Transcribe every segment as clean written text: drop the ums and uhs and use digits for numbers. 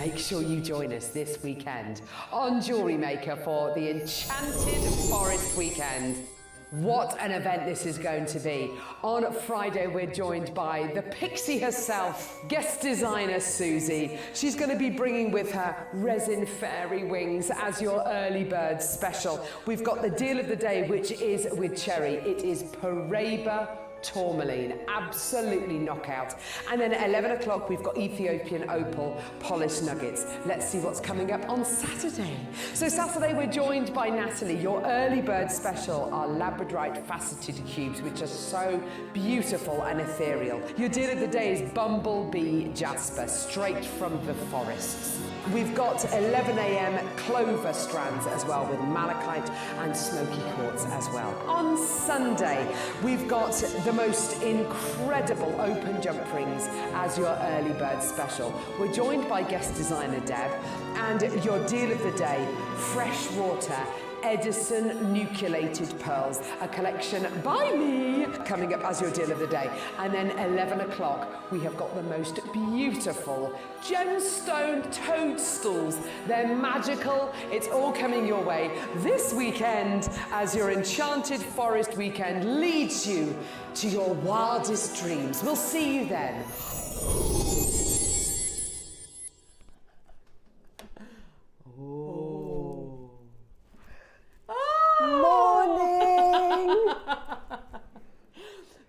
make sure you join us this weekend on Jewellery Maker for the Enchanted Forest Weekend. What an event this is going to be. On Friday, we're joined by the pixie herself, guest designer Suzie. She's going to be bringing with her resin fairy wings as your early bird special. We've got the deal of the day, which is with Cherry. It is Paraiba Tourmaline, absolutely knockout. And then at 11 o'clock, we've got Ethiopian Opal polished nuggets. Let's see what's coming up on Saturday. So Saturday, we're joined by Natalie. Your early bird special are labradorite faceted cubes, which are so beautiful and ethereal. Your deal of the day is Bumblebee Jasper, straight from the forests. We've got 11 a.m. clover strands as well, with malachite and smoky quartz as well. On Sunday, we've got the most incredible open jump rings as your early bird special. We're joined by guest designer Deb, and your deal of the day, freshwater Edison nucleated pearls, a collection by me, coming up as your deal of the day. And then 11 o'clock, we have got the most beautiful gemstone toadstools. They're magical. It's all coming your way this weekend as your Enchanted Forest Weekend leads you to your wildest dreams. We'll see you then.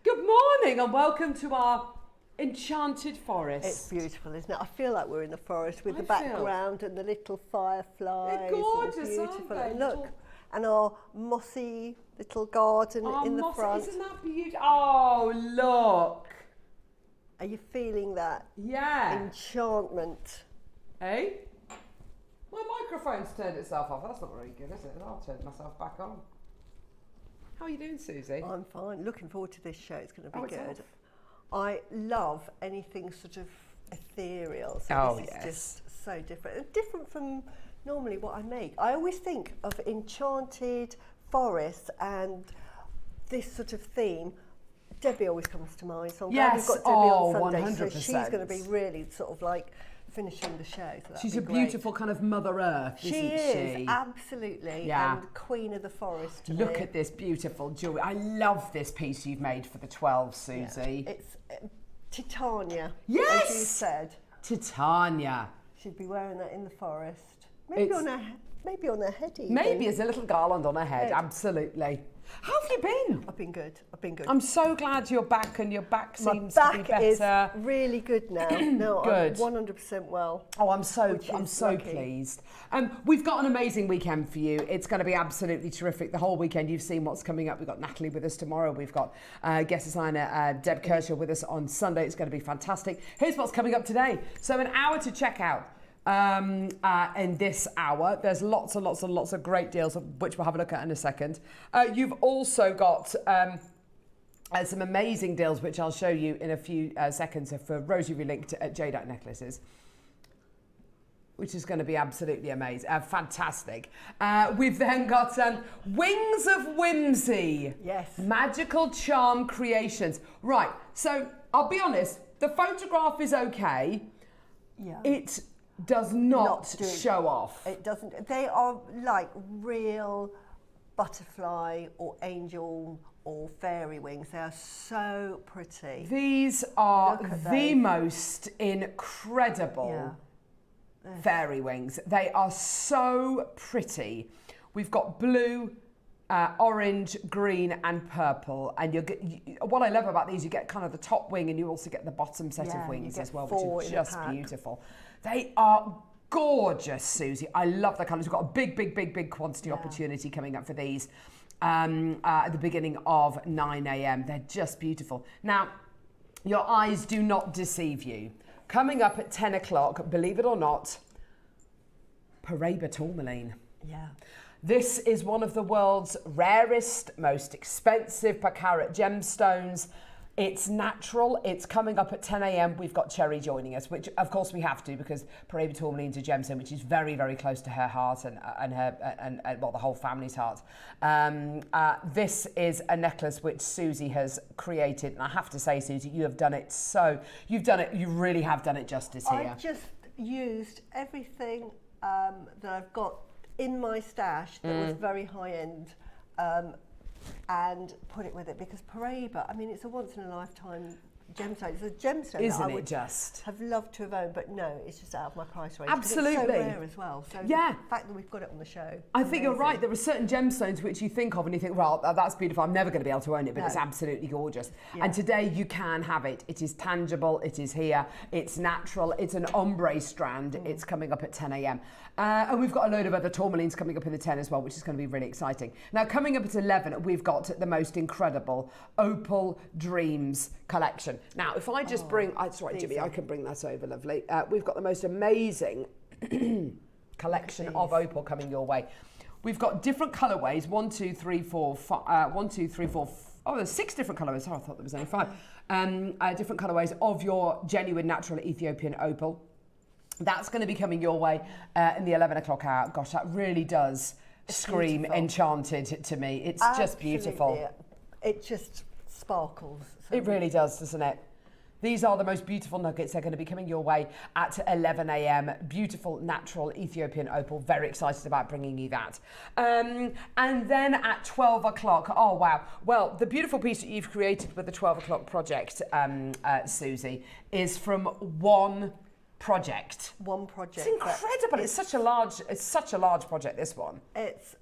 Good morning and welcome to our Enchanted Forest. It's beautiful, isn't it? I feel like we're in the forest with the background and the little fireflies. They're gorgeous, beautiful. aren't they? Look, and our mossy little garden in the front. Isn't that beautiful? Oh, look. Are you feeling that? Yeah. Enchantment. Hey? My microphone's turned itself off. That's not very good, is it? I'll turn myself back on. How are you doing, Suzie? I'm fine. Looking forward to this show. It's going to be good. Off. I love anything sort of ethereal. So this is just so different. Different from normally what I make. I always think of enchanted forests and this sort of theme. Debbie always comes to mind. So I'm glad we've got Debbie on Sunday. 100%. So she's going to be really sort of like finishing the show. So she's a beautiful kind of Mother Earth, isn't she? She is, absolutely. Yeah. And Queen of the Forest. Look at this beautiful jewellery. I love this piece you've made for the 12, Suzie. Yeah. It's Titania, yes! as you said. Titania. She'd be wearing that in the forest. Maybe on her head even. Maybe as a little garland on her head, absolutely. How have you been? I've been good. I'm so glad you're back and your back seems to be better. My back is really good now. No, good. I'm 100% well. Oh, I'm so pleased. We've got an amazing weekend for you. It's going to be absolutely terrific. The whole weekend, you've seen what's coming up. We've got Natalie with us tomorrow. We've got guest designer Deb Kershaw with us on Sunday. It's going to be fantastic. Here's what's coming up today. So an hour to check out. In this hour, there's lots and lots of great deals, which we'll have a look at in a second. You've also got some amazing deals, which I'll show you in a few seconds for rosary linked jadeite necklaces, which is going to be absolutely amazing, fantastic. We've then got Wings of Whimsy. Yes. Magical charm creations. Right, so I'll be honest, the photograph is okay. Yeah. It does not show off. It doesn't. They are like real butterfly or angel or fairy wings. They are so pretty. These are the most incredible fairy wings. They are so pretty. We've got blue, orange, green and purple, and what I love about these, you get kind of the top wing and you also get the bottom set of wings as well, which is just beautiful. They are gorgeous, Suzie. I love the colours. We've got a big quantity opportunity coming up for these at the beginning of 9 a.m. They're just beautiful. Now, your eyes do not deceive you. Coming up at 10 o'clock, believe it or not, Paraiba Tourmaline. Yeah. This is one of the world's rarest, most expensive per carat gemstones. It's natural. It's coming up at 10 a.m. We've got Cherry joining us, which of course we have to because Paraiba Tourmaline's a gemstone which is very close to her heart and the whole family's heart. This is a necklace which Suzie has created, and I have to say, Suzie, you have done it. You really have done it justice here. used everything that I've got in my stash that was very high end and put it with it, because Paraiba, I mean, it's a once in a lifetime gemstone. It's a gemstone Isn't that I it would just? have loved to have owned, but no, it's just out of my price range. Absolutely. It's so rare as well. So yeah. the fact that we've got it on the show. I think you're right. There are certain gemstones which you think of and you think, well, that's beautiful. I'm never going to be able to own it, but it's absolutely gorgeous. Yeah. And today you can have it. It is tangible. It is here. It's natural. It's an ombre strand. It's coming up at 10 a.m. And we've got a load of other tourmalines coming up in the 10 as well, which is going to be really exciting. Now, coming up at 11, we've got the most incredible Opal Dreams collection. Now, if I just bring... That's right, Jimmy, I can bring that over, lovely. We've got the most amazing collection of Opal coming your way. We've got different colourways, 1, 2, 3, 4, 5, 1, 2, 3, 4, oh, there's 6 different colourways. Oh, I thought there was only 5. Different colourways of your genuine natural Ethiopian Opal. That's going to be coming your way in the 11 o'clock hour. Gosh, that really does scream beautiful. Enchanted to me. It's just beautiful. It just sparkles. So it really does, doesn't it? These are the most beautiful nuggets. They're going to be coming your way at 11 a.m. Beautiful, natural Ethiopian Opal. Very excited about bringing you that. And then at 12 o'clock, oh, wow. Well, the beautiful piece that you've created with the 12 o'clock project, Suzie, is from one project. One project. It's incredible. It's such a large project, this one. It's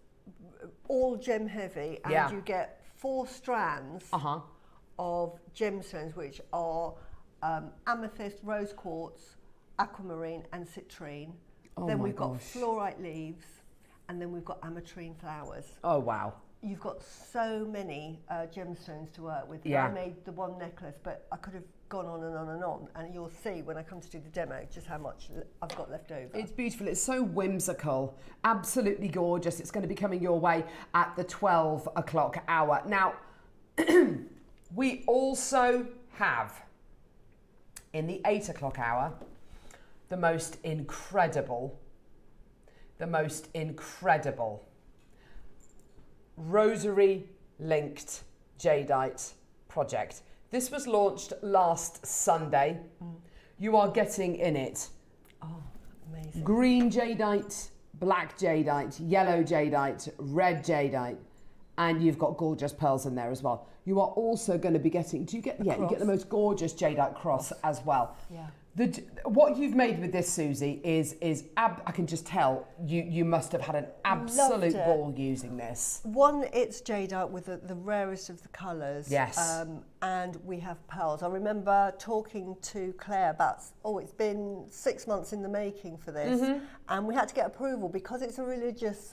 all gem heavy, and you get 4 strands of gemstones, which are amethyst, rose quartz, aquamarine and citrine. Then we've got fluorite leaves, and then we've got ametrine flowers. Oh, wow. You've got so many gemstones to work with. Yeah. I made the one necklace, but I could have gone on and on and on, and you'll see when I come to do the demo just how much I've got left over. It's beautiful. It's so whimsical. Absolutely gorgeous. It's going to be coming your way at the 12 o'clock hour. Now, we also have, in the 8 o'clock hour, the most incredible rosary-linked jadeite project. This was launched last Sunday. You are getting in it amazing. Green jadeite, black jadeite, yellow jadeite, red jadeite, and you've got gorgeous pearls in there as well. You are also going to be getting, you get the most gorgeous jadeite cross as well. Yeah. What you've made with this, Suzie, is I can just tell you must have had an absolute ball using this. One, it's jadeite with the rarest of the colours. Yes. And we have pearls. I remember talking to Claire about, it's been 6 months in the making for this, and we had to get approval because it's a religious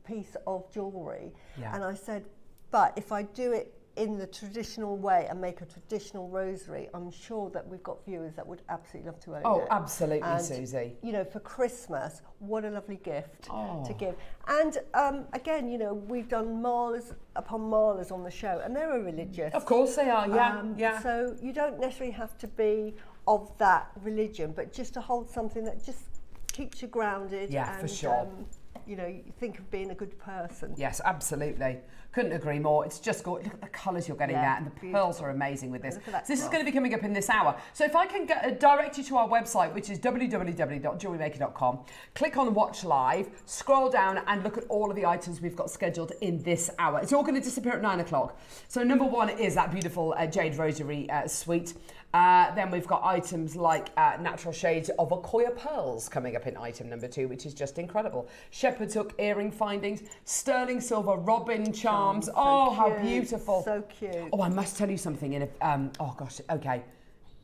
piece of jewellery. Yeah. And I said, but if I do it in the traditional way and make a traditional rosary, I'm sure that we've got viewers that would absolutely love to own it. Oh, absolutely, Suzie. You know, for Christmas, what a lovely gift to give. And again, you know, we've done malas upon malas on the show, and they're religious. Of course they are, yeah. So you don't necessarily have to be of that religion, but just to hold something that just keeps you grounded. Yeah, and, for sure. You know, you think of being a good person. Yes, absolutely. Couldn't agree more. It's just gorgeous. Look at the colours you're getting there, and the pearls are amazing with this. So this is going to be coming up in this hour. So if I can direct you to our website, which is www.jewellerymaker.com, click on Watch Live, scroll down and look at all of the items we've got scheduled in this hour. It's all going to disappear at 9 o'clock. So number 1 is that beautiful Jade Rosary suite. Then we've got items like natural shades of Okoya pearls coming up in item number 2, which is just incredible. Shepherd's hook earring findings, sterling silver robin charms. How beautiful. So cute. Oh, I must tell you something.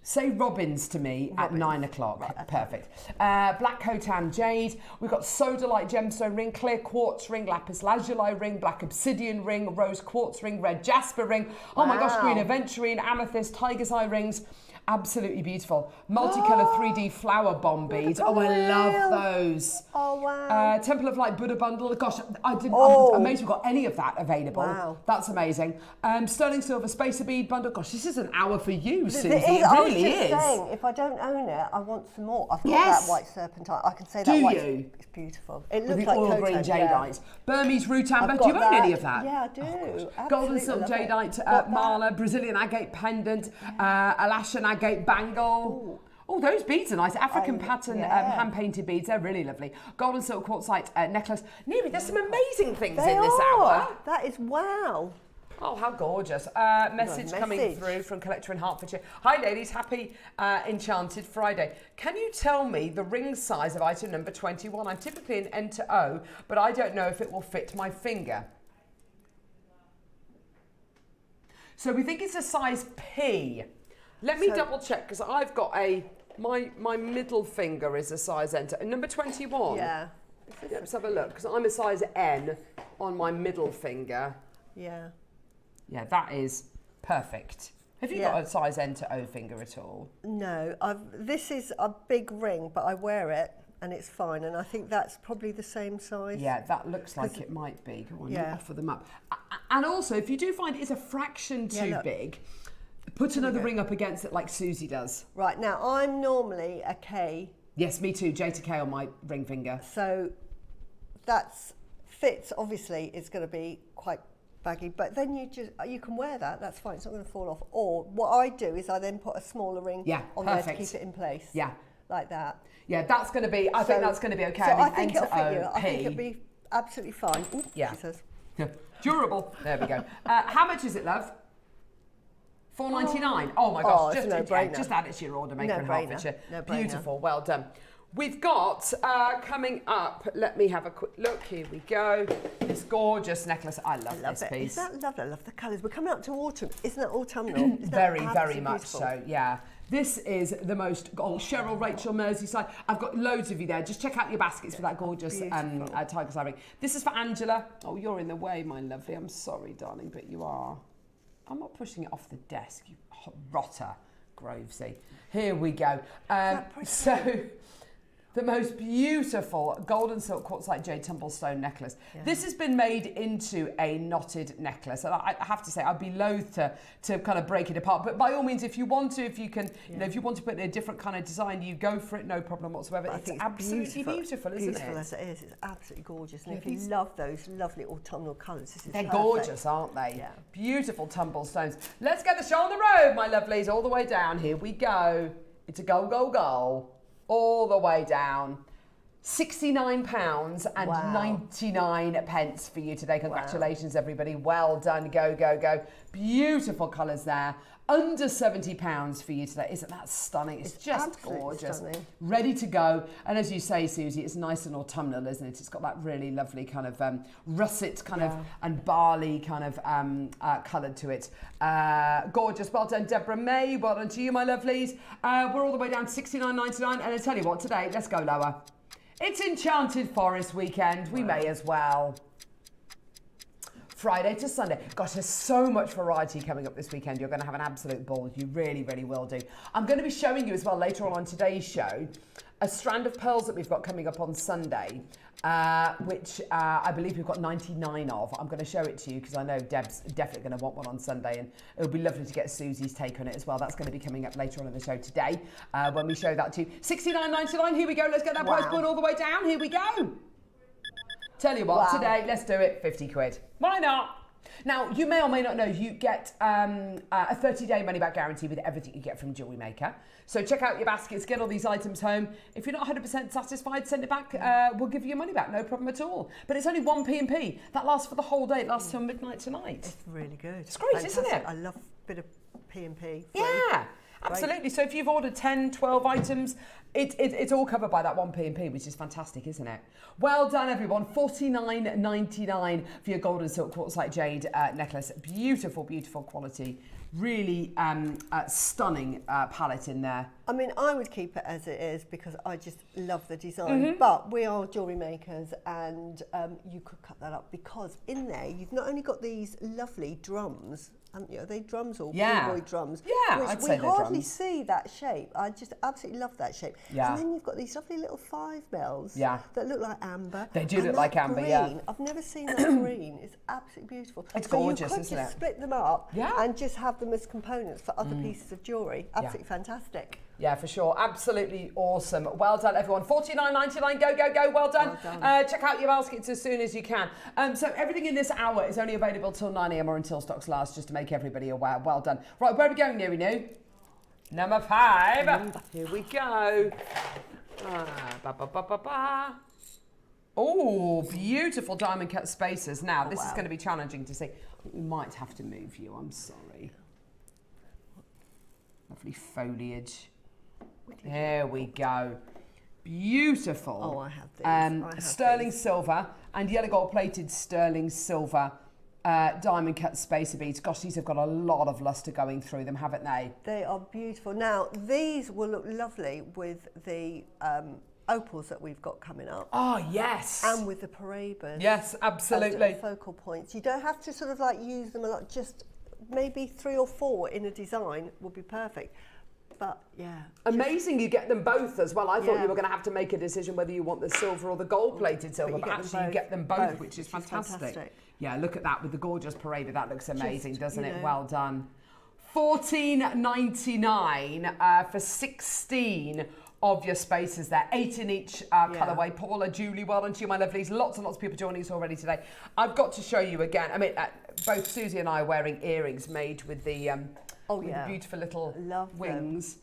Say robins to me at 9 o'clock. Right, perfect. Black Khotan jade. We've got sodalite gemstone ring, clear quartz ring, lapis lazuli ring, black obsidian ring, rose quartz ring, red jasper ring. Oh my gosh, green aventurine, amethyst, tiger's eye rings. Absolutely beautiful. Multicolour 3D flower bomb beads. Oh, I love those. Oh, wow. Temple of Light Buddha bundle. Gosh, I'm amazed we've got any of that available. Wow. That's amazing. Sterling silver spacer bead bundle. Gosh, this is an hour for you, Suzie. It really is. Saying, if I don't own it, I want some more. I've got that white serpentine. I can say that white. It's beautiful. It looks like oil green jadeite. Burmese root amber. Do you own any of that? Yeah, I do. Golden silk jadeite mala, Brazilian agate pendant, Alaskan agate bangle. Oh, those beads are nice. African pattern, yeah. hand-painted beads. They're really lovely. Gold and silk quartzite necklace. Neri, there's some amazing things They in this hour. That is wow. Oh, how gorgeous. Message coming through from Collector in Hertfordshire. Hi, ladies. Happy Enchanted Friday. Can you tell me the ring size of item number 21? I'm typically an N to O, but I don't know if it will fit my finger. So we think it's a size P. Let me double check, because I've got my middle finger is a size N to number 21. Yeah. Let's have a look, because I'm a size N on my middle finger. Yeah. Yeah, that is perfect. Have you got a size N to O finger at all? No, this is a big ring, but I wear it and it's fine. And I think that's probably the same size. Yeah, that looks like it might be. Go on, offer them up. And also, if you do find it's a fraction too big, put another ring up against it like Suzie does. Right, now I'm normally a K. Yes, me too. J to K on my ring finger. So that's fits, obviously, it's going to be quite baggy, but then you can wear that's fine, it's not going to fall off. Or what I do is I then put a smaller ring on there to keep it in place. Yeah. Like that. Yeah, that's going to be, I think that's going to be okay. So I think it'll fit you. I think it'll be absolutely fine. Ooh, yeah. She says. Durable. There we go. How much is it, love? $4.99. Oh my gosh, just add it to your order, Maker in Hertfordshire. Beautiful, well done. We've got coming up, let me have a quick look, here we go. This gorgeous necklace, I love this piece. Isn't that lovely? I love the colours. We're coming up to autumn, isn't that autumnal? Very much so, yeah. This is the most, Cheryl, Rachel, Merseyside. I've got loads of you there. Just check out your baskets for that gorgeous tiger's eye ring. This is for Angela. Oh, you're in the way, my lovely. I'm sorry, darling, but you are. I'm not pushing it off the desk, you rotter, Grovesy. Here we go. So, the most beautiful gold and silk quartzite jade tumblestone necklace. Yeah. This has been made into a knotted necklace, and I have to say I'd be loath to kind of break it apart. But by all means, if you want to, if you can, you know, if you want to put in a different kind of design, you go for it, no problem whatsoever. It's absolutely beautiful, isn't it? Beautiful as it is, it's absolutely gorgeous. And if you love those lovely autumnal colours, this is they're gorgeous, aren't they? Yeah. Beautiful tumblestones. Let's get the show on the road, my lovelies, all the way down. Here we go. It's a go, go, go. All the way down. £69 and 99 pence for you today. Congratulations, everybody. Well done. Go, go, go. Beautiful colours there. Under £70 for you today. Isn't that stunning? It's just gorgeous. Stunning. Ready to go. And as you say, Suzie, it's nice and autumnal, isn't it? It's got that really lovely kind of russet kind of and barley kind of colour to it. Gorgeous. Well done, Deborah May. Well done to you, my lovelies. We're all the way down to £69.99. And I tell you what, today, let's go lower. It's Enchanted Forest weekend. We may as well. Friday to Sunday. Gosh, there's so much variety coming up this weekend. You're going to have an absolute ball. You really, really will do. I'm going to be showing you as well later on today's show a strand of pearls that we've got coming up on Sunday, which I believe we've got 99 of. I'm going to show it to you because I know Deb's definitely going to want one on Sunday, and it would be lovely to get Suzie's take on it as well. That's going to be coming up later on in the show today when we show that to you. $69.99. Here we go. Let's get that price point all the way down. Here we go. Tell you what, today, let's do it, 50 quid. Why not? Now, you may or may not know, you get a 30-day money-back guarantee with everything you get from Jewellery Maker. So check out your baskets, get all these items home. If you're not 100% satisfied, send it back. We'll give you your money back, no problem at all. But it's only one P&P. That lasts for the whole day. It lasts till midnight tonight. It's really good. It's great, isn't it? I love a bit of P&P. Yeah. Absolutely. So if you've ordered 10, 12 items, it's all covered by that one P&P, which is fantastic, isn't it? Well done, everyone. $49.99 for your gold and silk quartzite jade necklace. Beautiful, beautiful quality. Really stunning palette in there. I mean, I would keep it as it is because I just love the design. But we are jewellery makers, and you could cut that up because in there you've not only got these lovely drums, haven't you? Are they drums or blue boy drums? Yeah, which I'd we say they're hardly drums. See that shape. I just absolutely love that shape. Yeah. And then you've got these lovely little 5mm that look like amber. They do look like amber, green, I've never seen that green. It's absolutely beautiful. It's gorgeous, isn't it? You could just split them up and just have them as components for other pieces of jewellery. Absolutely fantastic. Yeah, for sure. Absolutely awesome. Well done, everyone. $49.99. Go, go, go. Well done. Check out your baskets as soon as you can. So everything in this hour is only available till 9 a.m. or until stocks last, just to make everybody aware. Well done. Right, where are we going, Neri? Number 5. Here we go. Oh, beautiful diamond cut spacers. Now, this is going to be challenging to see. We might have to move you, I'm sorry. Lovely foliage. There we go. Beautiful. Oh, I have these. Sterling silver and yellow gold plated sterling silver diamond cut spacer beads. Gosh, these have got a lot of luster going through them, haven't they? They are beautiful. Now, these will look lovely with the opals that we've got coming up. Oh, yes. And with the Paraibas. Yes, absolutely. Focal points. You don't have to sort of like use them a lot, just maybe 3 or 4 in a design would be perfect. But yeah. Amazing you get them both as well. I thought you were going to have to make a decision whether you want the silver or the gold plated silver, but actually you get them both, which is fantastic. Yeah, look at that with the gorgeous Paraiba. That looks amazing, doesn't it? Well done. $14.99 for 16 of your spaces there, 8 in each colourway. Paula, Julie, well done to you, my lovelies. Lots and lots of people joining us already today. I've got to show you again. I mean, both Susie and I are wearing earrings made with the the beautiful little wings.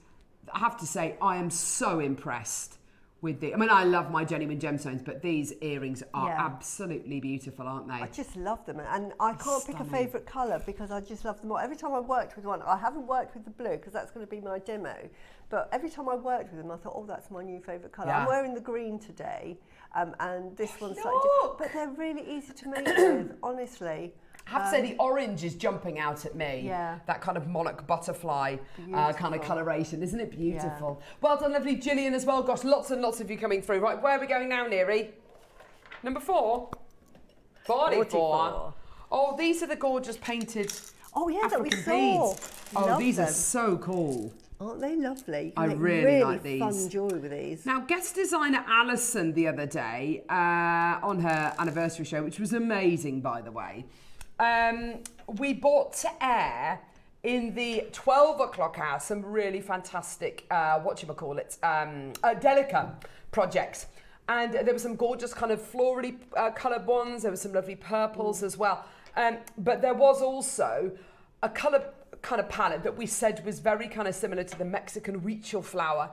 I have to say, I am so impressed with the. I mean, I love my genuine gemstones, but these earrings are absolutely beautiful, aren't they? I just love them, and I can't pick a favourite colour because I just love them all. Every time I worked with one, I haven't worked with the blue because that's going to be my demo, but every time I worked with them, I thought, oh, that's my new favourite colour. I'm wearing the green today, and this one's slightly different, but they're really easy to make with, honestly. I have to say the orange is jumping out at me. Yeah. That kind of monarch butterfly kind of coloration. Isn't it beautiful? Yeah. Well done, lovely Gillian as well. Gosh, lots and lots of you coming through. Right, where are we going now, Neri? Number 4? 44. Oh, these are the gorgeous painted African that we saw. beads. Oh, these are so cool. Aren't they lovely? I really like these. Fun jewellery with these. Now, guest designer Alison the other day on her anniversary show, which was amazing, by the way, we bought to air in the 12 o'clock hour some really fantastic, Delica projects. And there were some gorgeous kind of florally coloured ones. There were some lovely purples as well. But there was also a colour kind of palette that we said was very kind of similar to the Mexican Huichol flower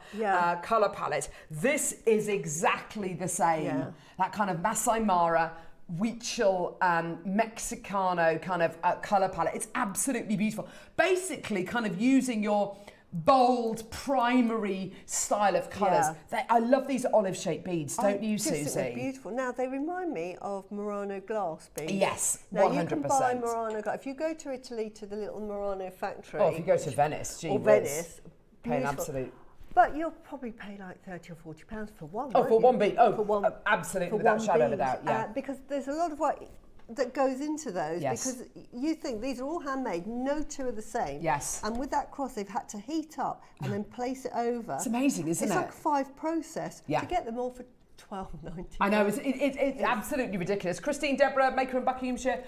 colour palette. This is exactly the same. That kind of Masai Mara, Huichol, Mexicano kind of colour palette. It's absolutely beautiful. Basically kind of using your bold primary style of colours. I love these olive-shaped beads, don't you, Susie? They're beautiful. Now, they remind me of Murano glass beads. Yes, 100%. Now, you can buy Murano glass. If you go to Italy to the little Murano factory... Oh, if you go to Venice, gee whiz. Venice, pay an absolute... But you'll probably pay like £30 or £40 for one. Oh, for one bead. Oh, for one, absolutely, without a shadow of a doubt. Yeah. Because there's a lot of work that goes into those. Yes. Because you think these are all handmade. No two are the same. Yes. And with that cross, they've had to heat up and then place it over. It's amazing, isn't it? It's like a 5 process to get them all for £12.99. I know. It's absolutely ridiculous. Christine, Deborah, Maker in Buckinghamshire.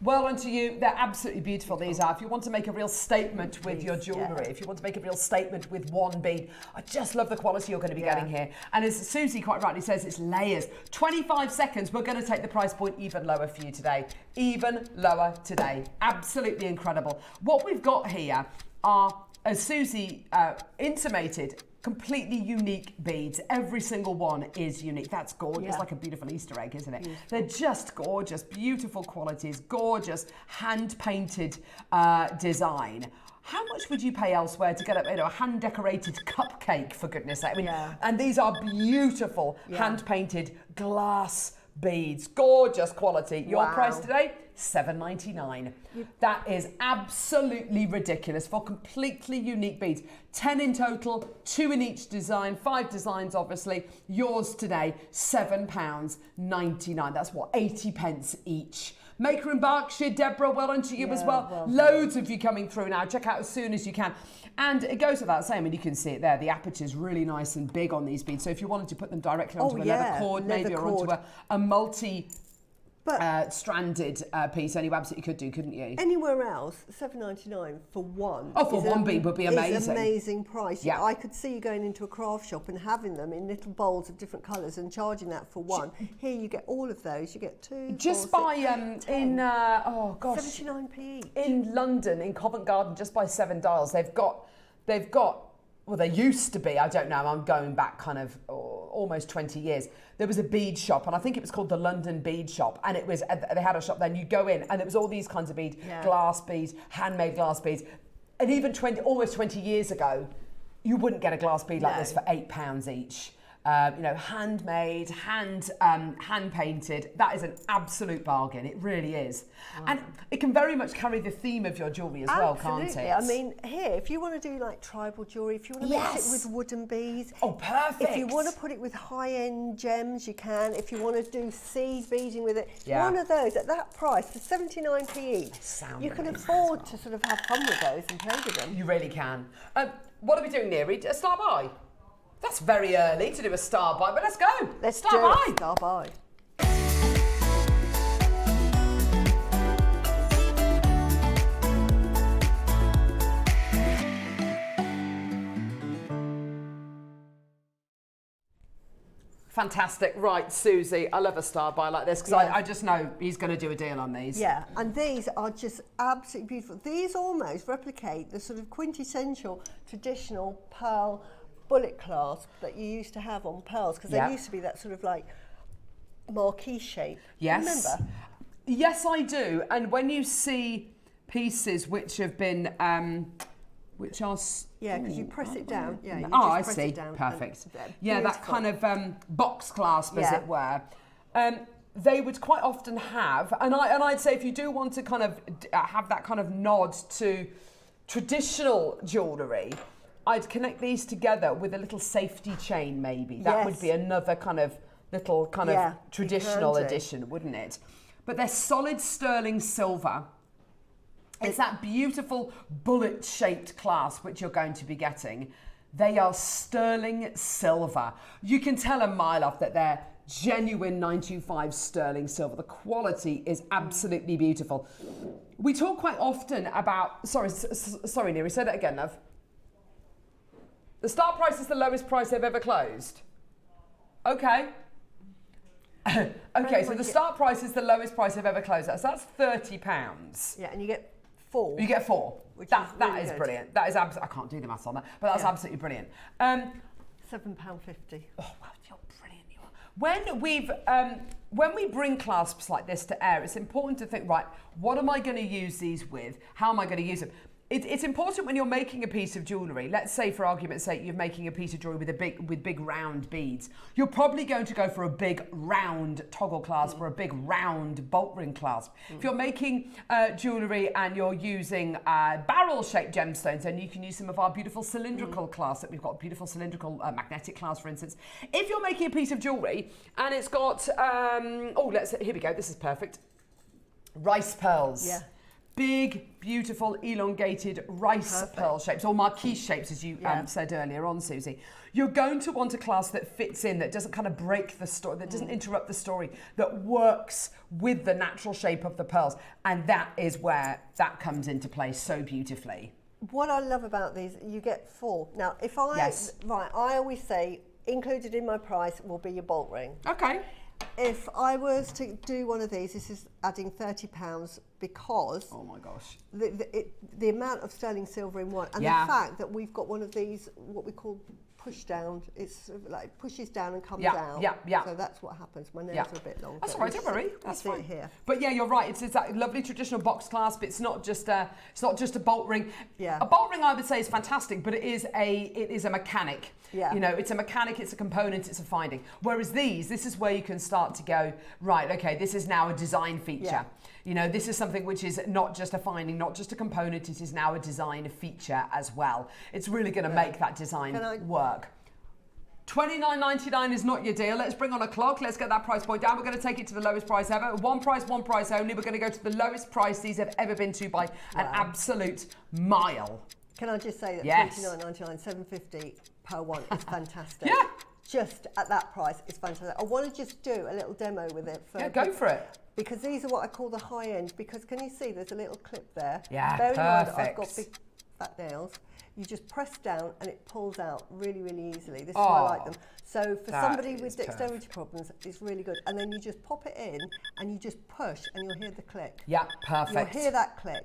Well done to you. They're absolutely beautiful, these are. If you want to make a real statement with your jewellery, if you want to make a real statement with one bead, I just love the quality you're going to be getting here. And as Susie quite rightly says, it's layers. 25 seconds, we're going to take the price point even lower for you today. Even lower today. Absolutely incredible. What we've got here are, as Susie intimated, completely unique beads. Every single one is unique. That's gorgeous. It's like a beautiful Easter egg, isn't it? Beautiful. They're just gorgeous, beautiful qualities, gorgeous hand-painted design. How much would you pay elsewhere to get a hand-decorated cupcake, for goodness sake? I mean, and these are beautiful hand-painted glass beads. Gorgeous quality. Your price today? $7.99. That is absolutely ridiculous for completely unique beads. 10 in total, 2 in each design, 5 designs obviously. Yours today, £7.99. That's what, 80 pence each. Maker in Berkshire, Deborah, well done to you as well. Loads of you coming through now. Check out as soon as you can. And it goes without saying, and you can see it there, the aperture is really nice and big on these beads. So if you wanted to put them directly onto a leather cord, maybe, or onto a multi... stranded piece, and you absolutely could do, couldn't you? Anywhere else, $7.99 for one. Oh, for one bead would be amazing. It's an amazing price. Yeah. I could see you going into a craft shop and having them in little bowls of different colours and charging that for one. Here you get all of those. You get 2. Just 4, by 6, 10. in 79p each. In London, in Covent Garden, just by 7 Dials, they've got well, there used to be, I don't know, I'm going back kind of almost 20 years. There was a bead shop, and I think it was called the London Bead Shop, and it was, they had a shop there, and you go in, and it was all these kinds of beads, glass beads, handmade glass beads. And even almost 20 years ago, you wouldn't get a glass bead like this for £8 each. You know, handmade, hand painted. That is an absolute bargain. It really is. Wow. And it can very much carry the theme of your jewellery as well, can't it? I mean, here, if you want to do like tribal jewellery, if you want to mix it with wooden beads. Oh, perfect. If you want to put it with high-end gems, you can. If you want to do seed beading with it, one of those at that price for 79p each, you can afford to sort of have fun with those and play with them. You really can. What are we doing, Neri? A star buy? That's very early to do a star buy, but let's go. Let's do a star buy. Fantastic. Right, Suzie, I love a star buy like this because I just know he's going to do a deal on these. Yeah, and these are just absolutely beautiful. These almost replicate the sort of quintessential traditional pearl bullet clasp that you used to have on pearls, because there used to be that sort of like marquee shape. Yes. Remember? Yes, I do. And when you see pieces which have been, which are... Yeah, because you press it down. Yeah, you I just press see. it down. Perfect. Yeah, that kind of box clasp, as it were. They would quite often have, and I'd say if you do want to kind of have that kind of nod to traditional jewellery, I'd connect these together with a little safety chain, maybe. That would be another kind of little kind of traditional addition, wouldn't it? But they're solid sterling silver. It's that beautiful bullet-shaped clasp which you're going to be getting. They are sterling silver. You can tell a mile off that they're genuine 925 sterling silver. The quality is absolutely beautiful. We talk quite often about... Sorry, Neri, say that again, love. The start price is the lowest price they've ever closed. Okay. Okay, so the start price is the lowest price they've ever closed at. So that's £30. Yeah, and you get 4. You get 4. That is good. Brilliant. That is I can't do the maths on that, but that's absolutely brilliant. £7.50. Oh wow, you're brilliant. You are. When we bring clasps like this to air, it's important to think, right, what am I going to use these with? How am I going to use them? It's important when you're making a piece of jewellery. Let's say, for argument's sake, you're making a piece of jewellery with big round beads. You're probably going to go for a big round toggle clasp or a big round bolt ring clasp. If you're making jewellery and you're using barrel-shaped gemstones, then you can use some of our beautiful cylindrical clasps. That we've got beautiful cylindrical magnetic clasps, for instance. If you're making a piece of jewellery and it's got here we go. This is perfect. Rice pearls. Yeah. Big, beautiful, elongated rice pearl shapes, or marquise shapes, as you said earlier on, Suzie. You're going to want a clasp that fits in, that doesn't kind of break the story, that doesn't interrupt the story, that works with the natural shape of the pearls. And that is where that comes into play so beautifully. What I love about these, you get 4. Now, if I, I always say, included in my price will be your bolt ring. Okay. If I was to do one of these, this is adding £30 because oh my gosh, the amount of sterling silver in one, and the fact that we've got one of these, what we call push down, it's sort of like pushes down and comes out. So that's what happens. My nails are a bit long. That's all right, don't worry. That's fine. Here. But yeah, you're right. It's that lovely traditional box clasp. It's not just a bolt ring. Yeah. A bolt ring, I would say, is fantastic, but it is a mechanic. Yeah. You know, it's a mechanic, it's a component, it's a finding. Whereas this is where you can start to go, right, okay, this is now a design feature. Yeah. You know, this is something which is not just a finding, not just a component, it is now a design feature as well. It's really going to make that design work. $29.99 is not your deal. Let's bring on a clock. Let's get that price point down. We're going to take it to the lowest price ever. One price only. We're going to go to the lowest price these have ever been to by an absolute mile. Can I just say that $29.99, $7.50 per one is fantastic. Yeah. Just at that price, it's fantastic. I want to just do a little demo with it. Go for it. Because these are what I call the high end. Because can you see there's a little clip there? Yeah, Bear in mind I've perfect. got big fat nails. You just press down and it pulls out really, really easily. This is why I like them. So for somebody with dexterity problems, it's really good. And then you just pop it in and you just push and you'll hear the click. Yeah, perfect. You'll hear that click.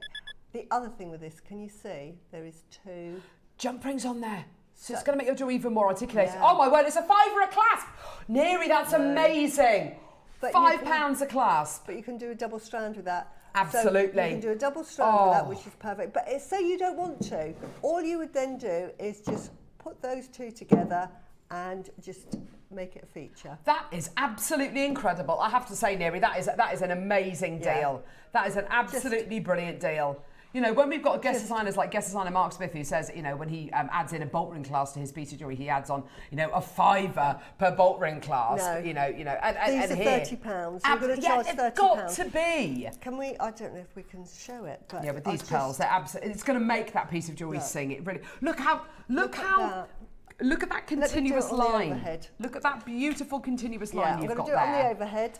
The other thing with this, can you see there is 2 jump rings on there? So it's going to make your jewelry even more articulated. Yeah. Oh my word, it's a £5 a clasp. Neri, that's amazing. But £5 a clasp. But you can do a double strand with that. Absolutely. So you can do a double strand with that, which is perfect. But say you don't want to. All you would then do is just put those two together and just make it a feature. That is absolutely incredible. I have to say, Neri, that is an amazing deal. That is an absolutely brilliant deal. You know, when we've got guest designers like guest designer Mark Smith, who says, you know, when he adds in a bolt ring clasp to his piece of jewellery, he adds on, you know, a £5 per bolt ring clasp. No. You know, These are £30. You're going to charge £30. It's got to be. Can we? I don't know if we can show it, but yeah, with these pearls, they're absolutely. It's going to make that piece of jewellery sing. It really. Look at that continuous line. Look at that beautiful continuous line you've got there. I'm going to do it on the overhead.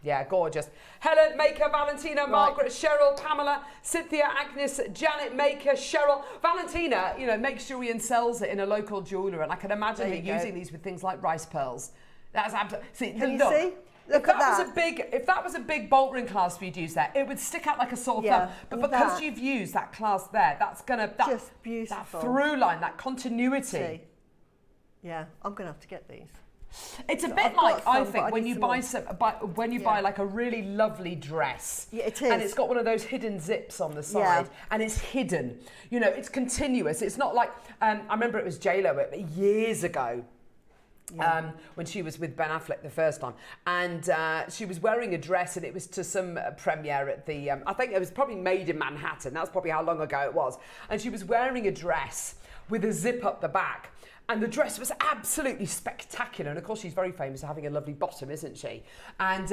Yeah, gorgeous. Helen, Maker, Valentina, Margaret, Cheryl, Pamela, Cynthia, Agnes, Janet, Maker, Cheryl. Valentina, you know, makes jewellery and sells it in a local jeweller, and I can imagine her using these with things like rice pearls. That's absolutely. See, Can you see? Look at that. If that was a big bolt ring clasp you'd use there, it would stick out like a sore thumb. But because you've used that clasp there, that's gonna just beautiful. That through line, that continuity. Yeah, I'm gonna have to get these. It's a bit like, I think, when you buy like a really lovely dress. Yeah, it is. And it's got one of those hidden zips on the side, and it's hidden. You know, it's continuous. It's not like, I remember it was J-Lo years ago. When she was with Ben Affleck the first time, and she was wearing a dress, and it was to some premiere at the I think it was probably made in Manhattan. That's probably how long ago it was. And she was wearing a dress with a zip up the back, and the dress was absolutely spectacular. And of course, she's very famous for having a lovely bottom, isn't she? And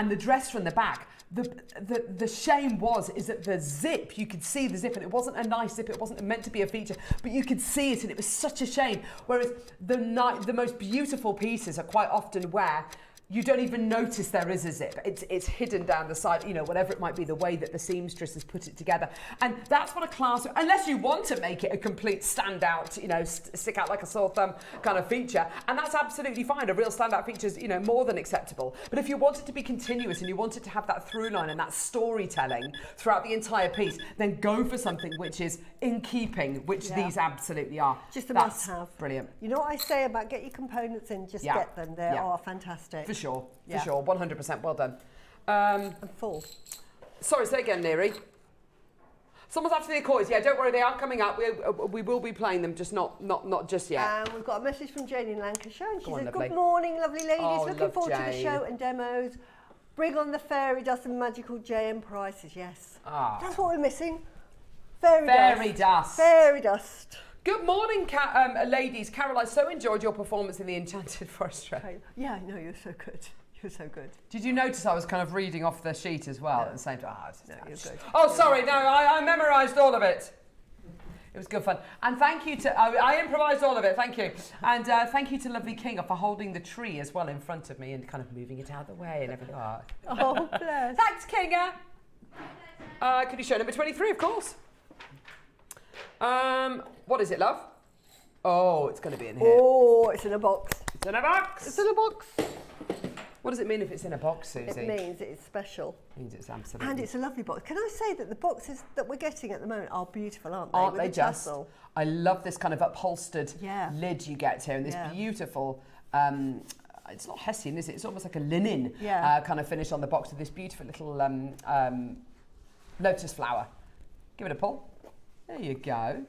the dress from the back, the shame is that the zip, you could see the zip, and it wasn't a nice zip, it wasn't meant to be a feature, but you could see it, and it was such a shame. Whereas the most beautiful pieces are quite often where you don't even notice there is a zip. It's hidden down the side, you know, whatever it might be, the way that the seamstress has put it together. And that's what a clasp, unless you want to make it a complete standout, you know, stick out like a sore thumb kind of feature, and that's absolutely fine. A real standout feature is, you know, more than acceptable. But if you want it to be continuous and you want it to have that through line and that storytelling throughout the entire piece, then go for something which is in keeping, which these absolutely are. Just a must-have. Brilliant. You know what I say about get your components in, just get them. They are fantastic. For sure, 100%, well done. And full. Sorry, say again, Neri. Someone's after the accords. Yeah, don't worry, they are coming up. We will be playing them, just not just yet. And we've got a message from Jane in Lancashire, and she says, good morning, lovely ladies. Looking forward to the show and demos. Bring on the fairy dust and magical JM prices, yes. That's what we're missing. Fairy dust. Fairy dust. Good morning, ladies. Carol, I so enjoyed your performance in the Enchanted Forest dress. Yeah, I know, you're so good. You're so good. Did you notice I was kind of reading off the sheet as well at the same time? No, you're good. Oh, sorry, no, I memorised all of it. It was good fun. And thank you to, I improvised all of it, thank you. And thank you to lovely Kinga for holding the tree as well in front of me and kind of moving it out of the way and everything. Oh, bless. Thanks, Kinga. Could you show number 23, of course? What is it, love? Oh, it's going to be in here. Oh, it's in a box. It's in a box. It's in a box. What does it mean if it's in a box, Suzie? It means it's special. It means it's absolutely. And it's a lovely box. Can I say that the boxes that we're getting at the moment are beautiful, aren't they? Aren't they just? Tassel. I love this kind of upholstered lid you get here, and this beautiful. It's not hessian, is it? It's almost like a linen kind of finish on the box with this beautiful little lotus flower. Give it a pull. There you go.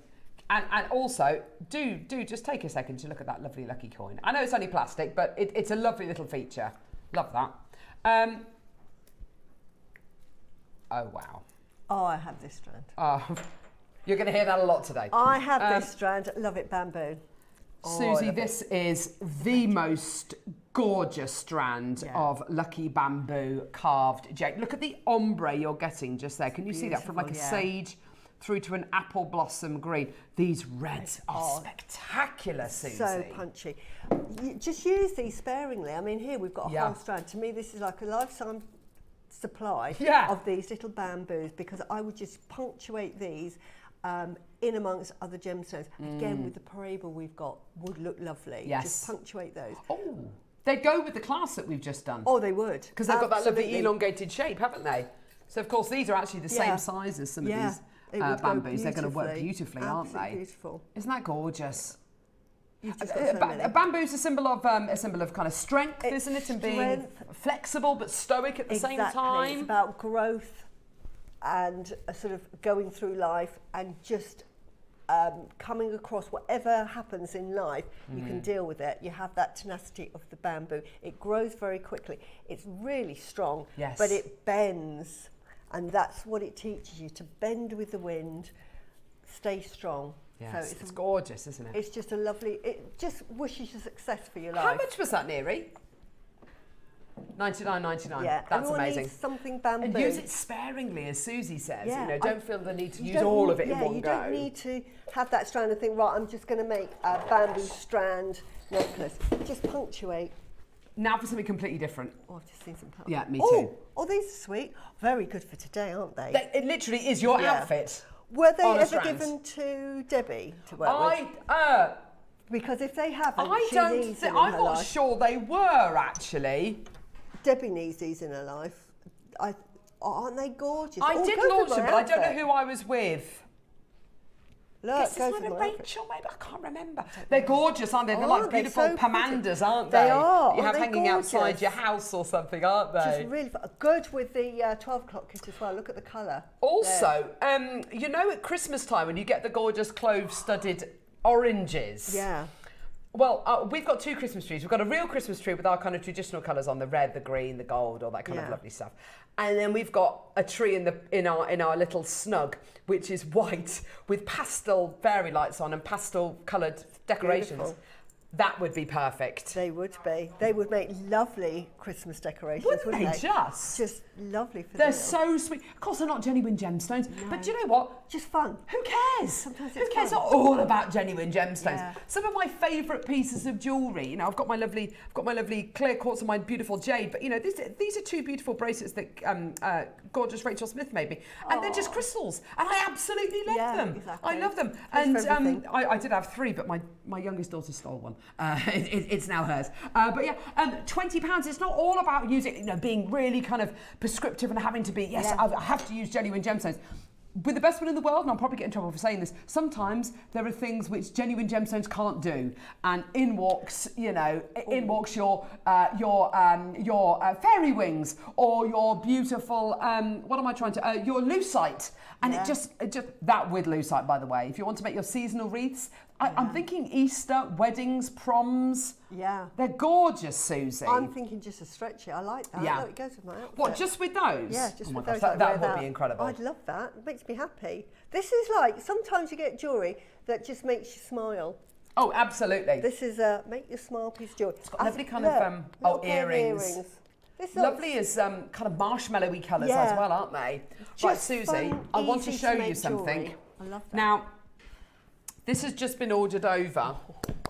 And also, do just take a second to look at that lovely lucky coin. I know it's only plastic, but it's a lovely little feature. Love that. Oh, wow. Oh, I have this strand. Oh, you're going to hear that a lot today. I have this strand. Love it, bamboo. Suzie, this is the most gorgeous strand of lucky bamboo carved jade. Look at the ombre you're getting just there. Can you see that from like a sage through to an apple blossom green? These reds are spectacular, Suzie. So punchy. Just use these sparingly. I mean, here we've got a whole strand. To me, this is like a lifetime supply of these little bamboos, because I would just punctuate these in amongst other gemstones. Again, with the Paraiba we've got, would look lovely. Yes. Just punctuate those. Oh, they'd go with the class that we've just done. Oh, they would. Because they've got that lovely elongated shape, haven't they? So, of course, these are actually the same size as some of these bamboos. They're going to work beautifully, aren't they? Beautiful. Isn't that gorgeous? You've just got so many. Bamboo's a symbol of kind of strength, isn't it? And being flexible but stoic at the same time. It's about growth and sort of going through life and just coming across whatever happens in life, you can deal with it. You have that tenacity of the bamboo. It grows very quickly. It's really strong, but it bends, and that's what it teaches you, to bend with the wind, stay strong. Yes, so it's gorgeous, isn't it? It's just a lovely, it just wishes you success for your life. How much was that, Neri? $99.99. Yeah, that's amazing. Needs something bamboo. And use it sparingly, as Suzie says. Yeah, you know, don't feel the need to use all of it in one go. You don't need to have that strand and think, right, I'm just going to make a bamboo strand necklace. Just punctuate. Now for something completely different. Oh, I've just seen some colours. Yeah, me too. Oh, these are sweet. Very good for today, aren't they? It literally is your outfit. Were they ever given to Debbie to work with? Because if they haven't, I'm not sure they were actually. Debbie needs these in her life. Aren't they gorgeous? I did launch them, but I don't know who I was with. Look, go for Rachel, maybe, I can't remember. They're gorgeous, aren't they? They're like beautiful pomandas, aren't they? They are. You have hanging outside your house or something, aren't they? Just really good with the 12 o'clock kit as well. Look at the colour. Also, you know, at Christmas time when you get the gorgeous clove-studded oranges. Yeah. Well, we've got two Christmas trees. We've got a real Christmas tree with our kind of traditional colours on, the red, the green, the gold, all that kind of lovely stuff. And then we've got a tree in our little snug, which is white with pastel fairy lights on and pastel coloured decorations. Beautiful. That would be perfect. They would be. They would make lovely Christmas decorations, wouldn't they? Just lovely for them. They're so sweet. Of course, they're not genuine gemstones, but do you know what? Just fun. Who cares? Sometimes Who cares? It's not all about genuine gemstones. Some of my favourite pieces of jewellery, you know, I've got my lovely clear quartz and my beautiful jade, but you know, these are two beautiful bracelets that gorgeous Rachel Smith made me, and they're just crystals, and I absolutely love them. Exactly. I love them, and I did have three, but my youngest daughter stole one. It's now hers. But yeah, £20. It's not all about using, you know, being really kind of prescriptive and having to be, I have to use genuine gemstones. With the best will in the world, and I'll probably get in trouble for saying this, sometimes there are things which genuine gemstones can't do, and in walks, you know, in walks your fairy wings, or your beautiful, your lucite, and it just that with lucite, by the way. If you want to make your seasonal wreaths, I'm thinking Easter, weddings, proms. Yeah. They're gorgeous, Suzie. I'm thinking just a stretchy. I like that. Yeah. It goes with my outfit. What, just with those? Yeah, just with gosh, those. that would be incredible. I'd love that. It makes me happy. This is like, sometimes you get jewellery that just makes you smile. Oh, absolutely. This is a make you smile piece of jewellery. It's got lovely kind of earrings. Lovely as kind of marshmallowy colours as well, aren't they? Just right, Suzie, I want to show you something. I love that. Now, this has just been ordered over.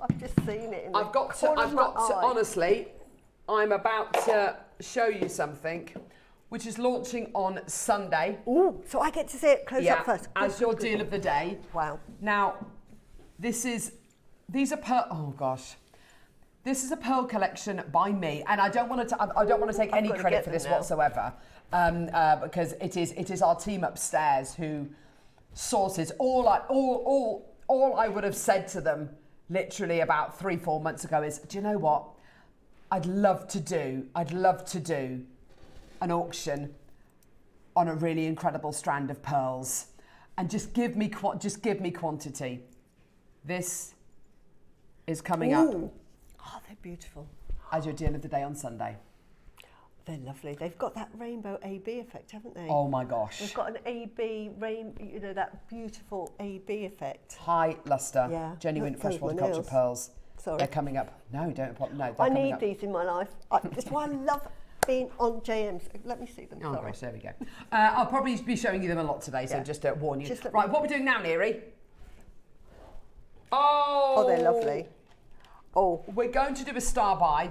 I've just seen it in I've got to, honestly, I'm about to show you something which is launching on Sunday. Ooh, so I get to see it close up first. As your deal of the day. Wow. Now, these are pearl, oh gosh. This is a pearl collection by me, and I don't want to take any credit for this whatsoever, because it is our team upstairs who sources all I would have said to them literally about 3-4 months ago is, do you know what? I'd love to do an auction on a really incredible strand of pearls, and just give me quantity. This is coming up. Oh, they're beautiful. As your deal of the day on Sunday. They're lovely. They've got that rainbow AB effect, haven't they? Oh my gosh. They've got an AB you know, that beautiful AB effect. High luster, genuine freshwater culture pearls. Sorry. They're coming up. No, don't. No, I need these in my life. That's why I love being on JMs. Let me see them. Oh gosh, there we go. I'll probably be showing you them a lot today, so just to warn you. Right, what we're doing now, Neri? Oh, they're lovely. Oh, we're going to do a star buy.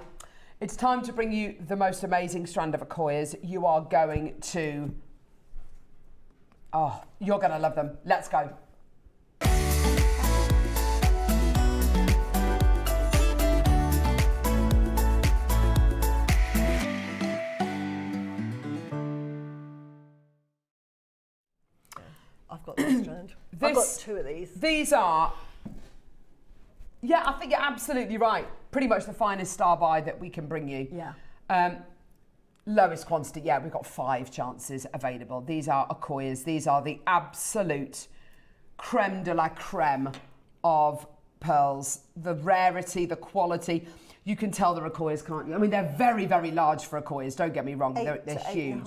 It's time to bring you the most amazing strand of Akoyas. You are going to... Oh, you're going to love them. Let's go. I've got this strand. I've got two of these. These are Yeah, I think you're absolutely right. Pretty much the finest star buy that we can bring you. Yeah. Lowest quantity, yeah, we've got 5 chances available. These are Akoyas. These are the absolute creme de la creme of pearls. The rarity, the quality. You can tell they're Akoyas, can't you? I mean, they're very, very large for Akoyas, don't get me wrong. They're huge.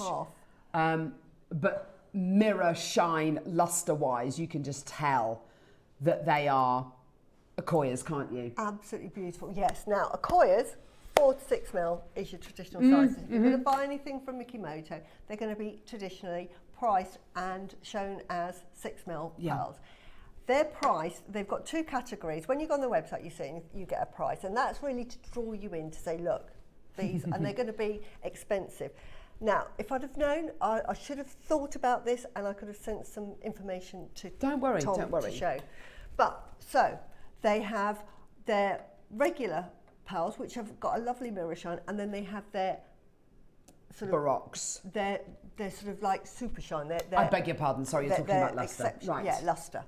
8.5. But mirror, shine, luster-wise, you can just tell that they are Akoyas, can't you? Absolutely beautiful. Yes. Now, Akoyas, 4 to 6 mil is your traditional sizes. If you're going to buy anything from Mikimoto, they're going to be traditionally priced and shown as 6 mil pearls. Their price, they've got 2 categories. When you go on the website, you see you get a price, and that's really to draw you in to say, look, these, and they're going to be expensive. Now, if I'd have known, I should have thought about this, and I could have sent some information to Tom to show. But so they have their regular pearls, which have got a lovely mirror shine, and then they have their sort of Baroques. They're sort of like super shine. I beg your pardon. Sorry, you're talking about luster. Right. Yeah, luster.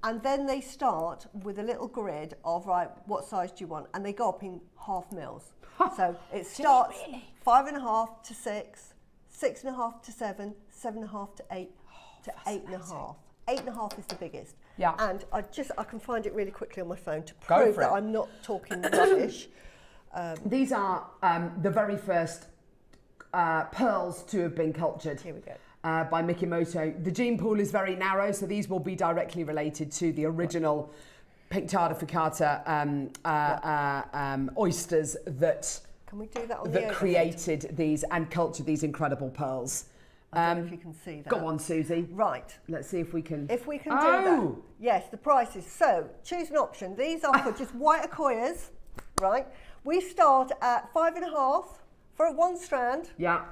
And then they start with a little grid of, right, what size do you want? And they go up in half mils. So it starts 5.5 to 6, 6.5 to 7, 7.5 to 8 to 8.5. 8.5 is the biggest. Yeah. And I can find it really quickly on my phone to prove that I'm not talking rubbish. These are the very first pearls to have been cultured. Here we go. By Mikimoto. The gene pool is very narrow, so these will be directly related to the original Pinctada Ficata oysters that Can we do that on that created these and cultured these incredible pearls. I don't know if you can see that. Go on, Susie. Right. Let's see if we can. If we can do that. Yes, the prices. So choose an option. These are for just white Akoyas, right? We start at 5.5 for 1 strand. Yeah.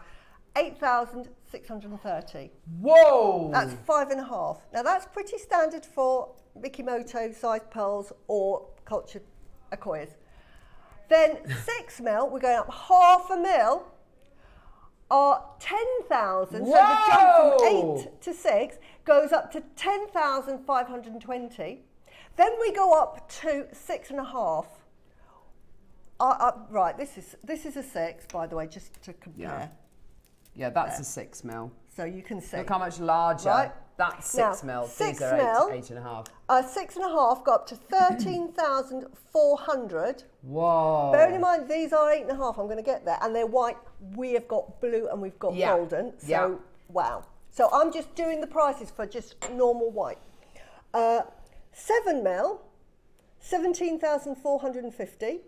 8,630. Whoa! That's 5.5. Now that's pretty standard for Mikimoto sized pearls or cultured Akoyas. Then 6 mil, we're going up half a mil, are 10,000. So the jump from 8 to 6 goes up to 10,520. Then we go up to 6.5. Right, this is a 6, by the way, just to compare. Yeah, that's a 6 mil. So you can see. Look how much larger. Right? That's 6 mil. 6 These are mil, 8.5. 6.5 go up to 13,400. Whoa. Bearing in mind, these are 8.5. I'm going to get there. And they're white. We have got blue and we've got golden. So, wow. So I'm just doing the prices for just normal white. 7 mil, 17,450.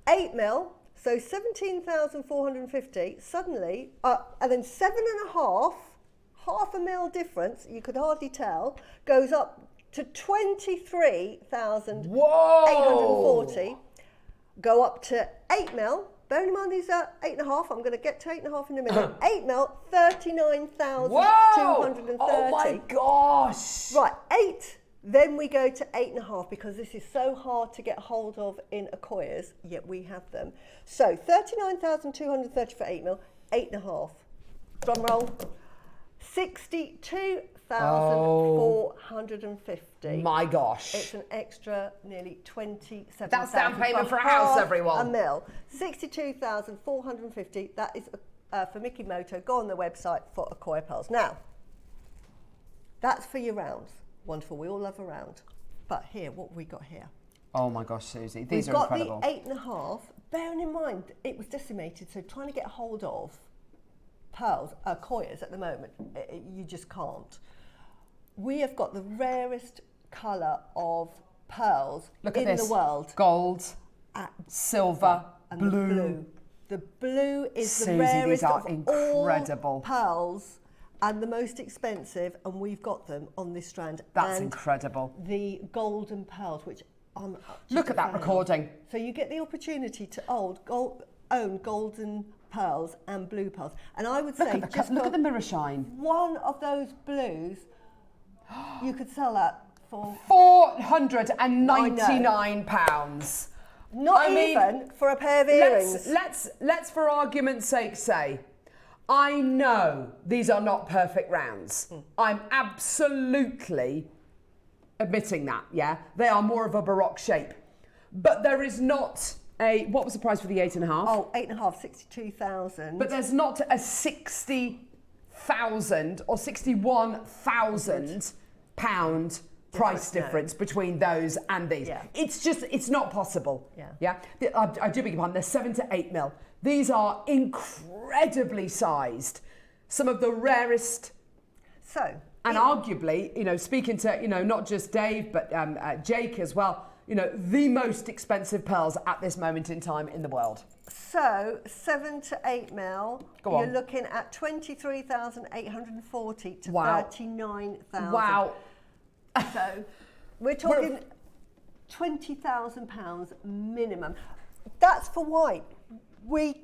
8 mil. So 17,450 suddenly, and then 7.5, half a mil difference, you could hardly tell, goes up to 23,840. Go up to 8 mil, bearing in mind these are 8.5, I'm going to get to 8.5 in a minute. 8 mil, 39,230. Oh my gosh. Right, 8. Then we go to 8.5 because this is so hard to get hold of in Akoyas, yet we have them. So 39,230 for 8 mil, 8.5. Drum roll. 62,450. My gosh. It's an extra nearly 27,000. That's down payment for a house, everyone. A mil. 62,450. That is for Mikimoto. Go on the website for Akoya pearls. Now, that's for your rounds. Wonderful, we all love a round. But here, what have we got here? Oh my gosh, Susie, these are incredible. We've got the 8.5, bearing in mind it was decimated, so trying to get hold of pearls, Akoyas at the moment, you just can't. We have got the rarest colour of pearls in the world. Gold, silver, and blue. The blue is Susie, the rarest these are of incredible. all pearls. And the most expensive, and we've got them on this strand. That's and incredible. The golden pearls, which I'm look at that recording. So you get the opportunity to own golden pearls and blue pearls. And I would say, look at the mirror shine. One of those blues, you could sell that for £499. Not even for a pair of earrings. Let's for argument's sake say, I know these are not perfect rounds. I'm absolutely admitting that, yeah? They are more of a Baroque shape. But there is not a, what was the price for the 8.5? Oh, 8.5, 62,000. But there's not a 60,000 or 61,000 pound price difference between those and these. Yeah. It's not possible. Yeah. I do beg your pardon, they're 7 to 8 mil. These are incredibly sized. Some of the rarest. So. And arguably, you know, speaking to, you know, not just Dave, but Jake as well, you know, the most expensive pearls at this moment in time in the world. So 7 to 8 mil, Go on. you're looking at 23,840 to Wow. 39,000. Wow. So we're talking £20,000 minimum. That's for white. We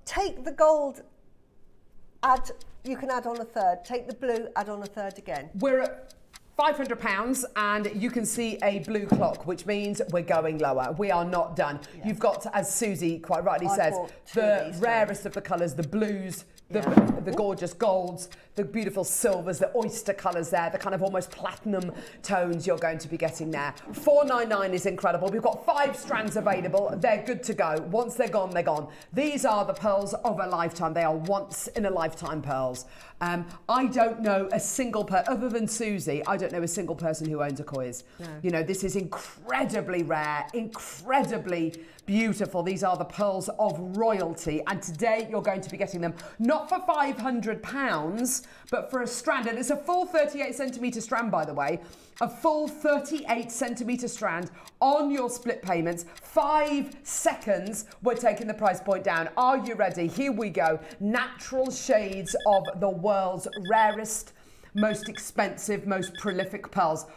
take the gold, you can add on a third. Take the blue, add on a third again. We're at £500 and you can see a blue clock, which means we're going lower. We are not done. Yeah. You've got, as Suzie quite rightly says, the rarest of the colours, the blues, the gorgeous golds, the beautiful silvers, the oyster colours there, the kind of almost platinum tones you're going to be getting there. $499 is incredible. We've got 5 strands available. They're good to go. Once they're gone, they're gone. These are the pearls of a lifetime. They are once in a lifetime pearls. I don't know a single other than Suzie, I don't know a single person who owns a Koyas. No. You know, this is incredibly rare, incredibly beautiful. These are the pearls of royalty, and today you're going to be getting them not for £500, but for a strand, and it's a full 38 centimetre strand, by the way, a full 38 centimetre strand on your split payments. 5 seconds, we're taking the price point down. Are you ready? Here we go. Natural shades of the world's rarest, most expensive, most prolific pearls.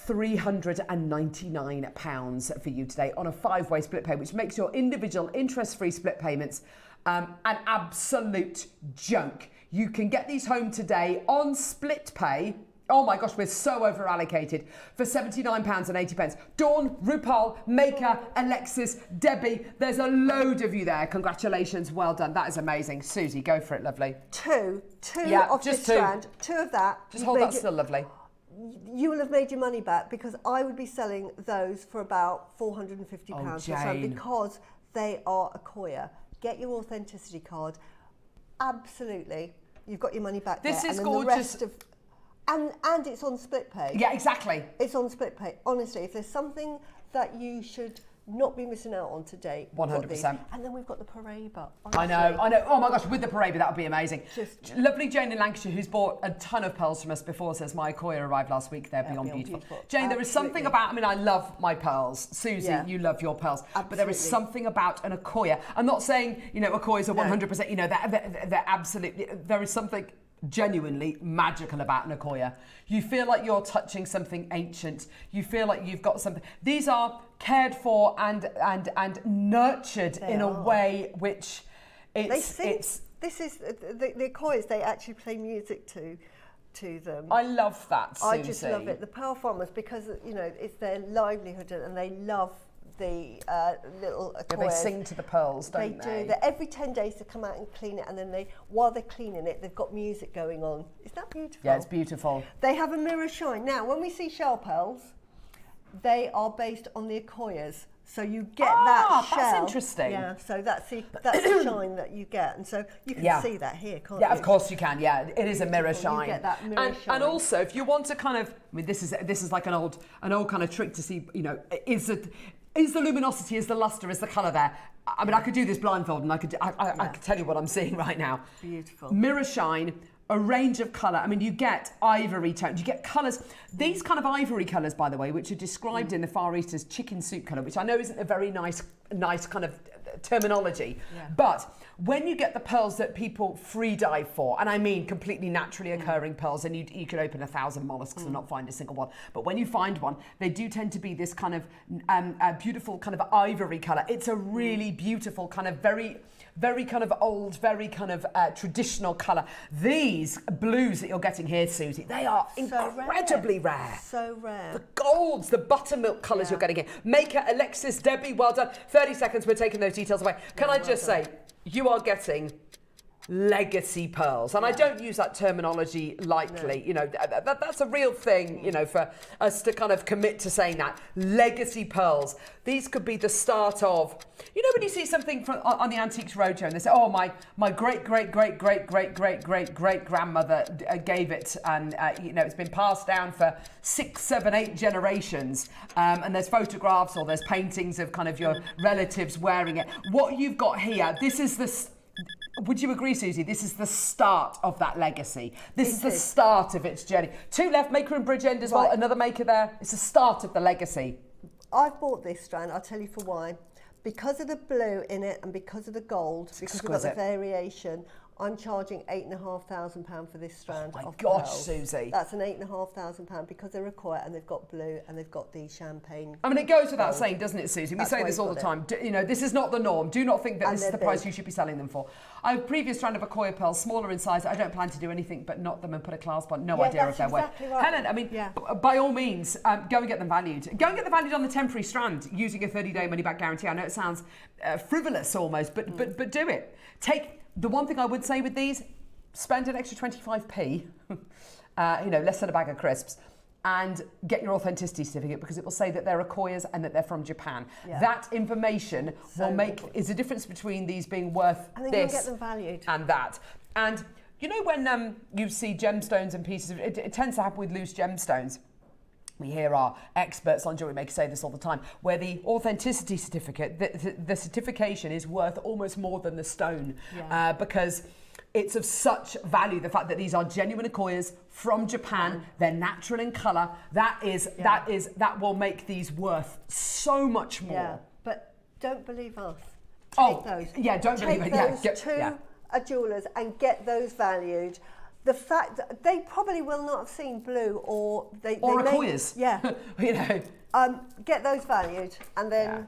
£399 for you today on a 5-way split pay, which makes your individual interest-free split payments an absolute joke. You can get these home today on split pay. Oh my gosh, we're so over allocated for £79.80. Dawn, RuPaul, Maker, Alexis, Debbie, there's a load of you there. Congratulations, well done. That is amazing. Suzie, go for it, lovely. Two of this strand, 2 of that. Just hold that still, lovely. You will have made your money back, because I would be selling those for about £450 per strand, because they are a Koya. Get your authenticity card. Absolutely. You've got your money back this there. Is and gorgeous. The rest of, and it's on split pay. Yeah, exactly. It's on split pay. Honestly, if there's something that you should not be missing out on today. 100%. And then we've got the Paraiba. I know. Oh my gosh, with the Paraiba, that would be amazing. Lovely Jane in Lancashire, who's bought a ton of pearls from us before, says, my Koya arrived last week. They're beyond beautiful. Jane, there is something about, I mean, I love my pearls. Suzie, you love your pearls. Absolutely. But there is something about an Akoya. I'm not saying, you know, Akoyas are 100%, you know, they're absolutely, there is something genuinely magical about an Akoya. You feel like you're touching something ancient. You feel like you've got something. These are cared for and nurtured in a way which it's this is the Akoyas, they actually play music to them. I love that, Suzie. I just love it. The pearl farmers, because you know it's their livelihood and they love the little Akoyas. Yeah, they sing to the pearls, don't they? They do. Every 10 days they come out and clean it, and then while they're cleaning it, they've got music going on. Isn't that beautiful? Yeah, it's beautiful. They have a mirror shine. Now, when we see shell pearls, they are based on the Akoyas. So you get that shell. That's interesting. Yeah, so that's the shine that you get. And so you can see that here, can't you? Yeah, of course you can. Yeah, it is a mirror shine. You get that mirror shine. And also, if you want to kind of, I mean, this is like an old kind of trick to see, you know, is the luminosity, is the luster, is the colour there? I mean, I could do this blindfold and I could tell you what I'm seeing right now. Beautiful. Mirror shine, a range of colour. I mean, you get ivory tones, you get colours. These kind of ivory colours, by the way, which are described in the Far East as chicken soup colour, which I know isn't a very nice kind of terminology. Yeah. But when you get the pearls that people free dive for, and I mean completely naturally occurring pearls, and you could open 1,000 mollusks and not find a single one, but when you find one, they do tend to be this kind of beautiful kind of ivory colour. It's a really beautiful kind of very kind of old, very kind of traditional colour. These blues that you're getting here, Suzie, they are incredibly rare. So rare. The golds, the buttermilk colours you're getting here. Maker, Alexis, Debbie, well done. 30 seconds, we're taking those details away. Can I just say, you are getting legacy pearls. And I don't use that terminology lightly. You know, that's a real thing, you know, for us to kind of commit to saying that. Legacy pearls. These could be the start of, you know, when you see something from, on the Antiques Roadshow and they say, oh, my great-great-great-great-great-great-great-grandmother gave it, and, you know, it's been passed down for 6, 7, 8 generations, and there's photographs or there's paintings of kind of your relatives wearing it. What you've got here, this is the... Would you agree, Suzie? This is the start of that legacy. This is the start of its journey. 2 left, Maker and Bridgend as well, another Maker there. It's the start of the legacy. I've bought this strand, I'll tell you for why. Because of the blue in it and because of the gold, because we've got the variation, I'm charging £8,500 for this strand. Oh my gosh, Suzie. That's an £8,500 because they're a quiet and they've got blue and they've got the champagne. I mean, it goes without saying, doesn't it, Suzie? We say this all the time. You know, this is not the norm. Do not think that this is the price you should be selling them for. I have a previous strand of Accoya pearls, smaller in size. I don't plan to do anything but knot them and put a clasp on. No idea if they're wet. Right. Helen, I mean, by all means, go and get them valued. Go and get them valued on the temporary strand using a 30-day money-back guarantee. I know it sounds frivolous almost, but do it. The one thing I would say with these, spend an extra 25p, you know, less than a bag of crisps, and get your authenticity certificate because it will say that they're Accoyas and that they're from Japan. Yeah. That information is the difference between these being worth and then this get them valued. And that. And you know when you see gemstones and pieces of it tends to happen with loose gemstones. We hear our experts on Jewellery Maker say this all the time, where the authenticity certificate, the certification is worth almost more than the stone because it's of such value. The fact that these are genuine Accoyas from Japan, they're natural in colour, that will make these worth so much more. Yeah, but don't believe us. Take those. Yeah, don't believe it. Take those to a jeweller's and get those valued. The fact that they probably will not have seen blue or Accoyas. You know. Get those valued and then,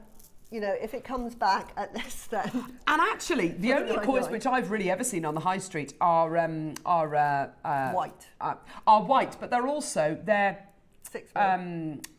you know, if it comes back at less than. And actually, the only Accoyas which I've really ever seen on the high street are white. Are white, but they're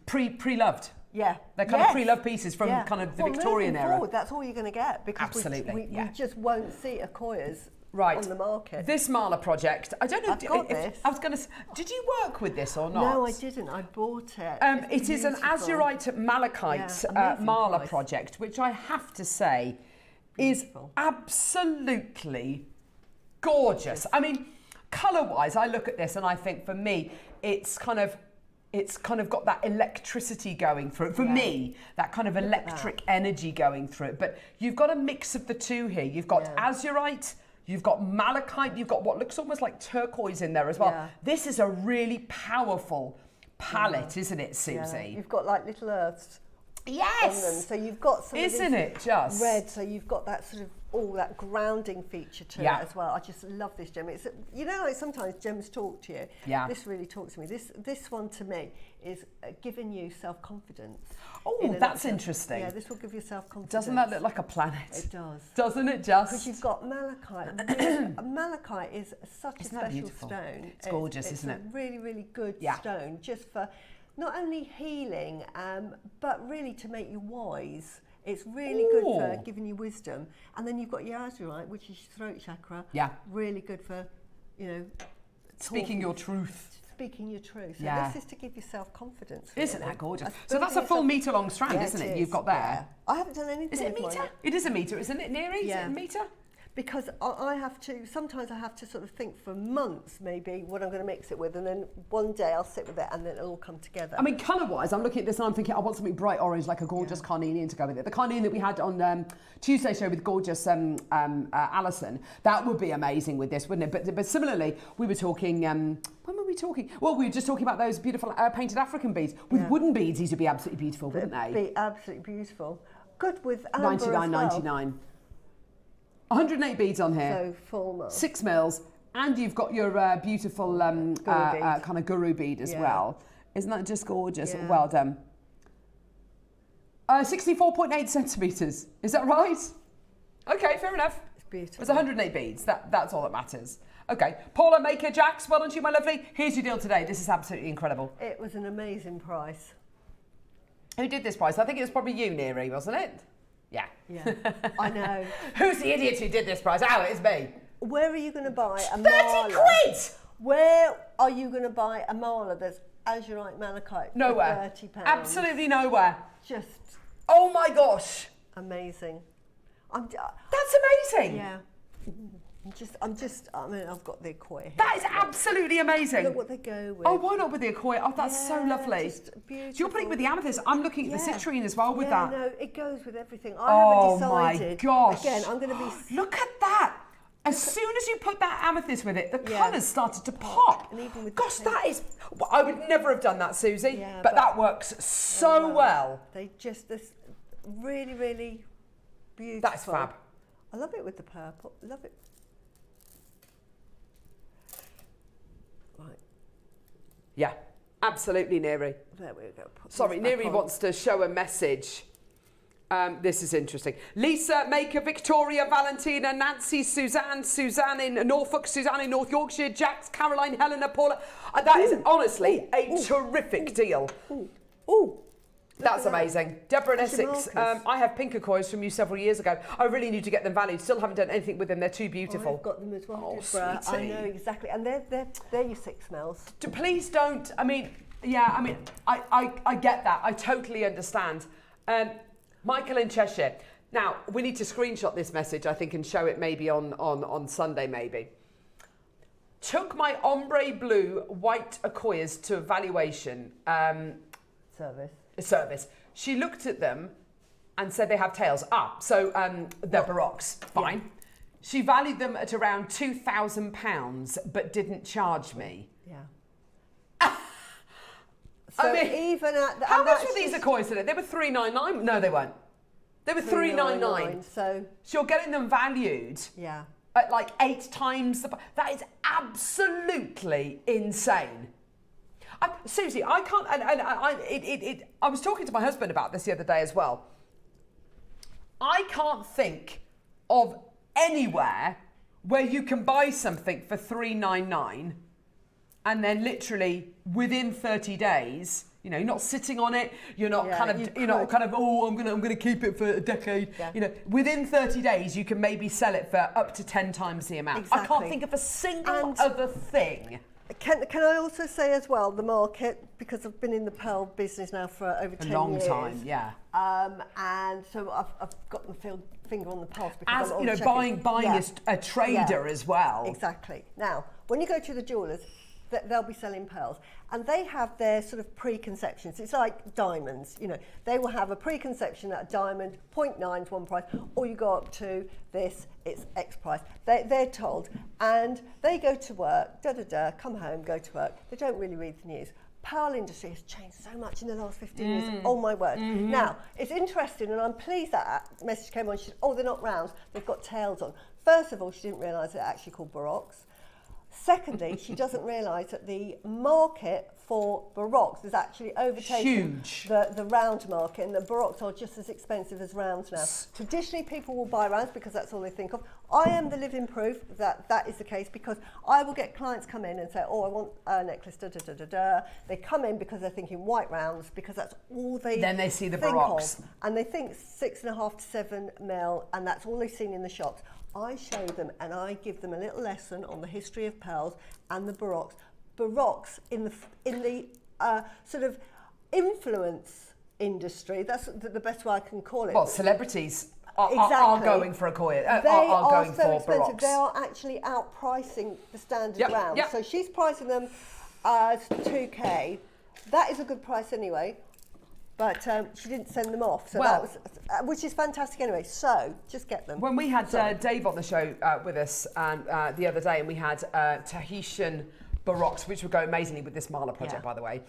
pre-loved. Yeah. They're kind of pre-loved pieces from kind of the Victorian era. Forward, that's all you're going to get because we just won't see Accoyas on the market. This Mala project, I don't know. I've got this. I was going to. Did you work with this or not? No, I didn't. I bought it. It is an azurite malachite Mala project, which I have to say is absolutely gorgeous. I mean, colour-wise, I look at this and I think for me, it's kind of got that electricity going through it. For me, that kind of electric energy going through it. But you've got a mix of the two here. You've got azurite. You've got malachite, you've got what looks almost like turquoise in there as well. Yeah. This is a really powerful palette, isn't it, Suzie? Yeah. You've got like little earths on them. So you've got some isn't it just red, so you've got that sort of that grounding feature to it as well. I just love this gem. It's, you know, like sometimes gems talk to you. Yeah. This really talks to me. This one to me is giving you self-confidence. Oh, that's interesting. Yeah, this will give you self-confidence. Doesn't that look like a planet? It does. Doesn't it just? Because you've got malachite. Malachite is such a special stone. It's gorgeous, isn't it? It's a really, really good stone just for not only healing, but really to make you wise. It's really good for giving you wisdom. And then you've got your azurite, which is your throat chakra. Yeah. Really good for, you know, speaking your truth. Speaking your truth. So this is to give you self-confidence. Isn't that gorgeous? So that's a full metre long strand, isn't it? You've got there. Yeah. I haven't done anything. Is it a metre? It is a metre, isn't it, Neri? Yeah. Is it a metre? Because sometimes I have to sort of think for months maybe what I'm going to mix it with, and then one day I'll sit with it and then it'll all come together. I mean, colour-wise, I'm looking at this and I'm thinking I want something bright orange, like a gorgeous carnelian to go with it. The carnelian that we had on Tuesday's show with gorgeous Alison, that would be amazing with this, wouldn't it? But similarly, we were talking, when were we talking? Well, we were just talking about those beautiful painted African beads. With wooden beads, these would be absolutely beautiful, wouldn't they? Be absolutely beautiful. Good with amber $99.99. 108 beads on here. So full mark. 6 mils, and you've got your beautiful kind of guru bead as well. Isn't that just gorgeous? Yeah. Well done. 64.8 centimetres. Is that right? Okay, fair enough. It's beautiful. It's 108 beads. That's all that matters. Okay, Paula Maker, Jax, well done to you, my lovely. Here's your deal today. This is absolutely incredible. It was an amazing price. Who did this price? I think it was probably you, Neri, wasn't it? Yeah. Yeah, I know. Who's the idiot who did this price? Oh, it's me. where are you going to buy a 30 mala? quid! Where are you going to buy a mala that's azurite malachite? Nowhere. For £30. Absolutely nowhere. Just. Oh my gosh. Amazing. That's amazing. Yeah. I mean, I've got the Akkoya here. That is absolutely amazing. Look what they go with. Oh, why not with the Akkoya? Oh, that's so lovely. Just beautiful. So you're putting it with the amethyst. I'm looking at the citrine as well with that. No, it goes with everything. I haven't decided. Oh my gosh. Again, I'm going to be... Look at that. As soon as you put that amethyst with it, the colours started to pop. And even with gosh, that is... Well, I would never have done that, Susie. Yeah, but that works so well. They just... This really, really beautiful. That's fab. I love it with the purple. Love it. Right. Yeah, absolutely, Neri. There we go. Sorry, Neri wants to show a message. This is interesting. Lisa, Maker, Victoria, Valentina, Nancy, Suzanne in Norfolk, Suzanne in North Yorkshire, Jax, Caroline, Helena, Paula. That is honestly a terrific deal. Ooh. That's amazing. Deborah in Essex, I have pink Akkoyas from you several years ago. I really need to get them valued. Still haven't done anything with them. They're too beautiful. I've got them as well, Oh, Deborah. sweetie. I know exactly. And they're your 6 mils. Please don't. I mean, yeah, I mean, I get that. I totally understand. Michael in Cheshire. Now, we need to screenshot this message, I think, and show it maybe on Sunday, maybe. Took my ombre blue white Akkoyas to evaluation. Service. She looked at them and said they have tails. So they're Baroques. Fine. Yeah. She valued them at around £2,000, but didn't charge me. Yeah. So I mean, even at the, how much were these Akkoyas today? They were $399. No, they weren't. They were $399. So you're getting them valued. Yeah. At like 8 times the. That is absolutely insane. Susie, I can't, I was talking to my husband about this the other day as well. I can't think of anywhere where you can buy something for $399 and then literally within 30 days, you know, you're not sitting on it, you're not oh, I'm gonna keep it for a decade. Yeah. You know, within 30 days you can maybe sell it for up to 10 times the amount. Exactly. I can't think of a single other thing. Can I also say as well, the market, because I've been in the pearl business now for over 10 years. A long time, yeah. And so I've got my finger on the pulse. Because as, you know, buying a trader as well. Exactly. Now, when you go to the jewellers, they'll be selling pearls. And they have their sort of preconceptions. It's like diamonds, you know. They will have a preconception that a diamond, 0.9 is one price, or you go up to this, it's X price. They're told, and they go to work, come home, go to work. They don't really read the news. Pearl industry has changed so much in the last 15 years. Oh my word. Mm-hmm. Now, it's interesting, and I'm pleased that message came on. She said, oh, they're not round, they've got tails on. First of all, she didn't realise they're actually called Baroques. Secondly, she doesn't realise that the market for Baroques is actually overtaking the round market, and the Baroques are just as expensive as rounds now. Traditionally, people will buy rounds because that's all they think of. I am the living proof that that is the case, because I will get clients come in and say, oh, I want a necklace, They come in because they're thinking white rounds, because that's all they Then they see the think Baroques. of. And they think 6.5 to 7 mil, and that's all they've seen in the shops. I show them and I give them a little lesson on the history of pearls and the Baroques. Baroques in the sort of influence industry, that's the best way I can call it. Well, celebrities are going for Akkoya, are going so for expensive. Baroques. They are actually outpricing the standard rounds. Yep. So she's pricing them as 2K. That is a good price anyway. But she didn't send them off, so that was, which is fantastic anyway. So just get them. When we had Dave on the show with us the other day, and we had Tahitian Baroques, which would go amazingly with this Mala project, by the way.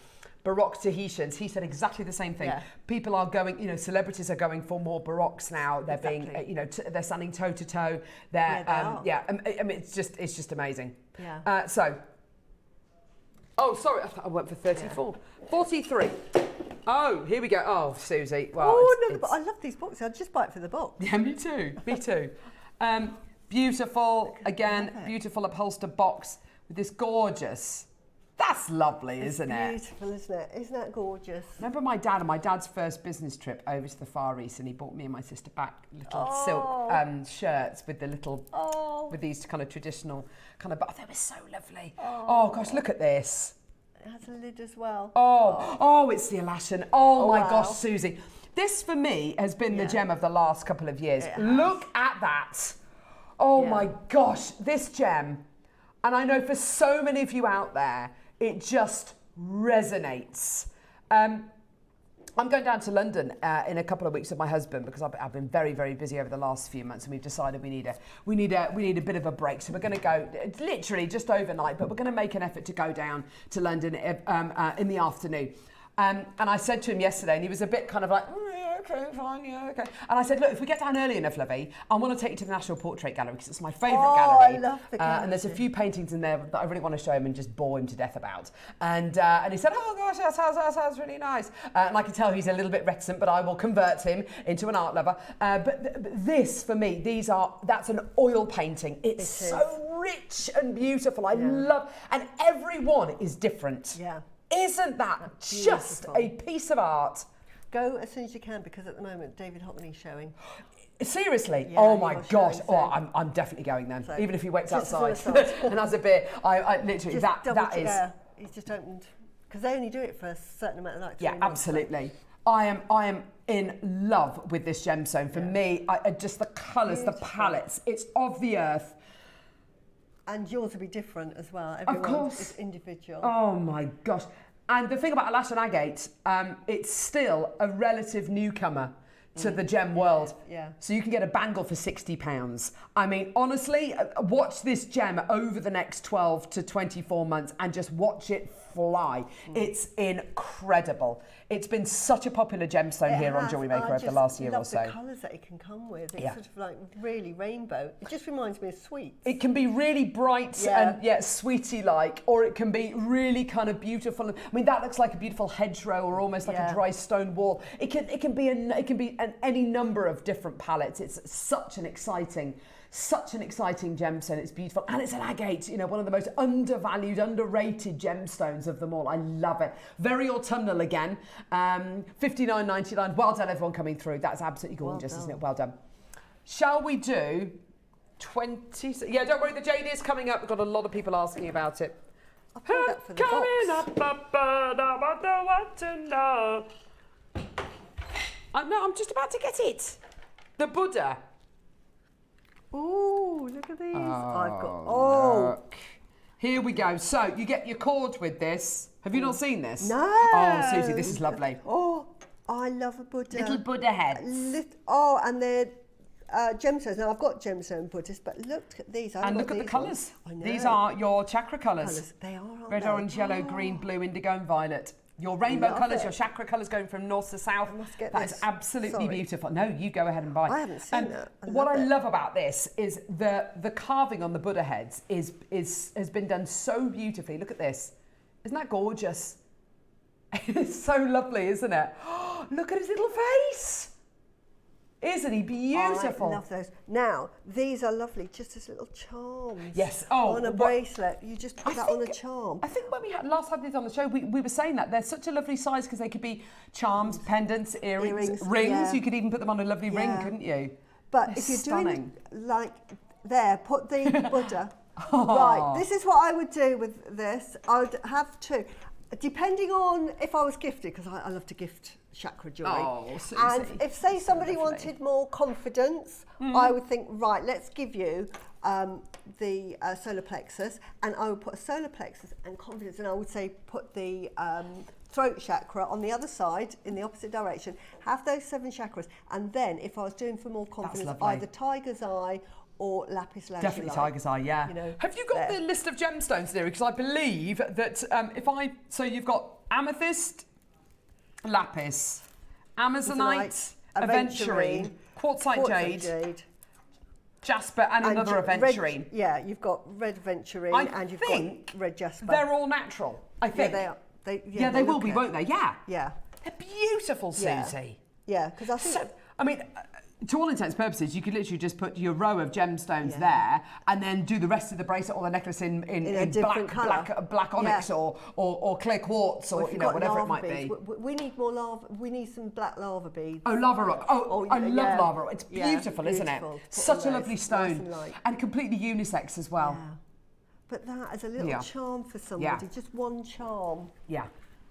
Baroque Tahitians, he said exactly the same thing. Yeah. People are going, you know, celebrities are going for more Baroques now. They're being, you know, they're standing toe to toe. They're, I mean, it's just amazing. Yeah. Oh, sorry, I went for 34. 43. Oh, here we go. Oh, Susie. Well, I love these books. I'd just buy it for the book. Yeah, me too. Me too. Beautiful, again, beautiful upholstered box with this gorgeous. That's lovely, isn't it? Beautiful, isn't it? Isn't that gorgeous? Remember my dad and my dad's first business trip over to the Far East, and he bought me and my sister back little silk shirts with the little, with these kind of traditional kind of, but they were so lovely. Oh gosh, look at this. It has a lid as well. Oh, it's the Alaskan. Oh my gosh, Susie. This for me has been the gem of the last couple of years. Look at that. Oh my gosh, this gem. And I know for so many of you out there, it just resonates. I'm going down to London in a couple of weeks with my husband because I've been very, very busy over the last few months, and we've decided we need a bit of a break. So we're going to go literally just overnight, but we're going to make an effort to go down to London in the afternoon. And I said to him yesterday, and he was a bit kind of like, yeah, okay, fine, yeah, okay. And I said, look, if we get down early enough, Lovey, I want to take you to the National Portrait Gallery because it's my favourite gallery. I love the gallery. And there's a few paintings in there that I really want to show him and just bore him to death about. And he said, oh gosh, that sounds really nice. And I can tell he's a little bit reticent, but I will convert him into an art lover. But this, for me, that's an oil painting. It's so rich and beautiful. I love, and every one is different. Yeah. Isn't that just a piece of art? Go as soon as you can, because at the moment David Hockney's showing. Seriously? Yeah, oh my gosh! Showing, so I'm definitely going then. so Even if he waits outside as and has a beer, I literally just that is. He's just opened, because they only do it for a certain amount of nights. Yeah, absolutely. I am in love with this gemstone. For me, just the colours, the palettes. It's of the earth. And yours will be different as well. Of course. Is individual. Oh my gosh. And the thing about Alaskan agate, it's still a relative newcomer to the gem world. Yeah. So you can get a bangle for £60. I mean, honestly, watch this gem over the next 12 to 24 months and just watch it fly. It's incredible. It's been such a popular gemstone here on Jewellery Maker over the last year or so. I love the colours that it can come with. It's sort of like really rainbow. It just reminds me of sweets. It can be really bright and sweety-like, or it can be really kind of beautiful. I mean, that looks like a beautiful hedgerow or almost like a dry stone wall. It can be any number of different palettes. It's such an exciting gemstone. It's beautiful, and it's an agate, one of the most undervalued, underrated gemstones of them all. I love it. Very autumnal again. $59.99. Well done, everyone coming through. That's absolutely gorgeous, isn't it? Well done. Shall we do 20? Yeah, don't worry, the JD is coming up. We've got a lot of people asking about it. I'll put that for the box. I want to know. No, I'm just about to get it. The Buddha. Ooh, look at these. I've got. Look. Here we go. So you get your cord with this. Have you not seen this? No. Oh, Susie, this is lovely. Oh, I love a Buddha. Little Buddha heads. And they're gemstones. Now I've got gemstone Buddhas, but look at these. And look at the colours. These are your chakra colours. They are, aren't Red, they? orange, yellow, green, blue, indigo, and violet. Your rainbow colours, your chakra colours going from north to south. I must get that this. Is absolutely beautiful. No, you go ahead and buy. I haven't seen that. What I love about this is the carving on the Buddha heads has been done so beautifully. Look at this. Isn't that gorgeous? It's so lovely, isn't it? Look at his little face. Isn't he beautiful? I love those. Now, these are lovely, just as little charms. Yes. On a bracelet. You just put that on a charm. I think when we last had these on the show, we were saying that they're such a lovely size because they could be charms, pendants, earrings, rings. Yeah. You could even put them on a lovely ring, couldn't you? But if you're doing like there, put the Buddha. Right, this is what I would do with this. I would have two. Depending on if I was gifted, because I love to gift chakra jewellery. Oh, Susie. And if, say, somebody wanted more confidence, I would think, right, let's give you the solar plexus, and I would put a solar plexus and confidence, and I would say put the throat chakra on the other side in the opposite direction, have those 7 chakras, and then if I was doing for more confidence, either tiger's eye or lapis lazuli. Definitely tiger's eye, yeah. Have you got the list of gemstones there? Because I believe that so you've got amethyst, lapis, amazonite, aventurine, quartzite jade, jasper, and another aventurine. You've got red aventurine and you've got red jasper. They're all natural, I think. Yeah, they are. They will be, won't they? Yeah. Yeah. They're beautiful, Susie. Yeah, because I think... I mean... to all intents and purposes, you could literally just put your row of gemstones there and then do the rest of the bracelet or the necklace in black onyx or clear quartz or you know, whatever it might be. We need more lava. We need some black lava beads. Oh, lava rock. Oh, I love lava rock. It's beautiful, isn't it? Such a lovely stone. Nice and completely unisex as well. Yeah. But that is a little charm for somebody, just one charm. Yeah.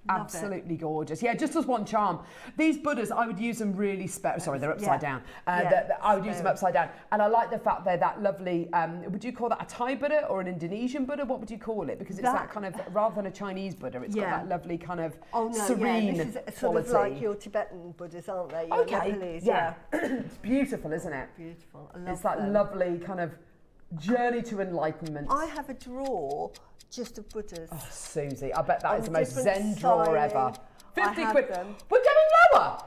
Absolutely gorgeous. Yeah, just as one charm. These Buddhas, I would use them really sorry, they're upside down. I would use them upside down. And I like the fact they're that lovely, would you call that a Thai Buddha or an Indonesian Buddha? What would you call it? Because it's that kind of, rather than a Chinese Buddha, it's got that lovely kind of serene this is sort of like your Tibetan Buddhas, aren't they? Your Nepalese, It's beautiful, isn't it? Beautiful. It's that lovely kind of journey to enlightenment. I have a drawer just of Buddhas. Oh, Susie, I bet that is the most zen drawer ever. 50 quid. Them. We're getting lower.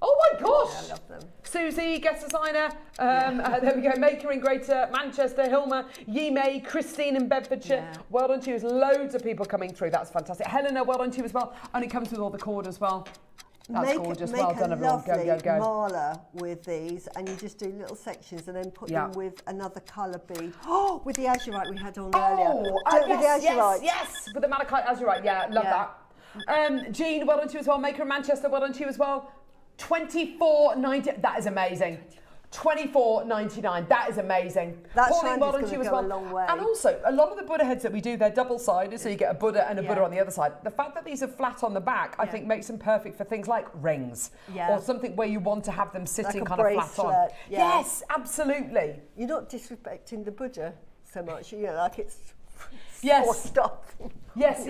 Oh my gosh. Yeah, I love them. Susie, guest designer. There we go. Maker in Greater Manchester, Hilma, Yime, Christine in Bedfordshire. Yeah. Well done to you. There's loads of people coming through. That's fantastic. Helena, well done to you as well. And it comes with all the cord as well. That's gorgeous. Well done, everyone. Go, go, go. Mala with these, and you just do little sections and then put them with another colour bead. Oh, with the azurite we had on earlier. Yes, with the malachite azurite. Yeah, love that. Jean, well done to you as well. Maker in Manchester, well done to you as well. $24.90. That is amazing. $24.99. That is amazing. That's going to go a long way. And also, a lot of the Buddha heads that we do, they're double-sided, so you get a Buddha and a Buddha on the other side. The fact that these are flat on the back, I think, makes them perfect for things like rings or something where you want to have them sitting like kind of flat on. Yeah. Yes, absolutely. You're not disrespecting the Buddha so much, you know, like it's stuff. Yes,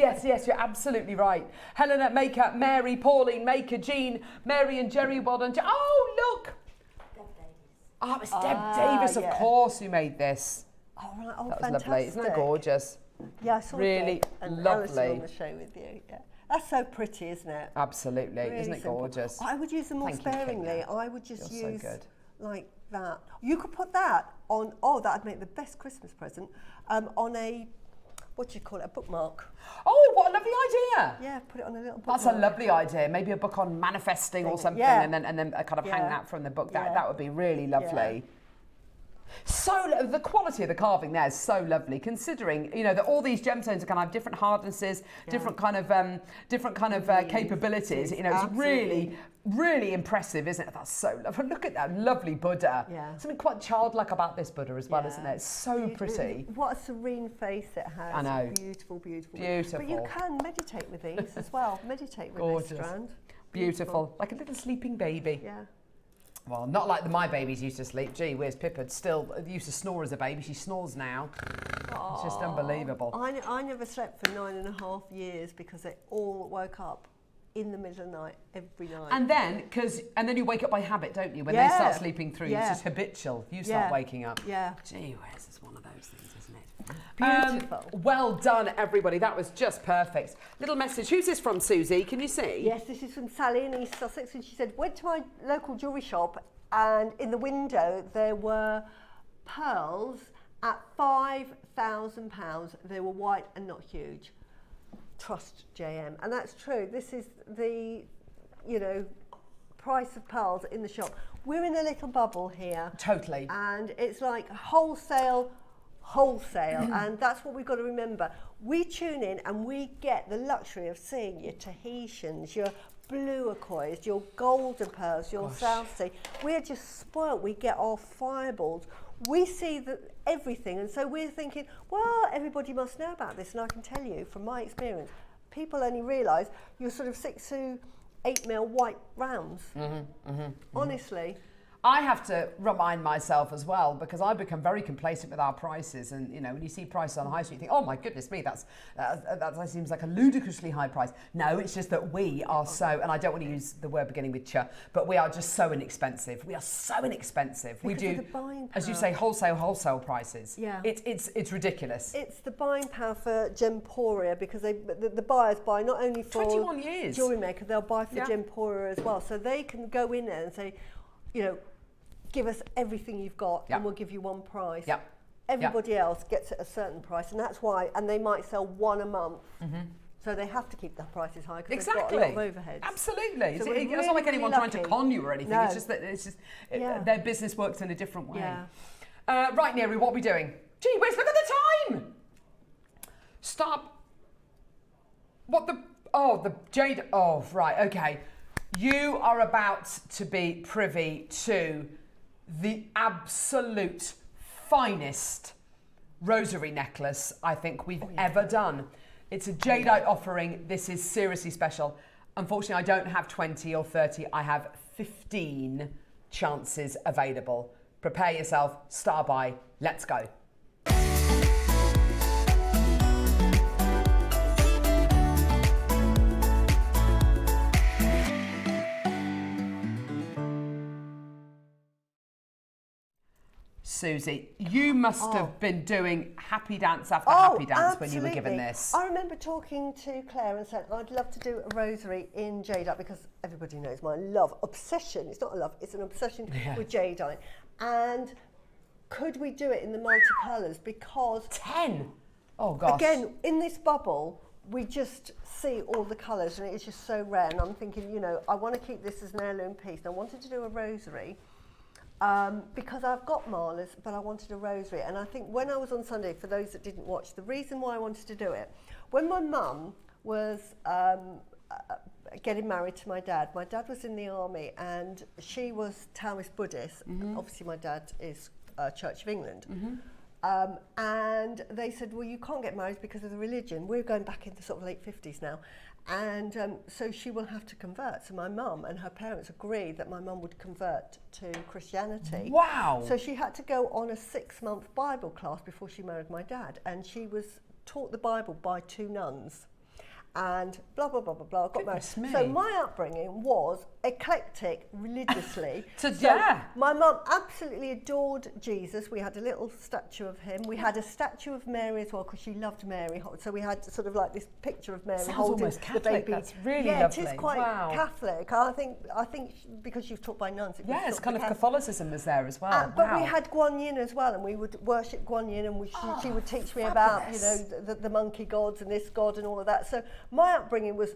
you're absolutely right. Helena, Maker, Mary, Pauline, Maker, Jean, Mary and Jerry, well done. Oh, look! Oh, it's Deb Davis, of course, who made this. Oh, right. Oh, that was fantastic. Lovely. Isn't that gorgeous? Yeah, I saw really Deb and lovely. Alison on the show with you. Yeah. That's so pretty, isn't it? Absolutely. Really isn't it simple. Gorgeous? I would use them more sparingly. I would just use like that. You could put that on, that'd make the best Christmas present, on a, what do you call it, a bookmark. Oh, what a lovely idea. Yeah, put it on a little bookmark. That's a lovely idea. Maybe a book on manifesting or something, and then kind of hang that from the book. That would be really lovely. So the quality of the carving there is so lovely, considering that all these gemstones are kind of have different hardnesses, different kind of capabilities. It's really impressive, isn't it? That's so lovely. Look at that lovely Buddha. Yeah. Something quite childlike about this Buddha as well, isn't it? It's so pretty. What a serene face it has. I know. Beautiful, beautiful. Beautiful. But you can meditate with these as well. Meditate with this strand. Beautiful. Like a little sleeping baby. Yeah. Well, not like my babies used to sleep. Gee whiz, Pippa still used to snore as a baby. She snores now. It's just unbelievable. I never slept for 9.5 years because they all woke up in the middle of the night every night. And then you wake up by habit, don't you? When they start sleeping through, it's just habitual. You start waking up. Yeah. Gee whiz, it's one of those things, isn't it? Beautiful. Well done, everybody. That was just perfect. Little message. Who's this from, Susie? Can you see? Yes, this is from Sally in East Sussex, and she said, went to my local jewellery shop, and in the window there were pearls at £5,000. They were white and not huge. Trust JM. And that's true. This is the, price of pearls in the shop. We're in a little bubble here. Totally. And it's like wholesale, and that's what we've got to remember. We tune in and we get the luxury of seeing your Tahitians, your blue Aquois, your golden pearls, your South Sea. We're just spoilt. We get our fireballs. We see everything, and so we're thinking, well, everybody must know about this. And I can tell you from my experience, people only realise your sort of 6 to 8 mil white rounds. Honestly. I have to remind myself as well, because I become very complacent with our prices, and when you see prices on the high street, you think, oh my goodness me, that seems like a ludicrously high price. No, it's just that we are so, and I don't want to use the word beginning with ch, but we are just so inexpensive. We are so inexpensive. Because we do, as you say, wholesale prices. Yeah, it's ridiculous. It's the buying power for Gemporia, because the buyers buy not only for 21 years Jewellery Maker, they'll buy for Gemporia as well, so they can go in there and say, give us everything you've got and we'll give you one price. Everybody else gets at a certain price, and that's why, and they might sell one a month. So they have to keep their prices high because exactly. they've got a lot of overheads. Absolutely. So it's not like anyone trying to con you or anything. No. It's just that their business works in a different way. Yeah. Right, Neri, what are we doing? Gee whiz, look at the time! Stop. What the... Oh, the jade... Oh, right, okay. You are about to be privy to the absolute finest rosary necklace I think we've ever done. It's a jadeite offering. This is seriously special. Unfortunately, I don't have 20 or 30. I have 15 chances available. Prepare yourself, start by, let's go. Suzie, you must have been doing happy dance after happy dance when you were given this. I remember talking to Claire and saying I'd love to do a rosary in jadeite because everybody knows my obsession. It's not a love, it's an obsession with jadeite. And could we do it in the multicolours? Because 10. Oh gosh. Again, in this bubble, we just see all the colours and it's just so rare. And I'm thinking, you know, I want to keep this as an heirloom piece. And I wanted to do a rosary. Because I've got malas, but I wanted a rosary. And I think when I was on Sunday, for those that didn't watch, the reason why I wanted to do it, when my mum was getting married to my dad was in the army and she was Taoist Buddhist. Obviously my dad is Church of England. And they said, well, you can't get married because of the religion. We're going back in the sort of late 50s now. And so she will have to convert. So my mum and her parents agreed that my mum would convert to Christianity. Wow. So she had to go on a 6-month Bible class before she married my dad. And she was taught the Bible by 2 nuns. And blah, blah, blah, blah, blah. Got married. So my upbringing was eclectic religiously. My mum absolutely adored Jesus. We had a little statue of him. We had a statue of Mary as well because she loved Mary. So we had sort of like this picture of Mary holding the baby. That's really lovely. lovely. It is quite Catholic. I think because she was taught by nuns. It's kind of Catholicism was there as well. But we had Guan Yin as well, and we would worship Guan Yin, and she would teach me about, you know, the monkey gods and this god and all of that. So my upbringing was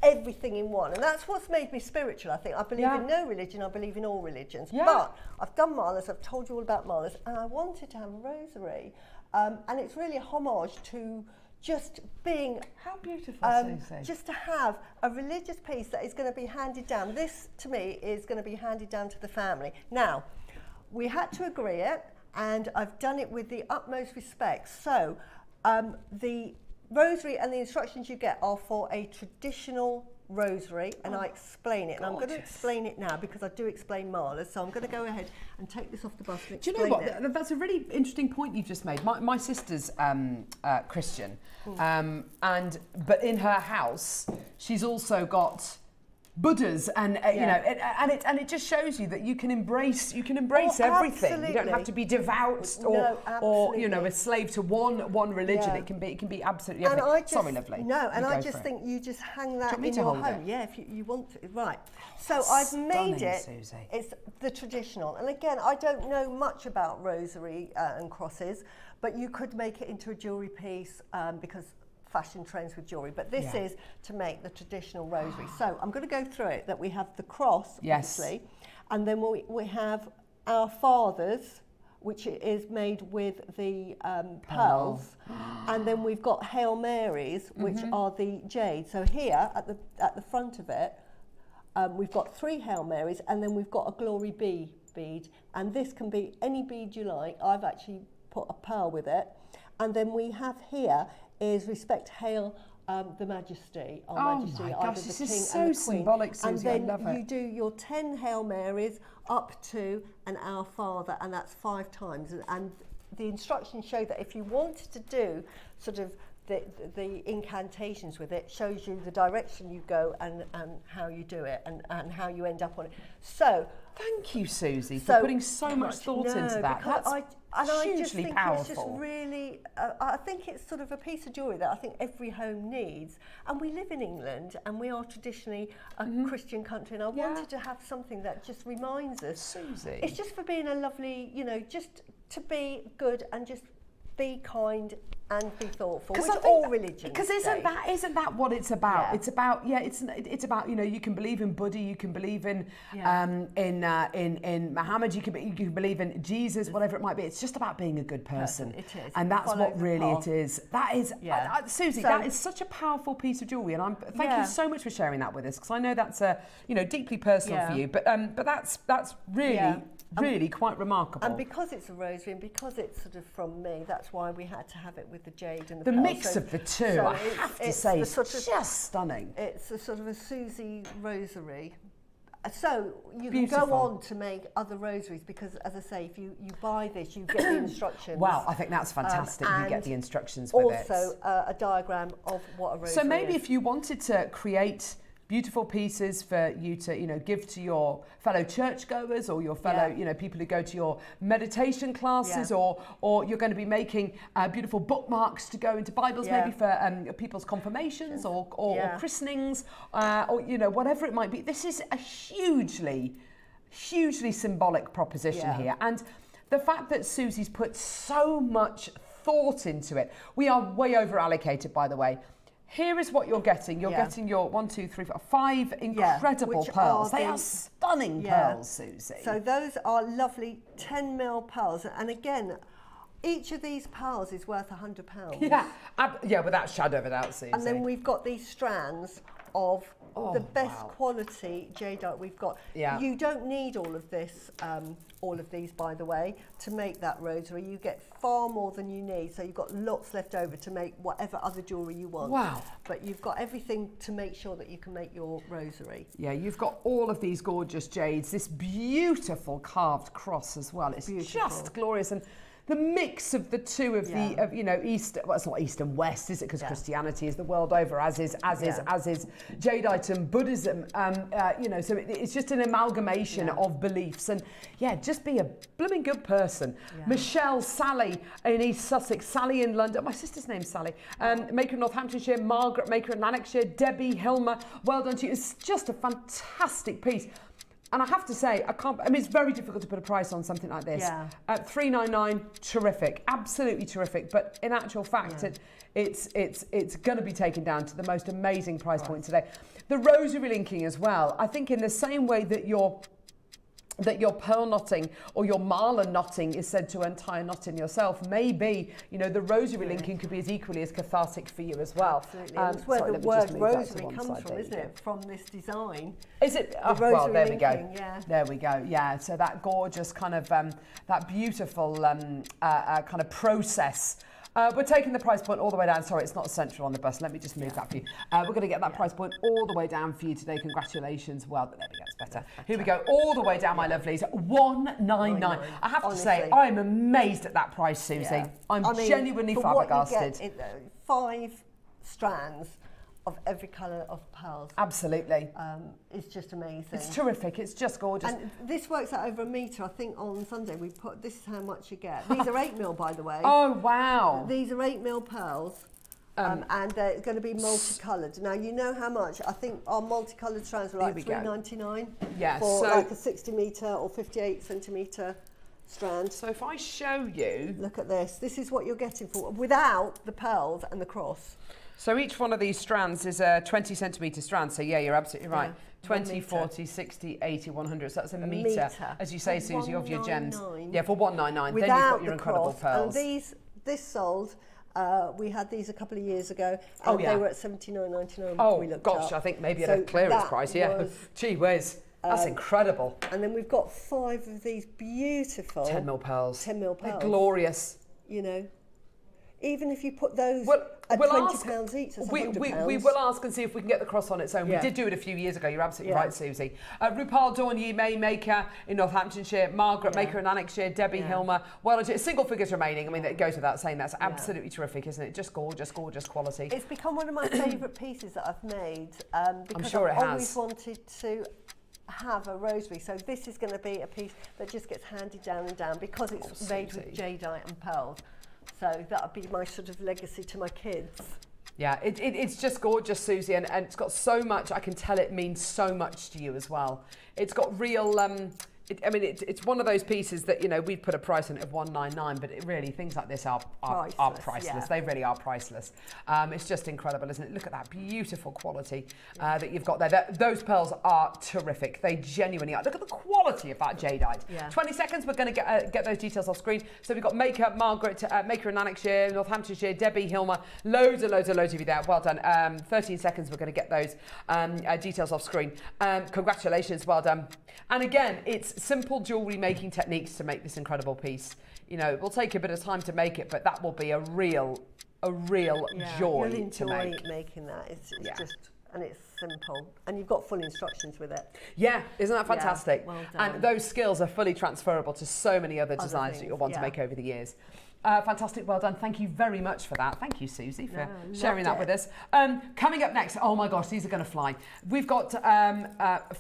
everything in one, and that's what's made me spiritual. I think I believe in no religion, I believe in all religions. But I've done malas, I've told you all about malas, and I wanted to have a rosary, and it's really a homage to just being how beautiful, Suzie. Just to have a religious piece that is going to be handed down. This to me is going to be handed down to the family. Now we had to agree it, and I've done it with the utmost respect. So the rosary and the instructions you get are for a traditional rosary, and I explain it. And I'm going to explain it now because I do explain malas. So I'm going to go ahead and take this off the bus and explain it. Do you know what? That's a really interesting point you've just made. My sister's Christian, but in her house, she's also got Buddhas, and you know, and it just shows you that you can embrace everything. Absolutely. You don't have to be devout or you know, a slave to one religion. It can be absolutely everything. Sorry, lovely. No, and I just think you just hang that in your home. Yeah, if you want to. Right. So I've made it. Suzie. It's the traditional, and again, I don't know much about rosary and crosses, but you could make it into a jewellery piece because fashion trends with jewellery, but this is to make the traditional rosary. So I'm going to go through it. That we have the cross, obviously, and then we have our fathers, which is made with the pearls, and then we've got Hail Marys, which are the jade. So here at the front of it, we've got 3 Hail Marys, and then we've got a Glory Be bead, and this can be any bead you like. I've actually put a pearl with it, and then we have here is Respect Hail the Majesty, our Majesty, my either gosh, the this King is so and the Queen. symbolic, Suzie, and then I love it. You do your 10 Hail Marys up to an Our Father, and that's 5 times. And the instructions show that if you wanted to do sort of the incantations with it, shows you the direction you go and how you do it and how you end up on it. So thank you, Suzie, for putting so much thought into that. That's hugely powerful. It's just really, I think it's sort of a piece of jewellery that I think every home needs. And we live in England, and we are traditionally a Christian country, and I wanted to have something that just reminds us. Suzie. It's just for being a lovely, you know, just to be good and just be kind and be thoughtful, which all religions Because isn't that what it's about? Yeah. It's about it's about, you know, you can believe in Buddha, you can believe in Muhammad, you can believe in Jesus, whatever it might be. It's just about being a good person. It is, and that's follow what the really path. it is. That is, Suzie, that is such a powerful piece of jewellery, and thank you so much for sharing that with us, because I know that's deeply personal for you. But that's really quite remarkable. And because it's a rosary and because it's sort of from me, that's why we had to have it with the jade and the The pearl. mix of the two, I have to say, is just stunning. It's a sort of a Suzie rosary. So you Beautiful. can go on to make other rosaries, because, as I say, if you buy this, you get the instructions. Wow, I think that's fantastic. You get the instructions with it. Also, a diagram of what a rosary is. So maybe if you wanted to create beautiful pieces for you to, give to your fellow churchgoers or your fellow, people who go to your meditation classes, or you're going to be making beautiful bookmarks to go into Bibles, maybe for people's confirmations or christenings, or whatever it might be. This is a hugely symbolic proposition here, and the fact that Suzie's put so much thought into it. We are way over allocated, by the way. Here is what you're getting. You're getting your 1, 2, 3, 4, 5 incredible pearls. They are stunning pearls, Suzie. So those are lovely 10mm pearls. And again, each of these pearls is worth £100. Yeah, without shadow of a doubt, Suzie. And then we've got these strands of the best quality jadeite we've got. Yeah. You don't need all of this, all of these, by the way, to make that rosary. You get far more than you need, so you've got lots left over to make whatever other jewellery you want. Wow. But you've got everything to make sure that you can make your rosary. Yeah, you've got all of these gorgeous jades, this beautiful carved cross as well. It's just glorious. And the mix of the two of East, well, it's not East and West, is it? Because Christianity is the world over, as is jadeite and Buddhism. So it's just an amalgamation of beliefs. And just be a blooming good person. Yeah. Michelle, Sally in East Sussex, Sally in London. My sister's name's Sally. Maker in Northamptonshire, Margaret, Maker in Lanarkshire, Debbie, Hilma. Well done to you. It's just a fantastic piece. And I have to say, it's very difficult to put a price on something like this. Yeah. $399, terrific, absolutely terrific. But in actual fact, it's going to be taken down to the most amazing price point today. The rosary linking as well. I think in the same way that your pearl knotting or your mala knotting is said to untie a knot in yourself, maybe the rosary linking could be as equally as cathartic for you as well. Absolutely. It's where the word rosary comes from, isn't it? From this design. Is it? Well, there we go. Yeah. There we go. Yeah. So that gorgeous kind of that beautiful kind of process. We're taking the price point all the way down. Sorry, it's not central on the bus. Let me just move that for you. We're going to get that price point all the way down for you today. Congratulations. Well, there we go. It's better. Here we go. All the way down, my lovelies. $199. I have to say, I'm amazed at that price, Suzie. Yeah. I'm genuinely flabbergasted. 5 strands of every colour of pearls. Absolutely. It's just amazing. It's terrific. It's just gorgeous. And this works out over a metre. I think on Sunday we put, this is how much you get. These are 8mm, by the way. Oh, wow. These are 8mm pearls. And they're going to be multicoloured. Now, you know how much? I think our multicoloured strands are like $3.99 for like a 60 metre or 58 centimetre strand. So if I show you... Look at this. This is what you're getting for without the pearls and the cross. So each one of these strands is a 20 centimetre strand. So you're absolutely right. Yeah. 20, 40, 60, 80, 100. So that's a metre, as you say, Suzie, of your gems. Yeah, for $199. Then you've got your incredible pearls. And this sold... we had these a couple of years ago, and they were at $79.99. Oh, we looked gosh, up. I think maybe at a clearance price, Gee whiz, that's incredible. And then we've got 5 of these beautiful 10mm pearls. 10mm pearls. They're glorious. Even if you put those at we'll £20 each, that's £100. We will ask and see if we can get the cross on its own. We did do it a few years ago. You're absolutely right, Suzie. Opal, Maker in Northamptonshire, Margaret, Maker in Lanarkshire, Debbie, Hilma. Well, single figures remaining. I mean, it goes without saying. That's absolutely terrific, isn't it? Just gorgeous, gorgeous quality. It's become one of my favourite pieces that I've made because I'm sure I've it always has. wanted to have a rosary. So this is going to be a piece that just gets handed down and down because it's made with jadeite and pearls. So that would be my sort of legacy to my kids. Yeah, it's just gorgeous, Suzie, and it's got so much. I can tell it means so much to you as well. It's got real, it's one of those pieces that, you know, we'd put a price on it of $199, but it really, things like this are priceless. Yeah. They really are priceless. It's just incredible, isn't it? Look at that beautiful quality that you've got there. Those pearls are terrific. They genuinely are. Look at the quality of that jadeite. Yeah. 20 seconds, we're going to get those details off screen. So we've got Maker, Margaret, Maker in Lanarkshire, Northamptonshire, Debbie, Hilmer, loads of you there. Well done. 13 seconds, we're going to get those details off screen. Congratulations, well done. And again, it's simple jewellery making techniques to make this incredible piece. You know, it will take a bit of time to make it, but that will be a real joy You'll to enjoy make. making that. It's just, and it's simple. And you've got full instructions with it. Yeah, isn't that fantastic? Yeah, well done. And those skills are fully transferable to so many other designs that you'll want to make over the years. Fantastic, well done. Thank you very much for that. Thank you, Suzie, for sharing that with us. Coming up next, oh my gosh, these are going to fly. We've got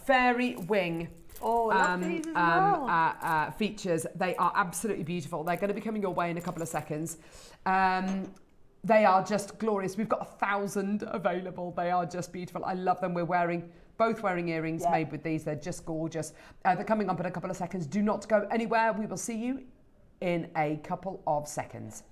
Fairy Wing. Oh, I love these as well. Features. They are absolutely beautiful. They're going to be coming your way in a couple of seconds. They are just glorious. We've got 1,000 available. They are just beautiful. I love them. We're both wearing earrings made with these. They're just gorgeous. They're coming up in a couple of seconds. Do not go anywhere. We will see you in a couple of seconds.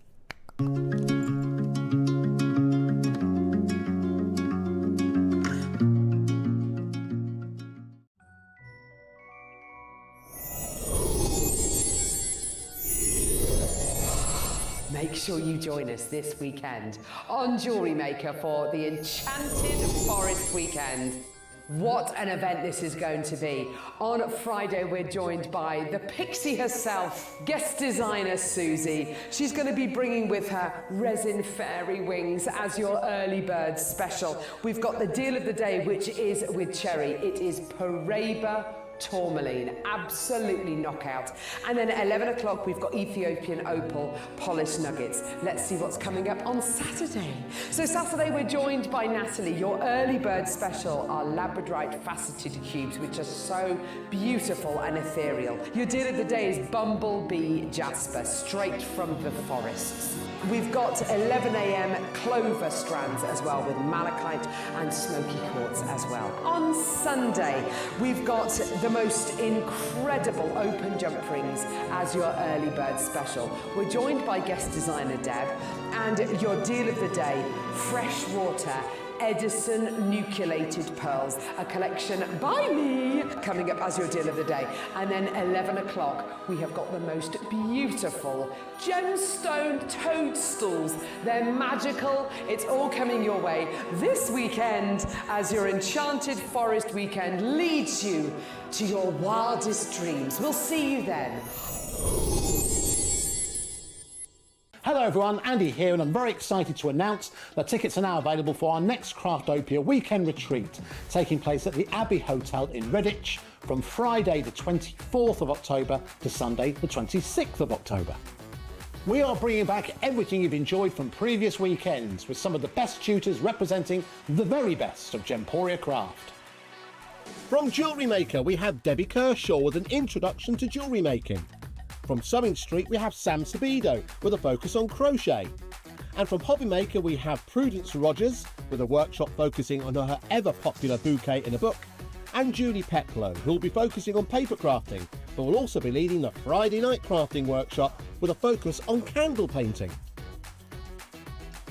Make sure you join us this weekend on Jewellery Maker for the Enchanted Forest Weekend. What an event this is going to be. On Friday, we're joined by the pixie herself, guest designer Suzie. She's going to be bringing with her resin fairy wings as your early bird special. We've got the deal of the day, which is with Cherry. It is Paraiba Tourmaline, absolutely knockout. And then at 11 o'clock, we've got Ethiopian Opal polished nuggets. Let's see what's coming up on Saturday. So Saturday, we're joined by Natalie. Your early bird special are labradorite faceted cubes, which are so beautiful and ethereal. Your deal of the day is Bumblebee Jasper, straight from the forests. We've got 11 a.m. clover strands as well, with malachite and smoky quartz as well. On Sunday, we've got the most incredible open jump rings as your early bird special. We're joined by guest designer Deb, and your deal of the day, freshwater Edison nucleated pearls, a collection by me, coming up as your deal of the day. And then 11 o'clock, we have got the most beautiful gemstone toadstools. They're magical. It's all coming your way this weekend as your Enchanted Forest Weekend leads you to your wildest dreams. We'll see you then. Hello everyone, Andy here, and I'm very excited to announce that tickets are now available for our next Craftopia weekend retreat, taking place at the Abbey Hotel in Redditch from Friday the 24th of October to Sunday the 26th of October. We are bringing back everything you've enjoyed from previous weekends, with some of the best tutors representing the very best of Gemporia craft. From Jewellery Maker, we have Debbie Kershaw with an introduction to jewellery making. From Sewing Street, we have Sam Sabido with a focus on crochet. And from Hobby Maker, we have Prudence Rogers with a workshop focusing on her ever-popular bouquet in a book, and Julie Peplow, who will be focusing on paper crafting, but will also be leading the Friday night crafting workshop with a focus on candle painting.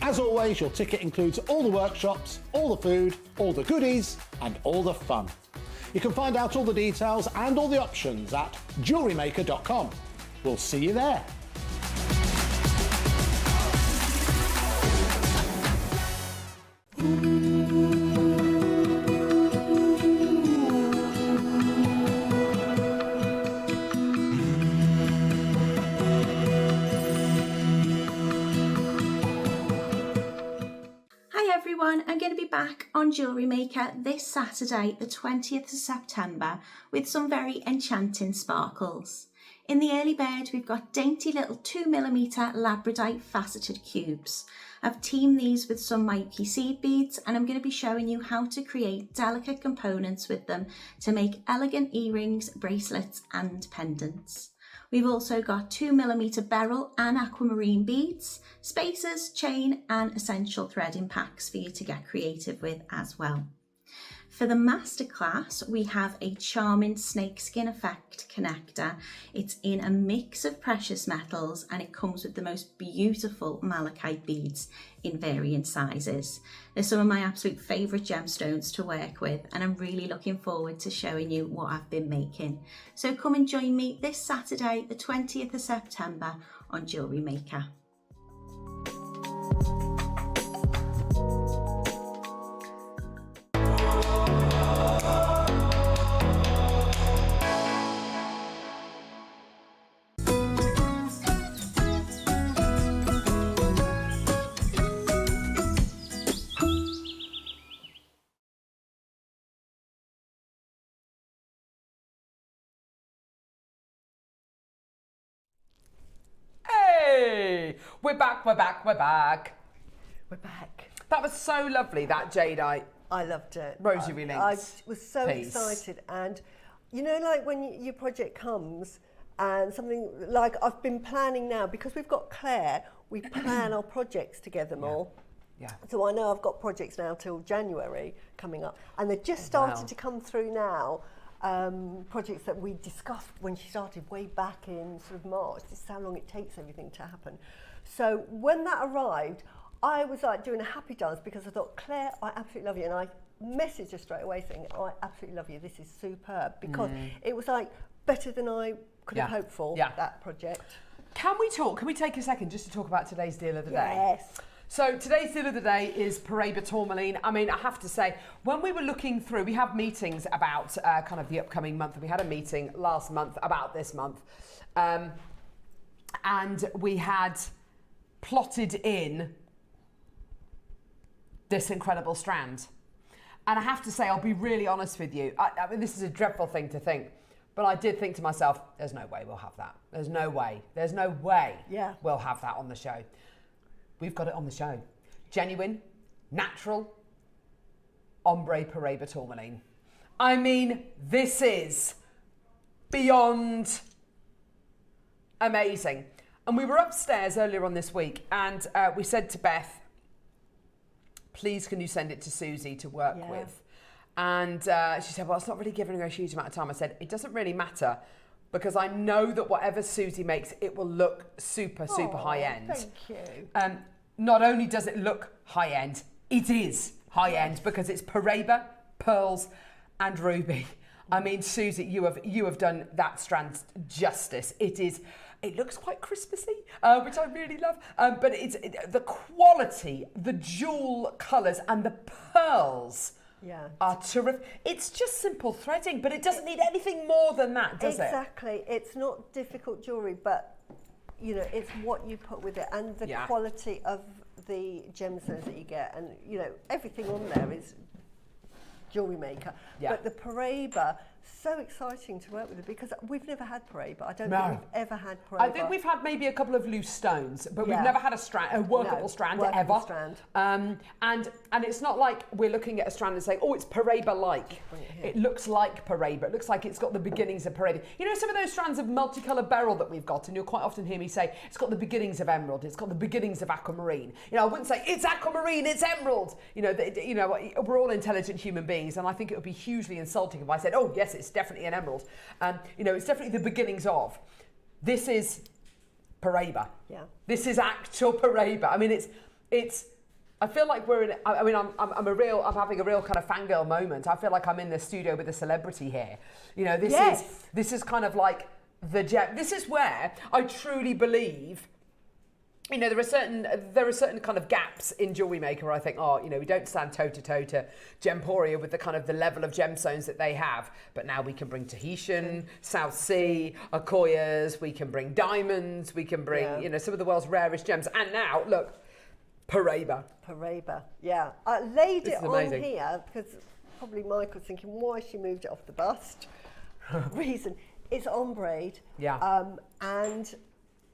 As always, your ticket includes all the workshops, all the food, all the goodies, and all the fun. You can find out all the details and all the options at jewellerymaker.com. We'll see you there. Hi everyone, I'm going to be back on Jewellery Maker this Saturday, the 20th of September, with some very enchanting sparkles. In the early bird, we've got dainty little 2mm labradorite faceted cubes. I've teamed these with some Myki seed beads, and I'm going to be showing you how to create delicate components with them to make elegant earrings, bracelets and pendants. We've also got 2mm beryl and aquamarine beads, spacers, chain and essential threading packs for you to get creative with as well. For the Masterclass, we have a charming snakeskin effect connector. It's in a mix of precious metals and it comes with the most beautiful malachite beads in varying sizes. They're some of my absolute favourite gemstones to work with, and I'm really looking forward to showing you what I've been making. So come and join me this Saturday, the 20th of September on Jewellery Maker. We're back, we're back, we're back. We're back. That was so lovely, that jadeite. I loved it. Rosary links. I was so piece. excited. And you know, like when your project comes and something like I've been planning now, because we've got Claire, we plan our projects together more. Yeah. So I know I've got projects now till January coming up, and they're just starting to come through now. Projects that we discussed when she started way back in sort of March. This is how long it takes everything to happen. So when that arrived, I was like doing a happy dance because I thought, Claire, I absolutely love you. And I messaged her straight away saying, I absolutely love you. This is superb. Because it was like better than I could have hoped for, that project. Can we take a second just to talk about today's deal of the day? Yes. So today's deal of the day is Paraiba Tourmaline. I mean, I have to say, when we were looking through, we have meetings about kind of the upcoming month. We had a meeting last month about this month. And we had plotted in this incredible strand. And I have to say, I'll be really honest with you. I mean, this is a dreadful thing to think, but I did think to myself, there's no way we'll have that. There's no way we'll have that on the show. We've got it on the show. Genuine, natural, ombre Paraiba Tourmaline. I mean, this is beyond amazing. And we were upstairs earlier on this week and we said to Beth, please can you send it to Suzie to work with? And she said, well, it's not really giving her a huge amount of time. I said, it doesn't really matter because I know that whatever Suzie makes, it will look super high end. Thank you. Not only does it look high end, it is high end because it's Paraiba, pearls and ruby. I mean, Suzie, you have done that strand justice. It looks quite Christmassy, which I really love. But the quality, the jewel colours and the pearls are terrific. It's just simple threading, but it doesn't need anything more than that, does it? Exactly. It's not difficult jewellery, but you know, it's what you put with it and the quality of the gemstones that you get, and you know, everything on there is Jewellery Maker. But the Paraiba, so exciting to work with it because we've never had Paraiba. I don't think we've ever had Paraiba. I think we've had maybe a couple of loose stones, but we've never had a workable strand ever. And it's not like we're looking at a strand and saying, oh, it's Paraiba-like. It looks like Paraiba. It looks like it's got the beginnings of Paraiba. You know, some of those strands of multicoloured beryl that we've got, and you'll quite often hear me say, it's got the beginnings of emerald, it's got the beginnings of aquamarine. You know, I wouldn't say, it's aquamarine, it's emerald. You know, we're all intelligent human beings, and I think it would be hugely insulting if I said, oh, yes, it's definitely an emerald. You know, it's definitely the beginnings of. This is Paraiba. Yeah. This is actual Paraiba. I mean, it's. I feel like we're in. I mean, I'm having a real kind of fangirl moment. I feel like I'm in the studio with a celebrity here. You know, this is kind of like the gem. This is where I truly believe. You know, there are certain kind of gaps in Jewellery Maker where I think, oh, you know, we don't stand toe to toe to Gemporia with the kind of the level of gemstones that they have. But now we can bring Tahitian, South Sea, Akoyas, we can bring diamonds, we can bring, you know, some of the world's rarest gems. And now, look, Paraiba. Paraiba, yeah. I laid it on here because probably Michael's thinking, why she moved it off the bust? Reason, it's ombre. Yeah. And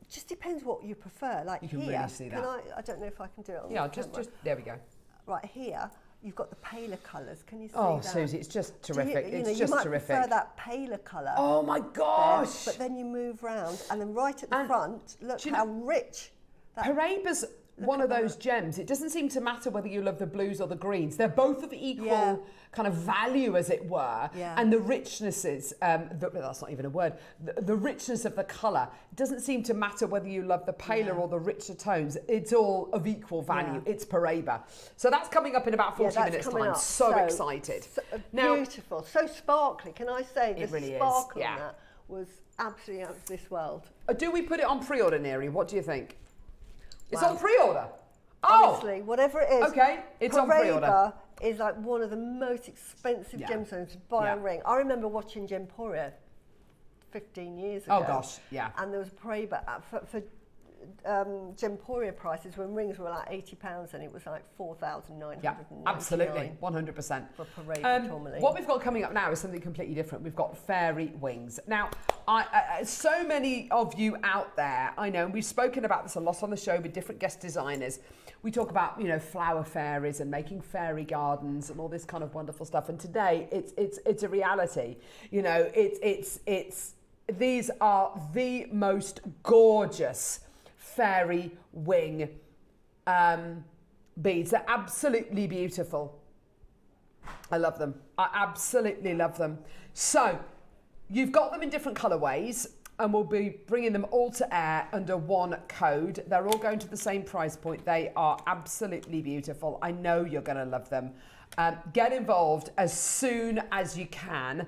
just depends what you prefer. Like you can here, really see that. I don't know if I can do it on the camera. There we go. Right here, you've got the paler colours. Can you see that? Oh, Suzie, it's just terrific. You might prefer that paler colour. Oh my gosh! But then you move round, and then right at the front, look how rich. Paraiba's one of those gems. It doesn't seem to matter whether you love the blues or the greens. They're both of equal kind of value, as it were. Yeah. And the richnesses, that's not even a word, the richness of the colour, it doesn't seem to matter whether you love the paler or the richer tones. It's all of equal value. Yeah. It's Paraiba. So that's coming up in about 40 minutes time. Up. So excited. Now, beautiful, so sparkly. Can I say the really sparkle on that was absolutely out of this world. Do we put it on pre-order, Neri? What do you think? It's Wow. on pre-order. Honestly, whatever it is. Okay, it's on pre-order. Paraiba is like one of the most expensive gemstones to buy a Yeah. ring. I remember watching Gemporia 15 years ago. Oh gosh, yeah. And there was Paraiba for Gemporia prices when rings were like £80 and it was like 4,999. Yeah, absolutely, 100%. For Paraiba Tourmaline. What we've got coming up now is something completely different. We've got fairy wings. Now, so many of you out there, I know, and we've spoken about this a lot on the show with different guest designers. We talk about, you know, flower fairies and making fairy gardens and all this kind of wonderful stuff. And today, it's a reality. You know, these are the most gorgeous fairy wing beads. They're absolutely beautiful. I love them. I absolutely love them. So you've got them in different colorways, and we'll be bringing them all to air under one code. They're all going to the same price point. They are absolutely beautiful. I know you're going to love them. Get involved as soon as you can.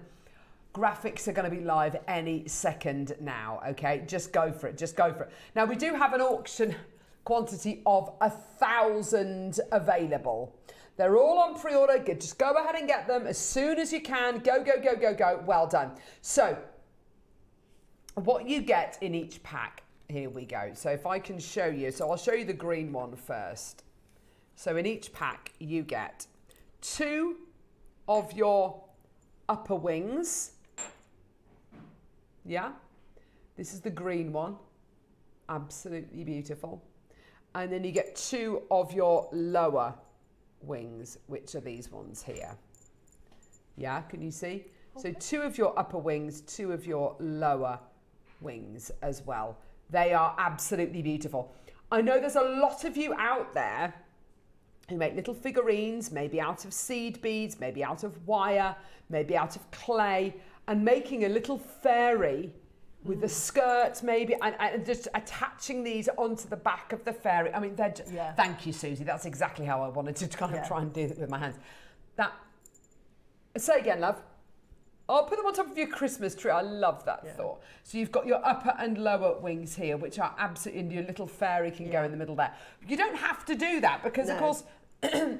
Graphics are going to be live any second now, okay? Just go for it, just go for it. Now, we do have an auction quantity of 1,000 available. They're all on pre-order. Just go ahead and get them as soon as you can. Go, go, go, go, go. Well done. So, what you get in each pack, here we go. So if I can show you, so I'll show you the green one first. So in each pack, you get 2 of your upper wings. Yeah, this is the green one, absolutely beautiful. And then you get 2 of your lower wings, which are these ones here. Yeah, can you see? Okay. So 2 of your upper wings, 2 of your lower wings as well. They are absolutely beautiful. I know there's a lot of you out there who make little figurines, maybe out of seed beads, maybe out of wire, maybe out of clay, and making a little fairy with the skirt maybe, and just attaching these onto the back of the fairy. I mean, they're just, thank you, Susie. That's exactly how I wanted to kind of try and do it with my hands. Say again, love. Oh, put them on top of your Christmas tree. I love that thought. So you've got your upper and lower wings here, which are absolutely, and your little fairy can go in the middle there. You don't have to do that because, of course,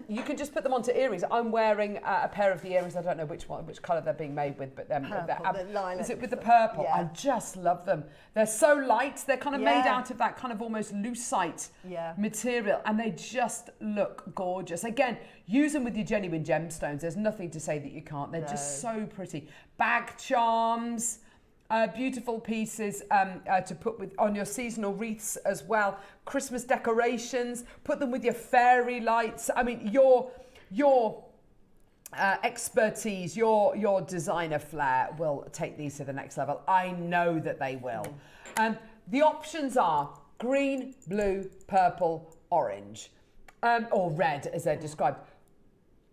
you can just put them onto earrings. I'm wearing a pair of the earrings. I don't know which colour they're being made with, but is it with the purple? Yeah. I just love them. They're so light. They're kind of made out of that kind of almost lucite material, and they just look gorgeous. Again, use them with your genuine gemstones. There's nothing to say that you can't. They're just so pretty. Bag charms. Beautiful pieces to put on your seasonal wreaths as well. Christmas decorations, put them with your fairy lights. I mean, your expertise, your designer flair will take these to the next level. I know that they will. The options are green, blue, purple, orange, or red as they're described.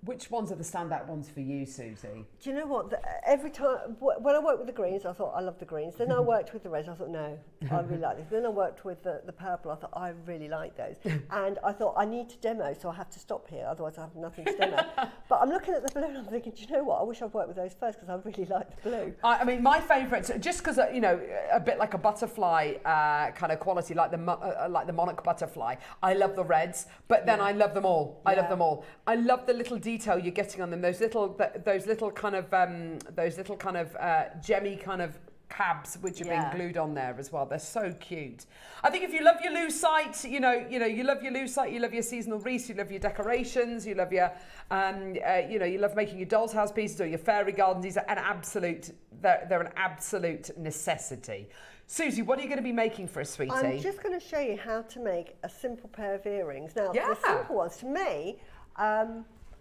Which ones are the standout ones for you, Susie? Do you know what? Every time, when I worked with the greens, I thought, I love the greens. Then I worked with the reds, I thought, no, I really like this. Then I worked with the purple, I thought, I really like those. And I thought, I need to demo, so I have to stop here, otherwise I have nothing to demo. But I'm looking at the blue and I'm thinking, do you know what? I wish I'd worked with those first because I really like the blue. I mean, my favourite, just because, you know, a bit like a butterfly kind of quality, like the monarch butterfly. I love the reds, but then I love them all. I love them all. I love the little detail you're getting on them. Those little kind of gemmy kind of cabs which are being glued on there as well. They're so cute. I think if you love your lucite, you love your lucite, you love your seasonal wreaths, you love your decorations, you love your you love making your doll's house pieces or your fairy gardens. These are they're an absolute necessity. Susie, what are you going to be making for us, sweetie? I'm just going to show you how to make a simple pair of earrings. Now, the simple ones to me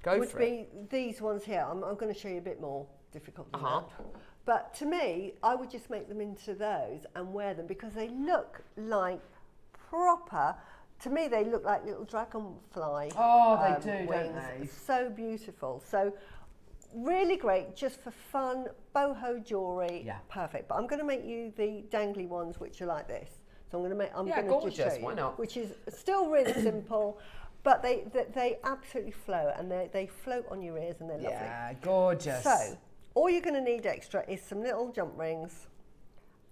would be these ones here. I'm going to show you a bit more difficult than that. But to me, I would just make them into those and wear them because they look like proper to me, they look like little dragonfly. Oh, they do, wings. don't they? So beautiful. So really great, just for fun, boho jewellery. Yeah. Perfect. But I'm going to make you the dangly ones, which are like this. So I'm going to make. I'm Yeah, going to just gorgeous, show you, why not? which is still really simple, but they absolutely flow, and they float on your ears, and they're lovely. Yeah, gorgeous. So all you're going to need extra is some little jump rings,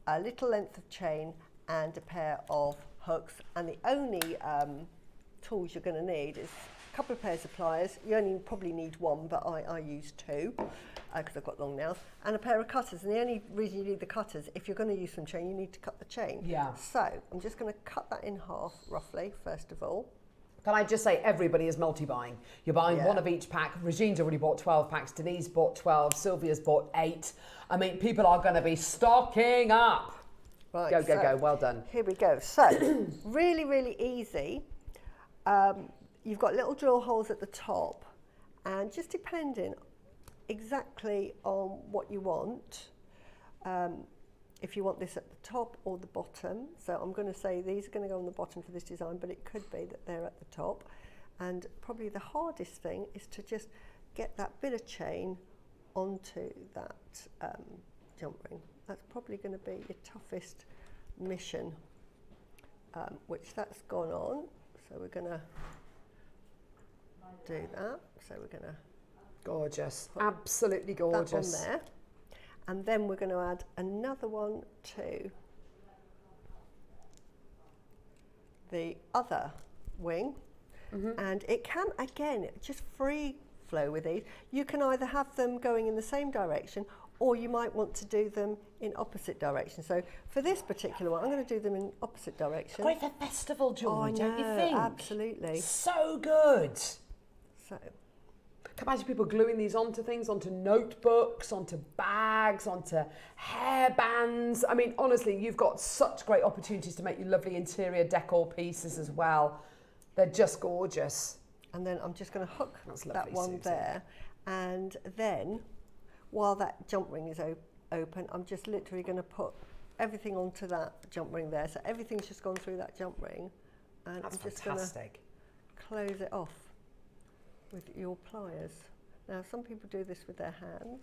a little length of chain, and a pair of hooks. And the only tools you're going to need is a couple of pairs of pliers. You only probably need one, but I use two because I've got long nails, and a pair of cutters. And the only reason you need the cutters, if you're going to use some chain, you need to cut the chain. Yeah. So I'm just going to cut that in half roughly, first of all. Can I just say, everybody is multi-buying. You're buying one of each pack. Regine's already bought 12 packs. Denise bought 12. Sylvia's bought 8. I mean, people are going to be stocking up. Right, Go, go, go. Well done. Here we go. So, really, really easy. You've got little drill holes at the top, and just depending exactly on what you want, if you want this at the top or the bottom. So I'm going to say these are going to go on the bottom for this design, but it could be that they're at the top. And probably the hardest thing is to just get that bit of chain onto that jump ring. That's probably going to be your toughest mission, which that's gone on. So we're going to do that. So we're going to Gorgeous. Absolutely gorgeous. that on there. And then we're going to add another one to the other wing. And it can, again, just free flow with these. You can either have them going in the same direction, or you might want to do them in opposite directions. So for this particular one, I'm going to do them in opposite direction. Great for festival jewellery, don't you think? Absolutely. So good. So, Can you imagine people gluing these onto things, onto notebooks, onto bags, onto hairbands? I mean, honestly, you've got such great opportunities to make your lovely interior decor pieces as well. They're just gorgeous. and then I'm just going to hook That's that lovely, one Suzie. there, and then while that jump ring is open, I'm just literally going to put everything onto that jump ring there. So everything's just gone through that jump ring, and That's I'm just going to close it off with your pliers. Now, some people do this with their hands.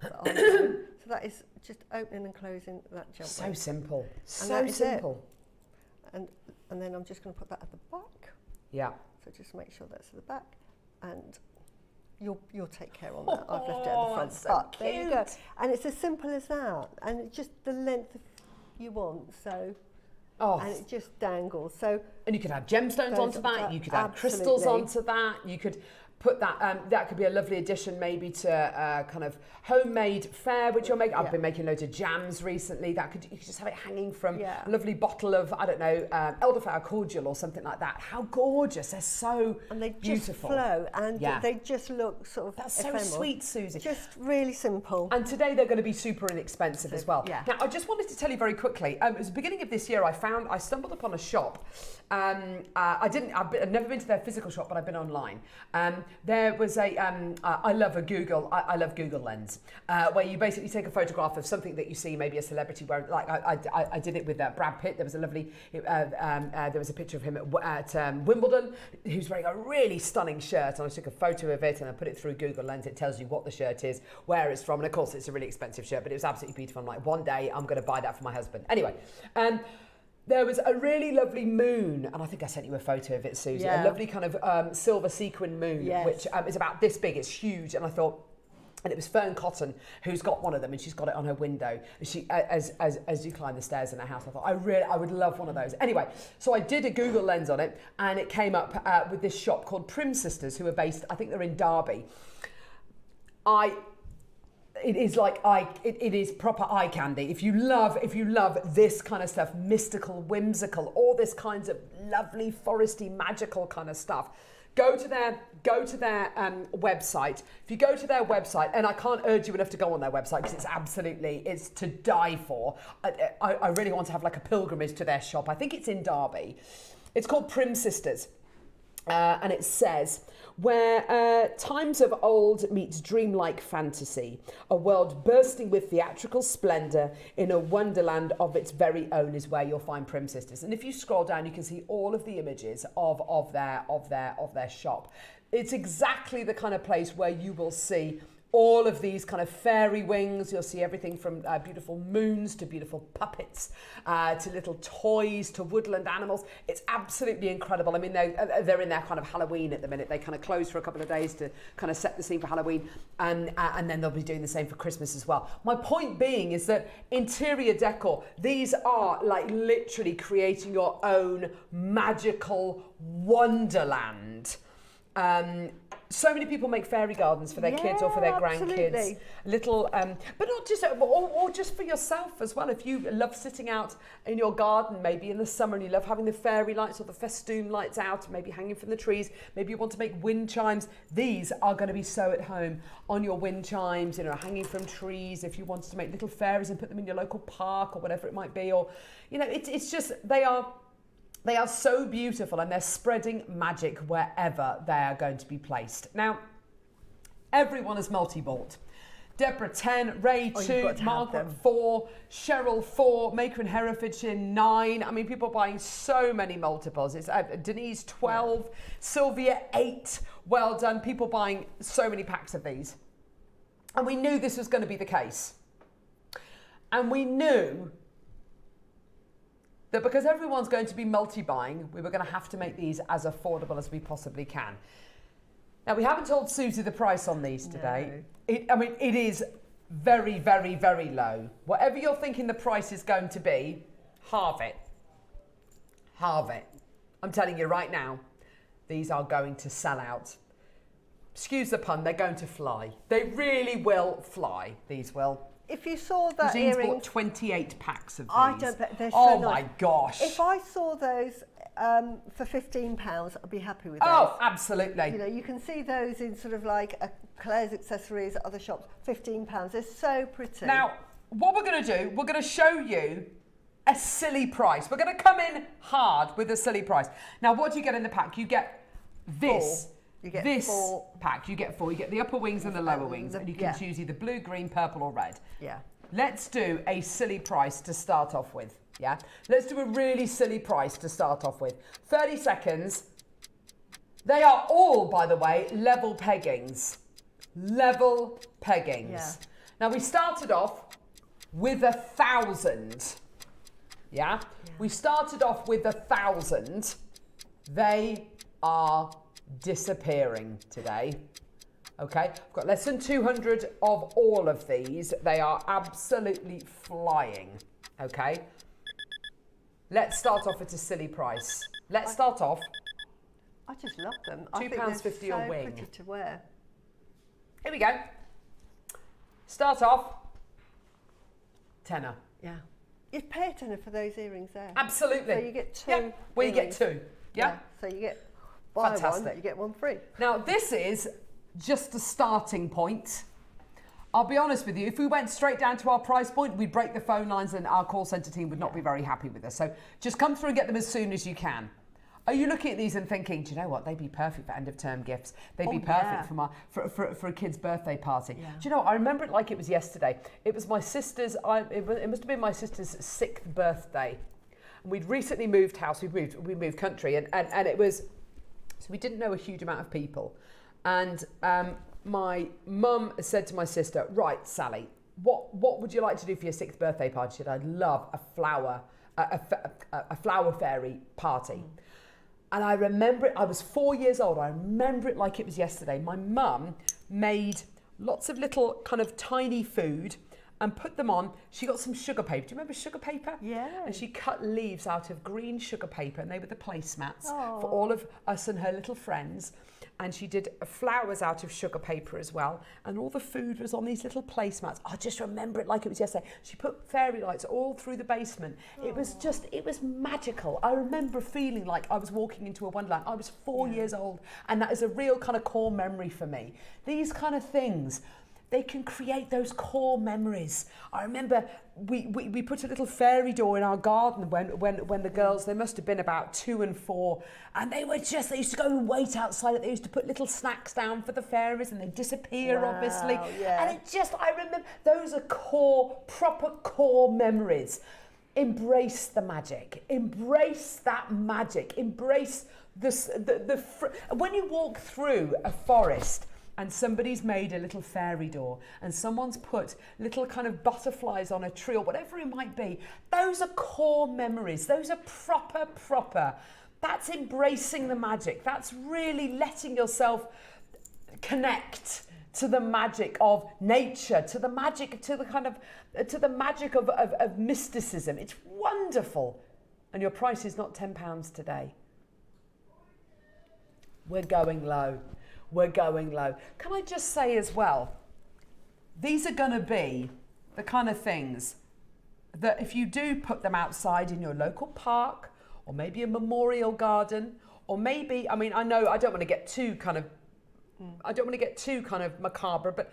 But I don't. So that is just opening and closing that jump So ring. simple. And So that is it. simple. And then I'm just going to put that at the back. Yeah. So just make sure that's at the back, and you'll take care on that. I've left it at the front. That's so But there you go. cute. And it's as simple as that. And it's just the length you want. So Oh, and it just dangles. So and you could add gemstones Those onto are that. that- You could add crystals absolutely. onto that. You could put that. That could be a lovely addition, maybe to kind of homemade fare, which you're making. I've Yeah. been making loads of jams recently. You could just have it hanging from Yeah. a lovely bottle of, I don't know, elderflower cordial or something like that. How gorgeous! They're so and they just beautiful. flow, and Yeah. they just look sort of That's so ephemeral. sweet, Suzie. Just really simple. And today they're going to be super inexpensive as well. Yeah. Now, I just wanted to tell you very quickly. It was the beginning of this year. I stumbled upon a shop. I've never been to their physical shop, but I've been online. There was I love Google Lens, where you basically take a photograph of something that you see, maybe a celebrity wearing. Like I did it with Brad Pitt. There was a lovely. There was a picture of him at Wimbledon, who's wearing a really stunning shirt, and I took a photo of it and I put it through Google Lens. It tells you what the shirt is, where it's from, and of course it's a really expensive shirt, but it was absolutely beautiful. I'm like, one day I'm going to buy that for my husband. Anyway. There was a really lovely moon, and I think I sent you a photo of it, Suzie. Yeah. A lovely kind of silver sequin moon, Yes. which is about this big. It's huge, and I thought, and it was Fern Cotton who's got one of them, and she's got it on her window. And she, as you climb the stairs in her house, I thought I would love one of those. Anyway, so I did a Google Lens on it, and it came up with this shop called Prim Sisters, who are based, I think they're in Derby. It is proper eye candy. If you love this kind of stuff, mystical, whimsical, all this kinds of lovely foresty, magical kind of stuff, go to their website. If you go to their website, and I can't urge you enough to go on their website because it's to die for. I really want to have like a pilgrimage to their shop. I think it's in Derby. It's called Prim Sisters. And it says, where times of old meets dreamlike fantasy, a world bursting with theatrical splendour in a wonderland of its very own is where you'll find Prim Sisters. And if you scroll down, you can see all of the images of their shop. It's exactly the kind of place where you will see all of these kind of fairy wings. You'll see everything from beautiful moons to beautiful puppets to little toys to woodland animals. It's absolutely incredible. I mean, they're in their kind of Halloween at the minute. They kind of close for a couple of days to kind of set the scene for Halloween, and then they'll be doing the same for Christmas as well. My point being is that interior decor, these are like literally creating your own magical wonderland. So many people make fairy gardens for their kids or for their grandkids. Little, but not just, or just for yourself as well. If you love sitting out in your garden, maybe in the summer, and you love having the fairy lights or the festoon lights out, maybe hanging from the trees. Maybe you want to make wind chimes. These are going to be so at home on your wind chimes, you know, hanging from trees. If you wanted to make little fairies and put them in your local park or whatever it might be, or, you know, it's just, they are so beautiful, and they're spreading magic wherever they are going to be placed. Now, everyone is multi-bought. Deborah 10, Ray 2, Margaret 4, Cheryl 4, Maker and Herefordshire 9. I mean, people are buying so many multiples. It's Denise 12, Sylvia 8. Well done. People buying so many packs of these. And we knew this was going to be the case. And we knew that because everyone's going to be multi-buying, we were going to have to make these as affordable as we possibly can. Now, we haven't told Suzie the price on these today. No. It is very, very, very low. Whatever you're thinking the price is going to be, halve it. Halve it. I'm telling you right now, these are going to sell out. Excuse the pun, they're going to fly. They really will fly, these will. If you saw that Jean's earring, bought 28 packs of these. I don't. They're so oh nice. My gosh! If I saw those for £15, I'd be happy with those. Oh, absolutely. You know, you can see those in sort of like Claire's Accessories, other shops. £15. They're so pretty. Now, what we're going to do, we're going to show you a silly price. We're going to come in hard with a silly price. Now, what do you get in the pack? You get this. 4. You get this 4 pack. You get 4. You get the upper wings and the lower wings, and you can choose either blue, green, purple, or red. Yeah. Let's do a silly price to start off with. Yeah. Let's do a really silly price to start off with. 30 seconds. They are all, by the way, level peggings. Level peggings. Yeah. Now, we started off with 1,000. Yeah? We started off with 1,000. They are disappearing today. Okay, I've got less than 200 of all of these. They are absolutely flying. Okay, let's start off at a silly price. Let's start off. I just love them. £2.50 a wing. Pretty to wear. Here we go. Start off. Tenner. Yeah. You'd pay a tenner for those earrings there. Absolutely. So you get 2. Yeah. Well, you get 2. Yeah. So you get buy fantastic. one, you get one free. Now, this is just a starting point. I'll be honest with you, if we went straight down to our price point, we'd break the phone lines and our call centre team would not be very happy with us. So just come through and get them as soon as you can. Are you looking at these and thinking, do you know what, they'd be perfect for end of term gifts. They'd be perfect for a kid's birthday party. Yeah. Do you know what, I remember it like it was yesterday. It was my sister's, it must have been my sister's 6th birthday. And we'd recently moved house, we moved country, and it was, so we didn't know a huge amount of people. And my mum said to my sister, right, Sally, what would you like to do for your 6th birthday party? She said, I'd love a flower fairy party. And I remember it, I was 4 years old. I remember it like it was yesterday. My mum made lots of little kind of tiny food and put them on. She got some sugar paper. Do you remember sugar paper? Yeah. And she cut leaves out of green sugar paper, and they were the placemats for all of us and her little friends. And she did flowers out of sugar paper as well. And all the food was on these little placemats. I just remember it like it was yesterday. She put fairy lights all through the basement. It was magical. I remember feeling like I was walking into a wonderland. I was 4 years old. And that is a real kind of core memory for me. These kind of things, they can create those core memories. I remember we put a little fairy door in our garden when the girls, they must have been about 2 and 4, and they used to go and wait outside it. They used to put little snacks down for the fairies and they'd disappear, obviously. Yeah. And I remember, those are proper core memories. Embrace the magic. Embrace that magic. Embrace when you walk through a forest and somebody's made a little fairy door and someone's put little kind of butterflies on a tree or whatever it might be, those are core memories. Those are proper. That's embracing the magic. That's really letting yourself connect to the magic of nature, to the magic of mysticism. It's wonderful. And your price is not £10 today. We're going low. Can I just say as well, these are going to be the kind of things that if you do put them outside in your local park, or maybe a memorial garden, or maybe, I mean, I know I don't want to get too kind of macabre, but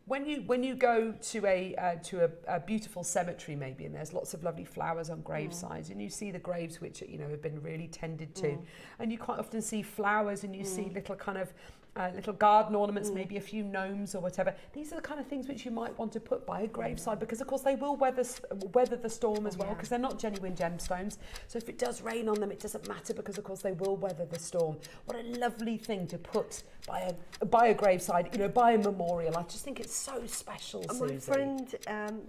when you go to a beautiful cemetery maybe, and there's lots of lovely flowers on gravesides, and you see the graves which have been really tended to, and you quite often see flowers, and you see little kind of little garden ornaments, maybe a few gnomes or whatever. These are the kind of things which you might want to put by a graveside, because of course they will weather the storm as well, because they're not genuine gemstones. So if it does rain on them, it doesn't matter, because of course they will weather the storm. What a lovely thing to put by a graveside, by a memorial. I just think it's so special, Susie. My friend,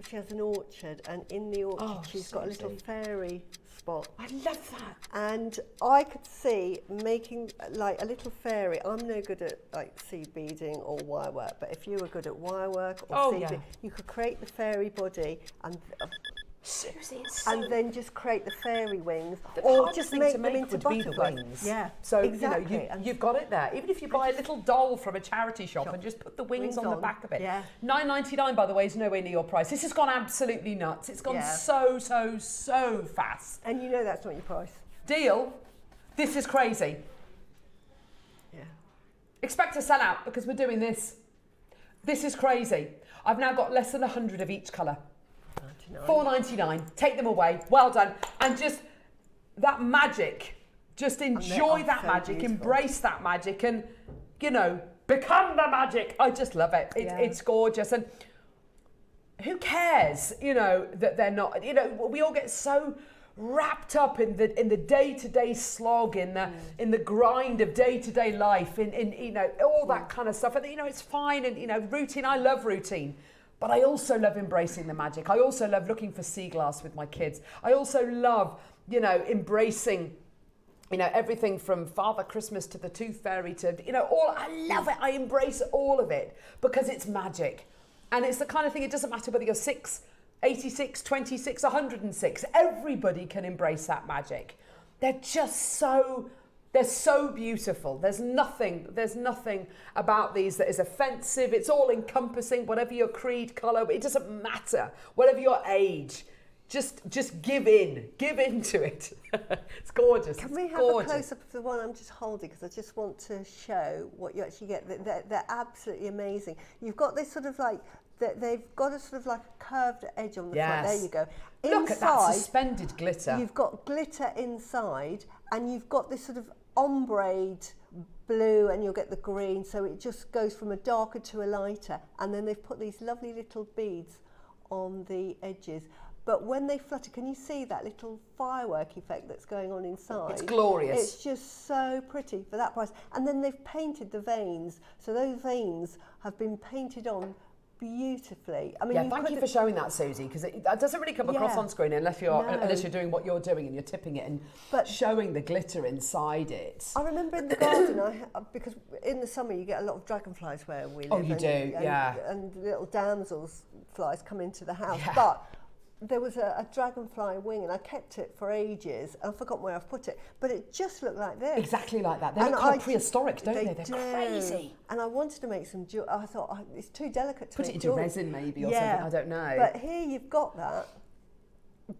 she has an orchard, and in the orchard she's got a little fairy spot. I love that. And I could see making like a little fairy. I'm no good at like seed beading or wire work, but if you were good at wire work or seed beading, you could create the fairy body and Susie, and then just create the fairy wings, or just make them into butterflies. Wings. Yeah. So exactly. you've got it there. Even if you buy a little doll from a charity shop and just put the wings on the back of it. Yeah. £9.99, by the way, is nowhere near your price. This has gone absolutely nuts. It's gone so fast. And you know that's not your price. Deal. This is crazy. Yeah. Expect to sell out, because we're doing this. This is crazy. I've now got less than 100 of each colour. £4.99. Take them away. Well done. And just that magic. Just enjoy that magic. Beautiful. Embrace that magic, and become the magic. I just love it. It's gorgeous. And who cares? That they're not. We all get so wrapped up in the day-to-day slog, in the grind of day-to-day life, in all that kind of stuff. And it's fine. And routine. I love routine. But I also love embracing the magic. I also love looking for sea glass with my kids. I also love, embracing, everything from Father Christmas to the Tooth Fairy to, I love it. I embrace all of it because it's magic. And it's the kind of thing, it doesn't matter whether you're 6, 86, 26, 106. Everybody can embrace that magic. They're so beautiful. There's nothing about these that is offensive. It's all encompassing, whatever your creed, colour, it doesn't matter. Whatever your age, just give into it. It's gorgeous. Can we have a close-up of the one I'm just holding, because I just want to show what you actually get. They're absolutely amazing. You've got this sort of like, they've got a sort of like a curved edge on the front. There you go. Look at that suspended glitter. You've got glitter inside, and you've got this sort of ombre blue, and you'll get the green, so it just goes from a darker to a lighter, and then they've put these lovely little beads on the edges. But when they flutter, can you see that little firework effect that's going on inside? It's glorious. It's just so pretty for that price. And then they've painted the veins, so those veins have been painted on beautifully. I mean, thank you for showing that, Susie, because that doesn't really come across on screen unless you're doing what you're doing and you're tipping it and showing the glitter inside it. I remember in the garden, because in the summer you get a lot of dragonflies where we live. Oh, you do, and little damsels flies come into the house, but there was a dragonfly wing, and I kept it for ages. I've forgotten where I've put it, but it just looked like this. Exactly like that. They look kind of prehistoric, don't they? They're crazy. And I wanted to make some jewelry. I thought it's too delicate to put it into jewelry. resin maybe or something. I don't know. But here you've got that.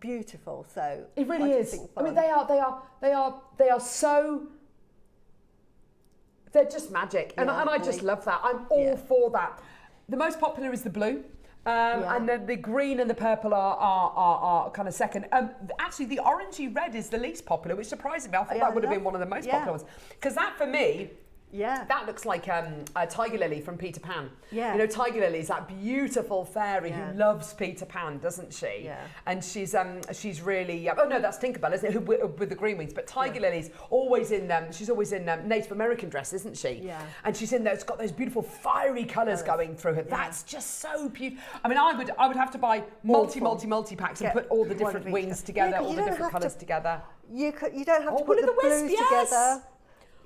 Beautiful. So it really is. I mean, they are so. They're just magic, and I just love that. I'm all for that. the most popular is the blue. And then the green and the purple are kind of second. Actually, the orangey red is the least popular, which surprised me. I thought that would have been one of the most popular ones. Because that, for me, that looks like a Tiger Lily from Peter Pan. Yeah. You know, Tiger Lily is that beautiful fairy who loves Peter Pan, doesn't she? Yeah. And she's really, oh no, that's Tinkerbell, isn't it? With the green wings. But Tiger Lily's always in, she's always in Native American dress, isn't she? Yeah. And she's in there, it's got those beautiful fiery colours going through her. Yeah. That's just so beautiful. I mean, I would have to buy multi packs and put all the different wings together, all the different colours together. You don't have to put the blues together.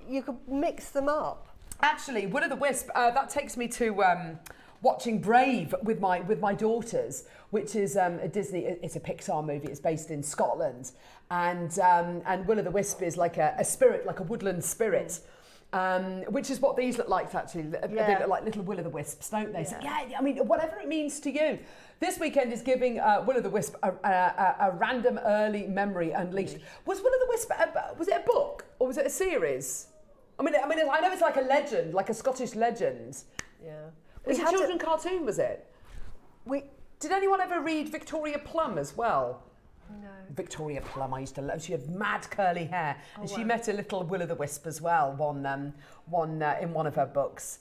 You could mix them up. Actually, Will o' the Wisp, that takes me to watching Brave with my daughters, which is a Disney, it's a Pixar movie, it's based in Scotland. And Will o' the Wisp is like a spirit, like a woodland spirit. Which is what these look like, actually. They look like little Will o' the Wisps, don't they? So, I mean, whatever it means to you. This weekend is giving Will o' the Wisp a random early memory unleashed. Was Will o' the Wisp, was it a book or was it a series? I mean, I know it's like a legend, like a Scottish legend. Yeah. Was it a children's cartoon, was it? Did anyone ever read Victoria Plum as well? No. Victoria Plum, I used to love. She had mad curly hair, and she met a little Will o' the Wisp as well. In one of her books.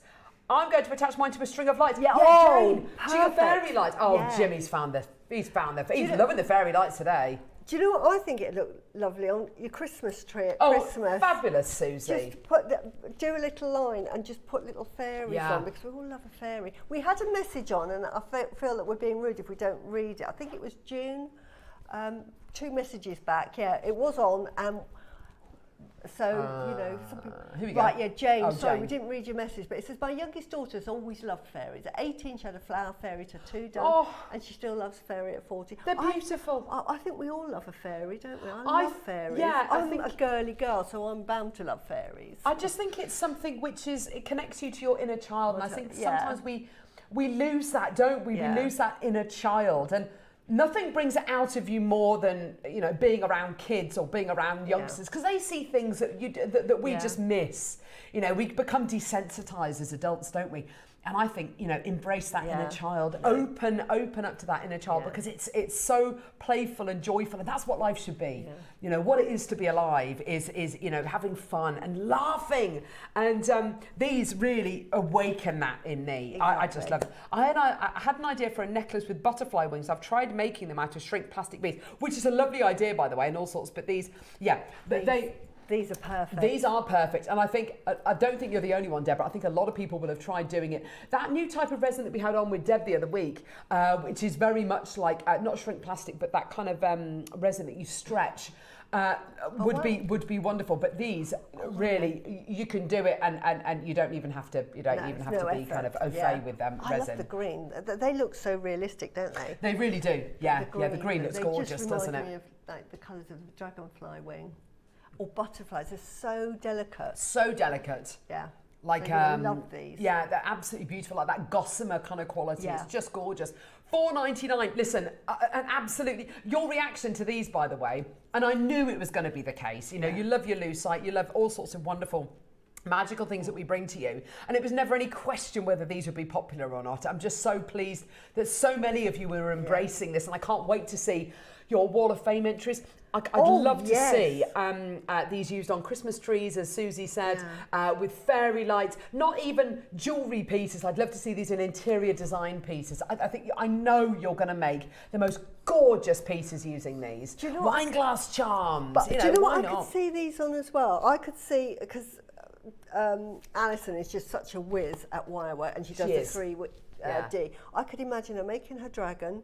I'm going to attach mine to a string of lights. Jane, she got fairy lights. Oh, Jimmy's found the. He's loving the fairy lights today. Do you know what I think it looked lovely on your Christmas tree at Christmas? Fabulous, Susie. Just do a little line and just put little fairies on, because we all love a fairy. We had a message on, and I feel that we're being rude if we don't read it. I think it was June. 2 messages back, it was on, so you know, some people. Here we go. Jane. Sorry, we didn't read your message, but it says my youngest daughter's always loved fairies. At 18, she had a flower fairy tattoo done, and she still loves fairy at 40. They're beautiful. I think we all love a fairy, don't we? I love fairies. Yeah, I'm a girly girl, so I'm bound to love fairies. I just think it's something it connects you to your inner child, and I think sometimes we lose that, don't we? We lose that inner child, and nothing brings it out of you more than, you know, being around kids or being around youngsters, because they see things that we just miss. You know, we become desensitized as adults, don't we? And I think, you know, embrace that inner child, open up to that inner child, because it's so playful and joyful, and that's what life should be. Yeah. You know, what it is to be alive is you know, having fun and laughing, and these really awaken that in me. Exactly. I just love it. I had an idea for a necklace with butterfly wings. I've tried making them out of shrink plastic beads, which is a lovely idea, by the way, and all sorts. But these are perfect. These are perfect. And I don't think you're the only one, Deborah. I think a lot of people will have tried doing it. That new type of resin that we had on with Deb the other week, which is very much like, not shrink plastic, but that kind of resin that you stretch, would be wonderful. But these, really, you can do it, and you don't even have to, be kind of au fait with resin. I love the green. They look so realistic, don't they? They really do. Yeah, the green looks gorgeous, doesn't it? They just remind me of like the colours of the dragonfly wing. Or butterflies, they're so delicate. So delicate. Yeah. Like, I love these. Yeah, they're absolutely beautiful, like that gossamer kind of quality. Yeah. It's just gorgeous. $4.99. Listen, and absolutely, your reaction to these, by the way, and I knew it was going to be the case. You know, you love your lucite, you love all sorts of wonderful, magical things that we bring to you, and it was never any question whether these would be popular or not. I'm just so pleased that so many of you were embracing this, and I can't wait to see your Wall of Fame entries. I'd love to see these used on Christmas trees, as Susie said, with fairy lights, not even jewellery pieces. I'd love to see these in interior design pieces. I know you're going to make the most gorgeous pieces using these. Do you know wine glass charms. But do you know what I could see these on as well? I could see, because Alison is just such a whiz at wire work, and she does the 3D. I could imagine her making her dragon,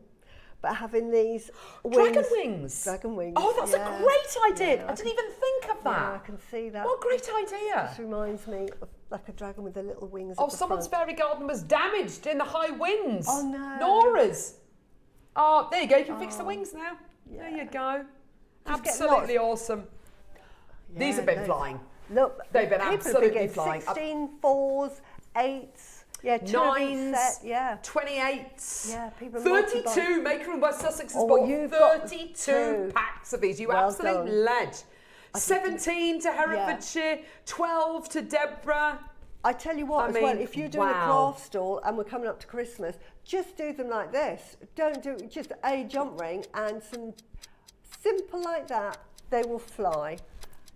but having these wings. Dragon wings. Oh, that's a great idea. Yeah, I didn't even think of that. Yeah, I can see that. What a great idea. This reminds me of like a dragon with the little wings. Oh, someone's fairy garden was damaged in the high winds. Oh, no. Nora's. Oh, there you go. You can fix the wings now. Yeah. There you go. Just absolutely awesome. Yeah, these have been flying. Look, they've been absolutely flying. 16 4s, 8s. Yeah, 9s, 28s, 32. Maker in West Sussex has bought 32 packs of these. You absolute ledge. 17 to Herefordshire, 12 to Deborah. I tell you what, well, if you're doing a craft stall and we're coming up to Christmas, just do them like this. Don't do just a jump ring and some simple like that. They will fly.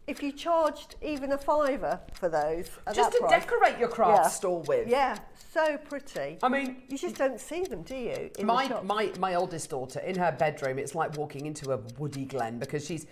If you charged even a £5 for those, just to decorate your craft stall with. Yeah, so pretty. I mean, you just don't see them, do you? My oldest daughter, in her bedroom, it's like walking into a woody glen, because she's,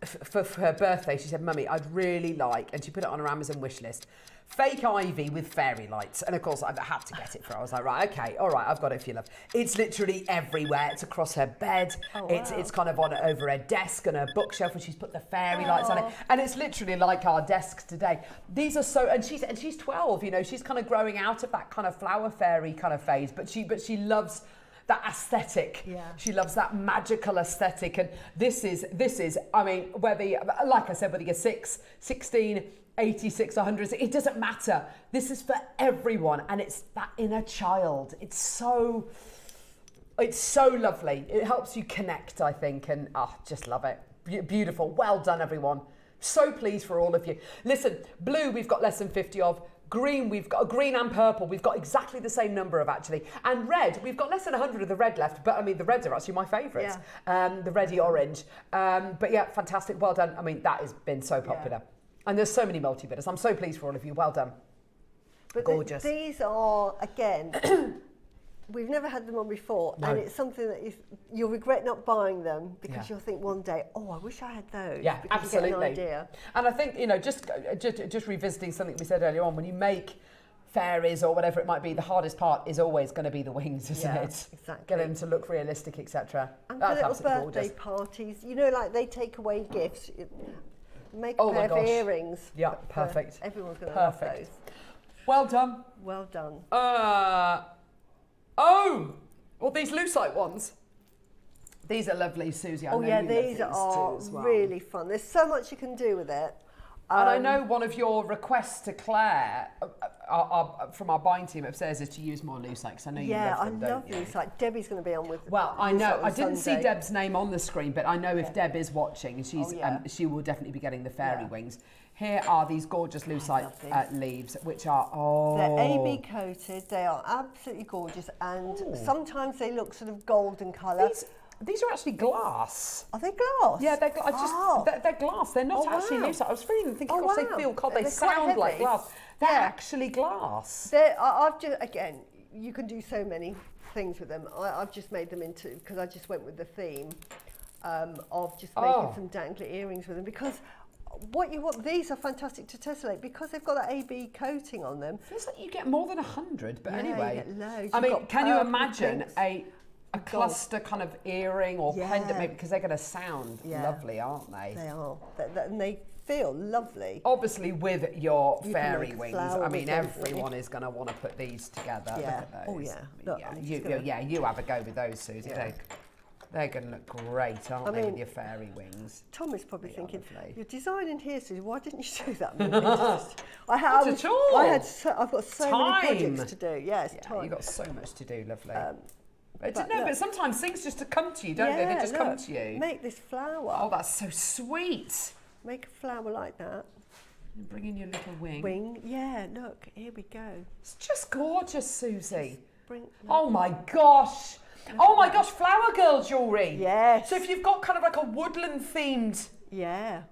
for her birthday, she said, "Mummy, I'd really like," and she put it on her Amazon wish list, fake ivy with fairy lights. And of course I had to get it for her. I was like, right, okay, all right, I've got it for you, love. It's literally everywhere. It's across her bed. Oh, wow. It's kind of on over her desk and her bookshelf, and she's put the fairy lights on it. And it's literally like our desks today. These are so, and she's 12, you know, she's kind of growing out of that kind of flower fairy kind of phase, but she loves that aesthetic. Yeah. She loves that magical aesthetic. And this is, I mean, whether, like I said, whether you're 6, 16, 86, 100, it doesn't matter. This is for everyone, and it's that inner child. It's so lovely. It helps you connect, I think, and just love it. Beautiful. Well done, everyone. So pleased for all of you. Listen, blue we've got less than 50 of. Green, we've got green and purple. We've got exactly the same number of, actually. And red, we've got less than 100 of the red left, but I mean, the reds are actually my favourites. Yeah. The reddy orange. But yeah, fantastic. Well done. I mean, that has been so popular. Yeah. And there's so many multi-bidders. I'm so pleased for all of you. Well done. But gorgeous. These are, again, we've never had them on before, and it's something that you'll regret not buying them, because you'll think one day, oh, I wish I had those. Yeah, absolutely. You get an idea. And I think, you know, just revisiting something we said earlier on, when you make fairies or whatever it might be, the hardest part is always going to be the wings, isn't it? Exactly. Get them to look realistic, etc. And for little birthday parties, you know, like they take away gifts. Make a pair of earrings. Yeah, perfect. Everyone's going to love those. Well done. Well done. Well, these lucite ones. These are lovely, Susie. I know yeah, you these love are too as well. really fun. There's so much you can do with it. And I know one of your requests to Claire from our buying team upstairs is to use more lucite, because I know you love them, I love lucite. Debbie's going to be on with. Well, I know. I didn't see Deb's name on the screen, but I know if Deb is watching, she will definitely be getting the fairy wings. Here are these gorgeous lucite leaves, which are, they're AB coated. They are absolutely gorgeous, and sometimes they look sort of golden colour. These are actually glass. Are they glass? Yeah, they're glass. They're not actually lucite. I was really thinking, gosh, they feel cold. They sound like glass. They're actually glass. I've just, again, you can do so many things with them. I've just made them into, because I just went with the theme of just making some dangly earrings with them, because what you want, these are fantastic to tessellate because they've got that AB coating on them. Feels like you get more than 100, but anyway. You get loads. I mean, can you imagine a cluster kind of earring or pendant, maybe, because they're going to sound lovely, aren't they? They are, and they feel lovely. Obviously, with your fairy wings, I mean, everyone is going to want to put these together. Yeah. Look at those. Oh yeah. Look, you have a go with those, Susie. They're going to look great, aren't they, with your fairy wings? Tom is probably thinking, lovely. You're designing here, Susie, why didn't you do that? I've got so many projects to do. Yes, time. You've got so much to do, lovely. But sometimes things just come to you, don't they? They just come to you. Make this flower. Oh, that's so sweet. Make a flower like that. And bring in your little wing. Yeah, look, here we go. It's just gorgeous, Susie. Oh my gosh. Oh my gosh, flower girl jewellery. Yes. So if you've got kind of like a woodland themed. Yeah.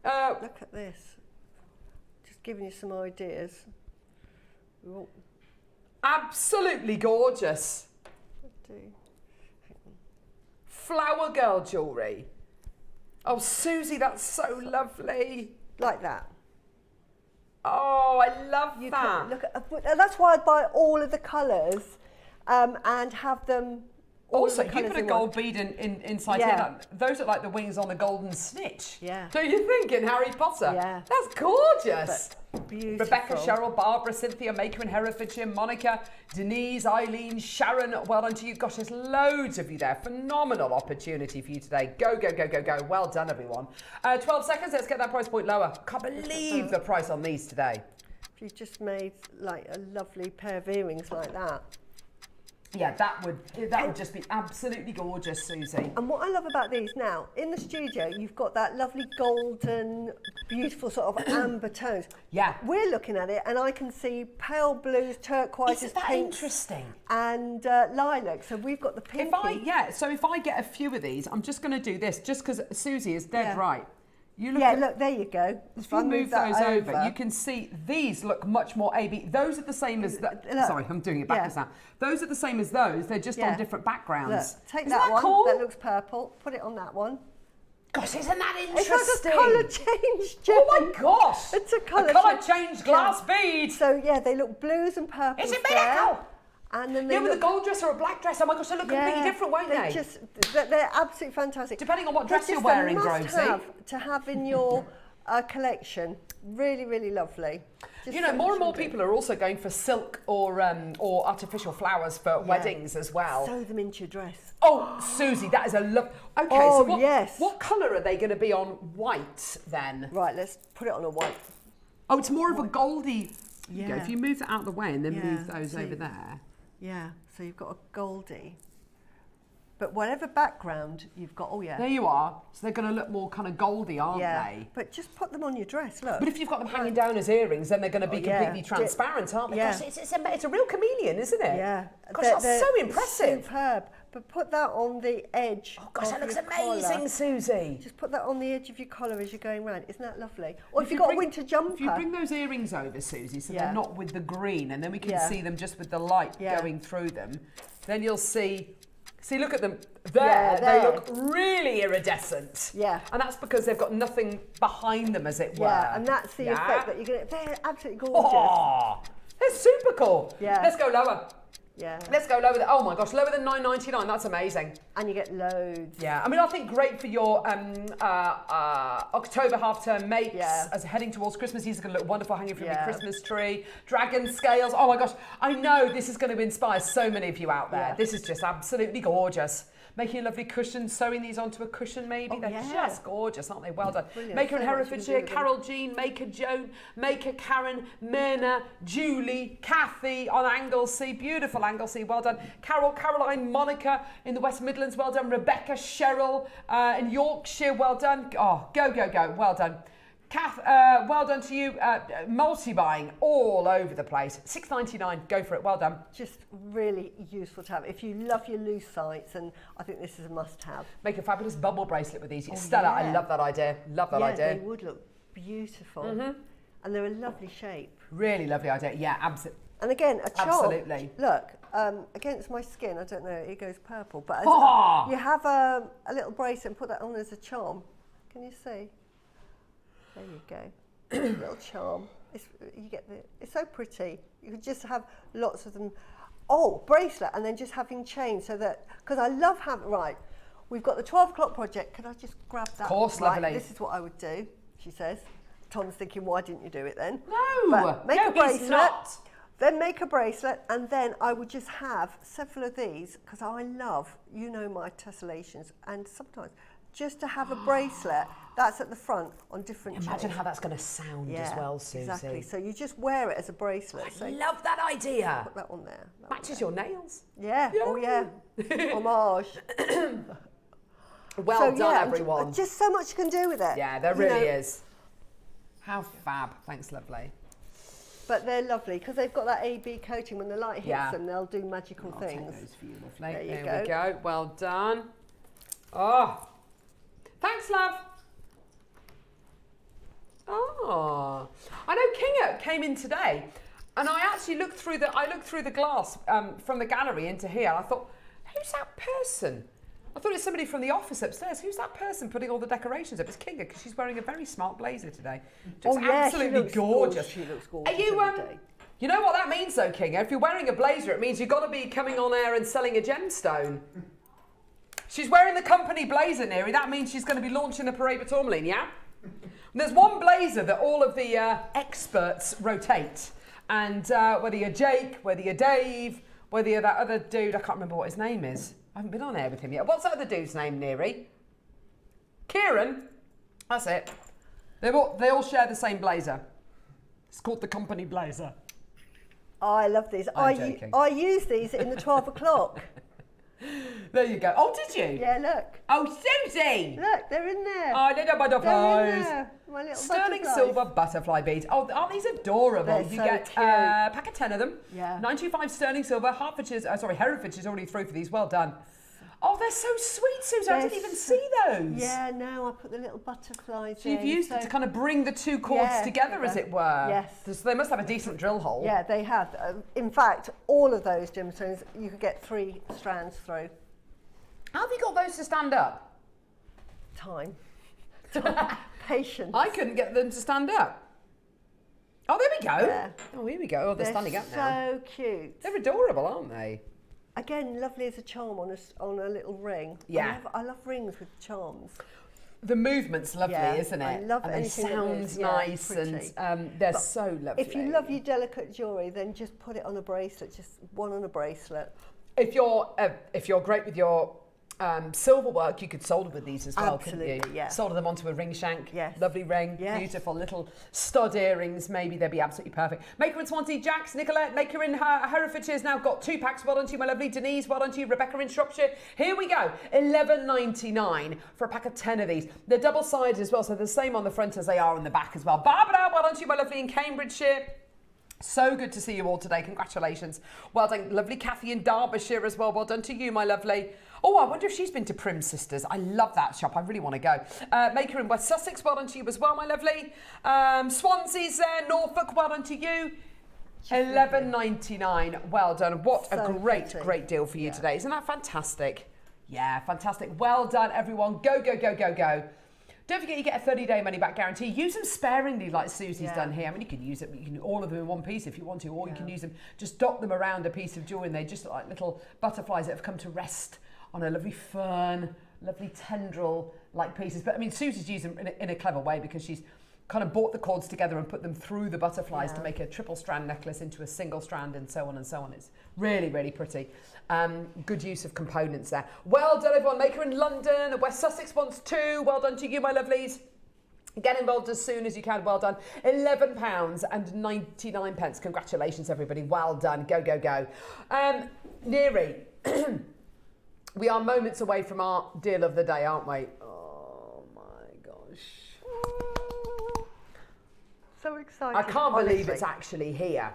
Look at this. Just giving you some ideas. Absolutely gorgeous. Flower girl jewellery. Oh, Susie, that's so lovely. Like that. Oh, I love that. Look at, that's why I buy all of the colours and have them. Also, you put a gold bead inside here. Like, those are like the wings on a golden snitch. Yeah. Don't you think, in Harry Potter? Yeah. That's gorgeous. Beautiful. Rebecca, Cheryl, Barbara, Cynthia, Maker in Herefordshire, Monica, Denise, Eileen, Sharon, well done to you. Gosh, there's loads of you there. Phenomenal opportunity for you today. Go, go, go, go, go. Well done, everyone. 12 seconds, let's get that price point lower. Can't believe the price on these today. If you've just made like a lovely pair of earrings like that. Yeah, that would just be absolutely gorgeous, Susie. And what I love about these now, in the studio, you've got that lovely golden, beautiful sort of amber tones. Yeah. We're looking at it and I can see pale blues, turquoises, Isn't that pinks, interesting? and lilac. So we've got the pinky. So if I get a few of these, I'm just going to do this, just because Susie is dead right. You look look, there you go. If you move those over, you can see these look much more AB. Those are the same as sorry, I'm doing it backwards now. Those are the same as those. They're just on different backgrounds. Look, take Isn't that one. Cool? That looks purple. Put it on that one. Gosh, isn't that interesting? It's like a colour change. Oh my gosh! It's a colour change glass bead. So yeah, they look blues and purples. It's a miracle. And then they with a gold dress or a black dress, oh my gosh, they look completely different, won't they? They're absolutely fantastic. Depending on what dress you're wearing, Rosie. To have in your collection, really, really lovely. More and more people are also going for silk or artificial flowers for weddings as well. Sew them into your dress. Oh, Susie, that is a look. Okay, oh, so what colour are they going to be on white then? Right, let's put it on a white. Oh, it's more of a goldy. Yeah. If you move that out of the way and then move those over there. Yeah, so you've got a goldie. But whatever background you've got, there you are. So they're going to look more kind of goldy, aren't they? But just put them on your dress, look. But if you've got them hanging down as earrings, then they're going to be completely transparent, aren't they? Yeah. Gosh, it's a real chameleon, isn't it? Yeah. Gosh, that's so impressive. Superb. But put that on the edge. Oh gosh, that looks amazing, collar. Susie. Just put that on the edge of your collar as you're going round. Isn't that lovely? Or if you've got a winter jumper. If you bring those earrings over, Susie, so they're not with the green, and then we can see them just with the light going through them, then you'll see. See, look at them. There, they look really iridescent. Yeah. And that's because they've got nothing behind them, as it were. Yeah, and that's the effect that you're going to... They're absolutely gorgeous. Oh, they're super cool. Yeah. Let's go lower. Yeah. Let's go lower. Oh my gosh, lower than $9.99. That's amazing. And you get loads. Yeah. I mean, I think great for your October half-term makes as heading towards Christmas. These are going to look wonderful hanging from your Christmas tree. Dragon scales. Oh my gosh. I know this is going to inspire so many of you out there. Yeah. This is just absolutely gorgeous. Making a lovely cushion, sewing these onto a cushion maybe. They're just gorgeous, aren't they? Well done. Brilliant. Maker and Herefordshire, Carol Jean, Maker Joan, Maker Karen, Myrna, Julie, Kathy on Anglesey, beautiful Anglesey, well done. Carol, Caroline, Monica in the West Midlands, well done. Rebecca, Cheryl in Yorkshire, well done. Oh, go, well done. Kath, well done to you. Multi-buying all over the place. $6.99, go for it, well done. Just really useful to have. If you love your loose sights, and I think this is a must-have. Make a fabulous bubble bracelet with these. Stella, I love that idea. Love that idea. Yeah, they would look beautiful. And they're a lovely shape. Really lovely idea, yeah, absolutely. And again, a charm. Absolutely. Look, against my skin, I don't know, it goes purple, but you have a little bracelet and put that on as a charm. Can you see? There you go. Little charm. It's so pretty. You could just have lots of them. Oh, bracelet, and then just having chains so that, because I love having, we've got the 12 o'clock project. Can I just grab that? Of course, lovely. This is what I would do, she says. Tom's thinking, why didn't you do it then? No, but make a bracelet. He's not. Then make a bracelet, and then I would just have several of these, because I love, my tessellations, and sometimes just to have a bracelet that's at the front on different Imagine how that's going to sound as well, Susie. Exactly. So you just wear it as a bracelet. I love that idea. Put that on there. Matches your nails. Yeah. Oh yeah. Homage. Well done, everyone. Just so much you can do with it. Yeah, there really is. How fab. Thanks, lovely. But they're lovely because they've got that AB coating. When the light hits them, they'll do magical things. Take those for you, lovely. There we go. Well done. Oh. Thanks, love. Oh, I know Kinga came in today, and I actually looked through the glass from the gallery into here. And I thought, who's that person? I thought it's somebody from the office upstairs. Who's that person putting all the decorations up? It's Kinga, because she's wearing a very smart blazer today. Just absolutely gorgeous. She looks gorgeous. Are you You know what that means, though, Kinga? If you're wearing a blazer, it means you've got to be coming on air and selling a gemstone. She's wearing the company blazer, Neary. That means she's going to be launching the Paraiba Tourmaline, yeah? And there's one blazer that all of the experts rotate. And whether you're Jake, whether you're Dave, whether you're that other dude, I can't remember what his name is. I haven't been on air with him yet. What's that other dude's name, Neary? Kieran. That's it. They all share the same blazer. It's called the company blazer. I love these. I'm joking. I use these in the 12 o'clock. There you go. Oh, did you? Yeah, look. Oh, Susie! Look, they're in there. Oh, little butterflies. They're in there. My little Sterling butterflies. silver butterfly beads. Oh, aren't these adorable? They're You so get cute. a pack of 10 of them. Yeah. 925 sterling silver. Herefordshire's already through for these. Well done. Oh, they're so sweet, Susie. I didn't even see those. Yeah, no, I put the little butterflies So you've used it to kind of bring the two cords together, as it were. Yes. So they must have a decent drill hole. Yeah, they have. In fact, all of those gemstones, you could get 3 strands through. How have you got those to stand up? Time. Patience. I couldn't get them to stand up. Oh, there we go. Yeah. Oh, here we go. Oh, they're standing up now. So cute. They're adorable, aren't they? Again, lovely as a charm on a little ring. Yeah. I love rings with charms. The movement's lovely, Yeah, isn't it? I love and anything that sounds moves. Yeah, nice, pretty. and they're so lovely. If you love your delicate jewellery, then just put it on a bracelet, just one on a bracelet. If you're great with your silver work, you could solder with these as well, Absolutely, couldn't you? yeah. Solder them onto a ring shank. Yes. Lovely ring. Yes. Beautiful little stud earrings. Maybe they'd be absolutely perfect. Maker in Swansea, Jax, Nicolette, Maker in Herefordshire's now got 2 packs. Well done to you, my lovely Denise. Well done to you, Rebecca in Shropshire. Here we go. $11.99 for a pack of 10 of these. They're double-sided as well, so they're the same on the front as they are on the back as well. Barbara, well done to you, my lovely in Cambridgeshire. So good to see you all today. Congratulations. Well done. Lovely Kathy in Derbyshire as well. Well done to you, my lovely. Oh, I wonder if she's been to Prim Sisters. I love that shop. I really want to go. Maker in West Sussex. Well done to you as well, my lovely. Swansea's there. Norfolk. Well done to you. $11.99. Well done. What So a great, pretty. great deal for you today. Isn't that fantastic? Yeah, fantastic. Well done, everyone. Go, go, go, go, go. Don't forget you get a 30-day money-back guarantee. Use them sparingly like Susie's done here. I mean, you can use it, you can all of them in one piece if you want to, or you can use them, just dot them around a piece of jewellery and they just look like little butterflies that have come to rest on a lovely fern, lovely tendril-like pieces. But I mean, Susie's used them in a clever way because she's kind of brought the cords together and put them through the butterflies to make a triple strand necklace into a single strand and so on and so on. It's really, really pretty. Good use of components there. Well done, everyone. Maker in London. West Sussex wants 2. Well done to you, my lovelies. Get involved as soon as you can. Well done. £11.99. Congratulations, everybody. Well done. Go, go, go. Neri, we are moments away from our deal of the day, aren't we? Oh, my gosh. So excited. I can't believe honestly. it's actually here.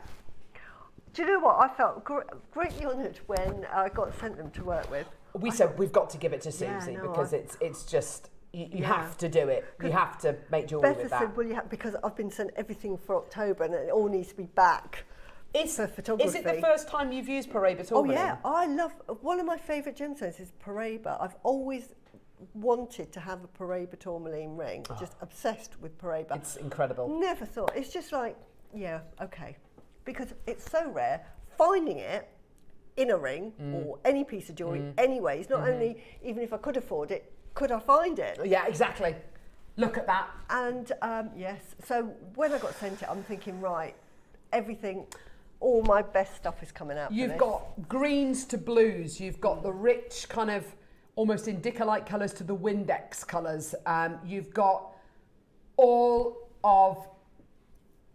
Do you know what? I felt greatly honoured when I got sent them to work with. We said we've got to give it to Susie Yeah, no, because it's just, you have to do it. You have to make jewellery Beth with said, that. well, because I've been sent everything for October and it all needs to be back for photography. Is it the first time you've used Paraiba Oh Tourmaline? yeah, I love, one of my favourite gemstones is Paraiba. I've always wanted to have a Paraiba Tourmaline ring, just obsessed with Paraiba. It's incredible. Never thought, it's just like, yeah, okay. Because it's so rare, finding it in a ring or any piece of jewellery anyway, it's not only, even if I could afford it, could I find it? Yeah, exactly. Look at that. And yes, so when I got sent it, I'm thinking, right, everything, all my best stuff is coming out. You've got greens to blues. You've got the rich kind of almost indica-like colours to the Windex colours. You've got all of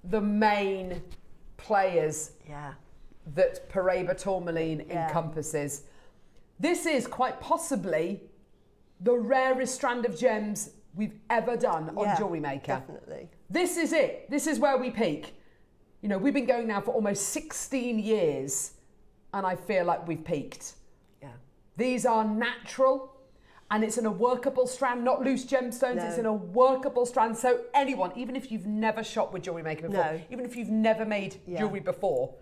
the main players that Paraiba Tourmaline encompasses. This is quite possibly the rarest strand of gems we've ever done on Jewellery Maker. Definitely. This is it. This is where we peak. You know, we've been going now for almost 16 years and I feel like we've peaked. Yeah. These are natural and it's in a workable strand, not loose gemstones. No. It's in a workable strand. So anyone, even if you've never shopped with Jewellery Maker before, even if you've never made jewellery before,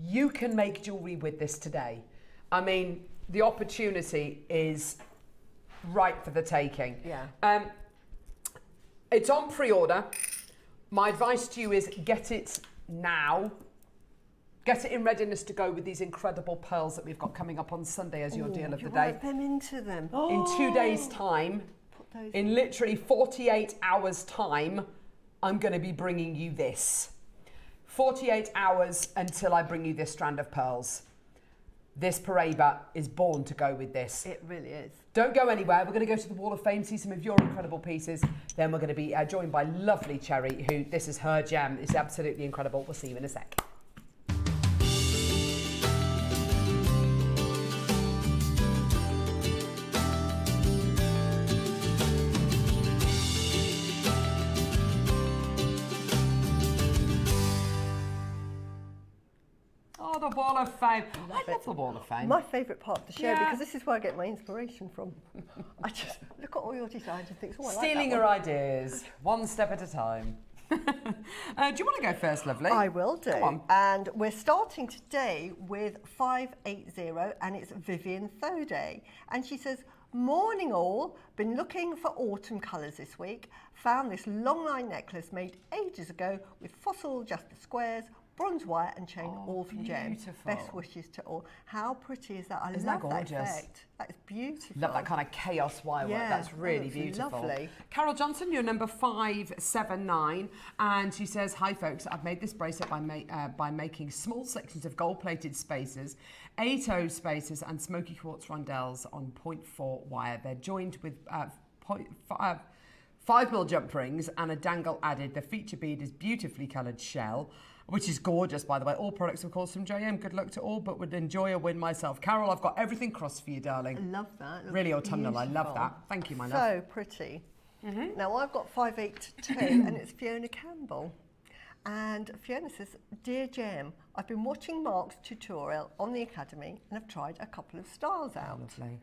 you can make jewellery with this today. I mean, the opportunity is right for the taking. Yeah. It's on pre-order. My advice to you is get it now. Get it in readiness to go with these incredible pearls that we've got coming up on Sunday as your deal of the day. Write them into them. In 2 days' time, in literally 48 hours' time, I'm going to be bringing you this. 48 hours until I bring you this strand of pearls. This Paraiba is born to go with this. It really is. Don't go anywhere. We're going to go to the Wall of Fame, see some of your incredible pieces. Then we're going to be joined by lovely Cherry, who this is her gem. It's absolutely incredible. We'll see you in a sec. the Wall of Fame. I love the Wall of Fame. My favourite part of the show, Yeah. because this is where I get my inspiration from. I just look at all your designs and think, oh, I like Stealing that your one. ideas, one step at a time. Do you want to go first, lovely? I will do. Come on. And we're starting today with 580, and it's Vivian Thoday. And she says, morning all, been looking for autumn colours this week. Found this long line necklace made ages ago with fossil Just the Squares, bronze wire and chain, all from Gem. beautiful. Best wishes to all. How pretty is that? I Isn't love that that gorgeous? effect. That is beautiful. Love that kind of chaos wire work. Yeah, That's really looks beautiful. lovely. Carol Johnson, you're number 579, and she says, "Hi folks, I've made this bracelet by making small sections of gold-plated spacers, 8/0 spacers, and smoky quartz rondelles on 0.4 wire. They're joined with 5mm jump rings and a dangle added. The feature bead is beautifully coloured shell." Which is gorgeous, by the way. All products, of course, from JM. Good luck to all, but would enjoy a win myself. Carol, I've got everything crossed for you, I darling. love that. Looks Really autumnal. I love beautiful. that. Thank you, my love. So pretty. Now I've got 582 and it's Fiona Campbell. And Fiona says, Dear Jem, I've been watching Mark's tutorial on the Academy and have tried a couple of styles out. Lovely.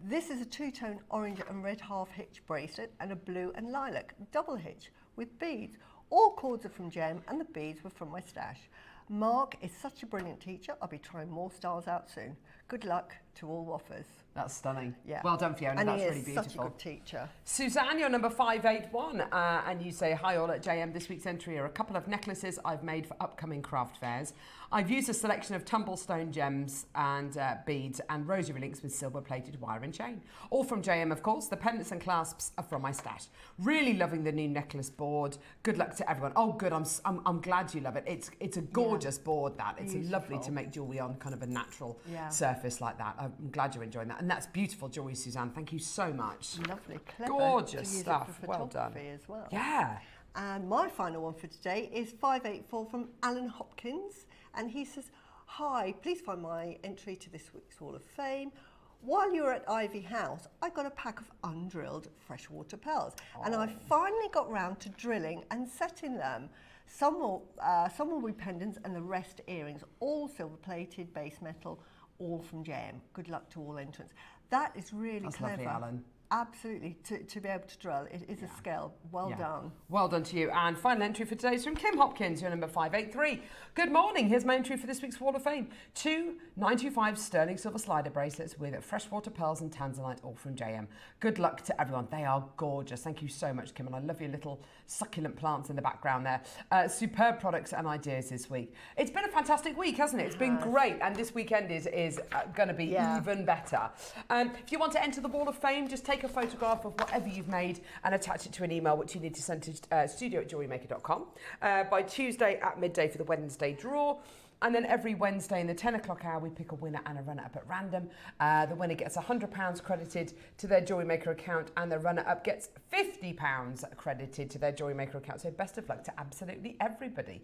This is a two-tone orange and red half hitch bracelet and a blue and lilac double hitch with beads. All cords are from Gem and the beads were from my stash. Mark is such a brilliant teacher. I'll be trying more styles out soon. Good luck to all offers. That's stunning. Yeah. Well done, Fiona. And That's he really is beautiful. such a good teacher. Suzanne, you're number 581, and you say, "Hi all at JM. This week's entry are a couple of necklaces I've made for upcoming craft fairs. I've used a selection of tumblestone gems and beads and rosary links with silver-plated wire and chain. All from JM, of course. The pendants and clasps are from my stash. Really loving the new necklace board. Good luck to everyone." Oh, good. I'm glad you love it. It's a gorgeous board. That it's lovely to make jewellery on kind of a natural surface like that. I'm glad you're enjoying that, and that's beautiful jewellery, Suzanne. Thank you so much. Lovely, clever. Gorgeous to use stuff. It for Well done. photography as well. Yeah. And my final one for today is 584 from Alan Hopkins. And he says, "Hi, please find my entry to this week's Hall of Fame. While you were at Ivy House, I got a pack of undrilled freshwater pearls. And I finally got round to drilling and setting them. Some will be pendants and the rest earrings, all silver-plated, base metal, all from Gem. Good luck to all entrants." That is really That's clever. lovely, Alan. Absolutely, to be able to drill, it is a skill. Well done. Well done to you. And final entry for today is from Kim Hopkins, you're number 583. "Good morning. Here's my entry for this week's Wall of Fame. 2 925 sterling silver slider bracelets with freshwater pearls and tanzanite, all from JM. Good luck to everyone. They are gorgeous. Thank you so much, Kim. And I love your little succulent plants in the background there. Superb products and ideas this week. It's been a fantastic week, hasn't it? It's been great. And this weekend is going to be even better. If you want to enter the Wall of Fame, just take a photograph of whatever you've made and attach it to an email, which you need to send to studio@jewellerymaker.com by Tuesday at midday for the Wednesday draw. And then every Wednesday in the 10 o'clock hour, we pick a winner and a runner-up at random. The winner gets £100 credited to their Jewellery Maker account, and the runner-up gets £50 credited to their Jewellery Maker account. So best of luck to absolutely everybody.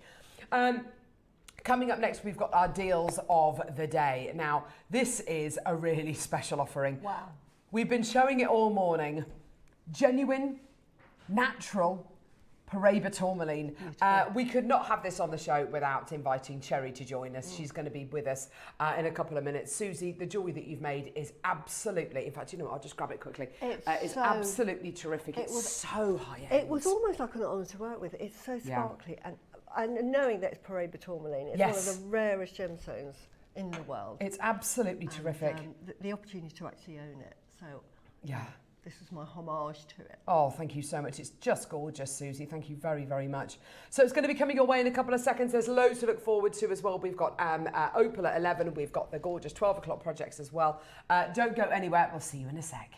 Coming up next, we've got our deals of the day. Now, this is a really special offering. Wow. We've been showing it all morning. Genuine, natural, Paraiba Tourmaline. We could not have this on the show without inviting Cherry to join us. She's going to be with us in a couple of minutes. Suzie, the jewellery that you've made is absolutely, in fact, you know what, I'll just grab it quickly. It's absolutely terrific. It's so high-end. It was almost like an honour to work with. It's so sparkly. And knowing that it's Paraiba Tourmaline, it's one of the rarest gemstones in the world. It's absolutely terrific. The opportunity to actually own it. So this is my homage to it. Oh, thank you so much. It's just gorgeous, Suzie. Thank you very, very much. So it's going to be coming your way in a couple of seconds. There's loads to look forward to as well. We've got Opal at 11. We've got the gorgeous 12 o'clock projects as well. Don't go anywhere. We'll see you in a sec.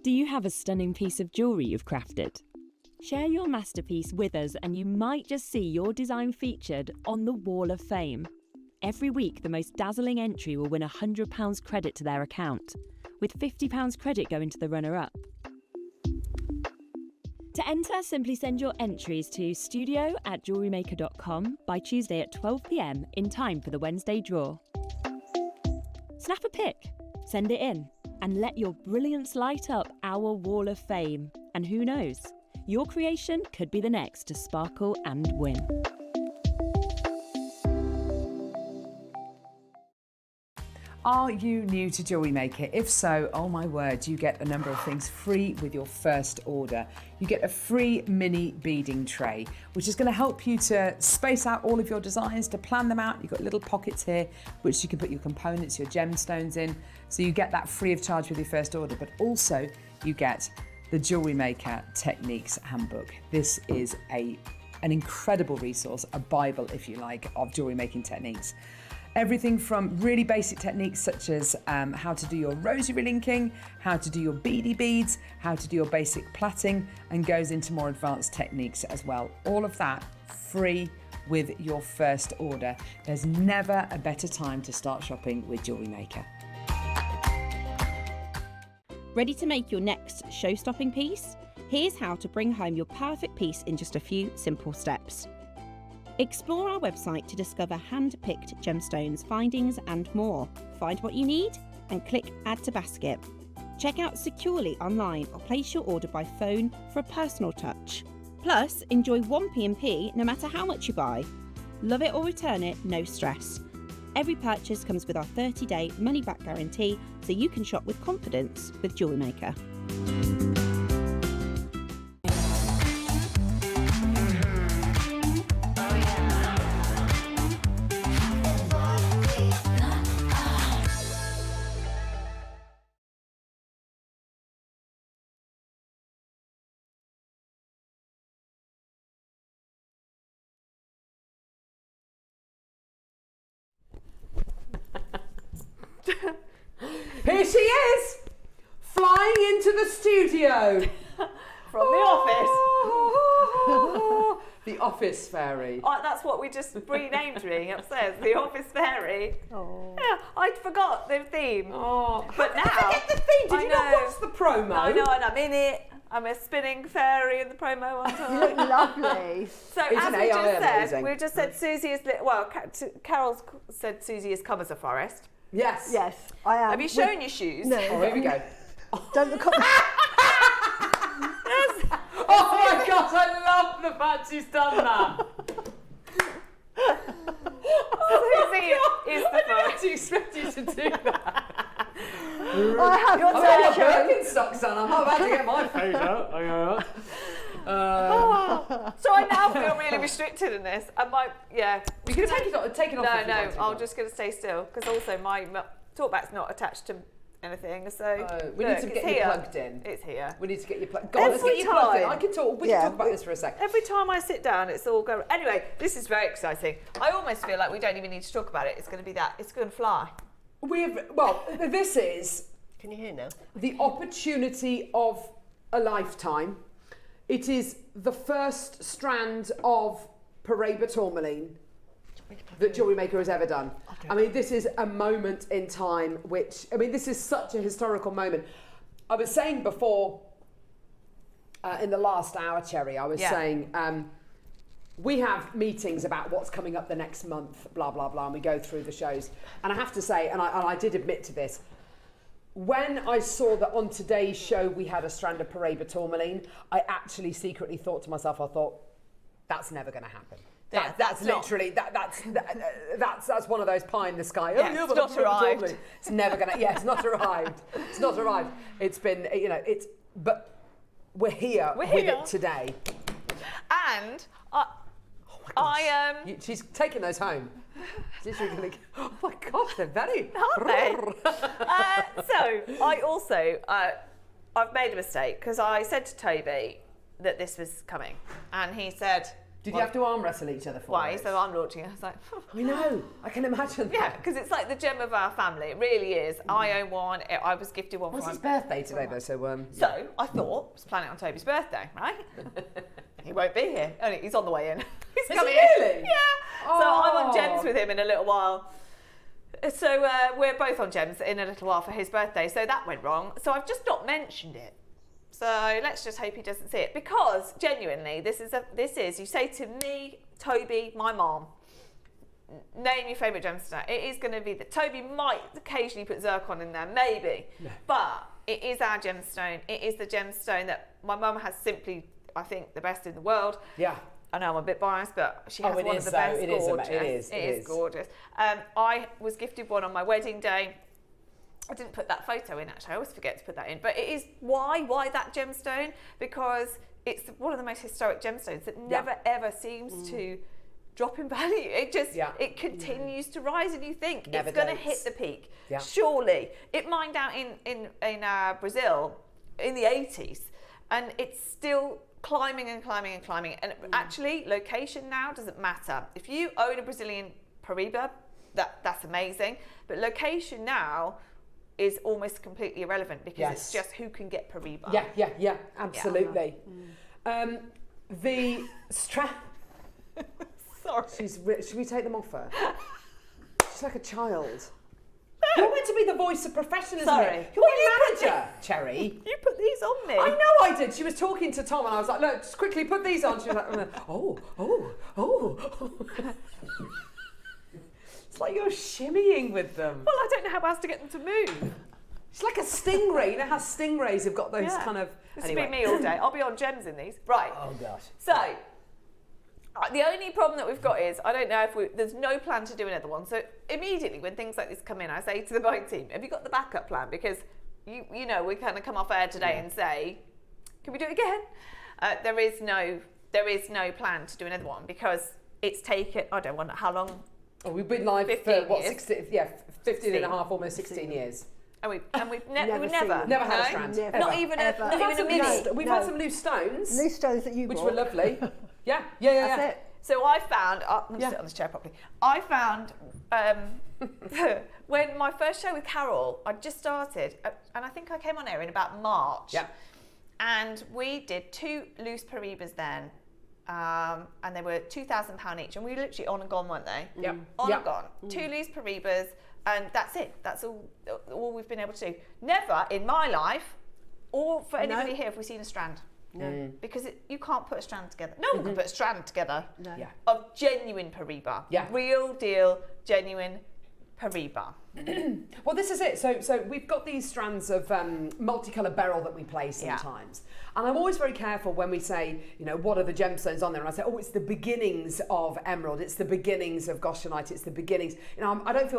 Do you have a stunning piece of jewellery you've crafted? Share your masterpiece with us and you might just see your design featured on the Wall of Fame. Every week, the most dazzling entry will win £100 credit to their account, with £50 credit going to the runner-up. To enter, simply send your entries to studio@jewellerymaker.com by Tuesday at 12 p.m. in time for the Wednesday draw. Snap a pic, send it in, and let your brilliance light up our wall of fame. And who knows, your creation could be the next to sparkle and win. Are you new to Jewellery Maker? If so, oh my word, you get a number of things free with your first order. You get a free mini beading tray, which is going to help you to space out all of your designs, to plan them out. You've got little pockets here, which you can put your components, your gemstones in. So you get that free of charge with your first order, but also you get the Jewellery Maker Techniques Handbook. This is an incredible resource, a Bible, if you like, of jewellery making techniques. Everything from really basic techniques such as how to do your rosary linking, how to do your beady beads, how to do your basic plaiting, and goes into more advanced techniques as well. All of that free with your first order. There's never a better time to start shopping with Jewellery Maker. Ready to make your next show-stopping piece? Here's how to bring home your perfect piece in just a few simple steps. Explore our website to discover hand-picked gemstones, findings and more. Find what you need and click Add to Basket. Check out securely online or place your order by phone for a personal touch. Plus, enjoy 1p&p no matter how much you buy. Love it or return it, no stress. Every purchase comes with our 30-day money-back guarantee, so you can shop with confidence with Jewellery Maker. Here she is, flying into the studio. From the office. The office fairy. Oh, that's what we just renamed me upstairs, the office fairy. Oh. Yeah, I forgot the theme. Oh, But how now, did I forget the theme? Did I you not know. watch the promo? I know, and I'm in it. I'm a spinning fairy in the promo one time. You look lovely. So It's as an we AI just said, amazing. we've just said Suzie is, Carol's said Suzie has come as a forest. Yes. Yes, I am. Have you shown your shoes? No. Oh, here we go. Don't look up. Oh my gosh, I love the fact she's done that. Suzie is the I didn't forest. actually expect you to do that. I have I've got my your Birkenstocks on. I'm not about to get my face out. So I now feel really restricted in this. I might, yeah. You can take it off. Take it off. No, if you want to. I'm just going to stay still because also my talkback's not attached to anything. So we need to look, get it's you here. plugged in. It's here. We need to get you plugged. Go on, let's get you plugged in. I can talk. We can talk about this for a sec. Every time I sit down, it's all going. Anyway, this is very exciting. I almost feel like we don't even need to talk about it. It's going to be that. It's going to fly. This is Can you hear now? the opportunity of a lifetime. It is the first strand of Paraiba Tourmaline that Jewellery Maker has ever done. I mean, this is a moment in time which, I mean, this is such a historical moment. I was saying before, in the last hour, Cherry, I was saying, we have meetings about what's coming up the next month, blah, blah, blah, and we go through the shows. And I have to say, and I did admit to this, when I saw that on today's show we had a strand of Paraiba Tourmaline, I actually secretly thought to myself, that's never going to happen. Yeah, That's literally that's one of those pie in the sky. Yeah, it's not arrived. It's never gonna. Yeah, it's not arrived. It's not arrived. It's been, but we're here with it today. And She's taking those home. She's really, oh my gosh, they're very. Aren't they? So I also I've made a mistake because I said to Toby that this was coming, and he said. Did you have to arm wrestle each other for Why? it? So I'm launching it. I was like, I know. I can imagine that. yeah, because it's like the gem of our family. It really is. I own one. I was gifted one. Well, from it's his birthday today, though, so. So I thought, I was planning on Toby's birthday, right? He won't be here. Only he's on the way in. He's coming in. Really? Yeah. So I'm on gems with him in a little while. So we're both on gems in a little while for his birthday. So that went wrong. So I've just not mentioned it. So let's just hope he doesn't see it, because genuinely, this is you say to me, Toby, my mom, name your favourite gemstone. It is going to be that Toby might occasionally put zircon in there, maybe, but it is our gemstone. It is the gemstone that my mum has simply, I think, the best in the world. Yeah. I know I'm a bit biased, but she has one of the best. It is gorgeous. I was gifted one on my wedding day. I didn't put that photo in, actually. I always forget to put that in. But it is, why that gemstone? Because it's one of the most historic gemstones that never, ever seems to drop in value. It just, it continues to rise, and you think it's going to hit the peak. Yeah. Surely. It mined out in Brazil in the 80s, and it's still climbing and climbing and climbing. And actually, location now doesn't matter. If you own a Brazilian Paraiba, that's amazing. But location now is almost completely irrelevant, because it's just who can get Paraiba. Yeah, absolutely. The strap. Sorry. Should we take them off her? She's like a child. You're meant to be the voice of professionalism. Sorry. You're a manager, Cherry. You put these on me. I know I did. She was talking to Tom, and I was like, look, just quickly put these on. She was like, oh. It's like you're shimmying with them. Well, I don't know how else to get them to move. It's like a stingray. You know how stingrays have got those kind of... This will be me all day. I'll be on gems in these. Right. Oh, gosh. So, the only problem that we've got is, I don't know if there's no plan to do another one. So immediately when things like this come in, I say to the buying team, have you got the backup plan? Because, you know, we kind of come off air today and say, can we do it again? There is no plan to do another one, because it's taken, I don't know how long. Oh, we've been live for, what, 16, 15 and a half, almost 16 years. And we've never had a strand. Not even a mini. We've had some loose stones. Loose stones that you which bought. were lovely. Yeah. That's it. So I found, I'm going to sit on this chair properly. I found, when my first show with Carol, I just started, and I think I came on air in about March. Yeah. And we did 2 loose Paraibas then. And they were £2,000 each, and we were literally on and gone, weren't they? Yep. On and gone. 2 loose Paraibas, and that's it. That's all we've been able to do. Never in my life, or for anybody here, have we seen a strand. No. Because you can't put a strand together. No one can put a strand together of genuine Paraiba. Yeah. Real deal, genuine Paraiba. Well, this is it. So we've got these strands of multicolour beryl that we play sometimes. And I'm always very careful when we say, you know, what are the gemstones on there? And I say, oh, it's the beginnings of emerald. It's the beginnings of goshenite. It's the beginnings. You know, I don't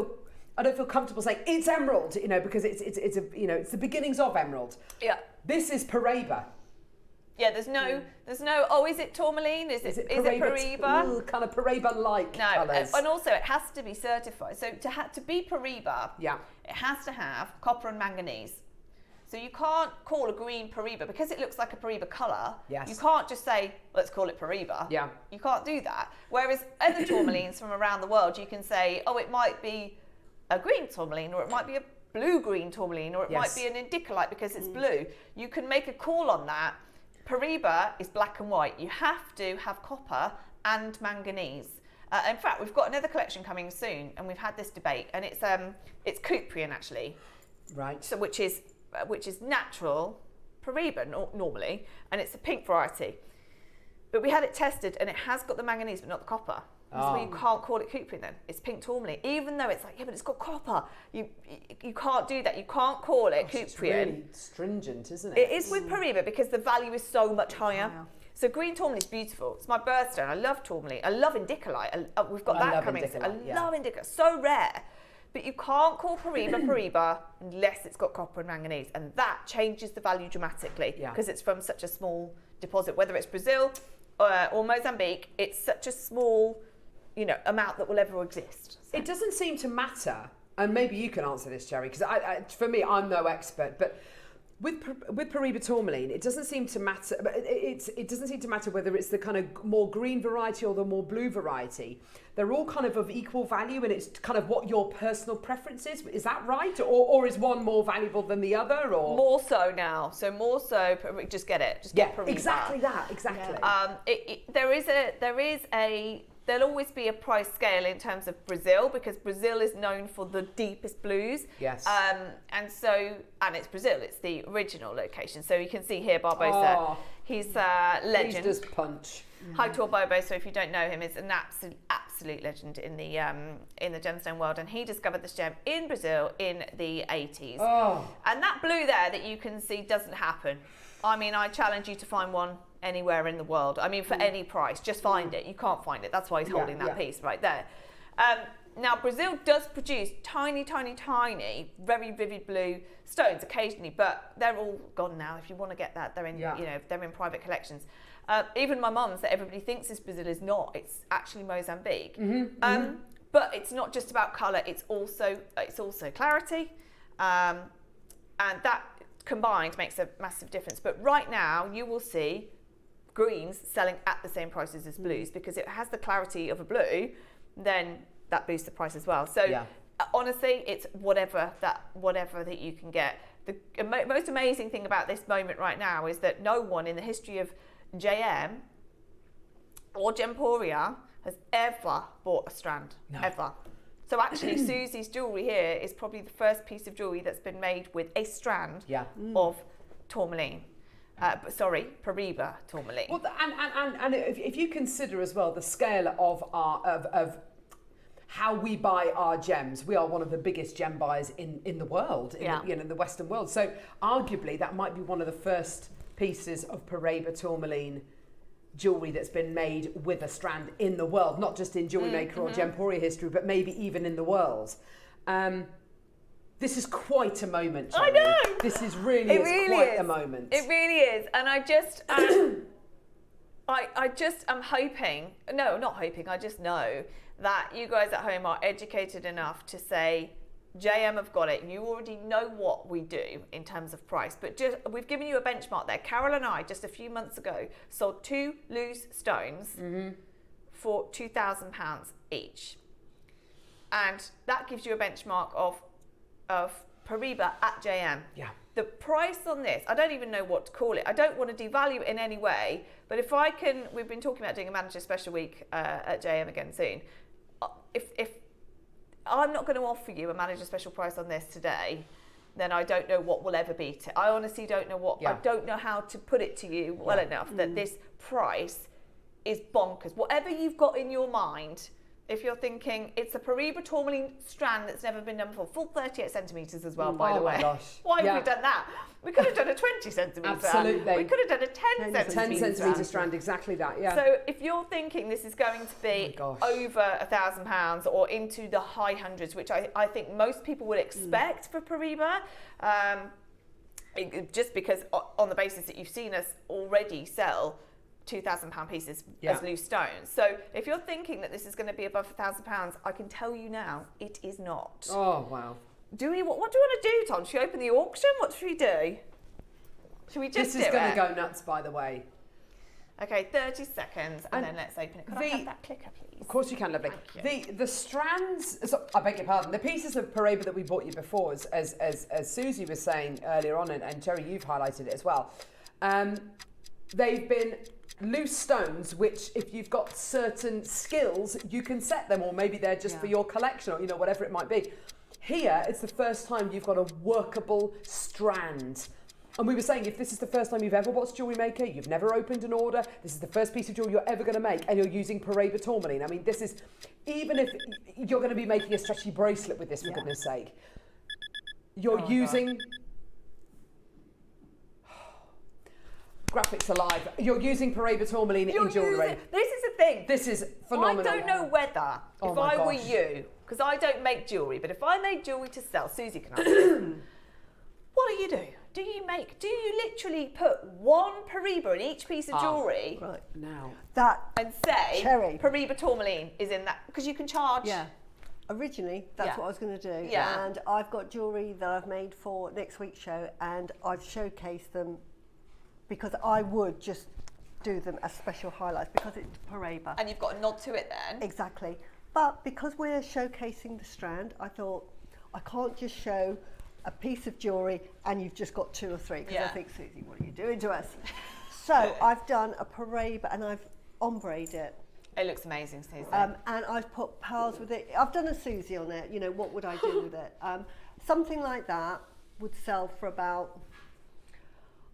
feel comfortable saying it's emerald, you know, because it's the beginnings of emerald. Yeah. This is Paraiba. Yeah, there's no, oh, is it tourmaline? Is it Paraiba? Kind of Paraiba-like colours. And also it has to be certified. So to be Paraiba, it has to have copper and manganese. So you can't call a green Paraiba, because it looks like a Paraiba colour. Yes. You can't just say, let's call it Paraiba. Yeah. You can't do that. Whereas other tourmalines from around the world, you can say, oh, it might be a green tourmaline, or it might be a blue-green tourmaline, or it might be an indicolite because it's blue. You can make a call on that. Paraiba is black and white. You have to have copper and manganese. In fact, we've got another collection coming soon, and we've had this debate, and it's Cuprian actually, right? So which is natural Paraiba normally, and it's a pink variety. But we had it tested, and it has got the manganese, but not the copper. So you can't call it Cuprian then. It's pink tourmaline, even though it's like, yeah, but it's got copper. You can't do that. You can't call it Cuprian. It's really stringent, isn't it? It is with Paraiba, because the value is so much higher. So green tourmaline is beautiful. It's my birthstone. I love tourmaline. I love indicolite. We've got that coming. I love indicolite. So rare. But you can't call Paraiba unless it's got copper and manganese, and that changes the value dramatically, because it's from such a small deposit. Whether it's Brazil or Mozambique, it's such a small, you know, amount that will ever exist. So. It doesn't seem to matter, and maybe you can answer this, Jerry, because for me, I'm no expert, but with Paraiba Tourmaline, it doesn't seem to matter. It doesn't seem to matter whether it's the kind of more green variety or the more blue variety. They're all kind of equal value, and it's kind of what your personal preference is. Is that right, or is one more valuable than the other, or more so now? So more so, just get it. Just get Paraiba. Exactly that. Exactly. Yeah. There there'll always be a price scale in terms of Brazil, because Brazil is known for the deepest blues. Yes. And it's Brazil, it's the original location. So you can see here Barbosa, he's a legend. He does punch. Heitor Bobo, so if you don't know him, is an absolute legend in the gemstone world, and he discovered this gem in Brazil in the 80s. And that blue there that you can see doesn't happen. I mean, I challenge you to find one anywhere in the world. I mean, for any price, just find it. You can't find it. That's why he's holding that piece right there. Now, Brazil does produce tiny, tiny, tiny, very vivid blue stones occasionally, but they're all gone now. If you want to get that, they're in, they're in private collections. Even my mum's, that everybody thinks is Brazil, is not. It's actually Mozambique. But it's not just about colour. It's also clarity, and that combined makes a massive difference. But right now, you will see greens selling at the same prices as blues, because it has the clarity of a blue. Then that boosts the price as well. So honestly, it's whatever that you can get. The most amazing thing about this moment right now is that no one in the history of JM or Gemporia has ever bought a strand, ever. So actually, Susie's jewellery here is probably the first piece of jewellery that's been made with a strand of tourmaline. Paraiba Tourmaline. Well, and if you consider as well the scale of of how we buy our gems, we are one of the biggest gem buyers in the world, in the Western world. So arguably, that might be one of the first pieces of Paraiba Tourmaline jewellery that's been made with a strand in the world, not just in Jewellery Maker or Gemporia history, but maybe even in the world. This is quite a moment, Jerry. I know! This is really quite a moment. It really is. And I just, I just am hoping, no, not hoping, I just know that you guys at home are educated enough to say, JM have got it. You already know what we do in terms of price, but we've given you a benchmark there. Carol and I, just a few months ago, sold 2 loose stones for £2,000 each. And that gives you a benchmark of Paraiba at JM. Yeah. The price on this, I don't even know what to call it. I don't want to devalue it in any way, but if I can, we've been talking about doing a manager special week at JM again soon. If I'm not going to offer you a manager special price on this today, then I don't know what will ever beat it. I honestly don't know what, I don't know how to put it to you well enough that this price is bonkers. Whatever you've got in your mind, if you're thinking it's a Paraiba Tourmaline strand that's never been done before, full 38 centimetres as well, by the way. Gosh. Why have we done that? We could have done a 20 centimetre. Absolutely. We could have done a 10 centimetre strand, exactly that, So if you're thinking this is going to be over £1,000 or into the high hundreds, which I think most people would expect for Paraiba, just because on the basis that you've seen us already sell £2,000 pieces as loose stones. So if you're thinking that this is going to be above £1,000, I can tell you now, it is not. Oh, wow. What do you want to do, Tom? Should we open the auction? What should we do? Should we just This is going to go nuts, by the way. Okay, 30 seconds, and then let's open it. Can I have that clicker, please? Of course you can, lovely. Thank you. The strands, I beg your pardon, the pieces of Paraiba that we bought you before, as Susie was saying earlier on, and Jerry, you've highlighted it as well, they've been loose stones, which if you've got certain skills, you can set them, or maybe they're just for your collection, or whatever it might be. Here, it's the first time you've got a workable strand. And we were saying, if this is the first time you've ever watched Jewellery Maker, you've never opened an order, this is the first piece of jewellery you're ever going to make, and you're using Paraiba Tourmaline. I mean, this is, even if you're going to be making a stretchy bracelet with this, for goodness sake, you're using... Graphics alive. You're using Paraiba Tourmaline in jewellery. This is the thing. This is phenomenal. I don't know whether, if I were you, because I don't make jewellery, but if I made jewellery to sell, Susie can answer. What do you do? Do you literally put one Paraiba in each piece of jewellery? Right. Now. And say, Cherry. Paraiba Tourmaline is in that, because you can charge. Yeah. Originally, that's what I was going to do. Yeah. And I've got jewellery that I've made for next week's show, and I've showcased them because I would just do them as special highlights because it's Paraiba. And you've got a nod to it then. Exactly. But because we're showcasing the strand, I thought I can't just show a piece of jewellery and you've just got 2 or 3, because I think, Susie, what are you doing to us? So I've done a Paraiba and I've ombre'd it. It looks amazing, Susie. And I've put pearls with it. I've done a Susie on it. You know, what would I do with it? Something like that would sell for about,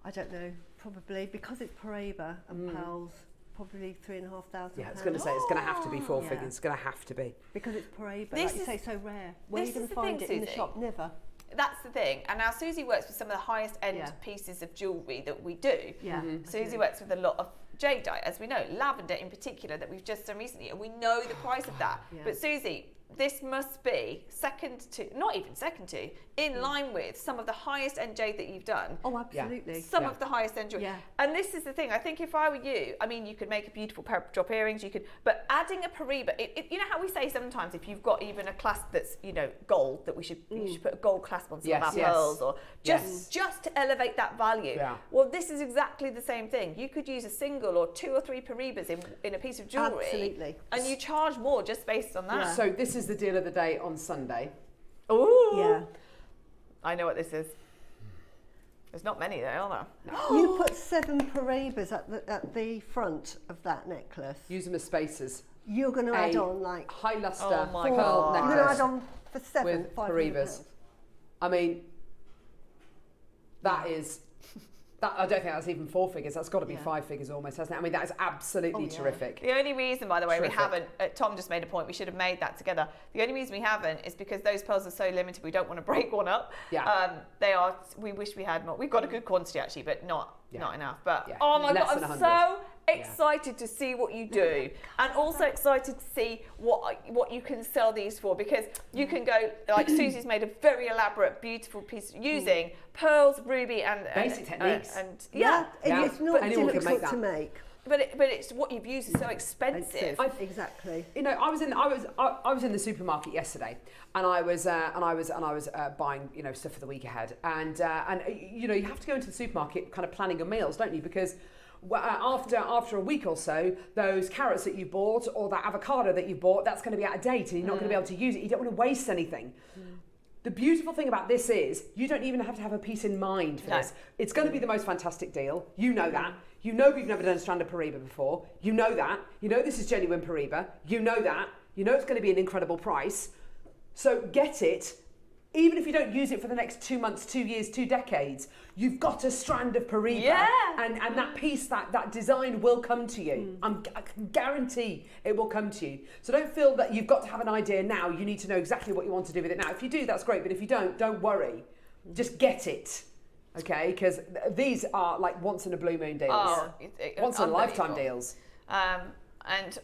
I don't know, probably, because it's Paraiba and pearls, probably £3,500. Yeah, I was going to say, it's going to have to be four figures. It's going to have to be. Because it's Paraiba, like you say, so rare. Where are you going to the find thing, it in the Susie. shop? Never. That's the thing. And now Susie works with some of the highest end pieces of jewellery that we do. Yeah. Susie works with a lot of jadeite, as we know, lavender in particular, that we've just done recently, and we know the price of that. Yeah. But Susie, this must be second to, not even second to, in line with some of the highest end jade that you've done. Oh, absolutely. Some of the highest end jewelry. Yeah. And this is the thing, I think if I were you, I mean, you could make a beautiful pair of drop earrings, you could, but adding a Paraiba, you know how we say sometimes if you've got even a clasp that's, you know, gold, that you should put a gold clasp on some of our pearls, or just to elevate that value. Yeah. Well, this is exactly the same thing. You could use a single or 2 or 3 Paraibas in a piece of jewellery. Absolutely. And you charge more just based on that. Yeah. So this is the deal of the day on Sunday. Ooh. Yeah. I know what this is. There's not many there, are there? You put 7 Paraibas at the front of that necklace. Use them as spacers. You're going to add on like high luster Oh my pearl God. You're going to necklace add on for 7 with 500 Paraibas. pounds. I mean, that is. I don't think that's even 4 figures. That's got to be 5 figures almost, hasn't it? I mean, that is absolutely terrific. The only reason, by the way, Terrific. we haven't, Tom just made a point, we should have made that together. The only reason we haven't is because those pearls are so limited, we don't want to break one up. Yeah. We wish we had more. We've got a good quantity actually, but not enough. But Yeah. oh my Less God, than I'm 100. so excited to see what you do, and also excited to see what you can sell these for, because you can go, like Susie's made a very elaborate, beautiful piece using pearls, ruby, and Basic techniques. and It's not anyone can make difficult to that. make. but it's what you've used is so expensive. Exactly. You know, I was in the supermarket yesterday, and I was buying, you know, stuff for the week ahead, and you know, you have to go into the supermarket kind of planning your meals, don't you? Because after a week or so, those carrots that you bought or that avocado that you bought, that's going to be out of date, and you're not going to be able to use it. You don't want to waste anything. The beautiful thing about this is you don't even have to have a piece in mind for this. It's going to be the most fantastic deal. You know that. You know we've never done a strand of Paraiba before. You know that. You know this is genuine Paraiba. You know that. You know it's going to be an incredible price. So get it. Even if you don't use it for the next 2 months, 2 years, 2 decades, you've got a strand of Paraiba. Yeah. And that piece, that design will come to you. I can guarantee it will come to you. So don't feel that you've got to have an idea now. You need to know exactly what you want to do with it now. If you do, that's great. But if you don't worry. Just get it. Okay? Because these are like once in a blue moon deals. Oh, once in a lifetime unbelievable. deals. And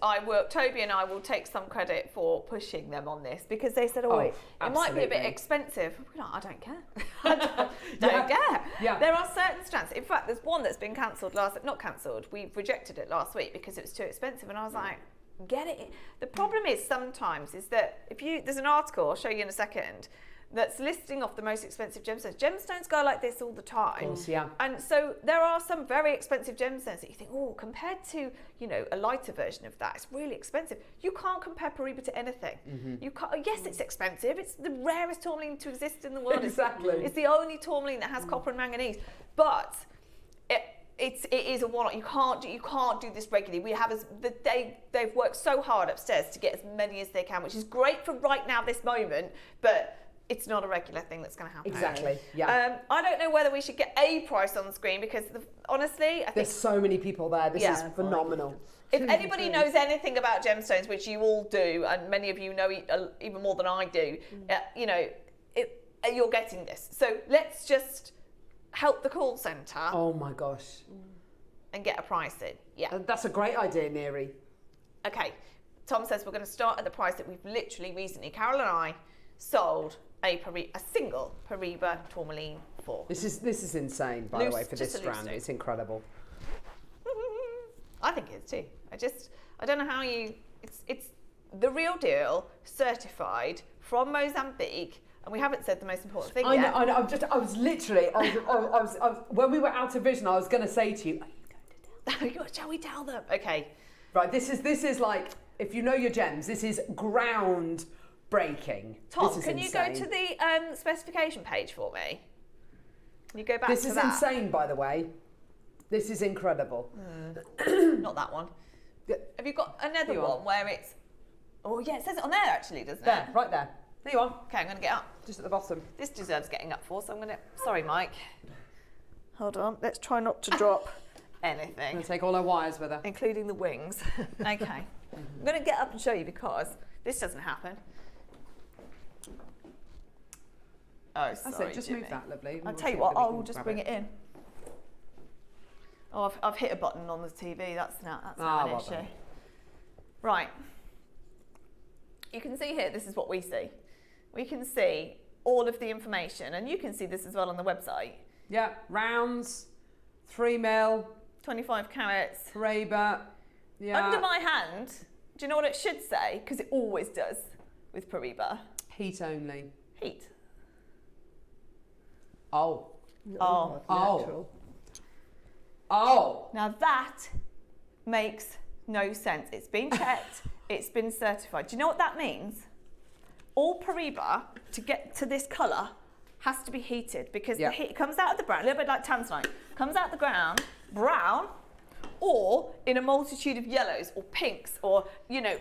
Toby and I will take some credit for pushing them on this, because they said, it might be a absolutely. bit expensive. We're like, I don't care. I don't care. Yeah. There are certain strands. In fact, there's one that's been cancelled not cancelled. We rejected it last week because it was too expensive. And I was like, get it. The problem is sometimes is that there's an article, I'll show you in a second, that's listing off the most expensive gemstones. Gemstones go like this all the time. Of course, yeah. And so there are some very expensive gemstones that you think, oh, compared to, you know, a lighter version of that, it's really expensive. You can't compare Paraiba to anything. You can't. Yes, it's expensive. It's the rarest tourmaline to exist in the world. Exactly. It's the only tourmaline that has copper and manganese. But it is a one-off. You can't do this regularly. They've worked so hard upstairs to get as many as they can, which is great for right now, this moment, but it's not a regular thing that's going to happen. Exactly. Yeah. I don't know whether we should get a price on the screen, because honestly, I think There's so many people there. This is phenomenal. if anybody knows anything about gemstones, which you all do, and many of you know even more than I do, you know, you're getting this. So let's just help the call centre. Oh my gosh. And get a price in. Yeah. That's a great idea, Neri. Okay. Tom says we're going to start at the price that we've literally recently, Carol and I, sold a single Paraiba Tourmaline for. This is insane, by the way, for this just a strand. loose It's incredible. I think it is too. I don't know how it's the real deal, certified from Mozambique, and we haven't said the most important thing yet. I know. I was literally, when we were out of vision, I was going to say to you, are you going to? Shall we tell them? Okay. Right, this is like, if you know your gems, this is ground breaking. Tom, can you go to the specification page for me? Can you go back to that? This is insane, by the way. This is incredible. Not that one. Have you got another Here you are. one where it's... Oh, yeah, it says it on there, actually, doesn't There, it? right there. There you are. Okay, I'm going to get up. Just at the bottom. This deserves getting up for, so I'm going to... Sorry, Mike. Hold on. Let's try not to drop I'm anything, going to take all our wires with her. including the wings. Okay. I'm going to get up and show you because this doesn't happen. Oh, That's sorry, it, just Jimmy. move that, lovely. I'll We'll tell you see what, whether we I'll can just grab bring it in. Oh, I've hit a button on the TV. That's not an well issue. done. Right. You can see here, this is what we see. We can see all of the information, and you can see this as well on the website. Yeah, rounds, 3 mil, 25 carats. Paraiba. Yeah. Under my hand, do you know what it should say? Because it always does with Paraiba. Heat only. Heat. Oh. Oh. Natural. Oh. Now that makes no sense. It's been checked. It's been certified. Do you know what that means? All Paraiba, to get to this colour, has to be heated because the heat comes out of the brown, a little bit like tanzanite, comes out of the ground, brown, or in a multitude of yellows or pinks or, you know,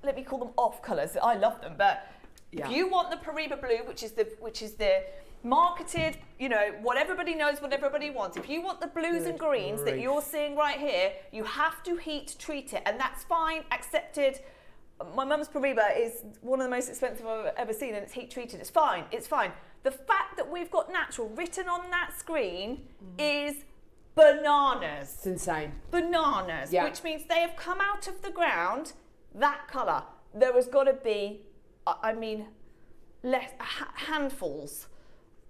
let me call them off colours. I love them, but if you want the Paraiba blue, which is the marketed, you know, what everybody knows, what everybody wants. If you want the blues and greens that you're seeing right here, you have to heat treat it, and that's fine, accepted. My mum's Paraiba is one of the most expensive I've ever seen, and it's heat treated. It's fine, it's fine. The fact that we've got natural written on that screen is bananas. It's insane. Bananas, which means they have come out of the ground that colour. There has got to be, I mean, handfuls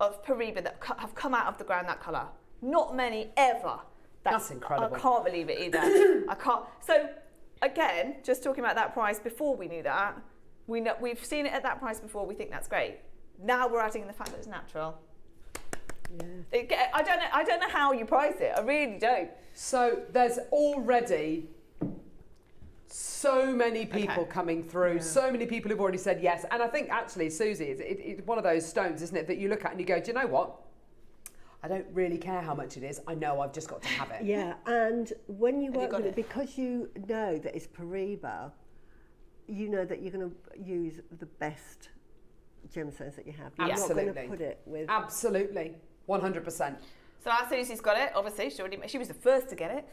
of Paraiba that have come out of the ground that colour. Not many ever. That's incredible. I can't believe it either. I can't. So again, just talking about that price before we knew that, we've seen it at that price before. We think that's great. Now we're adding the fact that it's natural. Yeah. I don't know how you price it. I really don't. So there's already so many people coming through, so many people who've already said yes. And I think actually, Suzie, it's one of those stones, isn't it, that you look at and you go, do you know what? I don't really care how much it is. I know I've just got to have it. Yeah, and when you work with it, because you know that it's Paraiba, you know that you're going to use the best gemstones that you have. You're not going to put it with... Absolutely, 100%. So our Susie's got it, obviously, she was the first to get it.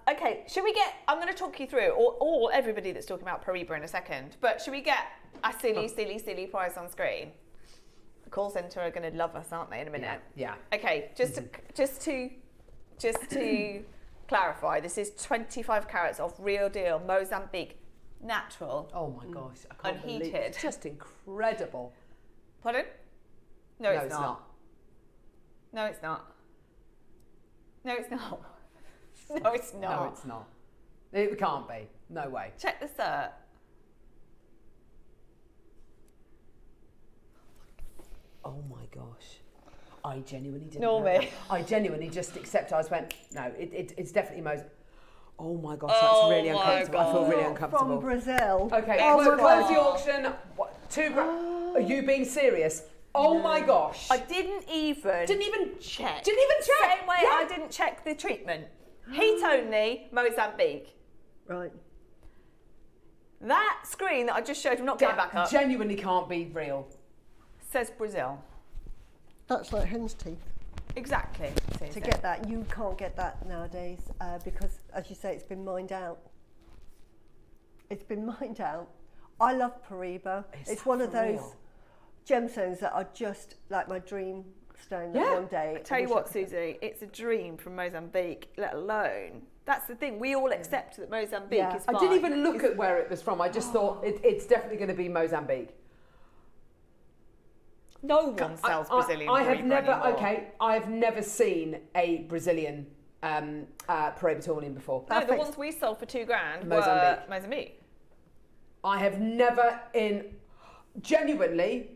Okay, should we get, I'm going to talk you through, or everybody that's talking about Paraiba in a second, but should we get a silly price on screen? The call centre are going to love us, aren't they, in a minute? Yeah. Okay, just to clarify, this is 25 carats of real deal Mozambique, natural. Oh my gosh, I can't believe unheated. it. It's just incredible. Pardon? No, it's not. not. No, it's not. No, it's not. No, it's not. No, it's not. It can't be. No way. Check the cert. Oh my gosh. I genuinely didn't Nor know me. that. I genuinely just accepted. I just went, no, it's definitely Moses. Oh my gosh, that's really uncomfortable. I feel really uncomfortable. From Brazil. Okay, Oh close the auction. What, 2 grand? Are you being serious? Oh my gosh. I didn't even check. Didn't even check. Same way I didn't check the treatment. Heat only, Mozambique. Right. That screen that I just showed, I'm not getting back up, Genuinely can't be real. says Brazil. That's like hen's teeth. Exactly. To get that, you can't get that nowadays because, as you say, it's been mined out. It's been mined out. I love Paraiba. It's one of those gemstones that are just like my dream stone that one day. Tell you what, Suzie, it's a dream from Mozambique, let alone. That's the thing, we all accept that Mozambique is fine. I didn't even look at where it was from. I just thought it's definitely going to be Mozambique. No one sells Brazilian I have never, anymore. I have never seen a Brazilian Paraiba Tourmaline before. No, the ones we sold for $2 grand were Mozambique. I have never genuinely,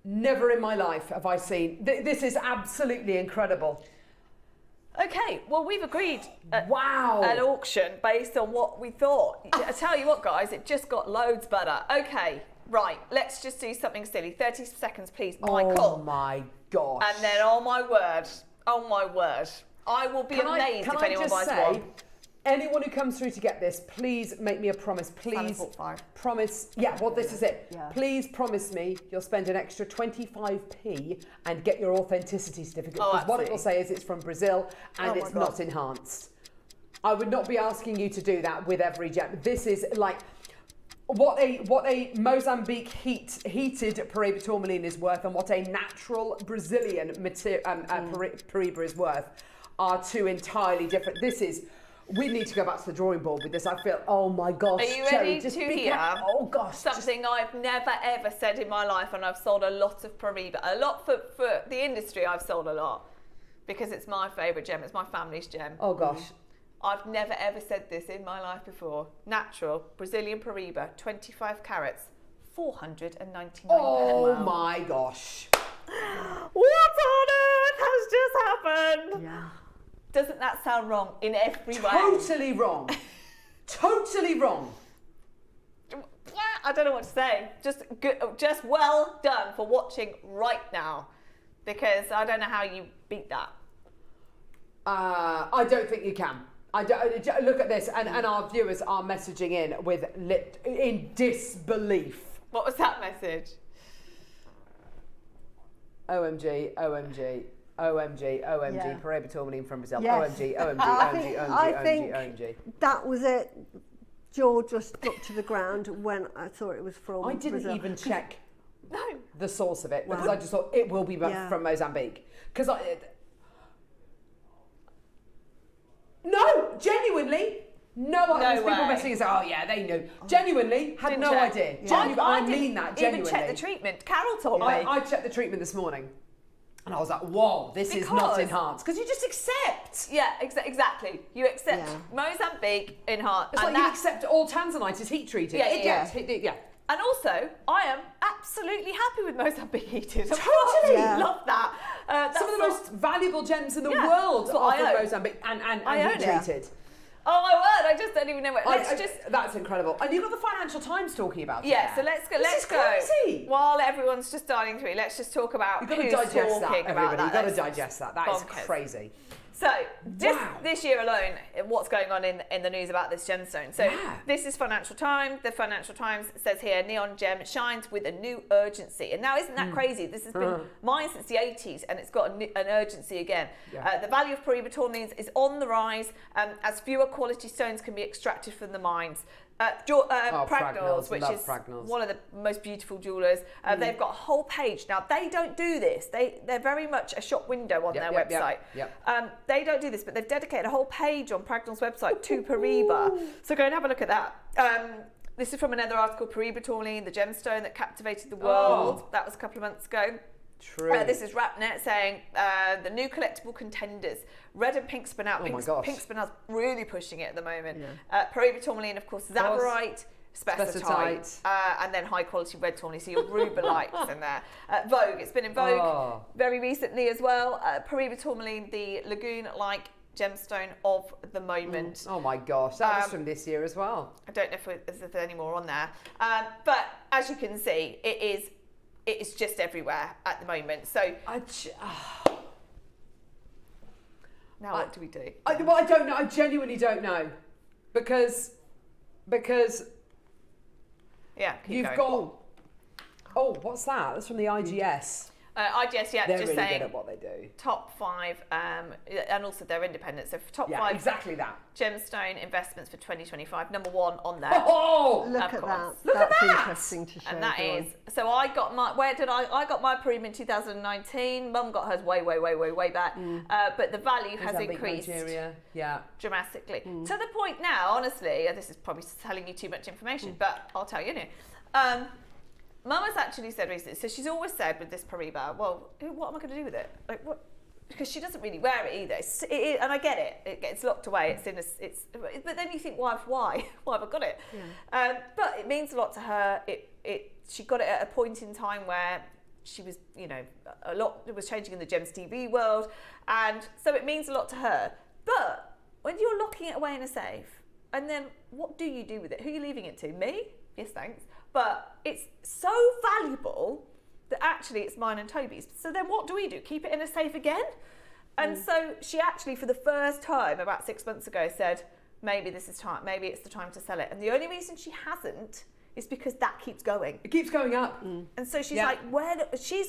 never in my life have I seen, this is absolutely incredible. Okay, well we've agreed at Wow. an auction based on what we thought. I tell you what guys, it just got loads better. Okay, right, let's just do something silly. 30 seconds please, Michael. Oh my gosh. And then, oh my word, I will be amazed if anyone buys one. Anyone who comes through to get this, please make me a promise. Please promise. Yeah, well, this is it. Yeah. Please promise me you'll spend an extra 25p and get your authenticity certificate. Because what it will say is it's from Brazil and it's not enhanced. I would not be asking you to do that with every gem. This is like what a Mozambique heated Paraiba Tourmaline is worth, and what a natural Brazilian Paraiba is worth are two entirely different. This is. We need to go back to the drawing board with this. I feel, oh my gosh. Are you ready Cherry, to hear? Oh gosh. Something I've never ever said in my life, and I've sold a lot of Paraiba. A lot for the industry, I've sold a lot. Because it's my favourite gem, it's my family's gem. Oh gosh. I've never ever said this in my life before. Natural, Brazilian Paraiba, 25 carats, £499. Oh my gosh. What on earth has just happened? Yeah. Doesn't that sound wrong in every way? Totally wrong. Totally wrong. I don't know what to say. Just good, just well done for watching right now, because I don't know how you beat that. I don't think you can. I don't, look at this, and our viewers are messaging in disbelief. What was that message? OMG, OMG. OMG, OMG, Yeah. Paraiba Tourmaline from Brazil. Yes. OMG, OMG, I OMG, think OMG. that was it. Jaw just dropped to the ground when I thought it was from I didn't Brazil. even check No. the source of it because I just thought it will be from Mozambique. Because no, genuinely, no idea. People messaging and say, oh yeah, they knew. Genuinely, had Didn't no check. idea. Yeah. Genuinely, I mean didn't that, genuinely. even check the treatment. Carol told me. I checked the treatment this morning. And I was like, whoa, this is not enhanced. Because you just accept. Yeah, exactly. You accept Mozambique enhanced. It's like you accept all tanzanite is heat treated. Yeah. And also, I am absolutely happy with Mozambique heated. Totally. Yeah. Love that. Some of the most valuable gems in the world are from Mozambique and heat treated. Oh my word, I just don't even know what. That's incredible. And you've got the Financial Times talking about it. Yeah, so let's go. This is crazy. While everyone's just starting through, let's just talk about You've got to who's digest that, talking everybody. about You've got to digest that. That is bonkers. crazy. So, just this year alone, what's going on in the news about this gemstone? So, this is Financial Times. The Financial Times says here, neon gem shines with a new urgency. And now, isn't that crazy? This has been mine since the 80s, and it's got an urgency again. Yeah. The value of Paraiba Tourmalines is on the rise as fewer quality stones can be extracted from the mines. Pragnells, which is one of the most beautiful jewellers. They've got a whole page. Now, they don't do this. They're very much a shop window on their website. They don't do this, but they've dedicated a whole page on Pragnell's website to Paraiba. So go and have a look at that. This is from another article, Paraiba Tourmaline, the gemstone that captivated the world. That was a couple of months ago. True. This is Rapnet saying the new collectible contenders, red and pink spinel. Pink spinel's really pushing it at the moment. Paraiba Tourmaline, of course, Zavarite, Spessartite, and then high quality red tourmaline. So your rubelites in there. Vogue, it's been in Vogue very recently as well. Paraiba Tourmaline, the lagoon-like gemstone of the moment. Oh my gosh, that was from this year as well. I don't know if there's any more on there, but as you can see, it's just everywhere at the moment. So now what do we do? I don't know. I genuinely don't know, because you've got. Oh, what's that? That's from the IGS. IGS, They're just really saying good at what they do. Top 5, and also they're independent. So for top 5, exactly that. Gemstone investments for 2025. Number 1 on there. Oh, look at course. that. Look at That's that. interesting to show. And that everyone. is, so I got my, I got my Paraiba in 2019. Mum got hers way back. But the value has increased Nigeria. dramatically. To the point now, honestly, this is probably telling you too much information, but I'll tell you anyway. Mum has actually said recently, so she's always said with this Paraiba, well, what am I going to do with it? Like what? Because she doesn't really wear it either. And I get it. It gets locked away. But then you think, why have I got it? But it means a lot to her. She got it at a point in time where she was, a lot was changing in the Gems TV world, and so it means a lot to her. But when you're locking it away in a safe, and then what do you do with it? Who are you leaving it to? Me? Yes, thanks. But it's so valuable that actually it's mine and Toby's. So then what do we do? Keep it in a safe again? And so she actually, for the first time, about 6 months ago, said, maybe this is time. Maybe it's the time to sell it. And the only reason she hasn't is because that keeps going. It keeps going up. And so she's like, she's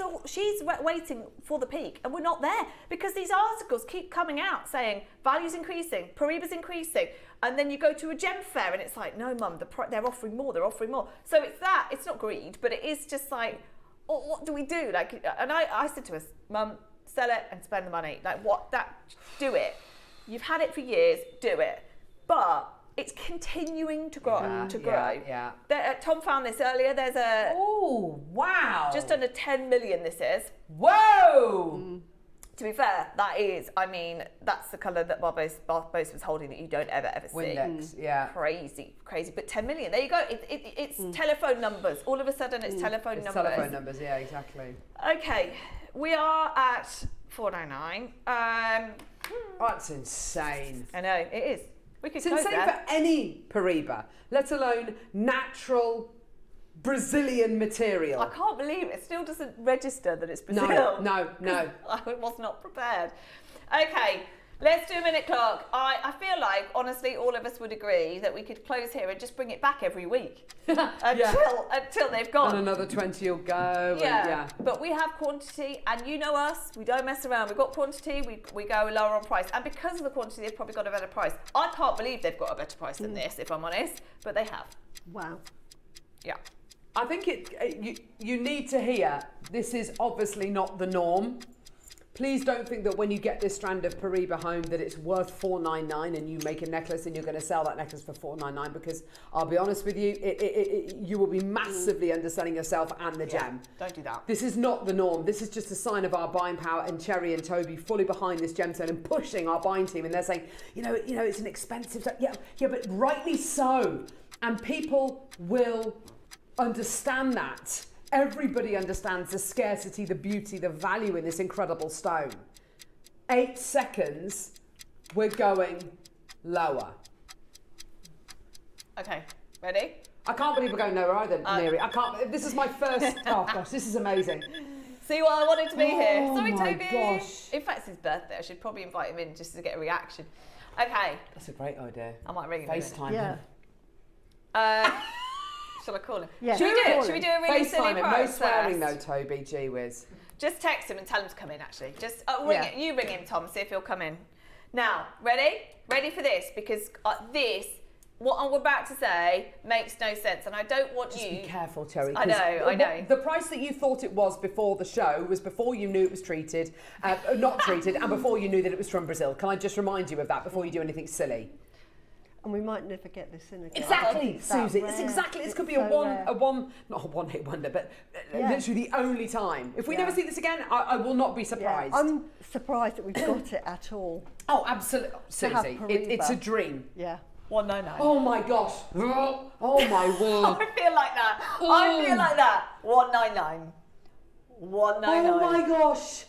waiting for the peak, and we're not there because these articles keep coming out saying value's increasing, Paraiba's increasing, and then you go to a gem fair and it's like, no, mum, they're offering more, they're offering more. So it's that. It's not greed, but it is just like, oh, what do we do? Like, and I said to us, mum, sell it and spend the money. Like, do it. You've had it for years, do it. But it's continuing to grow. Yeah. Tom found this earlier. There's a... Oh, wow. Just under 10 million this is. Whoa! To be fair, that is, I mean, that's the colour that Barbados was holding that you don't ever see. Windex, yeah. Crazy. But 10 million, there you go. It's telephone numbers. All of a sudden, it's telephone numbers. Telephone numbers, yeah, exactly. Okay, we are at $4.99. That's insane. I know, it is. We could It's close insane there. for any Paraiba, let alone natural Brazilian material. I can't believe it still doesn't register that it's Brazil. No. I was not prepared. Okay, let's do a minute clock. I feel like, honestly, all of us would agree that we could close here and just bring it back every week until they've gone. And another 20 will go. Yeah, but we have quantity, and you know us, we don't mess around. We've got quantity, we go lower on price. And because of the quantity, they've probably got a better price. I can't believe they've got a better price than this, if I'm honest, but they have. Wow. Yeah. I think you need to hear, this is obviously not the norm. Please don't think that when you get this strand of Paraiba home that it's worth $4.99 and you make a necklace and you're going to sell that necklace for $4.99, because I'll be honest with you, you will be massively underselling yourself and the gem. Don't do that. This is not the norm. This is just a sign of our buying power, and Cherry and Toby fully behind this gemstone and pushing our buying team, and they're saying, you know, it's an expensive, yeah, but rightly so. And people will understand that. Everybody understands the scarcity, the beauty, the value in this incredible stone. 8 seconds, we're going lower. Okay, ready? I can't believe we're going lower either, Mary. I can't. This is my first. Oh gosh, this is amazing. See what I wanted to be here. Sorry, my Toby. gosh. In fact, it's his birthday. I should probably invite him in just to get a reaction. Okay. That's a great idea. I might ring him. FaceTime Yeah. him. Shall I call him? Yeah. Should we do it? Call Should we him. do a really silly FaceTime him. No price swearing first? though, Toby. Gee whiz. Just text him and tell him to come in, actually. Just you ring him, Tom, see if he'll come in. Now, ready? Ready for this? Because what I'm about to say makes no sense, and I don't want Just you... be careful, Cherry. I know. The price that you thought it was before the show was before you knew it was treated, not treated, and before you knew that it was from Brazil. Can I just remind you of that before you do anything silly? And we might never get this in again. Exactly, It's that Susie. rare. It's exactly. This could be so not a one-hit wonder, but literally the only time. If we never see this again, I will not be surprised. I'm surprised that we've got it at all. Oh, absolutely, have Susie. Paraiba. It's a dream. Yeah. $1.99. Oh my gosh. Oh my word. I feel like that. I feel like that. $1.99. $1.99. Oh my gosh.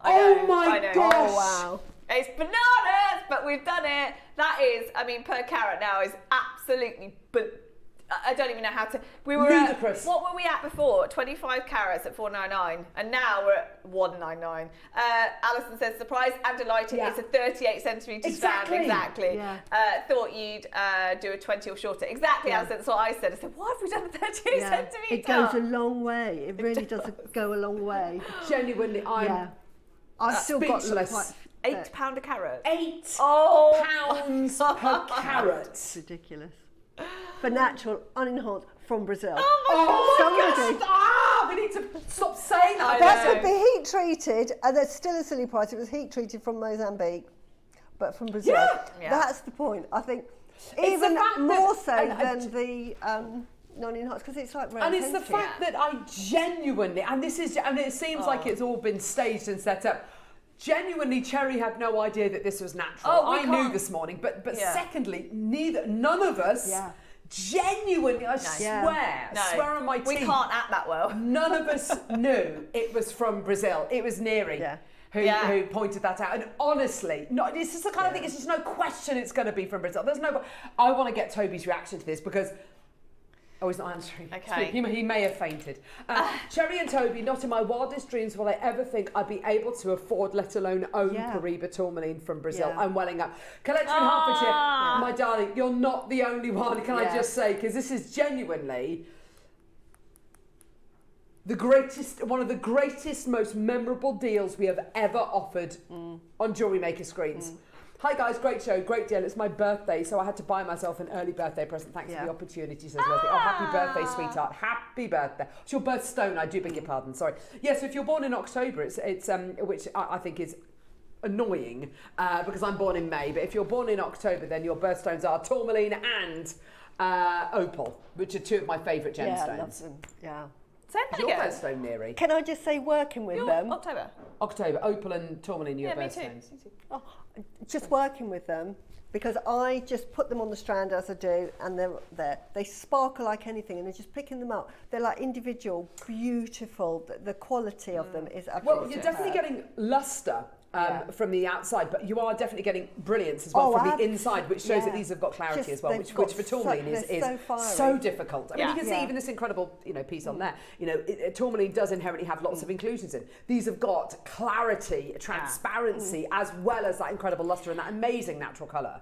I know, Oh my I know. gosh. Oh, wow. It's bananas, but we've done it. That is, I mean, per carat now is absolutely, but I don't even know how to. We were ludicrous. What were we at before? 25 carats at $4.99, and now we're at $1.99. Alison says, surprised and delighted. Yeah. It's a 38 centimetre strand. Exactly. Exactly. Yeah. Thought you'd do a 20 or shorter. Exactly, Yeah. Alison. That's what I said. I said, why have we done a 38 centimetre? It goes a long way. It really does go a long way. Genuinely, I'm I've still got speechless. £8 a carat. £8 Oh. pounds per carat. It's ridiculous. For natural, unenhanced, from Brazil. Oh my gosh! We need to stop saying that. That could be heat treated, and there's still a silly price. It was heat treated from Mozambique, but from Brazil. Yeah. That's the point. I think It's even the fact more that- so and- than the non-enhanced, because it's like rare And it's the country. fact that I genuinely, and it seems like it's all been staged and set up. Genuinely, Cherry had no idea that this was natural. Oh, we I knew can't- this morning, but Yeah. secondly, none of us genuinely, I swear on my teeth, We can't act that well. none of us knew it was from Brazil. It was Neri. Yeah. Who pointed that out, and honestly, it's just the kind of thing. It's just no question it's going to be from Brazil. I want to get Toby's reaction to this because, Oh, he's not answering. Okay. He may have fainted. Cherry and Toby, not in my wildest dreams will I ever think I'd be able to afford, let alone own Paraiba Tourmaline from Brazil. Yeah. I'm welling up. Collector in Hertfordshire, my darling, you're not the only one, can I just say, because this is genuinely one of the greatest, most memorable deals we have ever offered on Jewellery Maker screens. Hi guys, great show, great deal. It's my birthday, so I had to buy myself an early birthday present. Thanks for the opportunity, says Leslie. Oh, happy birthday, sweetheart. Happy birthday. It's your birthstone, I do beg your pardon, sorry. Yeah, so if you're born in October, it's which I think is annoying because I'm born in May, but if you're born in October, then your birthstones are Tourmaline and Opal, which are two of my favourite gemstones. Yeah, I love them. Yeah. Say that Your again. birthstone, Neary? Can I just say, working with them? October. October, Opal and Tourmaline, your Yeah, me birthstones. too. Oh, just working with them, because I just put them on the strand as I do, and they're there. They sparkle like anything, and they're just picking them up. They're like individual, beautiful. The quality of them is absolutely Well, you're definitely getting lustre from the outside, but you are definitely getting brilliance as well from the inside, which shows that these have got clarity as well, which for Tourmaline is so difficult. I mean, you can see even this incredible piece on there. You know, Tourmaline does inherently have lots of inclusions in. These have got clarity, transparency, as well as that incredible lustre and that amazing natural colour.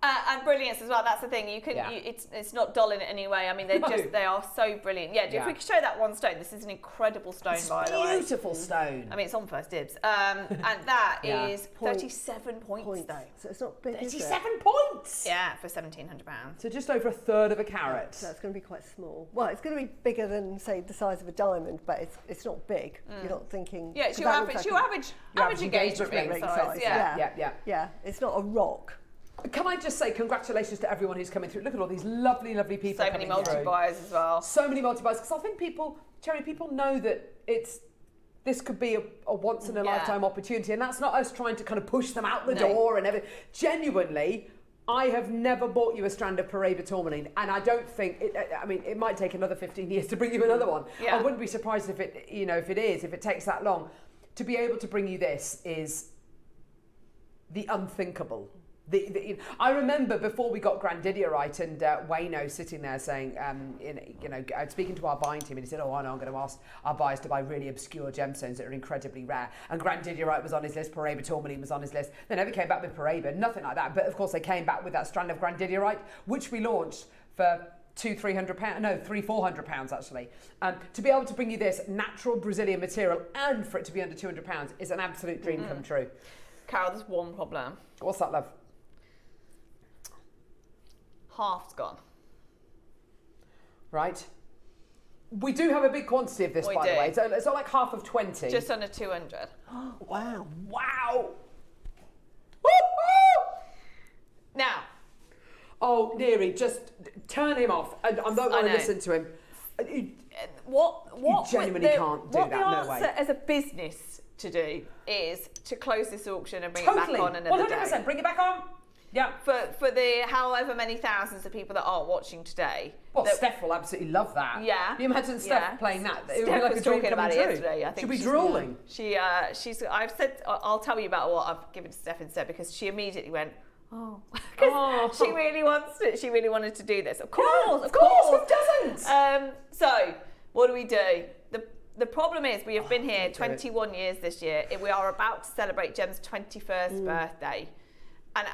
And brilliance as well. That's the thing. You can. It's not dull in any way. I mean, they are so brilliant. Yeah. If we could show that one stone, this is an incredible stone, by the way. Beautiful stone. I mean, it's on first dibs. And that is 37 points though. So it's not big. 37 points. Yeah, for £1,700. So just over a third of a carat. So it's going to be quite small. Well, it's going to be bigger than, say, the size of a diamond, but it's not big. You're not thinking. Yeah, it's your average engagement ring size. Yeah. It's not a rock. Can I just say congratulations to everyone who's coming through. Look at all these lovely, lovely people. So many multi-buyers as well. So many multi-buyers, because I think people know that this could be a once in a lifetime opportunity, and that's not us trying to kind of push them out the door and everything. Genuinely, I have never bought you a strand of Paraiba Tourmaline, and I don't think it might take another 15 years to bring you another one. I wouldn't be surprised if it takes that long. To be able to bring you this is the unthinkable. I remember before we got Grandidiorite and Wayno sitting there saying, speaking to our buying team, and he said, I'm going to ask our buyers to buy really obscure gemstones that are incredibly rare. And Grandidiorite was on his list, Paraiba Tourmaline was on his list. They never came back with Paraiba, nothing like that. But of course they came back with that strand of Grandidiorite, which we launched for £400 actually. To be able to bring you this natural Brazilian material and for it to be under £200 is an absolute dream come true. Carol, there's one problem. What's that, love? Half's gone. Right. We do have a big quantity of this, by the way. So it's not like half of 20. Just under 200. Wow. Wow. Now. Oh, Neary, just turn him off. I'm not going to listen to him. What you genuinely can't do that, no way. What the answer as a business to do is to close this auction and bring it back on another 100%. day. Bring it back on. Yeah. For the however many thousands of people that aren't watching today. Well, Steph will absolutely love that. Yeah. You imagine Steph playing that. It would Steph be like was a dream talking about it yesterday. I think she'll be drooling. I'll tell you about what I've given to Steph instead, because she immediately went, because she really wants it. She really wanted to do this. Of course, who doesn't? So what do? The problem is we have been here 21 years this year. We are about to celebrate Jem's 21st birthday. And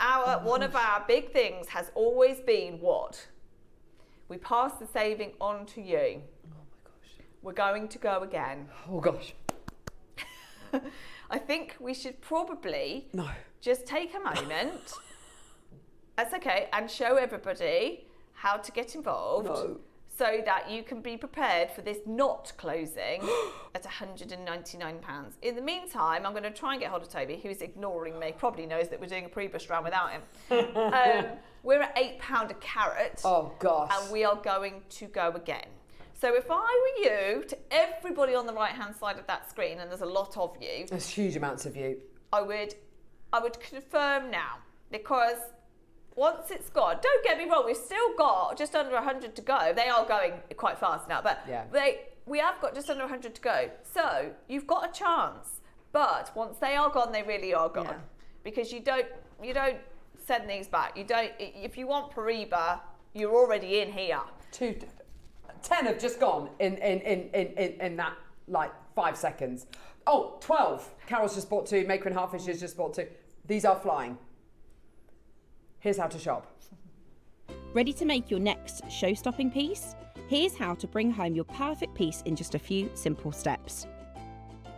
one of our big things has always been what? We pass the saving on to you. Oh my gosh. We're going to go again. Oh gosh. I think we should probably just take a moment. That's okay, and show everybody how to get involved. So that you can be prepared for this not closing at £199. In the meantime, I'm going to try and get hold of Toby, who's ignoring me, probably knows that we're doing a Paraiba strand without him. We're at £8 a carat. Oh, gosh. And we are going to go again. So if I were you, to everybody on the right-hand side of that screen, and there's a lot of you. There's huge amounts of you. I would confirm now, because once it's gone, don't get me wrong, we've still got just under 100 to go. They are going quite fast now, but we have got just under 100 to go. So you've got a chance, but once they are gone, they really are gone, because you don't send these back. You don't. If you want Paraiba, you're already in here. 10 have just gone in that, like, 5 seconds. Oh, 12. Carol's just bought 2. Maker and Harfish has just bought 2. These are flying. Here's how to shop. Ready to make your next show-stopping piece? Here's how to bring home your perfect piece in just a few simple steps.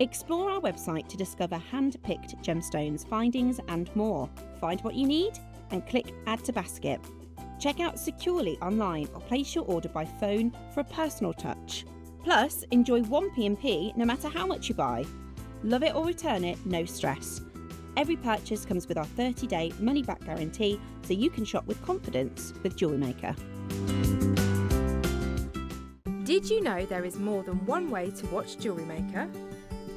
Explore our website to discover hand-picked gemstones, findings and more. Find what you need and click Add to Basket. Check out securely online or place your order by phone for a personal touch. Plus, enjoy 1 P&P no matter how much you buy. Love it or return it, no stress. Every purchase comes with our 30-day money-back guarantee, so you can shop with confidence with Jewellery Maker. Did you know there is more than one way to watch Jewellery Maker?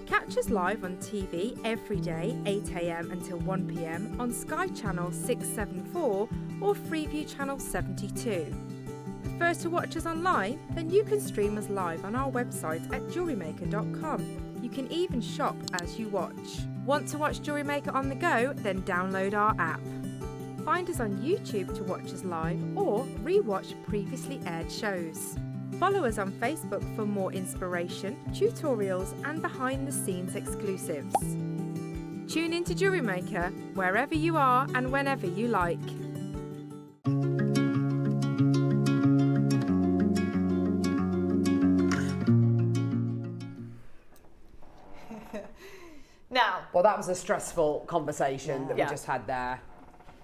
Catch us live on TV every day, 8 AM until 1 PM on Sky Channel 674 or Freeview Channel 72. Prefer to watch us online? Then you can stream us live on our website at jewellerymaker.com. You can even shop as you watch. Want to watch Jewellery Maker on the go? Then download our app. Find us on YouTube to watch us live or re-watch previously aired shows. Follow us on Facebook for more inspiration, tutorials and behind-the-scenes exclusives. Tune in to Jewellery Maker wherever you are and whenever you like. Now, Well, that was a stressful conversation that we just had there.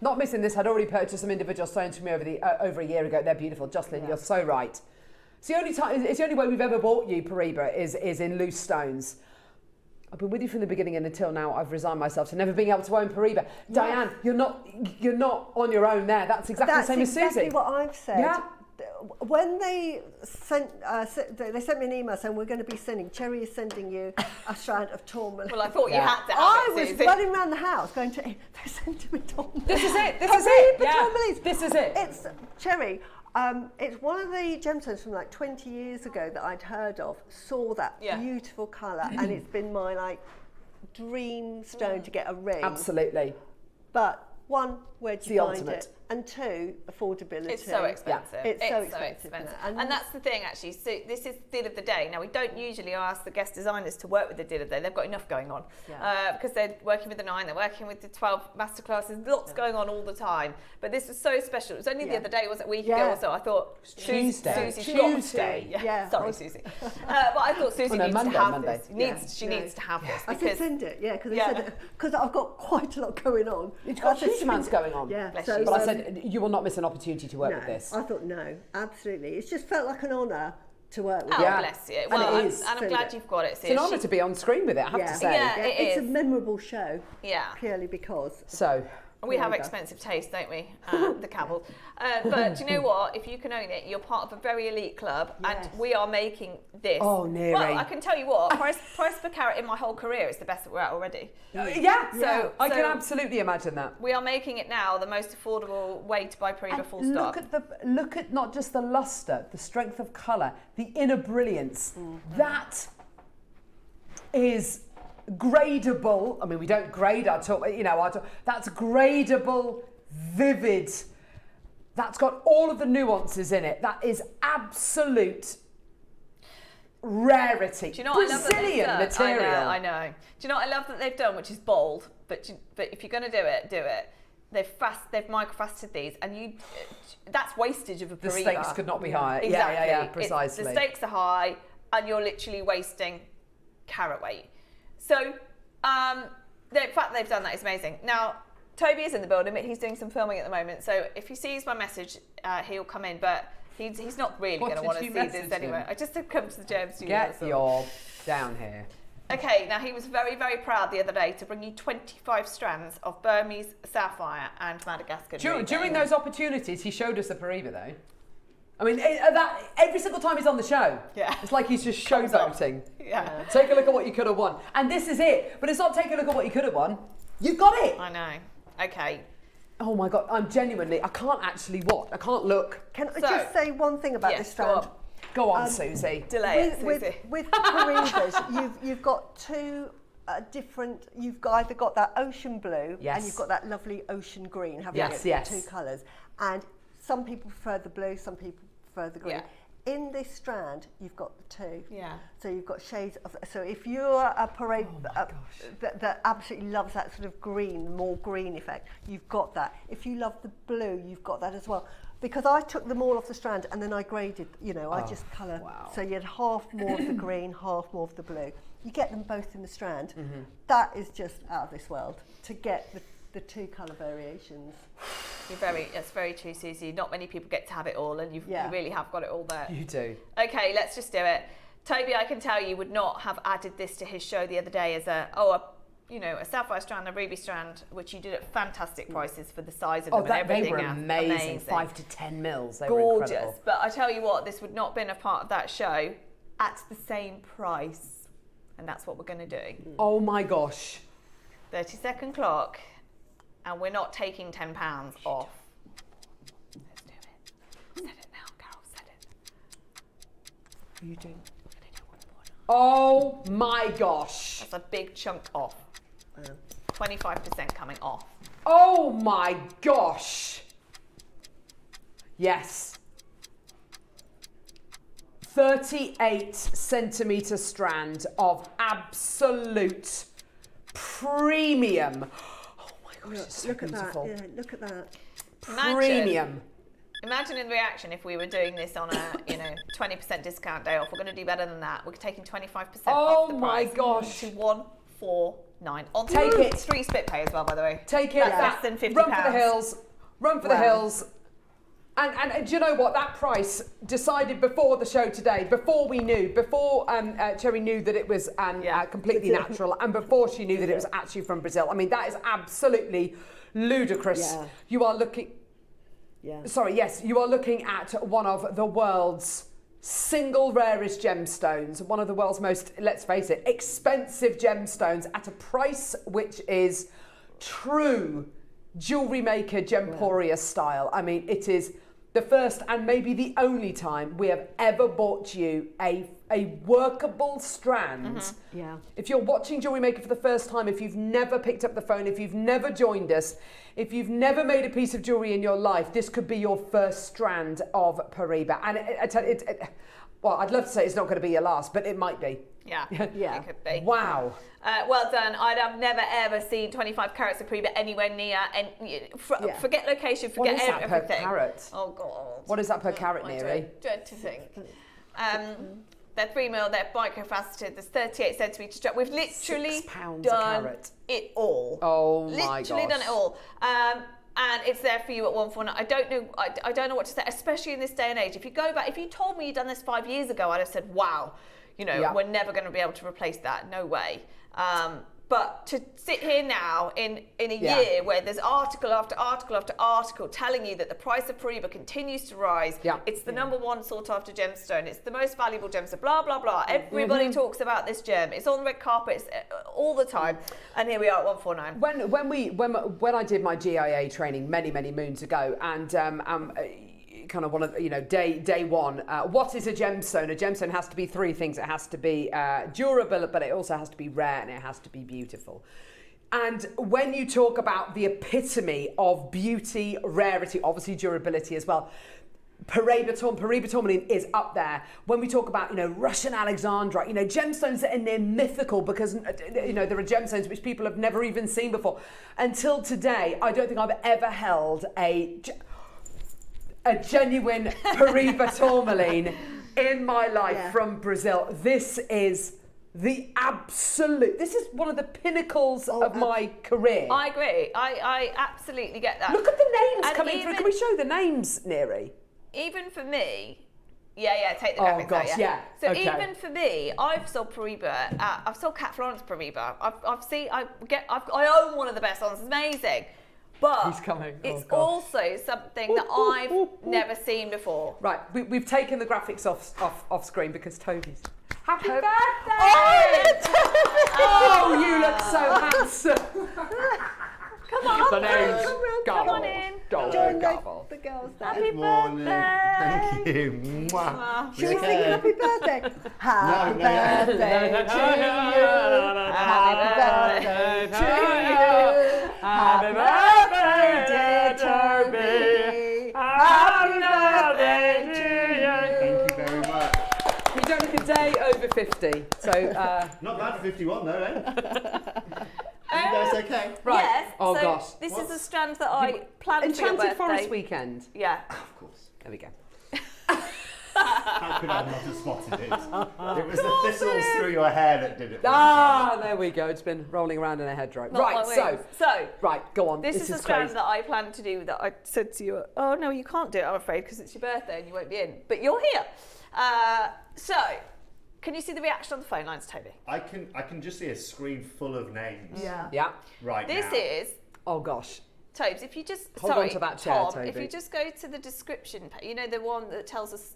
Not missing this, I'd already purchased some individual stones from me over a year ago. They're beautiful. Jocelyn, you're so right. It's the only way we've ever bought you, Paraiba, is in loose stones. I've been with you from the beginning and until now I've resigned myself to never being able to own Paraiba. Yeah. Diane, you're not on your own there. That's exactly the same as Suzie. That's exactly what I've said. Yeah. When they sent me an email saying we're going to be sending, Cherry is sending you a strand of tourmaline. well, I thought you had to have I it, was Suzie. running around the house going to, they're sending me tourmaline. This is it. This is it. Paraiba tourmalines. This is it. It's Cherry. It's one of the gemstones from like 20 years ago that I'd heard of, saw that beautiful colour, and it's been my dream stone to get a ring. Absolutely. But one, where do the you find ultimate. it? And two, affordability. It's so expensive. Yeah. It's so expensive. And that's the thing, actually. So this is deal of the day. Now, we don't usually ask the guest designers to work with the deal of the day. They've got enough going on because they're working with the 9, they're working with the 12 masterclasses, lots going on all the time. But this was so special. It was only the other day, was it a week ago or so? I thought Tuesday. Tuesday. Yeah. Sorry, Suzie. But I thought Suzie needs to have Monday. this. She needs to have this. I said send it, because I've got quite a lot going on. It's got a huge amount going on. Yeah. So, but I said you will not miss an opportunity to work with this. I thought no, absolutely. It's just felt like an honour to work with. Oh, bless you. Well, and it is. And I'm glad you've got it. It's an honour to be on screen with it, I have to say. Yeah, it's a memorable show. Yeah. Purely because. So. We have expensive taste, don't we? The Cabal. But do you know what? If you can own it, you're part of a very elite club, and we are making this. Oh, nearly. Well, I can tell you what, price per carat in my whole career is the best that we're at already. So I can absolutely imagine that. We are making it now the most affordable way to buy Paraiba, full stop. Look at not just the lustre, the strength of colour, the inner brilliance. That is gradable. I mean, we don't grade our talk, that's gradable, vivid. That's got all of the nuances in it. That is absolute rarity. Do you know what Brazilian I love that they've done? material. I know. Do you know what I love that they've done, which is bold, but if you're going to do it. They've microfaceted these, and that's wastage of a Paraiba. The stakes could not be higher. Exactly. Yeah, precisely. The stakes are high, and you're literally wasting carat weight. So, the fact that they've done that is amazing. Now, Toby is in the building, but he's doing some filming at the moment. So if he sees my message, he'll come in. But he's not really going to want to see this anyway. I just have come to the Gem Studio. Get your down here. Okay, now he was very, very proud the other day to bring you 25 strands of Burmese sapphire and Madagascar. During those opportunities, he showed us the Paraiba, though. I mean, every single time he's on the show, it's like he's just showboating. Yeah. Take a look at what you could have won. And this is it. But it's not take a look at what you could have won. You've got it. I know. Okay. Oh my God, I can't actually watch. I can't look. Can I just say one thing about this strand? Go on, Suzie. Delay it, Suzie. With Paraibas, you've got two different, either got that ocean blue and you've got that lovely ocean green, haven't you? Yes. Two colours. And some people prefer the blue, some people prefer the green. in this strand, you've got the two. Yeah. So you've got shades of. So if you're a Paraiba that absolutely loves that sort of green, more green effect, you've got that. If you love the blue, you've got that as well. Because I took them all off the strand and then I graded. You know, I just colour. Wow. So you had half more of the green, half more of the blue. You get them both in the strand. That is just out of this world to get the two colour variations. That's very true, Suzie. Not many people get to have it all, and you really have got it all there. You do. Okay, let's just do it. Toby, I can tell you, would not have added this to his show the other day as a sapphire strand, a ruby strand, which you did at fantastic prices for the size of them and everything. They were else. amazing. 5 to 10 mils. They Gorgeous. were incredible. But I tell you what, this would not have been a part of that show at the same price, and that's what we're going to do. Oh my gosh. 30-second clock. And we're not taking £10 off. Let's do it. Set it now, Carol, set it. Are you doing? Oh my gosh. That's a big chunk off. 25% coming off. Oh my gosh. Yes. 38 centimetre strand of absolute premium. Look at that. Yeah, look at that. Premium. Imagine in reaction if we were doing this on a 20% discount day off. We're going to do better than that. We're taking 25% off the price. Oh my gosh. To 149. On Take it. It's free split pay as well, by the way. Take it. That's less than £50. Run for the hills. Run for the hills. And do you know what? That price decided before the show today, before we knew, before Cherry knew that it was completely natural, and before she knew that it was actually from Brazil. I mean, that is absolutely ludicrous. Yeah. You are looking... Sorry, yes, you are looking at one of the world's single rarest gemstones, one of the world's most, let's face it, expensive gemstones at a price which is true Jewellery Maker Gemporia style. I mean, it is the first and maybe the only time we have ever bought you a workable strand. If you're watching Jewellery Maker for the first time, if you've never picked up the phone, if you've never joined us, if you've never made a piece of jewellery in your life, this could be your first strand of Paraiba. And well, I'd love to say it's not going to be your last, but it might be. Yeah, it could be. Wow. Well done. I'd have never ever seen 25 carats of Paraiba anywhere near, and forget location, forget everything. What is that per carat? Oh God. What is that per carat, I Neary? dread to think. They're 3 mil, they're microfaceted, there's 38 centimetre strap. We've literally £6 done a carat. it all. Oh my gosh. Literally done it all. And it's there for you at 149. I don't know what to say, especially in this day and age. If you go back, if you told me you'd done this 5 years ago, I'd have said, wow, we're never going to be able to replace that. No way. But to sit here now in a year where there's article after article after article telling you that the price of Paraiba continues to rise, it's the number one sought after gemstone, it's the most valuable gemstone, blah, blah, blah. Everybody talks about this gem. It's on the red carpets all the time. And here we are at 149. When I did my GIA training many moons ago, and kind of one of day one, what is a gemstone? A gemstone has to be 3 things. It has to be durable, but it also has to be rare, and it has to be beautiful. And when you talk about the epitome of beauty, rarity, obviously durability as well, Paraiba Tourmaline is up there. When we talk about, Russian Alexandrite, gemstones that are near mythical because, there are gemstones which people have never even seen before. Until today, I don't think I've ever held a genuine Paraiba Tourmaline in my life from Brazil. This is this is one of the pinnacles of my career. I agree. I absolutely get that. Look at the names coming through. Can we show the names, Neary? Even for me, take the graphics out, So even for me, I've sold Paraiba. I've sold Cat Florence Paraiba. I own one of the best ones. It's amazing. But He's coming. It's also something that I've never seen before. Right, we've taken the graphics off screen because Toby's. Happy birthday! Oh, you look so handsome. Come on, the names. come on in. Join the girls there. Happy morning. birthday. Thank you. Mwah. Should we sing happy birthday? Happy birthday to you. Happy birthday to you. Happy birthday, dear Toby. Happy birthday to you. Thank you very only a day over 50. So Not bad for 51 though, eh? You guys okay? right. Yes. Oh so gosh. This is a strand that I planned for your Enchanted birthday. Forest weekend. Yeah. Of course. There we go. How could I not have spotted it? It was the thistles through your hair that did it. Ah, there we go. It's been rolling around in a hedgerow. Not Right, my so wings. So right, go on. this is a crazy. strand that I planned to do that I said to you, oh no, you can't do it, I'm afraid, because it's your birthday and you won't be in. But you're here. So, can you see the reaction on the phone lines, Toby? I can just see a screen full of names. Yeah. Yeah. Right This now. is, Oh gosh. Tobes, if you just, Hold sorry, on to that chair, Tom, Toby. if you just go to the description, you know, the one that tells us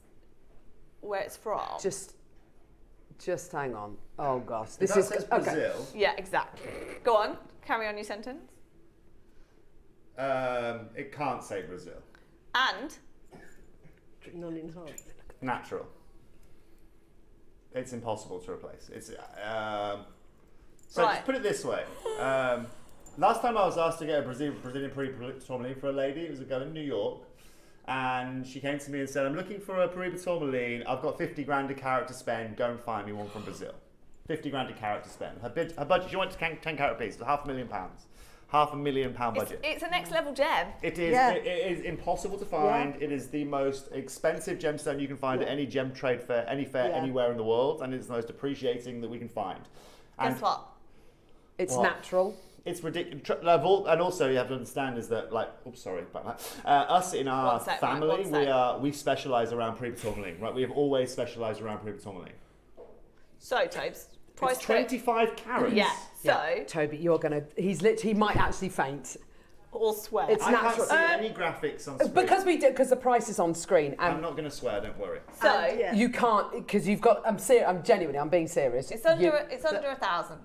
where it's from. Just hang on. Oh gosh. If This that is says okay. Brazil. Yeah, exactly. Go on, carry on your sentence. It can't say Brazil. And Non-enhanced. Natural. It's impossible to replace. It's so Right. just put it this way. Last time I was asked to get a Brazilian Paraiba Tourmaline for a lady, it was a girl in New York, and she came to me and said, "I'm looking for a Paraiba Tourmaline. I've got 50 grand a carat to spend. Go and find me one from Brazil." 50 grand a carat to spend. Her budget. She wanted 10 carat piece, £500,000. £500,000 budget. it's a next level gem. It is. Yeah. It is impossible to find. It is the most expensive gemstone you can find at any gem trade fair, any fair anywhere in the world, and it's the most appreciating that we can find. And Guess what? It's What? natural. it's ridiculous. And also, you have to understand is that, like, oops, sorry about that. Us in our One sec, family, Mike, one sec. we specialise around Paraiba Tourmaline, right? We have always specialised around Paraiba Tourmaline. So, Tobes, price It's 25 carats. Yeah. So, Toby, you're gonna. He might actually faint. or swear. It's I natural. can't see any graphics on screen. Because the price is on screen, I'm and not going to swear. Don't worry. So, Yeah. you can't because you've got. I'm genuinely. I'm being serious. it's under 1,000.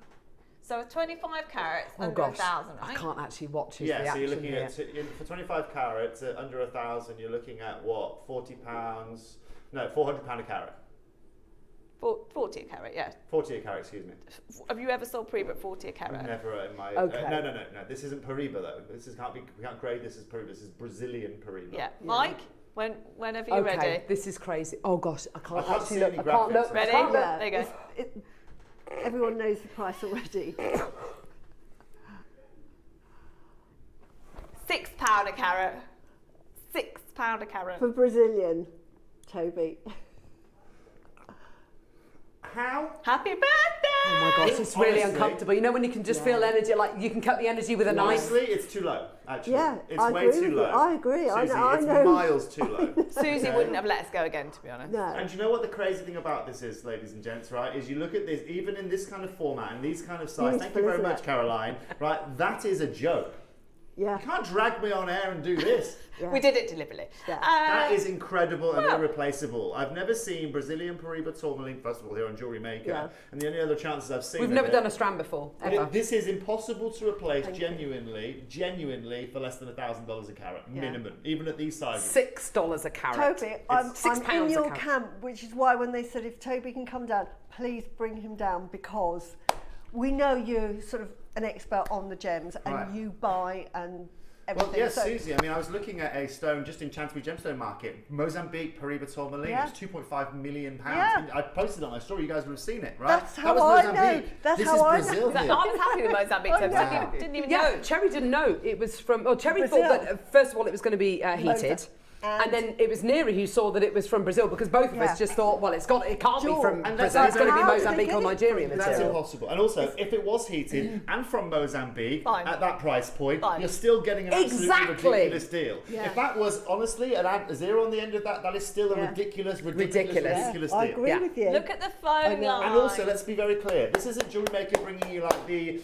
So, 25 carats, Oh under gosh, 1,000, right? I can't actually watch his Yeah, reaction so you're looking here. at for 25 carats at under 1,000. You're looking at what? £40? No, £400 a carat. 40 a carat, yeah. 40 a carat, excuse me. Have you ever sold Paraiba at 40 a carat? Never in my. Okay. No. This isn't Paraiba though. We can't grade this as Paraiba. This is Brazilian Paraiba. Yeah. Mike, whenever you're Okay, ready. this is crazy. Oh gosh, I can't can't actually see look. any I can't graphics look. on Ready? I can't look. There you go. Everyone knows the price already. £6 a carat. £6 a carat. For Brazilian, Toby. How? Happy birthday! Oh my gosh, it's really Honestly- uncomfortable. You know when you can just feel energy, like you can cut the energy with a knife. Honestly, it's too low. Actually, Yeah, it's I way agree too with low. you. I agree. I Susie, know- I it's know. miles too low. Susie Okay? wouldn't have let us go again, to be honest. No. And do you know what the crazy thing about this is, ladies and gents, right? Is you look at this, even in this kind of format and these kind of size. Thank you Beautiful, very isn't much, it? Caroline. Right, that is a joke. Yeah. You can't drag me on air and do this. We did it deliberately. Yeah. That is incredible and irreplaceable. I've never seen Brazilian Paraiba Tourmaline, first of all, here on Jewellery Maker, Yeah. and the only other chances I've seen We've of never it- done a strand before, ever. This is impossible to replace genuinely for less than $1,000 a carat, minimum, even at these sizes. $6 a carat. Toby, I'm £6 in a your carat. camp, which is why when they said if Toby can come down, please bring him down, because we know you're sort of an expert on the gems and Right. you buy and Well, everything. yes, so, Susie. I mean, I was looking at a stone just in Enchanted gemstone market, Mozambique Paraiba Tourmaline. Yeah. It was £2.5 million. Yeah. I posted it on my story. You guys would have seen it, right? That's that how was I know. Mozambique. That's this how is I know. Brazil I here. was happy with Mozambique, so Wow. I didn't even Yeah, know. Cherry didn't know it was from. Oh, Cherry Brazil. thought that first of all it was going to be heated, and then it was Neri who saw that it was from Brazil because both of Yeah. us just thought, well, it can't be Jewel. from And Brazil. It's going to be how did they Mozambique get or it Nigerian from? That's material. impossible. And also, if it was heated and from Mozambique Fine. at that price point, Fine. you're still getting an absolutely Exactly. ridiculous deal. Yeah. If that was, honestly, a zero on the end of that, that is still a Yeah. ridiculous Ridiculous. deal. I agree Yeah. with you. Look at the phone line. And also, let's be very clear. This isn't Jewellery Maker bringing you like the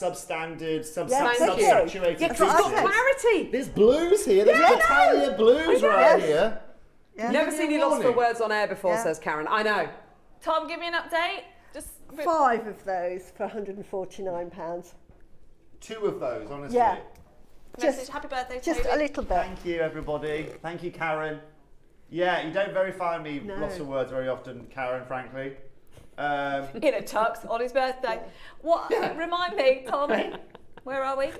substandard, Yeah, thank you. subsaturated Yeah, 'cause it's got pieces. clarity. There's blues here. There's Battaglia blues right Yes. here. Yeah. Never seen you lost for Warning. words on air before, Yeah. says Karen. I know. Tom, give me an update. Just 5 of those for £149. 2 of those, honestly. Yeah. message. Just- Happy birthday, Just Toby. a little bit. Thank you, everybody. Thank you, Karen. Yeah, you don't verify me No. lots of words very often, Karen, frankly. In a tux on his birthday. What? Remind me, Tom. Where are we?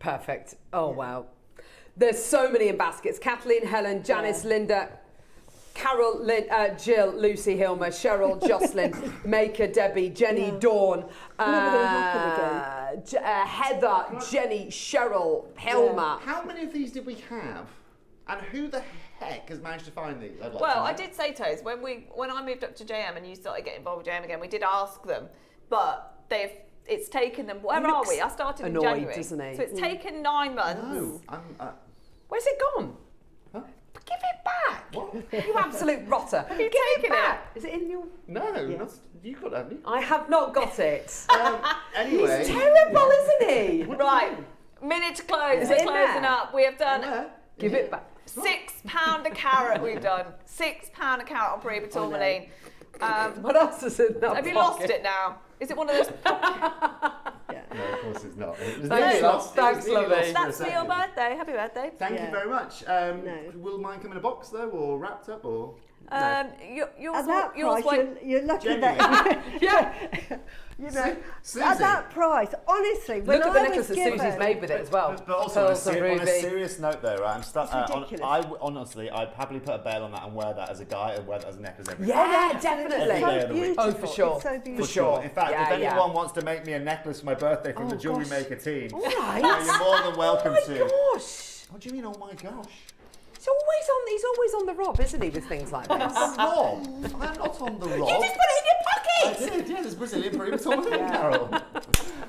Perfect. Oh wow. There's so many in baskets. Kathleen, Helen, Janice, Linda, Carol, Lynn, Jill, Lucy, Hilma, Cheryl, Jocelyn, Maker, Debbie, Jenny, Dawn, Heather, Jenny, Cheryl, Hilma. How many of these did we have? And who the heck has managed to find these? Well, I did say, Toes, when I moved up to JM and you started getting involved with JM again, we did ask them, but it's taken them. Where are we? I started in January, doesn't he? So it's taken 9 months. No, Where's it gone? Huh? Give it back. What? You absolute rotter. Have you taken it? Is it in your? No, you've got it, haven't you? I have not got it. Anyway. He's terrible, isn't he? Right, minute to close. Is We're it in closing there? up. We have done Give it back. £6 a carat. We've done £6 a carat on Paraiba Tourmaline. What else is in that Have you pocket? lost it now? Is it one of those? No, of course it's not. Thanks, lovely. That's for your birthday. Happy birthday. Thank you very much. Will mine come in a box though, or wrapped up, or? Yours At that yours price, won't. you're lucky that you know. Suzie. At that price, honestly, when Look at the I necklace was that given, Susie's made with it as well. But also on a, Pearls and on a ruby. serious note though, right? I'm stuck. ridiculous. Honestly, I'd happily put a bail on that and wear that as a guy and wear that as a necklace every Yeah, day. definitely. Every day of the week. Oh, for sure. It's so For beautiful. sure. In fact, Yeah, if anyone wants to make me a necklace for my birthday from the Jewellery Maker team, All right. you're more than welcome to. Oh my gosh. What do you mean, oh my gosh? He's always on the rob, isn't he, with things like this? Rob? I'm not on the rob. You just put it in your pocket! I did, yeah, there's Brazilian Paraiba Tourmaline, Carol.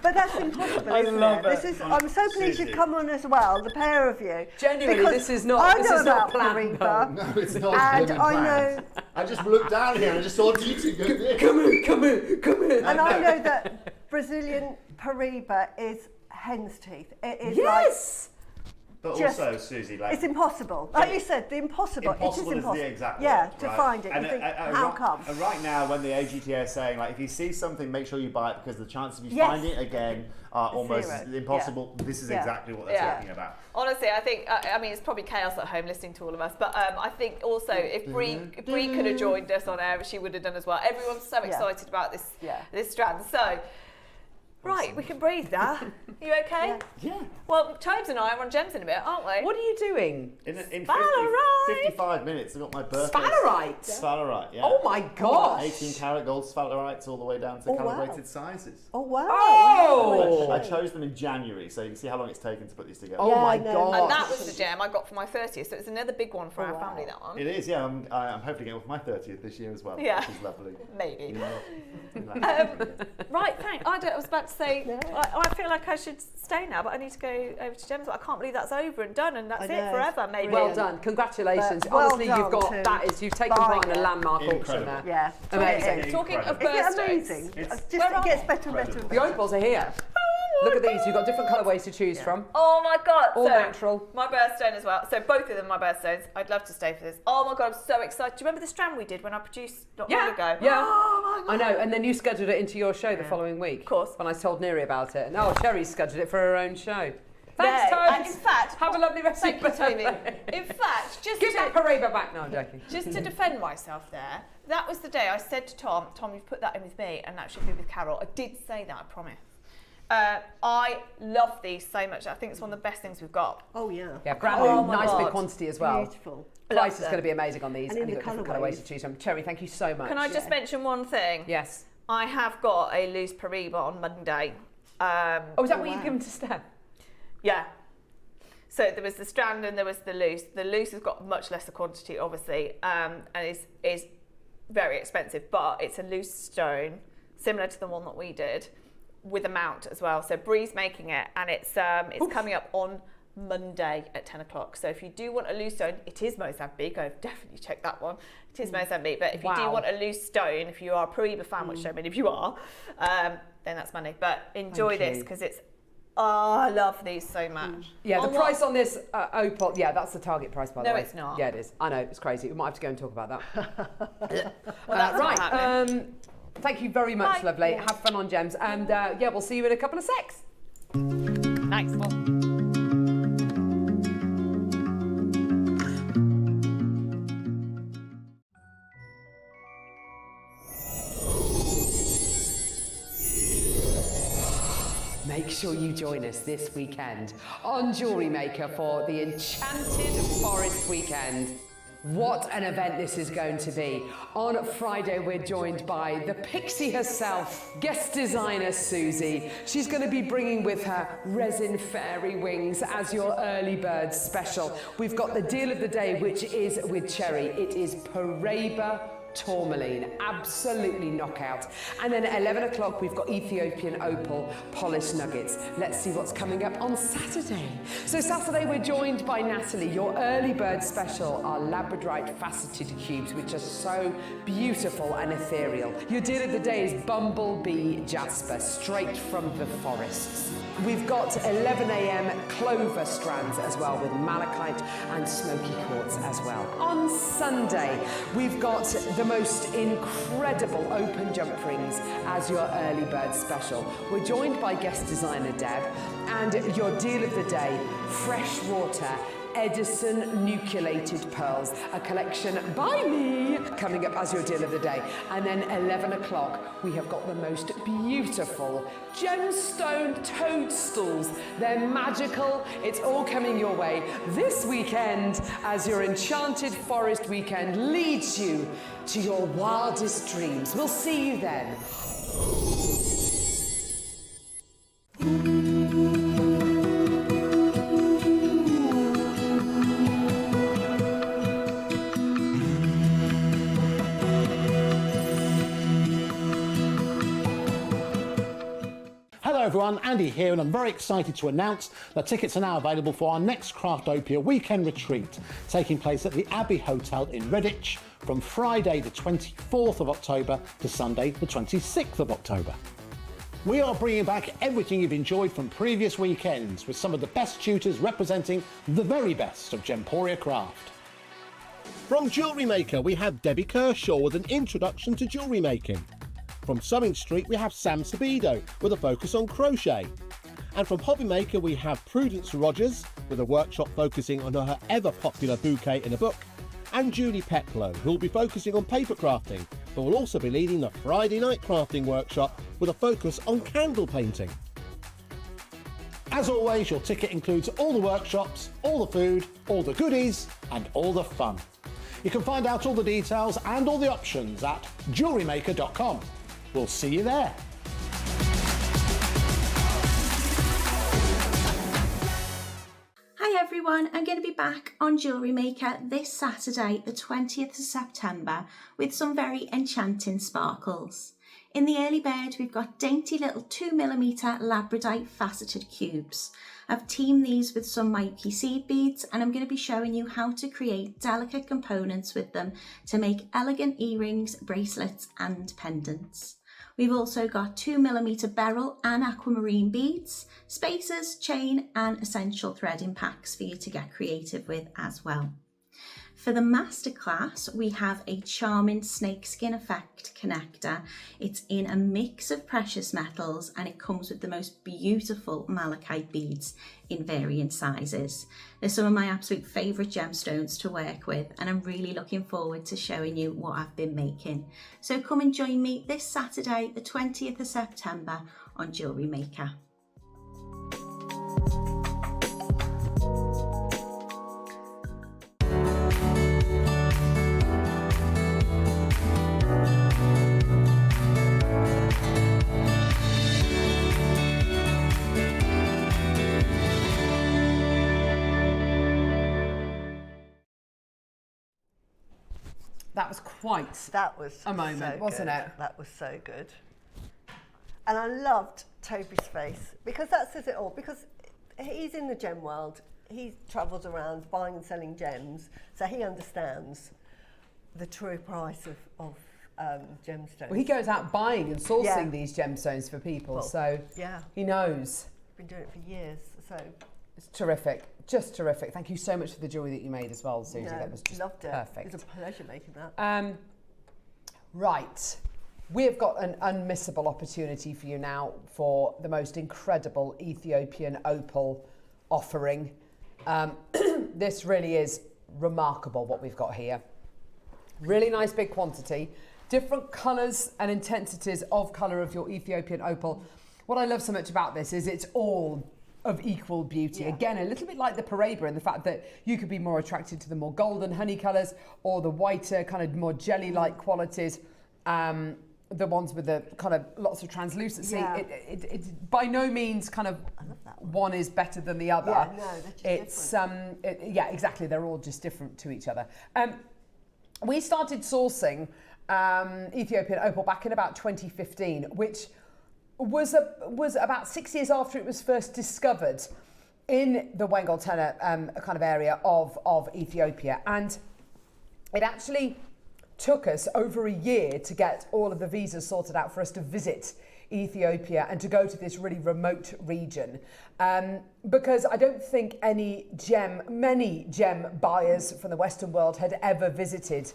But that's impossible, I isn't love it? it. This is, I'm so pleased you've Suzie. come on as well, the pair of you. Genuinely, because this is not- I this know is not about planned, Paraiba, No, it's not. and living I plans. know, I just looked down here and I just saw you two go this. Come in. and I know that Brazilian Paraiba is hen's teeth. It is Yes! But Just- also, Suzie, like, it's impossible. Like you said, the impossible. impossible it is is impossible. the exact yeah, word, to right? find it. And You think, how how come? And right now, when the AGTA is saying, like, if you see something, make sure you buy it because the chances of you Yes. finding it again are almost Zero. impossible. This is Yeah. exactly what they're Yeah. talking about. Honestly, I think, I mean, it's probably chaos at home listening to all of us, but I think also if Bree could have joined us on air, she would have done as well. Everyone's so excited about this this strand. So, right, we can breathe now. You okay? Yeah. Well, Tobes and I are on Gems in a bit, aren't we? What are you doing? In Sphalerite. 55 minutes, I got my birthday. Sphalerite? Sphalerite, yeah. Oh my gosh! 18 karat gold sphalerites all the way down to Oh, wow. calibrated sizes. Oh, wow. Oh! I chose them in January, so you can see how long it's taken to put these together. Oh my I know. god! And that was the gem I got for my 30th, so it's another big one for our wow. family, that one. It is, yeah. I'm hopefully getting one for my 30th this year as well, Yeah. which is lovely. Maybe. Yeah. Right, thanks. I was about to say, I feel like I should stay now, but I need to go over to Gems. I can't believe that's over and done, and that's I it know. forever, maybe. Well done, congratulations. But well Honestly, you've got done to you've taken part in a buy it. landmark auction Incredible. there. Yeah. Amazing. Talking of Isn't it birthdays. amazing? It's- Just it gets better and better and The better. opals are here. Look at these, you've got different colourways to choose from. Oh my god! All so, natural. My birthstone as well. So both of them my birthstones. I'd love to stay for this. Oh my god, I'm so excited. Do you remember the strand we did when I produced not long ago? Yeah. Oh my I god. know, and then you scheduled it into your show the following week. Of course. When I told Neri about it. And Cherry's scheduled it for her own show. Thanks, Yeah, and Tobes. in fact, have a lovely rest thank of you, your Toby. birthday. In fact, just Give to, that Paraiba back. No, I'm joking. just to defend myself there, that was the day I said to Tom, you've put that in with me, and that should be with Carol. I did say that, I promise. I love these so much. I think it's one of the best things we've got. Oh, yeah. Yeah, brand Oh new, my nice big God. quantity as well. Beautiful. Price is them. going to be amazing on these, And and in you've the got different colourways to colourways. choose from. Cherry, thank you so much. Can I just mention one thing? Yes. I have got a loose Paraiba on Monday. Oh, is that what you've given to Steph? Yeah. So there was the strand and there was the loose. The loose has got much lesser quantity, obviously, and is very expensive, but it's a loose stone, similar to the one that we did, with a mount as well. So Bree's making it, and it's coming up on Monday at 10 o'clock. So if you do want a loose stone, it is Mozambique. I've definitely checked that one. It is Mozambique. But if you do Wow. want a loose stone, if you are a Paraiba fan, which so many of you are, then that's Monday. But enjoy Thank this you. because it's. Oh, I love these so much. Yeah, the On price what- on this Opal, yeah, that's the target price, by the No, way. it's not. Yeah, it is. I know, it's crazy. We might have to go and talk about that. Well, that's not right. happening. Thank you very much, Bye. lovely. Have fun on Gems. And yeah, we'll see you in a couple of secs. Nice. Make sure you join us this weekend on Jewellery Maker for the Enchanted Forest Weekend. What an event this is going to be. On Friday, we're joined by the pixie herself, guest designer Suzie. She's going to be bringing with her resin fairy wings as your early bird special. We've got the deal of the day, which is with Cherry. It is Paraiba Tourmaline, absolutely knockout. And then at 11 o'clock, we've got Ethiopian Opal polished nuggets. Let's see what's coming up on Saturday. So Saturday, we're joined by Natalie. Your early bird special are labradorite faceted cubes, which are so beautiful and ethereal. Your deal of the day is bumblebee jasper, straight from the forests. We've got 11 a.m. clover strands as well, with malachite and smoky quartz as well. On Sunday, we've got the most incredible open jump rings as your early bird special. We're joined by guest designer Deb, and your deal of the day, freshwater Edison nucleated pearls, a collection by me, coming up as your deal of the day. And then 11 o'clock, we have got the most beautiful gemstone toadstools. They're magical. It's all coming your way this weekend as your Enchanted Forest weekend leads you to your wildest dreams. We'll see you then. Hello everyone, Andy here, and I'm very excited to announce that tickets are now available for our next Craftopia weekend retreat, taking place at the Abbey Hotel in Redditch from Friday the 24th of October to Sunday the 26th of October. We are bringing back everything you've enjoyed from previous weekends, with some of the best tutors representing the very best of Gemporia craft. From Jewellery Maker, we have Debbie Kershaw with an introduction to jewellery making. From Sewing Street, we have Sam Sabido with a focus on crochet. And from Hobby Maker, we have Prudence Rogers with a workshop focusing on her ever-popular bouquet in a book, and Julie Peplow, who will be focusing on paper crafting, but will also be leading the Friday night crafting workshop with a focus on candle painting. As always, your ticket includes all the workshops, all the food, all the goodies, and all the fun. You can find out all the details and all the options at jewellerymaker.com. We'll see you there. Hi everyone, I'm going to be back on Jewellery Maker this Saturday, the 20th of September, with some very enchanting sparkles. In the early bird, we've got dainty little 2mm labradorite faceted cubes. I've teamed these with some Mikey seed beads, and I'm going to be showing you how to create delicate components with them to make elegant earrings, bracelets and pendants. We've also got 2mm beryl and aquamarine beads, spacers, chain and essential threading packs for you to get creative with as well. For the Masterclass, we have a charming snakeskin effect connector. It's in a mix of precious metals and it comes with the most beautiful malachite beads in varying sizes. They're some of my absolute favourite gemstones to work with, and I'm really looking forward to showing you what I've been making. So come and join me this Saturday, the 20th of September on Jewellery Maker. That was quite a moment, so wasn't good. it? That was so good. And I loved Toby's face, because that says it all, because he's in the gem world. He travels around buying and selling gems, so he understands the true price of gemstones. Well, he goes out buying and sourcing these gemstones for people, so he knows. Been doing it for years, so it's terrific, just terrific. Thank you so much for the jewellery that you made as well, Suzie. Yeah, that was just loved it. Perfect. It was a pleasure making that. Right, we've got an unmissable opportunity for you now for the most incredible Ethiopian opal offering. This really is remarkable what we've got here. Really nice big quantity, different colours and intensities of colour of your Ethiopian opal. What I love so much about this is it's all of equal beauty. Again, a little bit like the Paraiba in the fact that you could be more attracted to the more golden honey colours or the whiter kind of more jelly-like qualities, the ones with the kind of lots of translucency. It by no means kind of one is better than the other. Yeah, no, they're just it's yeah, exactly. They're all just different to each other. We started sourcing Ethiopian opal back in about 2015, which was about 6 years after it was first discovered in the Wengal Tena kind of area of Ethiopia, and it actually took us over a year to get all of the visas sorted out for us to visit Ethiopia and to go to this really remote region, because I don't think many gem buyers from the Western world had ever visited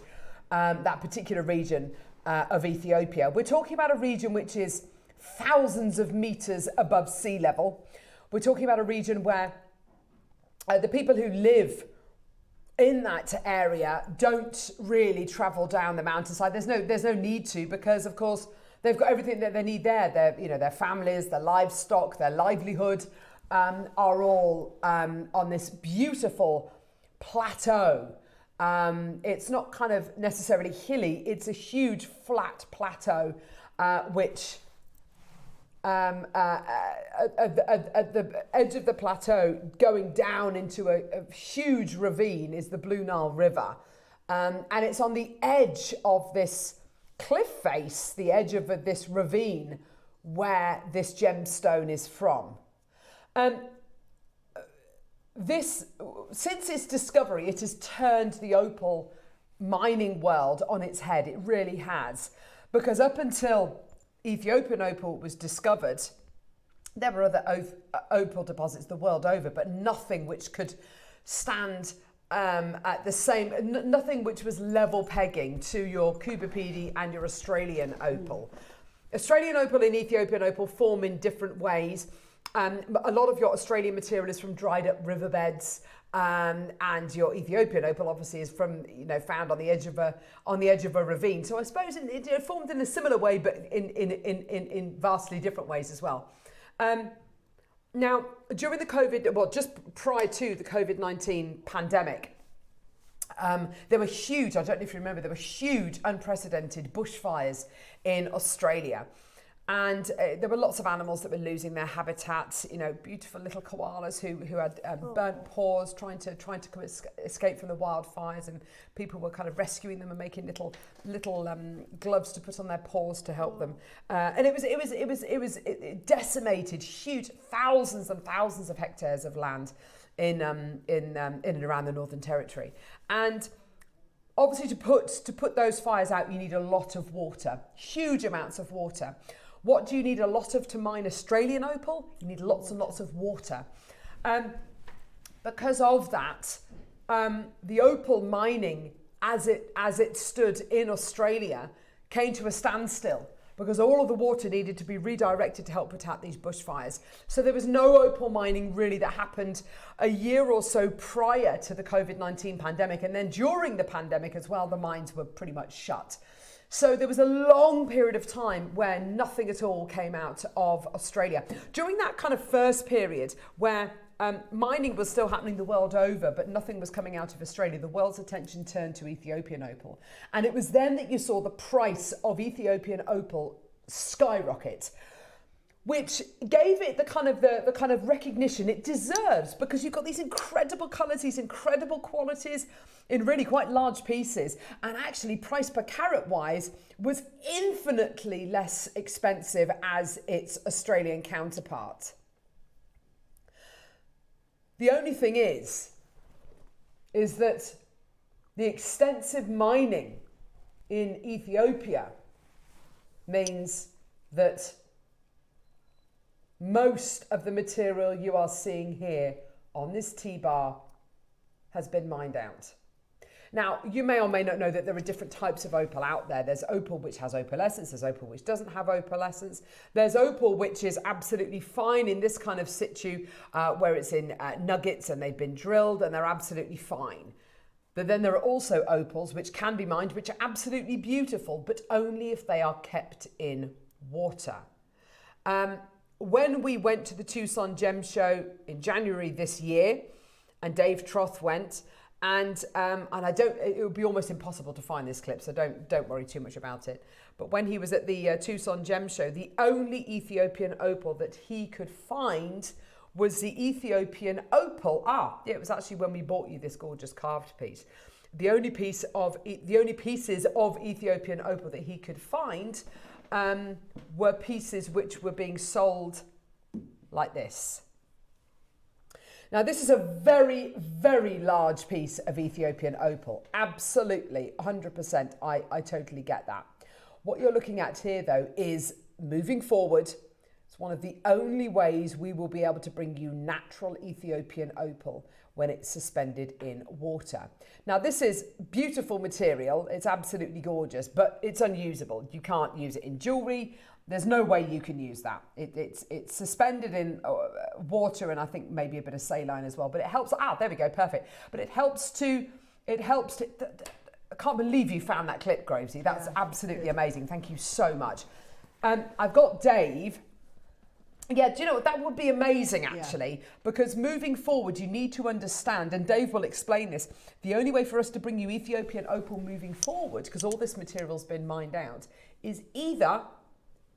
that particular region of Ethiopia. We're talking about a region which is thousands of meters above sea level. We're talking about a region where the people who live in that area don't really travel down the mountainside. There's no need to, because of course they've got everything that they need there. Their families, their livestock, their livelihood are all on this beautiful plateau. It's not kind of necessarily hilly. It's a huge flat plateau, which at the edge of the plateau, going down into a huge ravine, is the Blue Nile River. And it's on the edge of this cliff face, the edge of this ravine, where this gemstone is from. Since its discovery, it has turned the opal mining world on its head. It really has. Because up until Ethiopian opal was discovered, there were other opal deposits the world over, but nothing which could stand at the same, nothing which was level pegging to your Kubapidi and your Australian opal. Australian opal and Ethiopian opal form in different ways. A lot of your Australian material is from dried up riverbeds, and your Ethiopian opal obviously is from, found on the edge of a ravine. So I suppose it formed in a similar way, but in vastly different ways as well. Now, during the just prior to the COVID-19 pandemic, there were huge, I don't know if you remember, there were huge unprecedented bushfires in Australia. And there were lots of animals that were losing their habitats. Beautiful little koalas who had burnt paws, trying to escape from the wildfires, and people were kind of rescuing them and making little gloves to put on their paws to help them. And it decimated huge thousands and thousands of hectares of land in and around the Northern Territory. And obviously, to put those fires out, you need a lot of water, huge amounts of water. What do you need a lot of to mine Australian opal? You need lots and lots of water. Because of that, the opal mining, as it stood in Australia, came to a standstill because all of the water needed to be redirected to help put out these bushfires. So there was no opal mining really that happened a year or so prior to the COVID-19 pandemic. And then during the pandemic as well, the mines were pretty much shut. So there was a long period of time where nothing at all came out of Australia. During that kind of first period where mining was still happening the world over, but nothing was coming out of Australia, the world's attention turned to Ethiopian opal. And it was then that you saw the price of Ethiopian opal skyrocket, which gave it the kind of recognition it deserves, because you've got these incredible colours, these incredible qualities in really quite large pieces, and actually price per carat wise was infinitely less expensive as its Australian counterpart. The only thing is that the extensive mining in Ethiopia means that most of the material you are seeing here on this T-bar has been mined out. Now, you may or may not know that there are different types of opal out there. There's opal which has opalescence, there's opal which doesn't have opalescence. There's opal which is absolutely fine in this kind of situ, where it's in nuggets and they've been drilled and they're absolutely fine. But then there are also opals which can be mined, which are absolutely beautiful, but only if they are kept in water. when we went to the Tucson Gem Show in January this year, and Dave Troth went, and it would be almost impossible to find this clip, so don't worry too much about it. But when he was at the Tucson Gem Show, the only Ethiopian opal that he could find was the Ethiopian opal. It was actually when we bought you this gorgeous carved piece. The only pieces of Ethiopian opal that he could find were pieces which were being sold like this. Now, this is a very, very large piece of Ethiopian opal. Absolutely, 100%. I totally get that. What you're looking at here, though, is moving forward. It's one of the only ways we will be able to bring you natural Ethiopian opal when it's suspended in water. Now, this is beautiful material. It's absolutely gorgeous, but it's unusable. You can't use it in jewellery. There's no way you can use that. It's suspended in water, and I think maybe a bit of saline as well, but it helps. There we go, perfect. But it helps to, I can't believe you found that clip, Grovesy. That's absolutely amazing. Thank you so much. I've got Dave. Yeah, do you know what? That would be amazing, actually, because moving forward, you need to understand, and Dave will explain this, the only way for us to bring you Ethiopian opal moving forward, because all this material's been mined out, is either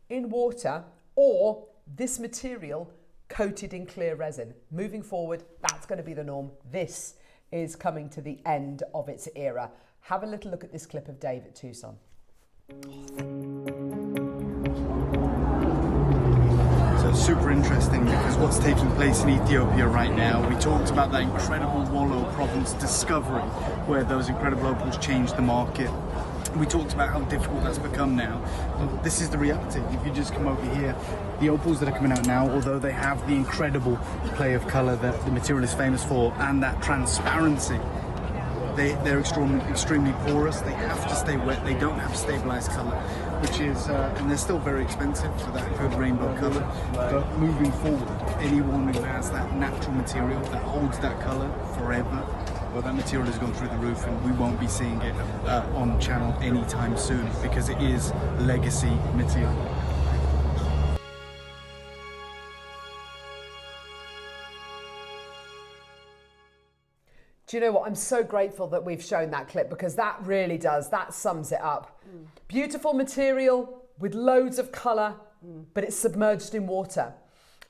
in water or this material coated in clear resin. Moving forward, that's going to be the norm. This is coming to the end of its era. Have a little look at this clip of Dave at Tucson. So it's super interesting because what's taking place in Ethiopia right now, we talked about that incredible Wollo province discovery where those incredible opals changed the market. We talked about how difficult that's become now. Well, this is the reality. If you just come over here, the opals that are coming out now, although they have the incredible play of colour that the material is famous for and that transparency, they're extremely porous. They have to stay wet. They don't have stabilised colour, which is, and they're still very expensive for that good rainbow colour. But moving forward, anyone who has that natural material that holds that colour forever, well, that material has gone through the roof, and we won't be seeing it on channel anytime soon because it is legacy material. Do you know what? I'm so grateful that we've shown that clip because that really does, that sums it up. Beautiful material with loads of colour, but it's submerged in water.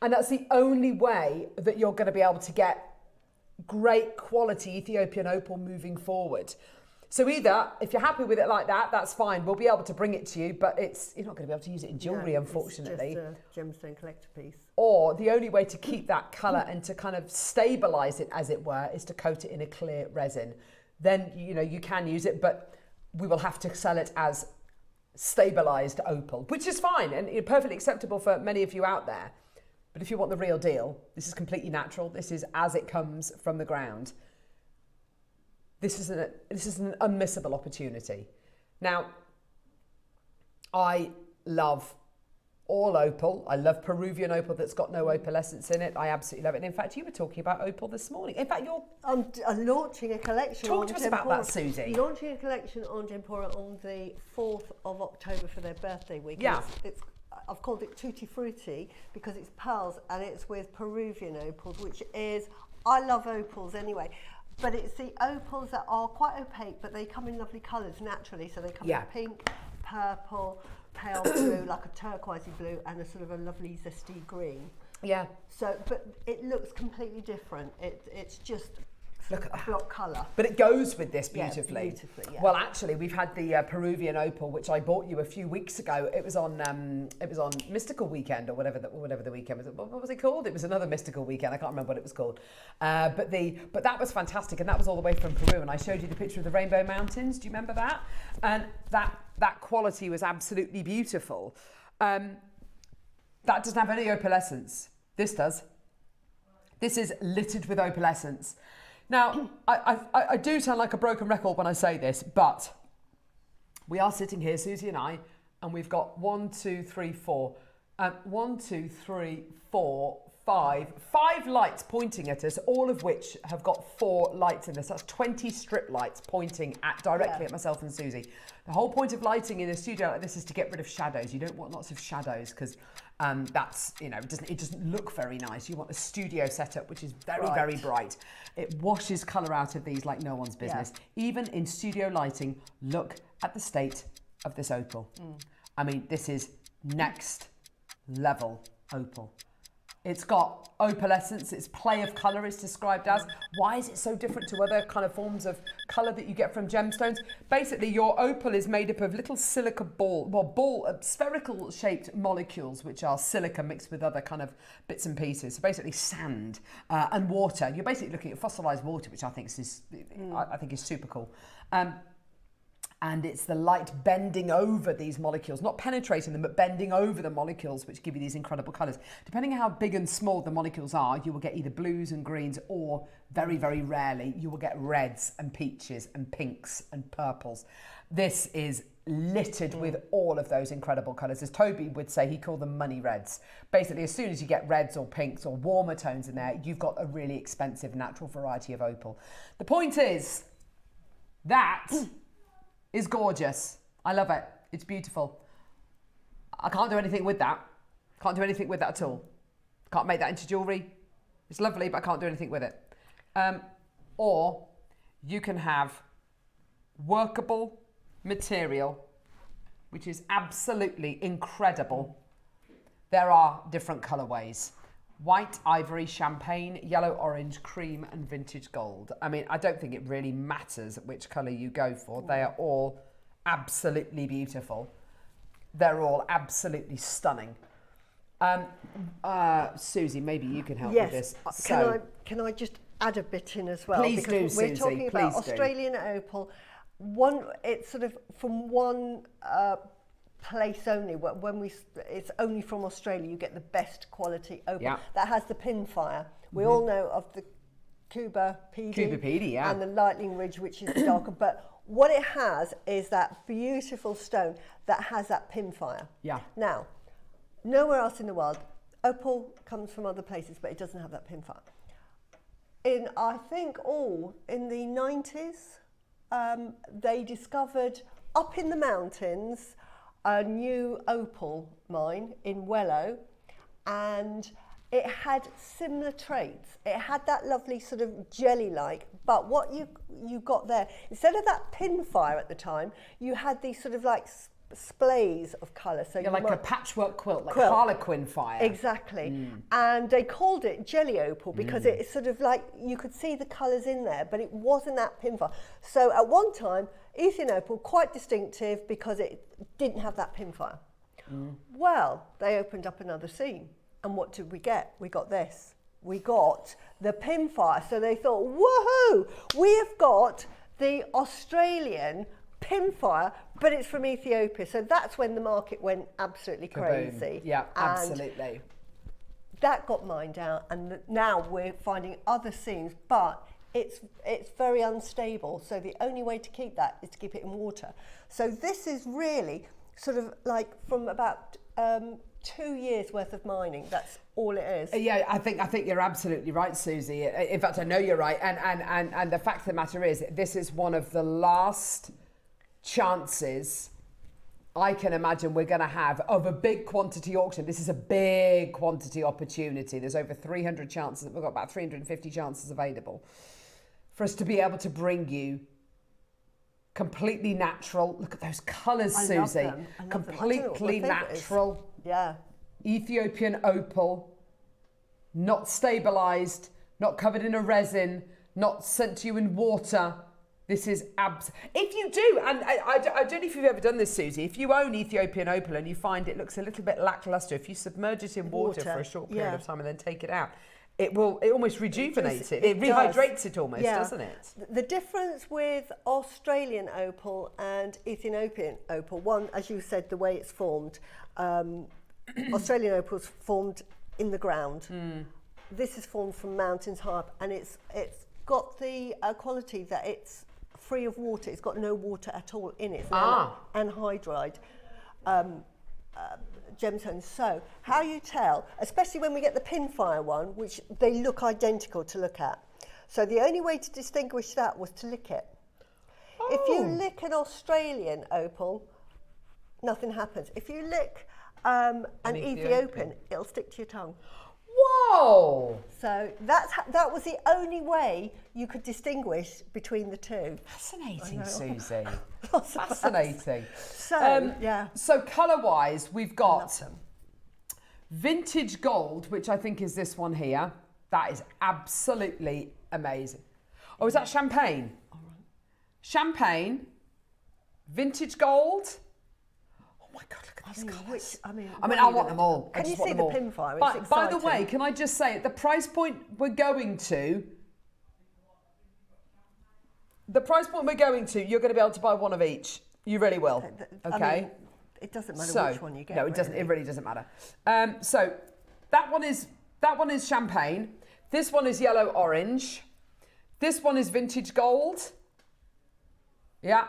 And that's the only way that you're going to be able to get great quality Ethiopian opal moving forward. So either, if you're happy with it like that, that's fine. We'll be able to bring it to you, but you're not going to be able to use it in jewellery, unfortunately. It's just a gemstone collector piece. Or the only way to keep that colour and to kind of stabilise it, as it were, is to coat it in a clear resin. Then, you can use it, but we will have to sell it as stabilised opal, which is fine and perfectly acceptable for many of you out there. But if you want the real deal, this is completely natural. This is as it comes from the ground. This is an unmissable opportunity. Now, I love all opal. I love Peruvian opal that's got no opalescence in it. I absolutely love it. And in fact, you were talking about opal this morning. In fact, I'm launching a collection. Talk to us about that, Suzie. Launching a collection on Gempora on the 4th of October for their birthday week. Yeah. I've called it Tutti Frutti because it's pearls and it's with Peruvian opals, which is, I love opals anyway. But it's the opals that are quite opaque, but they come in lovely colours naturally. So they come in pink, purple, pale blue, like a turquoisey blue, and a sort of a lovely zesty green. Yeah. So, but it looks completely different. It's just look at a block colour. But it goes with this beautifully. Yeah, beautifully, yeah. Well, actually, we've had the Peruvian opal, which I bought you a few weeks ago. It was on Mystical Weekend or whatever the weekend was. What was it called? It was another mystical weekend. I can't remember what it was called. But that was fantastic, and that was all the way from Peru. And I showed you the picture of the Rainbow Mountains. Do you remember that? And that quality was absolutely beautiful. That doesn't have any opalescence. This does. This is littered with opalescence. Now, I do sound like a broken record when I say this, but we are sitting here, Suzie and I, and we've got 5 five lights pointing at us, all of which have got 4 lights in this. That's 20 strip lights pointing directly at myself and Susie. The whole point of lighting in a studio like this is to get rid of shadows. You don't want lots of shadows because that's, you know, it doesn't look very nice. You want a studio setup which is very bright. It washes colour out of these like no one's business. Even in studio lighting, look at the state of this opal. I mean, this is next level opal. It's got opalescence, its play of colour is described as. Why is it so different to other kind of forms of colour that you get from gemstones? Basically, your opal is made up of little silica spherical shaped molecules, which are silica mixed with other kind of bits and pieces. So basically sand and water. You're basically looking at fossilised water, which I think is super cool. And it's the light bending over these molecules, not penetrating them, but bending over the molecules, which give you these incredible colours. Depending on how big and small the molecules are, you will get either blues and greens, or very, very rarely, you will get reds and peaches and pinks and purples. This is littered with all of those incredible colours. As Toby would say, he called them money reds. Basically, as soon as you get reds or pinks or warmer tones in there, you've got a really expensive natural variety of opal. The point is, that is gorgeous. I love it. It's beautiful. I can't do anything with that. Can't do anything with that at all. Can't make that into jewellery. It's lovely, but I can't do anything with it. Or you can have workable material, which is absolutely incredible. There are different colourways. White, ivory, champagne, yellow, orange, cream and vintage gold. I mean, I don't think it really matters which colour you go for. They are all absolutely beautiful. They're all absolutely stunning. Susie, maybe you can help with this. Can I just add a bit in as well? Please do, Susie. We're talking about Please do. Australian opal. It's sort of from one place only. It's only from Australia you get the best quality opal that has the pin fire. We all know of the Cuba PD and the Lightning Ridge, which is darker, but what it has is that beautiful stone that has that pin fire. Now, nowhere else in the world, opal comes from other places, but it doesn't have that pin fire. In the 90s, they discovered up in the mountains a new opal mine in Wellow, and it had similar traits. It had that lovely sort of jelly-like, but what you got there, instead of that pin fire at the time, you had these sort of like splays of colour. So like a patchwork quilt, like harlequin fire. Exactly. And they called it jelly opal because it's sort of like, you could see the colours in there, but it wasn't that pin fire. So at one time, Ethiopian opal, quite distinctive because it didn't have that pin fire. Well, they opened up another scene. And what did we get? We got this. We got the pin fire. So they thought, woohoo, we have got the Australian pin fire, but it's from Ethiopia. So that's when the market went absolutely crazy. Yeah, absolutely. That got mined out, and now we're finding other seams, but it's very unstable. So the only way to keep that is to keep it in water. So this is really sort of like from about 2 years worth of mining. That's all it is. Yeah, I think you're absolutely right, Susie. In fact, I know you're right. And the fact of the matter is, this is one of the last chances I can imagine we're going to have of a big quantity auction. This is a big quantity opportunity. There's over 300 chances. We've got about 350 chances available for us to be able to bring you completely natural. Look at those colours, Susie. Completely natural. Yeah. Ethiopian opal, not stabilised, not covered in a resin, not sent to you in water. This is if you do, and I don't know if you've ever done this, Susie, if you own Ethiopian opal and you find it looks a little bit lacklustre, if you submerge it in water for a short period of time and then take it out, it almost rejuvenates it. It rehydrates it almost, doesn't it? The difference with Australian opal and Ethiopian opal, one, as you said, the way it's formed, Australian opal is formed in the ground. This is formed from mountains high up, and it's got the quality that it's free of water. It's got no water at all in it. It's anhydride. gemstones. So how you tell, especially when we get the pinfire one, which they look identical to look at. So the only way to distinguish that was to lick it. Oh. If you lick an Australian opal, nothing happens. If you lick an Ethiopian, it'll stick to your tongue. Whoa! So that was the only way you could distinguish between the two. Fascinating, Suzie. Fascinating. So, yeah. So colour-wise, we've got vintage gold, which I think is this one here. That is absolutely amazing. Oh, is that champagne? All right. Champagne, vintage gold. Oh my God, look at these colours. I want them all. Can you see the pinfire? By the way, can I just say, at the price point we're going to, you're going to be able to buy one of each. You really will. Okay. It doesn't matter which one you get. No, it doesn't. It really doesn't matter. So that one is champagne. This one is yellow orange. This one is vintage gold. Yeah.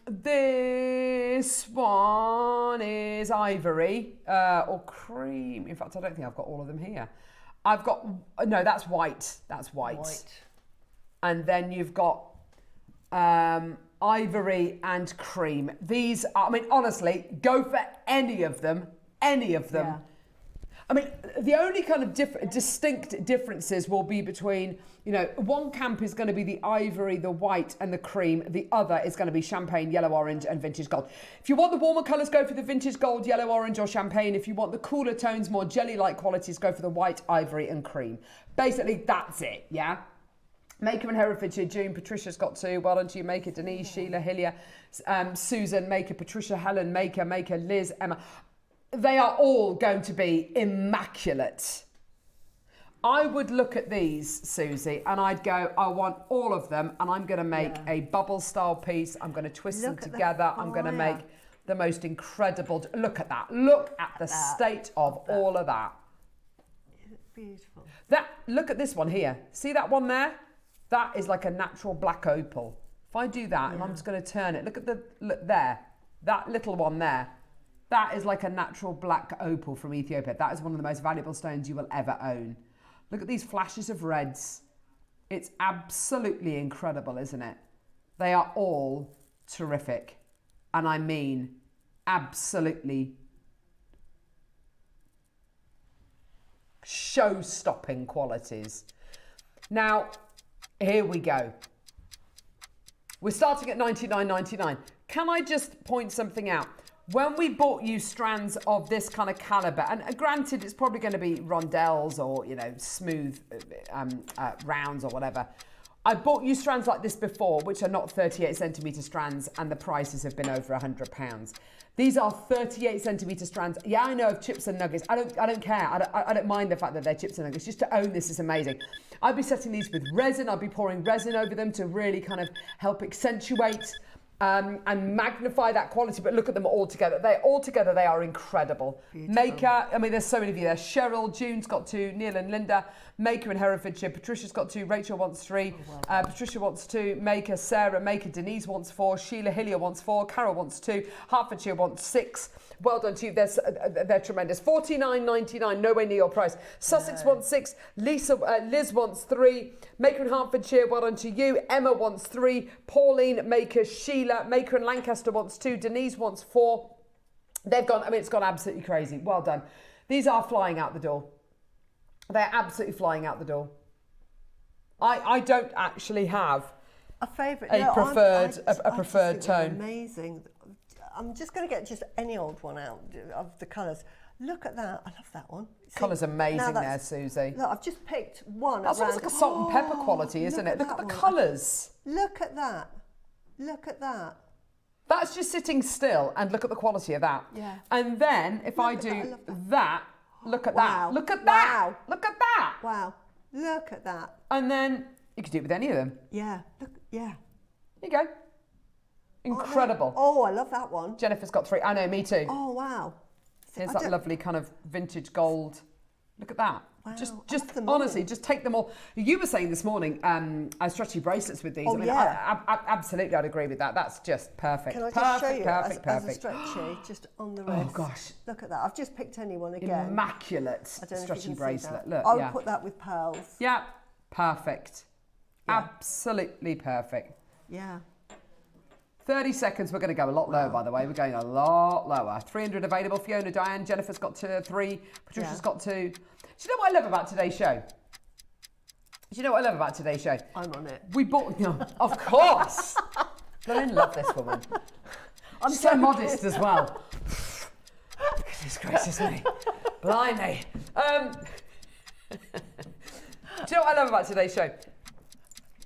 This one is ivory or cream. In fact, I don't think I've got all of them here. No, that's white. That's white. And then you've got ivory and cream. These are, honestly, go for any of them. Any of them. Yeah. The only kind of distinct differences will be between, one camp is going to be the ivory, the white and the cream. The other is going to be champagne, yellow, orange and vintage gold. If you want the warmer colours, go for the vintage gold, yellow, orange or champagne. If you want the cooler tones, more jelly-like qualities, go for the white, ivory and cream. Basically, that's it, yeah? Maker in Herefordshire, June, Patricia's got 2. Well done to you, Maker, Denise, Sheila, Hillia, Susan, Maker, Patricia, Helen, Maker, Liz, Emma. They are all going to be immaculate. I would look at these, Suzie, and I'd go, I want all of them, and I'm going to make a bubble style piece. I'm going to twist them together. I'm going to make the most incredible. Look at that. Look at the state of all of that. Beautiful. Look at this one here. See that one there? That is like a natural black opal. If I do that, and I'm just going to turn it. Look there. That little one there. That is like a natural black opal from Ethiopia. That is one of the most valuable stones you will ever own. Look at these flashes of reds. It's absolutely incredible, isn't it? They are all terrific. And I mean, absolutely show-stopping qualities. Now, here we go. We're starting at $99.99. Can I just point something out? When we bought you strands of this kind of caliber, and granted it's probably going to be rondelles or, smooth rounds or whatever. I bought you strands like this before, which are not 38 centimetre strands, and the prices have been over £100. These are 38 centimetre strands. Yeah, I know of chips and nuggets. I don't care. I don't mind the fact that they're chips and nuggets. Just to own this is amazing. I'd be setting these with resin. I'd be pouring resin over them to really kind of help accentuate and magnify that quality, but look at them all together. They are incredible. Beautiful. Maker, there's so many of you there. Cheryl, June's got 2, Neil and Linda. Maker in Herefordshire, Patricia's got 2, Rachel wants 3, Patricia wants 2, Maker, Sarah, Maker, Denise wants 4, Sheila, Hillia wants 4, Carol wants 2, Hertfordshire wants 6. Well done to you, they're tremendous. $49.99, nowhere near your price. Sussex wants 6, Liz wants 3, Maker in Hertfordshire, well done to you. Emma wants 3, Pauline, Maker, Sheila, Maker in Lancaster wants 2, Denise wants 4. They've gone, it's gone absolutely crazy. Well done. These are flying out the door. They're absolutely flying out the door. I don't actually have a favourite, a preferred tone. Amazing. I'm just going to get just any old one out of the colours. Look at that. I love that one. Colour's amazing there, Suzie. Look, I've just picked one. That's almost like a salt and pepper quality, isn't it? Look at the colours. Look at that. Look at that. That's just sitting still, and look at the quality of that. Yeah. And then if I do that, look at that. Look at that. Look at that. Wow. Look at that. And then you could do it with any of them. Yeah. Look. Yeah. There you go. Incredible. Oh, I love that one. Jennifer's got 3. I know, me too. Oh, wow. Here's that lovely kind of vintage gold. Look at that. Wow, just all. honestly, just take them all. You were saying this morning, stretchy bracelets with these. Oh, I mean, yeah. I absolutely, I'd agree with that. That's just perfect. Can I just show you perfect, as a stretchy, just on the wrist? Oh gosh. Look at that. I've just picked anyone again. Immaculate I don't know if you stretchy can see bracelet. that. Look, I'll yeah. put that with pearls. Yeah, perfect. Yeah. Absolutely perfect. Yeah. 30 seconds, we're going to go a lot lower, by the way. We're going a lot lower. 300 available. Fiona, Diane, Jennifer's got 3. Patricia's got 2. Do you know what I love about today's show? Do you know what I love about today's show? I'm on it. We bought, no, of course. I love this woman. I'm so modest as well. Goodness gracious me. Blimey. Do you know what I love about today's show?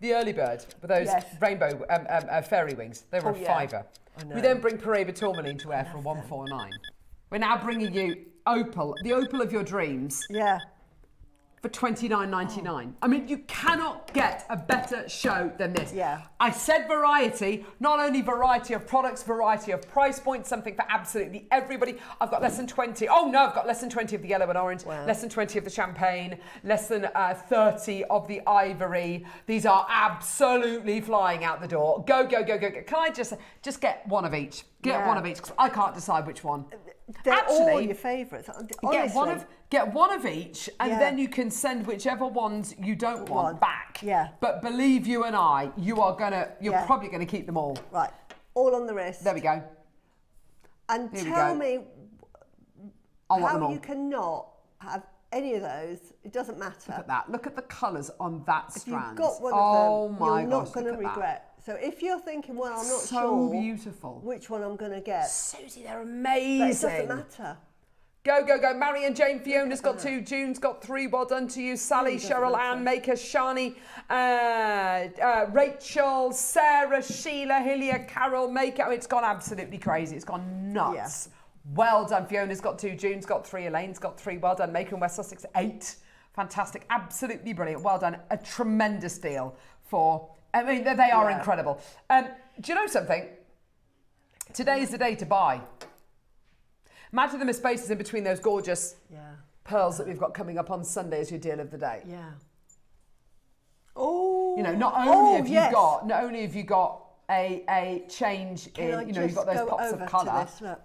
The early bird with those rainbow fairy wings. They were a £5. We then bring Paraiba Tourmaline to air for £149. We're now bringing you Opal, the Opal of your dreams. Yeah. For $29.99. I mean, you cannot get a better show than this. Yeah. I said variety, not only variety of products, variety of price points, something for absolutely everybody. I've got less than 20. Oh no, I've got less than 20 of the yellow and orange, less than 20 of the champagne, less than 30 of the ivory. These are absolutely flying out the door. Go, go, go, go, go. Can I just get one of each? Get one of each, because I can't decide which one. They're all your favourites. Get one of each, and then you can send whichever ones you don't want back. Yeah. But believe you and I, you're probably gonna keep them all. Right. All on the wrist. There we go. And tell me how you all. cannot have any of those. It doesn't matter. Look at that. Look at the colours on that strand. If you've got one of them, you're not going to regret. So if you're thinking, well, I'm not sure. So beautiful. Which one I'm going to get. Suzie, they're amazing. But it doesn't matter. Go, go, go. Marion, Jane, Fiona's got 2. June's got 3. Well done to you. Sally, Cheryl, Ann, Maker, Shani, Rachel, Sarah, Sheila, Hillia, Carol, Maker. I mean, it's gone absolutely crazy. It's gone nuts. Yeah. Well done. Fiona's got 2. June's got 3. Elaine's got 3. Well done. Maker in West Sussex, 8. Fantastic. Absolutely brilliant. Well done. A tremendous deal for... I mean, they are incredible. Do you know something? Today is the day to buy. Imagine the spaces in between those gorgeous pearls that we've got coming up on Sunday as your deal of the day. Yeah. Oh. You know, not only have you got a change in, you've got those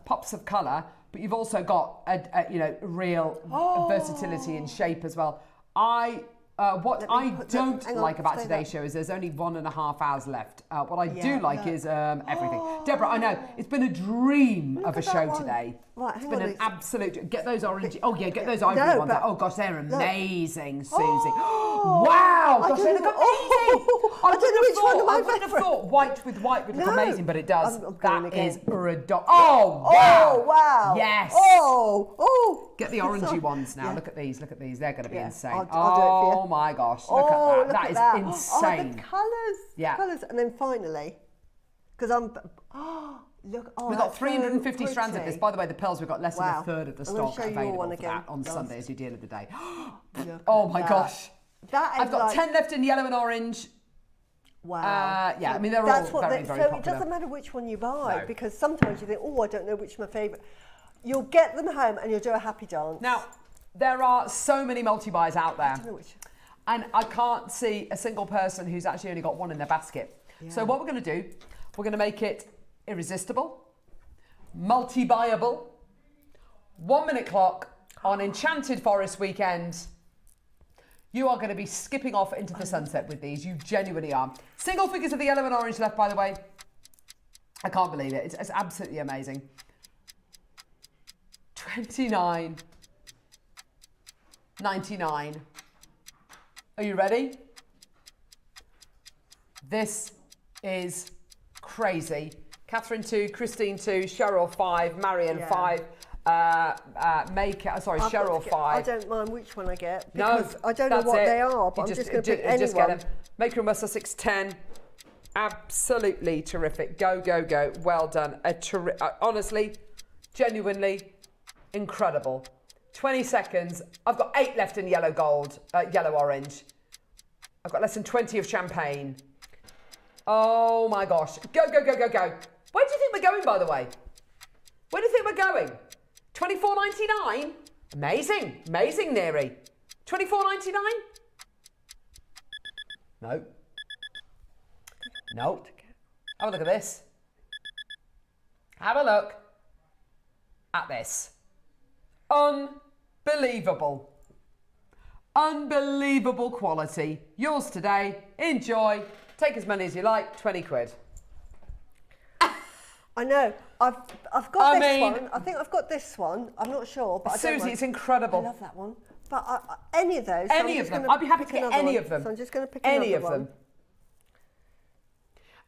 pops of colour, but you've also got a real versatility in shape as well. What I don't like about today's show is there's only 1.5 hours left. What I do like is everything. Deborah, I know, it's been a dream of a show today. Right, it's been an absolute... Get those orange... Oh, yeah, get those ivory ones. Oh, gosh, they're amazing, Suzie. Wow! Gosh, they look amazing! I don't know which one I wouldn't have thought white would look amazing, but it does. That is ridiculous. Oh, wow! Oh, wow! Yes! Oh! Get the orangey ones now. Look at these. They're going to be insane. I'll do it for you. Oh, my gosh. Look at that. That is insane. Oh, the colours. Yeah. Colours. And then finally, because I'm... Look, we've got 350 strands of this. By the way, the pearls, we've got less than a third of the stock available for that on Sunday as your deal of the day. Oh my gosh. I've got 10 left in yellow and orange. Wow. I mean, they're all very, very popular. So it doesn't matter which one you buy, because sometimes you think, I don't know which is my favourite. You'll get them home and you'll do a happy dance. Now, there are so many multi-buys out there. I don't know which. And I can't see a single person who's actually only got one in their basket. Yeah. So what we're going to do, we're going to make it irresistible, multi-buyable, 1 minute clock on Enchanted Forest weekend. You are going to be skipping off into the sunset with these. You genuinely are. Single figures of the yellow and orange left, by the way. I can't believe it. It's absolutely amazing. $29.99. Are you ready? This is crazy. Catherine 2, Christine 2, Cheryl 5, Marion 5, Cheryl 5. I don't mind which one I get because I don't know what they are, but I'm just going to pick anyone. Get them. Maker in West Sussex 10. Absolutely terrific. Go, go, go. Well done. Honestly, genuinely incredible. 20 seconds. I've got 8 left in yellow orange. I've got less than 20 of champagne. Oh my gosh. Go, go, go, go, go. Where do you think we're going, by the way? Where do you think we're going? $24.99? Amazing, amazing, Neri. $24.99? No. No. Have a look at this. Have a look at this. Unbelievable. Unbelievable quality. Yours today. Enjoy. Take as many as you like. 20 quid. I know. I've got this one. I think I've got this one. I'm not sure, but Susie, it's incredible. I love that one. But any of those. Any of them. I'd be happy to get any of them. So I'm just going to pick any another of one. them.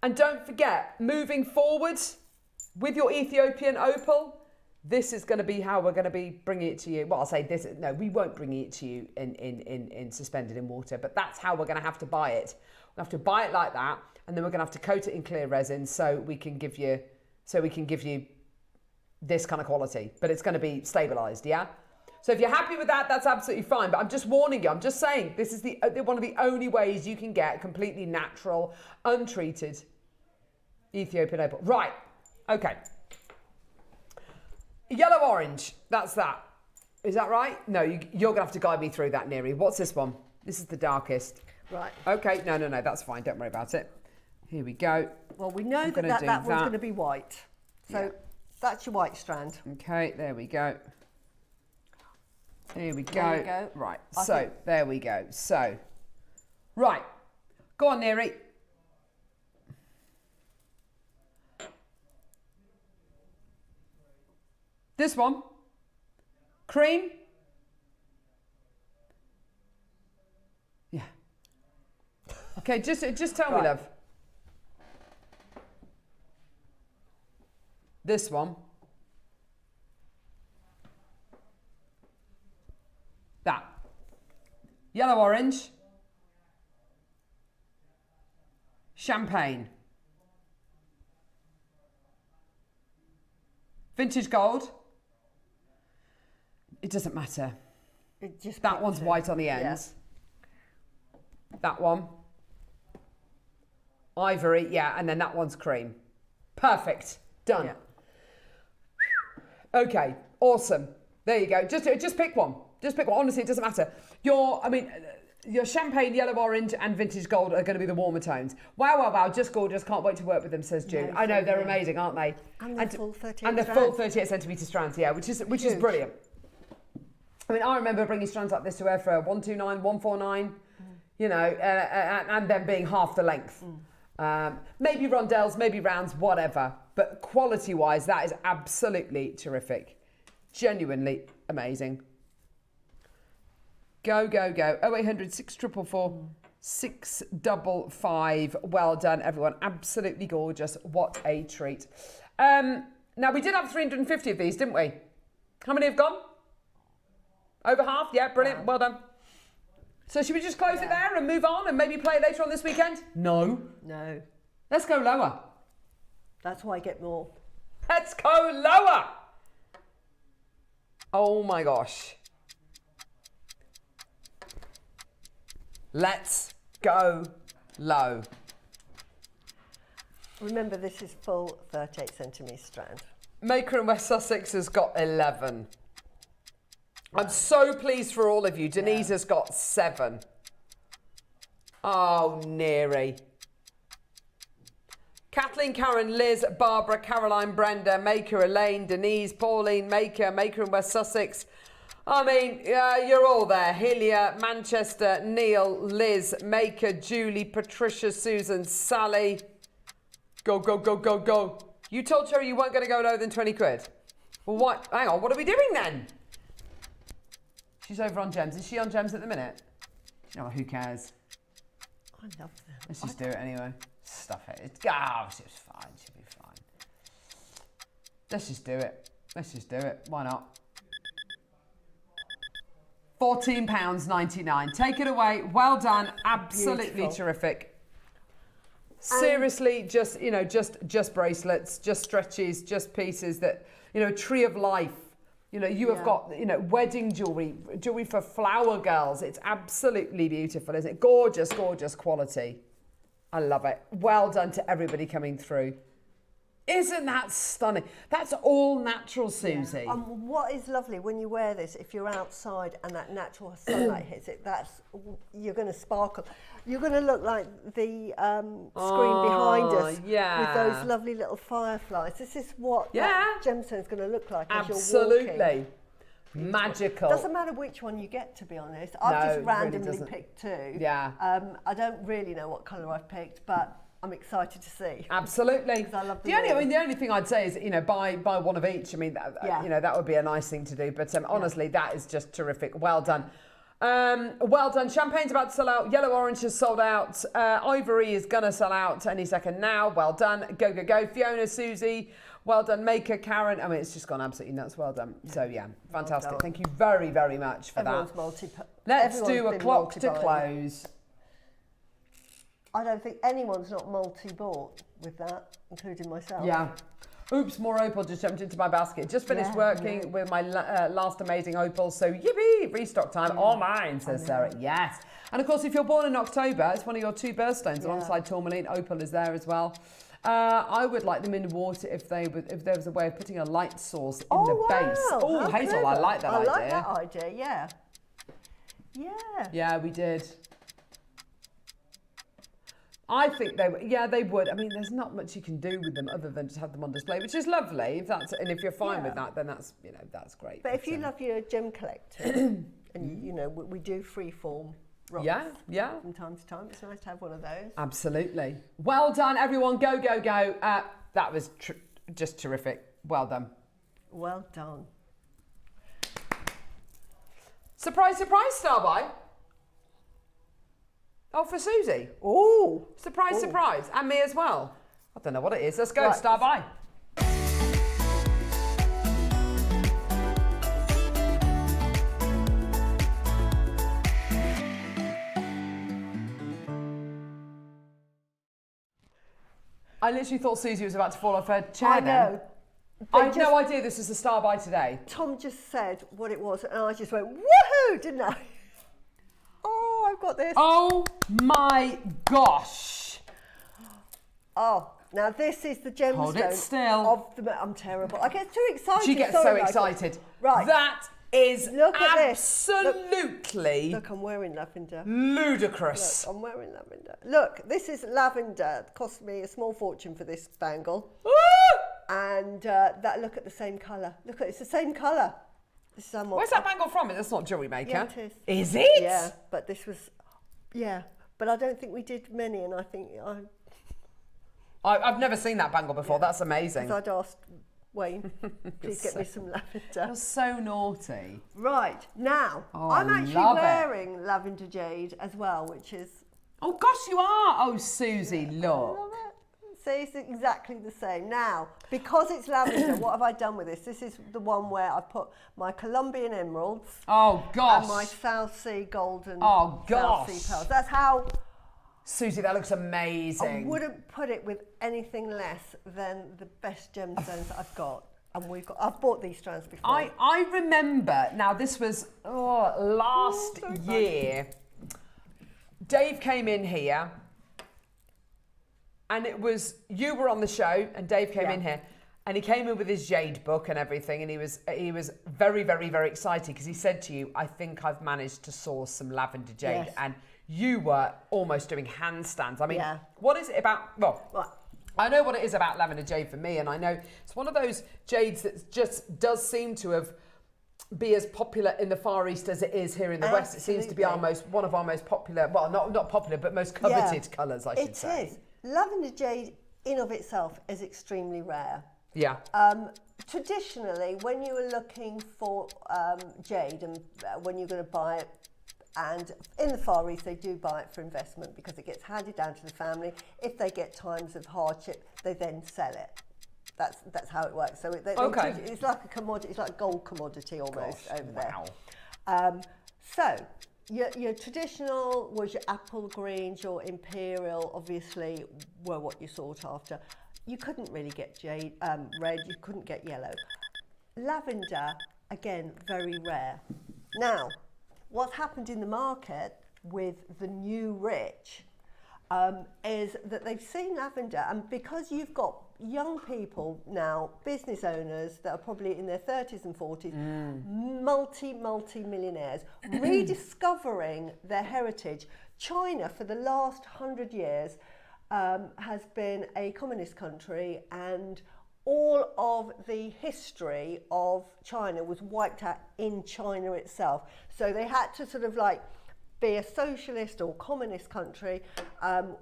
And don't forget, moving forward with your Ethiopian opal, this is going to be how we're going to be bringing it to you. Well, I'll say this. No, we won't bring it to you in suspended in water, but that's how we're going to have to buy it. We'll have to buy it like that, and then we're going to have to coat it in clear resin so we can give you this kind of quality, but it's going to be stabilized, yeah? So if you're happy with that, that's absolutely fine. But I'm just warning you, I'm just saying, this is one of the only ways you can get completely natural, untreated Ethiopian opal. Right, okay. Yellow orange, that's that. Is that right? No, you're going to have to guide me through that, Neri. What's this one? This is the darkest. Right. Okay, no, that's fine. Don't worry about it. Here we go. Well, we know that one's going to be white. So that's your white strand. Okay, there we go. Here we go. There we go. Right, there we go. So, right. Go on, Neri. This one. Cream. Yeah. Okay, just tell me, love. This one. That. Yellow orange. Champagne. Vintage gold. It doesn't matter. That one's white on the ends. Yeah. That one. Ivory, yeah, and then that one's cream. Perfect. Done. Yeah. Okay, awesome. There you go. Just pick one. Just pick one. Honestly, it doesn't matter. Your champagne, yellow, orange, and vintage gold are going to be the warmer tones. Wow, just gorgeous. Can't wait to work with them, says June. I know, they're amazing, aren't they? And the full 38 And the full 38 centimetre strands, yeah, which is brilliant. I mean, I remember bringing strands like this to her for 129, 149, you know, and then being half the length. Maybe rondelles, maybe rounds, whatever. But quality-wise, that is absolutely terrific. Genuinely amazing. Go. 0800 644 655. Well done, everyone. Absolutely gorgeous. What a treat. Now, we did have 350 of these, didn't we? How many have gone? Over half? Yeah, brilliant. Wow. Well done. So should we just close it there and move on and maybe play it later on this weekend? No. Let's go lower. That's why I get more. Let's go lower. Oh my gosh. Let's go low. Remember, this is full 38 centimetre strand. Maker in West Sussex has got 11. I'm so pleased for all of you. Denise has got 7. Oh, Neri. Kathleen, Karen, Liz, Barbara, Caroline, Brenda, Maker, Elaine, Denise, Pauline, Maker in West Sussex. I mean, you're all there. Hilia, Manchester, Neil, Liz, Maker, Julie, Patricia, Susan, Sally. Go. You told Cherry you weren't going to go lower than 20 quid. Well, what? Hang on, what are we doing then? She's over on gems. Is she on gems at the minute? You know what, who cares? I love them. Let's just do it anyway. Stuff it. It's fine. She'll be fine. Let's just do it. Why not? £14.99. Take it away. Well done. Absolutely beautiful. Terrific. Seriously, just bracelets, just stretches, just pieces that, tree of life. You have got, wedding jewellery for flower girls. It's absolutely beautiful, isn't it? Gorgeous, gorgeous quality. I love it. Well done to everybody coming through. Isn't that stunning? That's all natural, Susie. What is lovely when you wear this, if you're outside and that natural sunlight hits it, you're going to sparkle. You're going to look like the screen behind us with those lovely little fireflies. This is what that gemstone's going to look like as you're walking. Absolutely. Magical. Doesn't matter which one you get, to be honest. I've just randomly picked two. Yeah. I don't really know what colour I've picked, but I'm excited to see. Absolutely. I love the only thing I'd say is, buy one of each. I mean, that would be a nice thing to do. But honestly, that is just terrific. Well done. Well done. Champagne's about to sell out. Yellow orange has sold out. Ivory is going to sell out any second now. Well done. Go, go, go. Fiona, Susie. Well done. Maker, Karen. I mean, it's just gone absolutely nuts. Well done. So, fantastic. Thank you very, very much for that. Let's do a clock to close. I don't think anyone's not multi-bought with that, including myself. Yeah. Oops, more opal just jumped into my basket. Just finished working with my last amazing opal, so yippee, restock time. All mine, says Sarah. Yes. And of course, if you're born in October, it's one of your 2 birthstones alongside Tourmaline. Opal is there as well. I would like them in water if there was a way of putting a light source in the base. Oh, Hazel, I like that idea. I like that idea, yeah. Yeah. Yeah, we did. I think they would. I mean, there's not much you can do with them other than just have them on display, which is lovely. If you're fine with that, then that's that's great. But if you love your gem collecting, and we do freeform rocks. Yeah. From time to time, it's nice to have one of those. Absolutely. Well done, everyone. Go, go, go. That was just terrific. Well done. Well done. Surprise, surprise, star buy. Oh, for Susie. Oh. Surprise, surprise. And me as well. I don't know what it is. Let's go. Star by. I literally thought Susie was about to fall off her chair. I know. I had no idea this was the star by today. Tom just said what it was, and I just went, woohoo, didn't I? Oh, I've got this. Oh my gosh. Oh, now this is the gemstone. Hold it still. I'm terrible. I get too excited. She gets so excited. Right. That is Look at absolutely Look, I'm wearing lavender. Ludicrous. Look, I'm wearing lavender. Look, this is lavender. It cost me a small fortune for this bangle. And look at the same colour. Look, it's the same colour. This is Where's that bangle from? That's not Jewellery Maker. Yeah, it is. Is it? Yeah, but this was, but I don't think we did many, and I think I've never seen that bangle before. That's amazing. I'd asked Wayne, please get me some lavender. You're so naughty. Right, now, I'm actually wearing lavender jade as well, which is... Oh, gosh, you are. Oh, Susie, look. I love it. See, it's exactly the same. Now, because it's lavender, what have I done with this? This is the one where I put my Colombian emeralds. Oh, gosh. And my South Sea golden South Sea pearls. That's how... Susie, that looks amazing. I wouldn't put it with anything less than the best gemstones that I've got. And I've bought these strands before. I remember, now this was last year. Dave came in here. And you were on the show, and Dave came in here, and he came in with his jade book and everything, and he was very, very, very excited because he said to you, "I think I've managed to source some lavender jade," and you were almost doing handstands. I mean, what is it about? Well, I know what it is about lavender jade for me, and I know it's one of those jades that just does seem to be as popular in the Far East as it is here in the West. It seems to be one of our most popular, well, not popular, but most coveted colours, I should say. It is. Lavender jade in of itself is extremely rare. Yeah. Traditionally, when you were looking for jade and when you're going to buy it, and in the Far East they do buy it for investment because it gets handed down to the family. If they get times of hardship, they then sell it. That's how it works. So it's like a commodity. It's like a gold commodity almost over there. So. Your traditional was your apple greens, your imperial, obviously, were what you sought after. You couldn't really get jade, red, you couldn't get yellow. Lavender, again, very rare. Now, what's happened in the market with the new rich is that they've seen lavender, and because you've got young people now, business owners that are probably in their 30s and 40s, multi-millionaires, rediscovering their heritage. China, for the last 100 years, has been a communist country, and all of the history of China was wiped out in China itself. So they had to sort of like be a socialist or communist country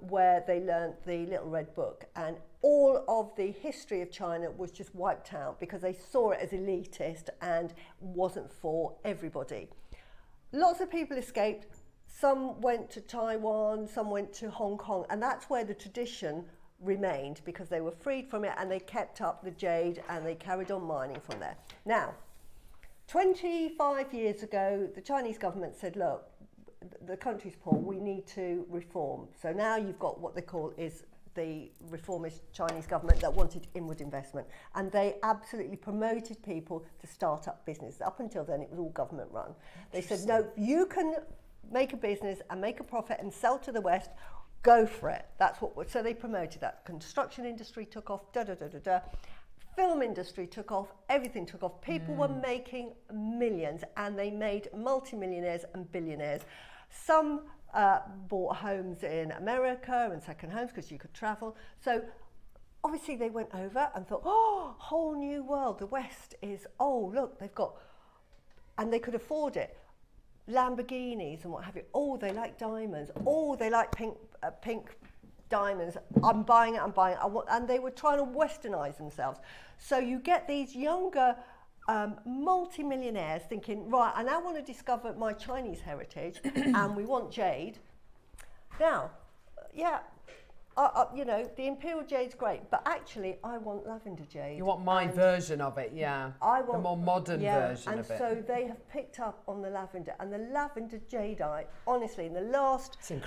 where they learnt the Little Red Book, and all of the history of China was just wiped out because they saw it as elitist and wasn't for everybody. Lots of people escaped. Some went to Taiwan, some went to Hong Kong, and that's where the tradition remained because they were freed from it, and they kept up the jade and they carried on mining from there. Now, 25 years ago, the Chinese government said, look, the country's poor, we need to reform. So now you've got what they call is the reformist Chinese government that wanted inward investment, and they absolutely promoted people to start up business. Up until then, it was all government run. They said, no, you can make a business and make a profit and sell to the West, go for it. That's what, so they promoted that. Construction industry took off, Film industry took off, everything took off. People were making millions, and they made multimillionaires and billionaires. Some bought homes in America and second homes because you could travel. So obviously they went over and thought, oh, whole new world. The West is, oh, look, they've got, and they could afford it. Lamborghinis and what have you. Oh, they like diamonds. Oh, they like pink diamonds. I'm buying it, and they were trying to westernize themselves. So you get these younger multi-millionaires thinking, right, I now want to discover my Chinese heritage and we want jade. Now, yeah, you know, the imperial jade's great, but actually I want lavender jade. You want my version of it, yeah. I want the more modern version of it. And so they have picked up on the lavender, and the lavender jadeite, honestly, in the last 3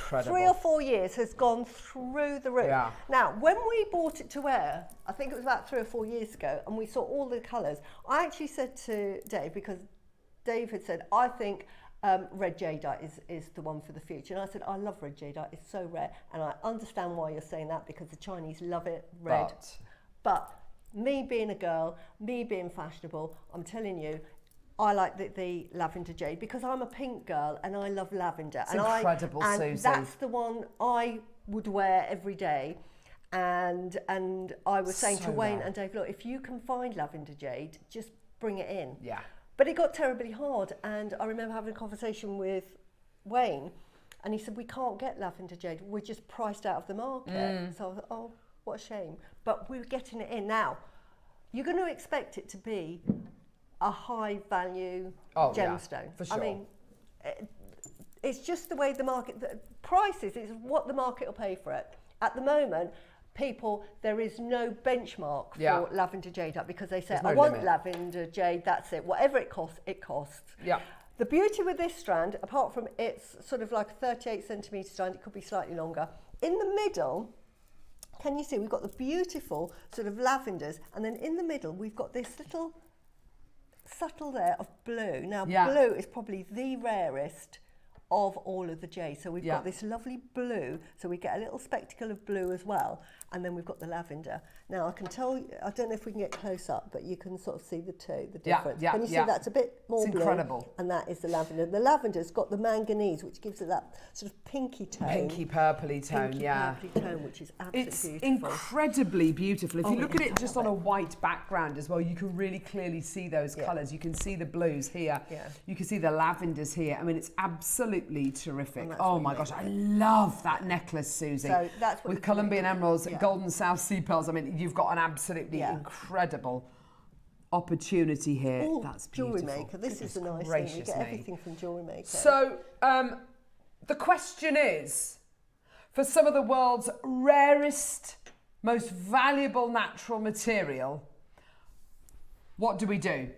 or 4 years has gone through the roof. Yeah. Now, when we bought it to wear, I think it was about 3 or 4 years ago, and we saw all the colours, I actually said to Dave, because Dave had said, I think red jadeite is the one for the future. And I said, I love red jadeite, it's so rare. And I understand why you're saying that, because the Chinese love it red. But me being a girl, me being fashionable, I'm telling you, I like the lavender jade because I'm a pink girl and I love lavender. It's incredible, Susie. And that's the one I would wear every day. And I was saying to Wayne and Dave, look, if you can find lavender jade, just bring it in. Yeah. But it got terribly hard, and I remember having a conversation with Wayne, and he said, we can't get lavender jade, we're just priced out of the market. So I thought, oh, what a shame. But we're getting it in. Now, you're going to expect it to be a high value gemstone. Yeah, for sure. I mean, it's just the way the market, the prices is what the market will pay for it. At the moment, people, there is no benchmark for lavender jade up, because they say, I want lavender jade, that's it. Whatever it costs, it costs. Yeah. The beauty with this strand, apart from it's sort of like a 38 centimetre strand, it could be slightly longer. In the middle, can you see, we've got the beautiful sort of lavenders, and then in the middle, we've got this little subtle there of blue. Now, blue is probably the rarest of all of the jade. So we've got this lovely blue, so we get a little spectacle of blue as well, and then we've got the lavender. Now I can tell you, I don't know if we can get close up, but you can sort of see the difference. Can you see that's a bit more blue? Incredible. And that is the lavender. The lavender's got the manganese, which gives it that sort of pinky tone. Pinky purpley tone, purpley tone, which is absolutely beautiful. It's incredibly beautiful. If you look at it just on a white background as well, you can really clearly see those colours. You can see the blues here. You can see the lavenders here. I mean, it's absolutely terrific. Oh my gosh, I love that necklace, Susie. So that's what with Colombian emeralds, golden South Sea pearls. I mean, you've got an absolutely incredible opportunity here. Ooh, that's beautiful. Jewellery Maker. This is a nice thing. You get everything from Jewellery Maker. So, the question is, for some of the world's rarest, most valuable natural material, what do we do?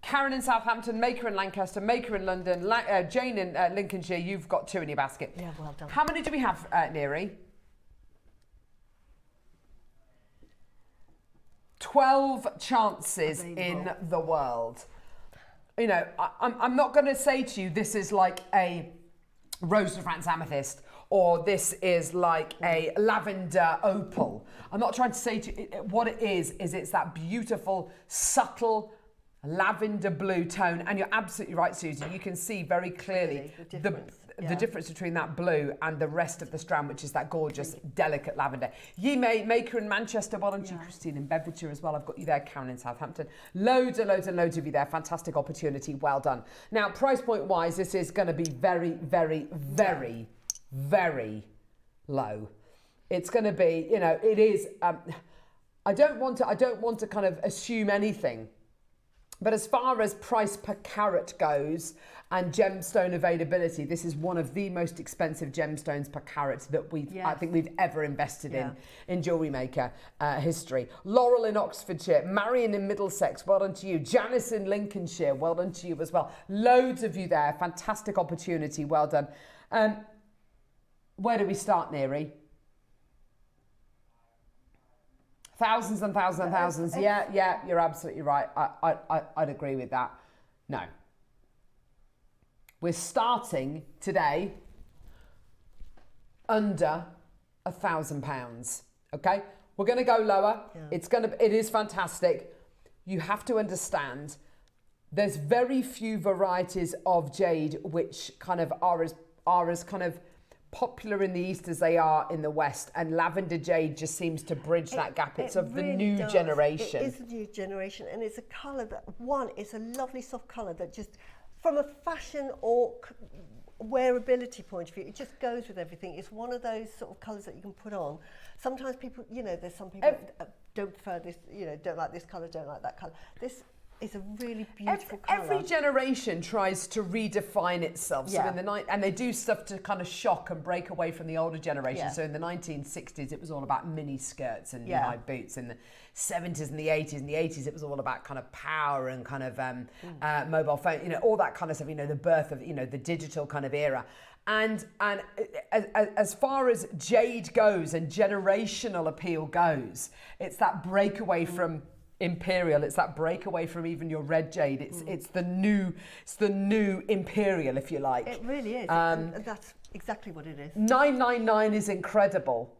Karen in Southampton, Maker in Lancaster, Maker in London, Jane in Lincolnshire, you've got 2 in your basket. Yeah, well done. How many do we have, Neri? 12 chances in the world. You know, I'm not going to say to you this is like a Rose de France amethyst or this is like a lavender opal. I'm not trying to say to you, what it is it's that beautiful, subtle lavender blue tone. And you're absolutely right, Susie. You can see very clearly the difference between that blue and the rest of the strand, which is that gorgeous, delicate lavender. Maker in Manchester, well done to you, Christine in Bedfordshire as well. I've got you there, Karen in Southampton. Loads and loads and loads of you there. Fantastic opportunity. Well done. Now, price point wise, this is going to be very, very, very, very low. It's going to be, you know, it is. I don't want to kind of assume anything. But as far as price per carat goes and gemstone availability, this is one of the most expensive gemstones per carat that I think we've ever invested in Jewellery Maker history. Laurel in Oxfordshire, Marion in Middlesex, well done to you. Janice in Lincolnshire, well done to you as well. Loads of you there, fantastic opportunity, well done. Where do we start, Neri? Thousands and thousands and thousands. Yeah, you're absolutely right. I'd agree with that. No. We're starting today under £1,000. Okay? We're going to go lower. Yeah. It is fantastic. You have to understand there's very few varieties of jade which kind of are as kind of popular in the East as they are in the West, and lavender jade just seems to bridge that gap. It's of the new generation. It is the new generation, and it's a colour that, it's a lovely soft colour that just, from a fashion or wearability point of view, it just goes with everything. It's one of those sort of colours that you can put on. Sometimes people, you know, there's some people don't prefer this, you know, don't like this colour, don't like that colour. This is a really beautiful colour. Every generation tries to redefine itself. So and they do stuff to kind of shock and break away from the older generation. Yeah. So in the 1960s, it was all about mini skirts and knee-high boots. In the 70s and the 80s, it was all about kind of power and kind of mobile phone, you know, all that kind of stuff. You know, the birth of, you know, the digital kind of era. And as far as jade goes and generational appeal goes, it's that breakaway from imperial. It's that breakaway from even your red jade. It's the new imperial, if you like. It really is. And that's exactly what it is. 999 is incredible.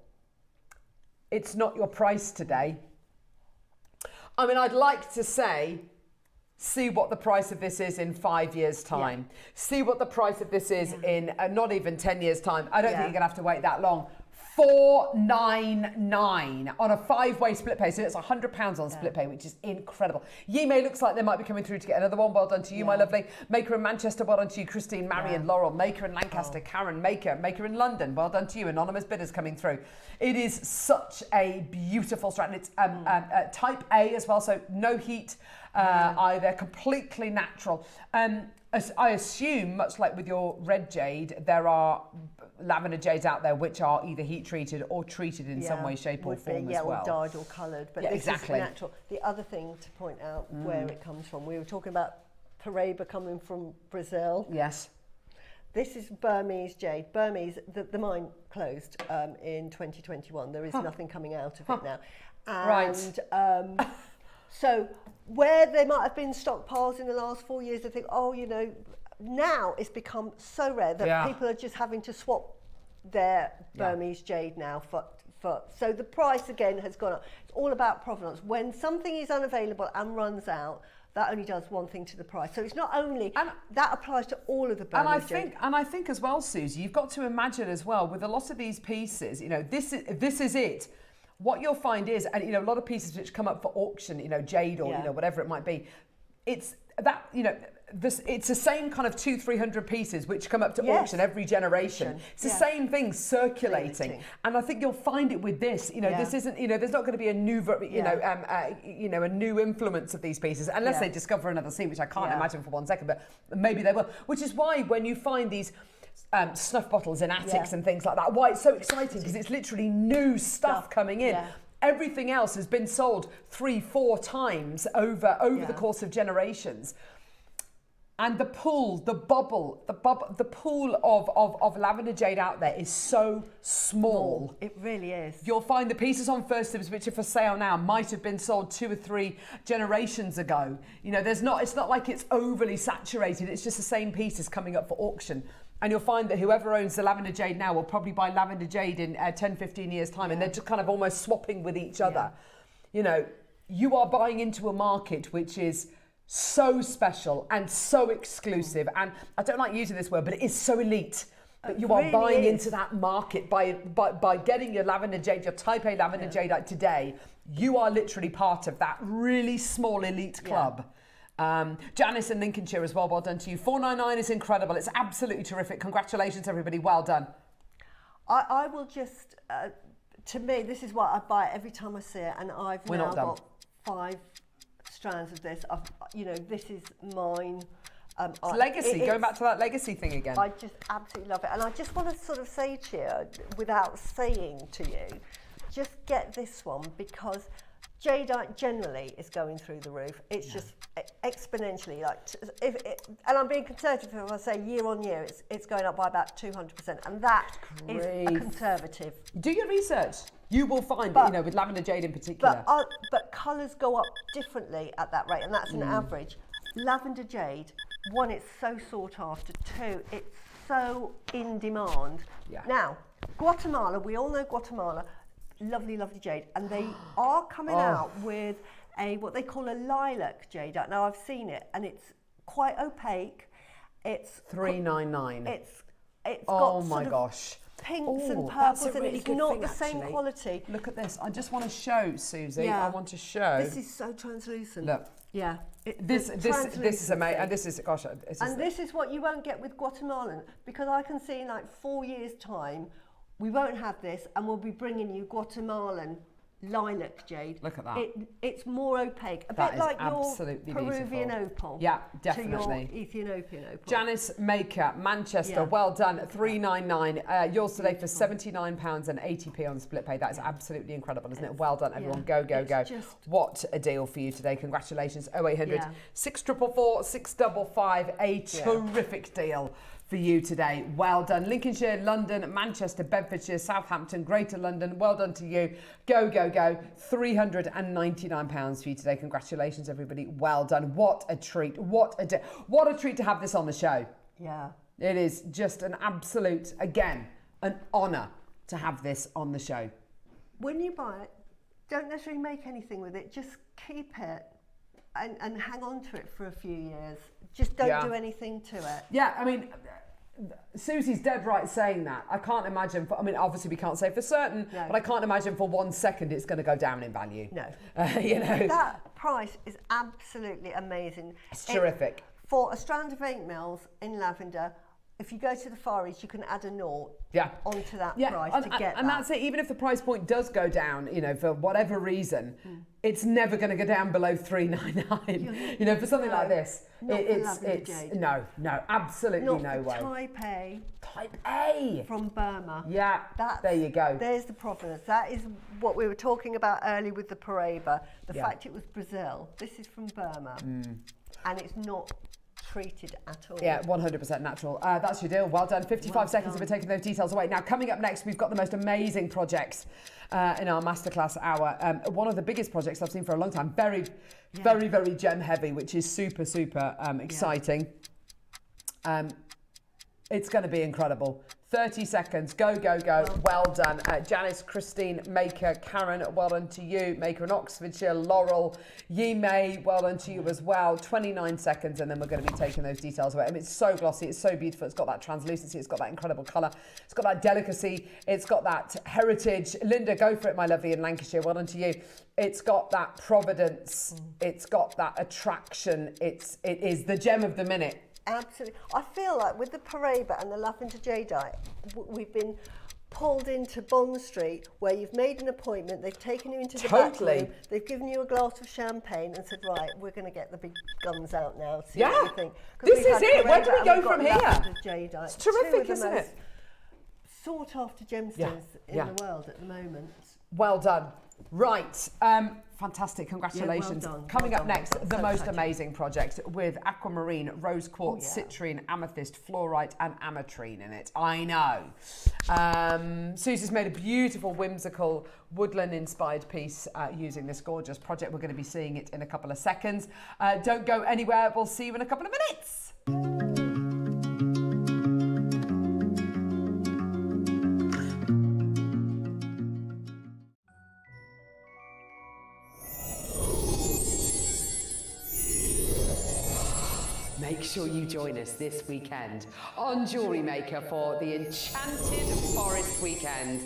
It's not your price today. I mean, I'd like to say, see what the price of this is in 5 years' time. Yeah. See what the price of this is in not even 10 years' time. I don't think you're going to have to wait that long. 499 on a 5-way split pay. So it's £100 on split pay, which is incredible. Yime looks like they might be coming through to get another one. Well done to you, my lovely. Maker in Manchester, well done to you. Christine, Marion, Laurel. Maker in Lancaster, Karen. Maker in London, well done to you. Anonymous bidders coming through. It is such a beautiful strand. It's type A as well, so no heat either. Completely natural. I assume, much like with your red jade, there are lavender jades out there which are either heat treated or treated in some way, shape or form as well. Or dyed or coloured, but this is natural. The other thing to point out where it comes from, we were talking about Paraiba coming from Brazil. Yes. This is Burmese jade. Burmese, the mine closed in 2021. There is nothing coming out of it now. And, so where there might have been stockpiles in the last 4 years, I think, you know, now it's become so rare that people are just having to swap their Burmese jade now for so the price again has gone up. It's all about provenance. When something is unavailable and runs out, that only does one thing to the price. So it's not only, that applies to all of the Burmese jade. And I think as well, Susie, you've got to imagine as well, with a lot of these pieces, you know, this is it. What you'll find is, and you know, a lot of pieces which come up for auction, you know, jade or you know, whatever it might be, it's that, you know, it's the same kind of 200-300 pieces which come up to auction every generation. It's the same thing circulating, and I think you'll find it with this. You know, this isn't. You know, there's not going to be a new, a new influence of these pieces unless they discover another sea, which I can't imagine for 1 second, but maybe they will. Which is why when you find these snuff bottles in attics and things like that, why it's so exciting, because it's literally new stuff coming in. Everything else has been sold 3-4 times over the course of generations. And the pool, the pool of lavender jade out there is so small. It really is. You'll find the pieces on First Dibs which are for sale now might have been sold 2 or 3 generations ago. You know, it's not like it's overly saturated. It's just the same pieces coming up for auction And you'll find that whoever owns the lavender jade now will probably buy lavender jade in 10, 15 years' time, and they're just kind of almost swapping with each other. You know, you are buying into a market which is so special and so exclusive, and I don't like using this word, but it is so elite. But you are buying into that market by getting your lavender jade, your Type A lavender jadeite today. You are literally part of that really small elite club. Janice in Lincolnshire as well done to you. 499 is incredible. It's absolutely terrific. Congratulations, everybody. Well done. I will just, to me, this is what I buy every time I see it, and I've now got 5 strands of this. You know, this is mine. It's legacy, going back to that legacy thing again. I just absolutely love it. And I just want to sort of say to you, without saying to you, just get this one, because jadeite generally is going through the roof. It's just exponentially, like, and I'm being conservative if I say year on year, it's going up by about 200%, and that is a conservative. Do your research. You will find, you know, with lavender jade in particular. But colours go up differently at that rate, and that's an average. Lavender jade, 1, it's so sought after. 2, it's so in demand. Now, Guatemala, we all know Guatemala. Lovely, lovely jade, and they are coming out with what they call a lilac jade. Now I've seen it, and it's quite opaque. It's $399. It's got my gosh, pinks and purples, and really it's not the same quality. Look at this. I just want to show Susie. I want to show. This is so translucent. Look. Yeah. This is amazing, and this is this is what you won't get with Guatemalan, because I can see in like 4 years' time. We won't have this, and we'll be bringing you Guatemalan lilac jade. Look at that. It's more opaque, a that bit like your beautiful. Peruvian opal. Yeah, definitely. To your Ethiopian opal. Janice Maker, Manchester, well done, $399. Yours today for £79.80 on split pay. That is absolutely incredible, isn't it? Well done, everyone. Go. What a deal for you today. Congratulations. 0800 644 655. A terrific deal for you today. Well done. Lincolnshire, London, Manchester, Bedfordshire, Southampton, Greater London. Well done to you. Go. £399 for you today. Congratulations, everybody. Well done. What a treat. What a treat to have this on the show. Yeah. It is just an absolute, again, an honour to have this on the show. When you buy it, don't necessarily make anything with it. Just keep it and hang on to it for a few years. Just don't do anything to it. Yeah, I mean, Susie's dead right saying that. I can't imagine, obviously we can't say for certain, but I can't imagine for 1 second it's going to go down in value. No. You know. That price is absolutely amazing. It's terrific. For a strand of 8 mils in lavender, if you go to the Far East, you can add a naught onto that price to get that. And that's it. Even if the price point does go down, you know, for whatever reason, it's never going to go down below $399. You know, for something like this, it's no, absolutely not no way. Type A from Burma. Yeah, there you go. There's the provenance. That is what we were talking about earlier with the Paraiba. The fact it was Brazil. This is from Burma, and it's not treated at all. Yeah, 100% natural. That's your deal. Well done. 55 seconds of taking those details away. Now, coming up next, we've got the most amazing projects in our Masterclass hour. One of the biggest projects I've seen for a long time. Very gem heavy, which is super exciting. It's going to be incredible. 30 seconds. Go. Well done. Janice, Christine, Maker, Karen, well done to you. Maker in Oxfordshire, Laurel, Yi May, well done to you as well. 29 seconds, and then we're going to be taking those details away. I mean, it's so glossy. It's so beautiful. It's got that translucency. It's got that incredible colour. It's got that delicacy. It's got that heritage. Linda, go for it, my lovely, in Lancashire. Well done to you. It's got that providence. It's got that attraction. It is the gem of the minute. Absolutely. I feel like with the Paraiba and the lavender jadeite, we've been pulled into Bond Street, where you've made an appointment, they've taken you into the back room, they've given you a glass of champagne and said, right, we're going to get the big guns out now, see what you think. This is it. Where do we go from here? Jadeite. It's terrific, isn't it? Sought after gemstones in the world at the moment. Well done. Right. Fantastic. Congratulations. Yeah, well done. Coming up next, the most amazing project with aquamarine, rose quartz, citrine, amethyst, fluorite and ametrine in it. I know. Susie's made a beautiful, whimsical, woodland-inspired piece using this gorgeous project. We're going to be seeing it in a couple of seconds. Don't go anywhere. We'll see you in a couple of minutes. Make sure you join us this weekend on Jewellery Maker for the Enchanted Forest Weekend.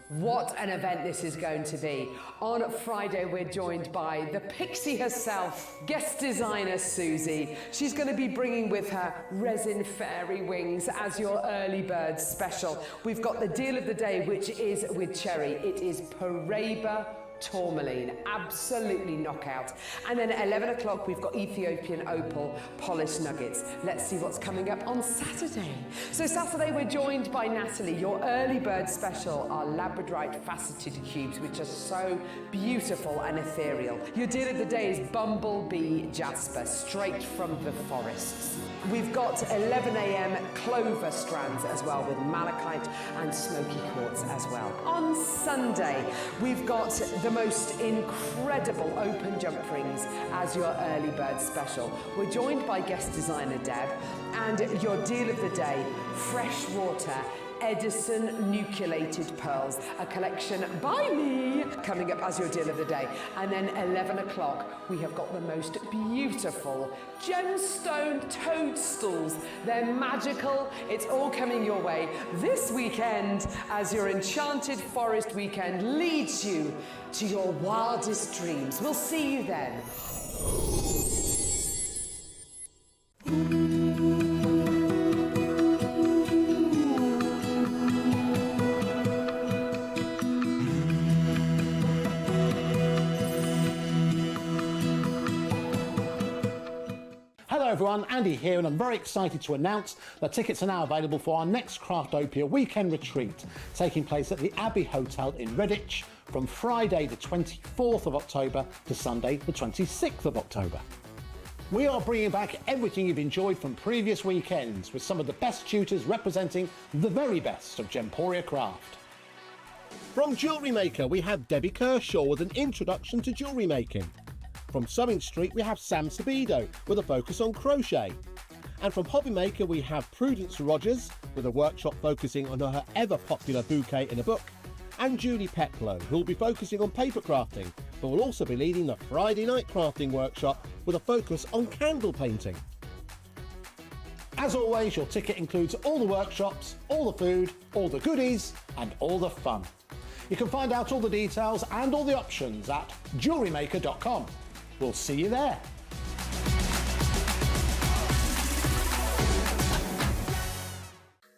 What an event this is going to be. On Friday, we're joined by the pixie herself, guest designer Suzie. She's going to be bringing with her resin fairy wings as your early bird special. We've got the deal of the day, which is with Cherry. It is Paraiba Tourmaline, absolutely knockout. And then at 11 o'clock, we've got Ethiopian Opal polished nuggets. Let's see what's coming up on Saturday. So Saturday, we're joined by Natalie. Your early bird special are labradorite faceted cubes, which are so beautiful and ethereal. Your deal of the day is Bumblebee Jasper, straight from the forests. We've got 11 a.m. clover strands as well, with malachite and smoky quartz as well. On Sunday, we've got the most incredible open jump rings as your early bird special. We're joined by guest designer Deb, and your deal of the day, freshwater Edison nucleated pearls, a collection by me, coming up as your deal of the day. And then 11 o'clock, we have got the most beautiful gemstone toadstools. They're magical. It's all coming your way this weekend as your Enchanted Forest Weekend leads you to your wildest dreams. We'll see you then. Hello everyone, Andy here, and I'm very excited to announce that tickets are now available for our next Craftopia weekend retreat, taking place at the Abbey Hotel in Redditch from Friday the 24th of October to Sunday the 26th of October. We are bringing back everything you've enjoyed from previous weekends, with some of the best tutors representing the very best of Gemporia craft. From Jewellery Maker, we have Debbie Kershaw with an introduction to jewellery making. From Sewing Street, we have Sam Sabido with a focus on crochet. And from Hobby Maker, we have Prudence Rogers with a workshop focusing on her ever-popular bouquet in a book. And Julie Peplow, who will be focusing on paper crafting, but will also be leading the Friday night crafting workshop with a focus on candle painting. As always, your ticket includes all the workshops, all the food, all the goodies, and all the fun. You can find out all the details and all the options at jewellerymaker.com. We'll see you there.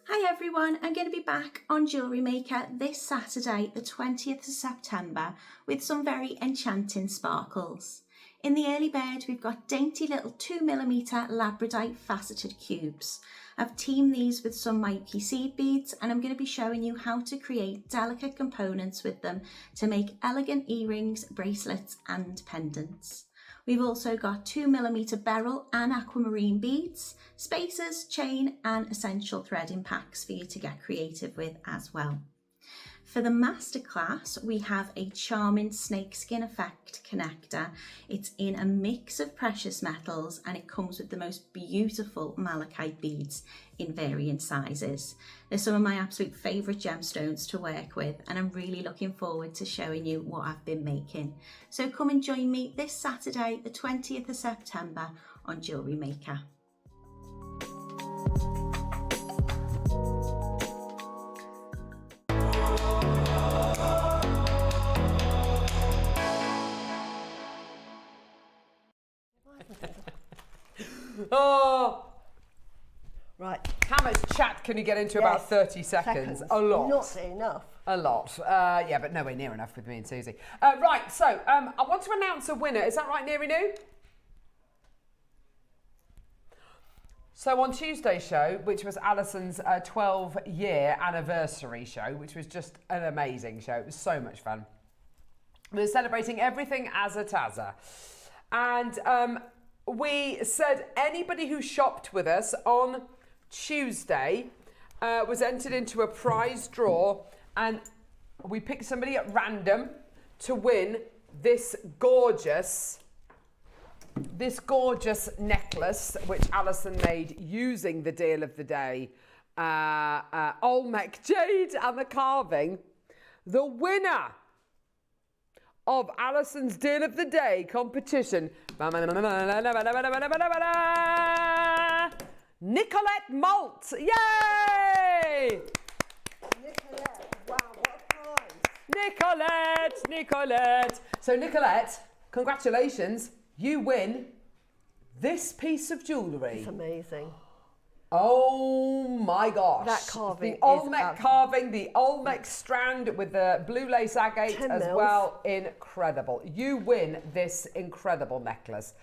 Hi everyone, I'm going to be back on Jewellery Maker this Saturday, the 20th of September, with some very enchanting sparkles. In the early bird, we've got dainty little 2mm labradorite faceted cubes. I've teamed these with some Mikey seed beads, and I'm going to be showing you how to create delicate components with them to make elegant earrings, bracelets and pendants. We've also got 2mm beryl and aquamarine beads, spacers, chain and essential threading packs for you to get creative with as well. For the Masterclass, we have a charming snakeskin effect connector. It's in a mix of precious metals and it comes with the most beautiful malachite beads in varying sizes. They're some of my absolute favourite gemstones to work with, and I'm really looking forward to showing you what I've been making. So come and join me this Saturday, the 20th of September on Jewellery Maker. Oh, right. How much chat can you get into about 30 seconds? A lot. Not enough. A lot. Yeah, but nowhere near enough with me and Suzie. Right, so I want to announce a winner. Is that right, Neary New? So on Tuesday's show, which was Alison's 12-year anniversary show, which was just an amazing show. It was so much fun. We were celebrating everything as a Tazza. And we said anybody who shopped with us on Tuesday was entered into a prize draw, and we picked somebody at random to win this gorgeous necklace, which Alison made using the deal of the day, Olmec jade and the carving. The winner of Alison's deal of the day competition Nicolette Malt. Yay! Nicolette, wow, what a prize. Nicolette. So Nicolette, congratulations. You win this piece of jewellery. It's amazing. Oh my gosh. That carving the Olmec carving, the Olmec strand with the blue lace agate as well. Incredible. You win this incredible necklace.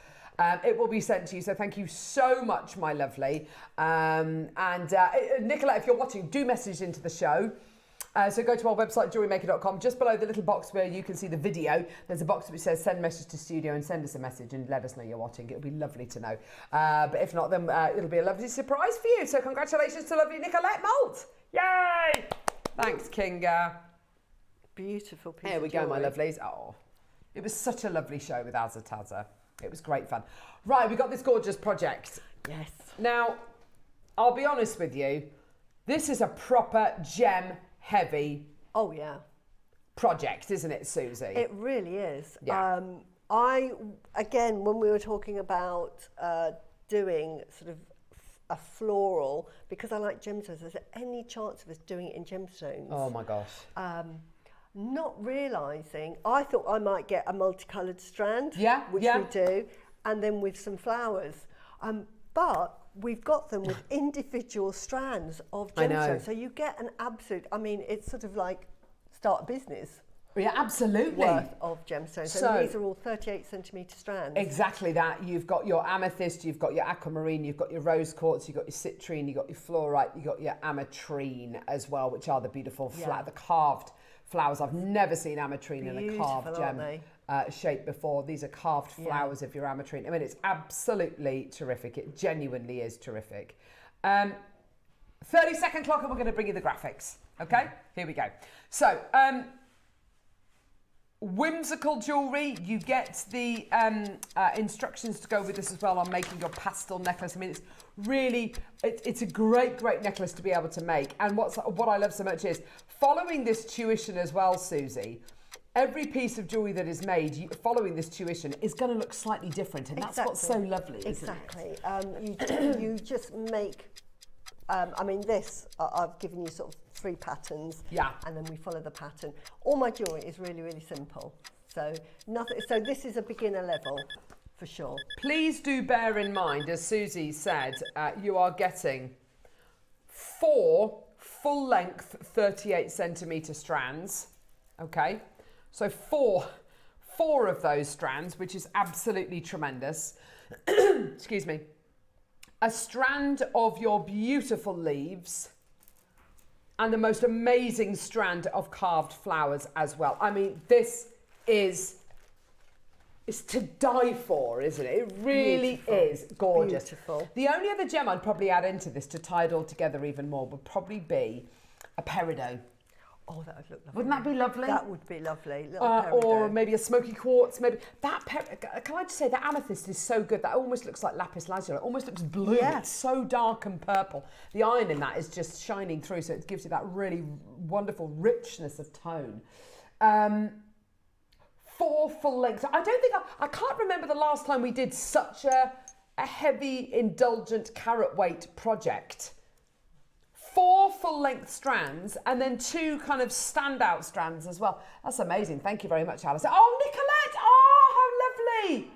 It will be sent to you, so thank you so much, my lovely. Nicola, if you're watching, do message into the show. So go to our website, jewellerymaker.com. Just below the little box where you can see the video, there's a box which says send message to studio, and send us a message and let us know you're watching. It'll be lovely to know. But if not, then it'll be a lovely surprise for you. So congratulations to lovely Nicolette Malt. Yay! Thanks, Kinga. Beautiful piece Here we go, my lovelies. Oh, it was such a lovely show with Azza. It was great fun. Right, we got this gorgeous project. Yes. Now, I'll be honest with you, this is a proper gem heavy project, isn't it, Susie? It really is. Yeah. Again, when we were talking about doing sort of a floral, because I like gemstones, is there any chance of us doing it in gemstones? Oh my gosh. Not realising, I thought I might get a multicoloured strand, which we do, and then with some flowers. But we've got them with individual strands of gemstones. So you get an absolute, I mean, it's sort of like start a business. Yeah, absolutely. Worth of gemstones. So these are all 38 centimetre strands. Exactly that. You've got your amethyst, you've got your aquamarine, you've got your rose quartz, you've got your citrine, you've got your fluorite, you've got your ametrine as well, which are the beautiful the carved flowers. I've never seen ametrine in a carved gem shape before. These are carved flowers of your ametrine. I mean, it's absolutely terrific. It genuinely is terrific. 30-second clock, and we're going to bring you the graphics. Okay, here we go. So, whimsical jewellery. You get the instructions to go with this as well on making your pastel necklace. I mean, it's really, it's a great necklace to be able to make. And what I love so much is following this tuition as well, Susie. Every piece of jewellery that is made following this tuition is going to look slightly different, and that's what's so lovely, isn't it? You just make. I mean, this, I've given you sort of 3 patterns, and then we follow the pattern. All my jewellery is really, really simple. So this is a beginner level, for sure. Please do bear in mind, as Susie said, you are getting 4 full-length 38 centimetre strands, okay? So four of those strands, which is absolutely tremendous. Excuse me. A strand of your beautiful leaves, and the most amazing strand of carved flowers as well. I mean, this is to die for, isn't it? It really is gorgeous. Beautiful. The only other gem I'd probably add into this to tie it all together even more would probably be a peridot. Oh, that would look lovely. Wouldn't that be lovely? That would be lovely. Or maybe a smoky quartz. Maybe that. Can I just say that amethyst is so good that almost looks like lapis lazuli. It almost looks blue. Yeah. It's so dark and purple. The iron in that is just shining through, so it gives you that really wonderful richness of tone. 4 full lengths. I can't remember the last time we did such a heavy, indulgent carat weight project. 4 full-length strands, and then 2 kind of standout strands as well. That's amazing. Thank you very much, Alison. Oh, Nicolette! Oh, how lovely!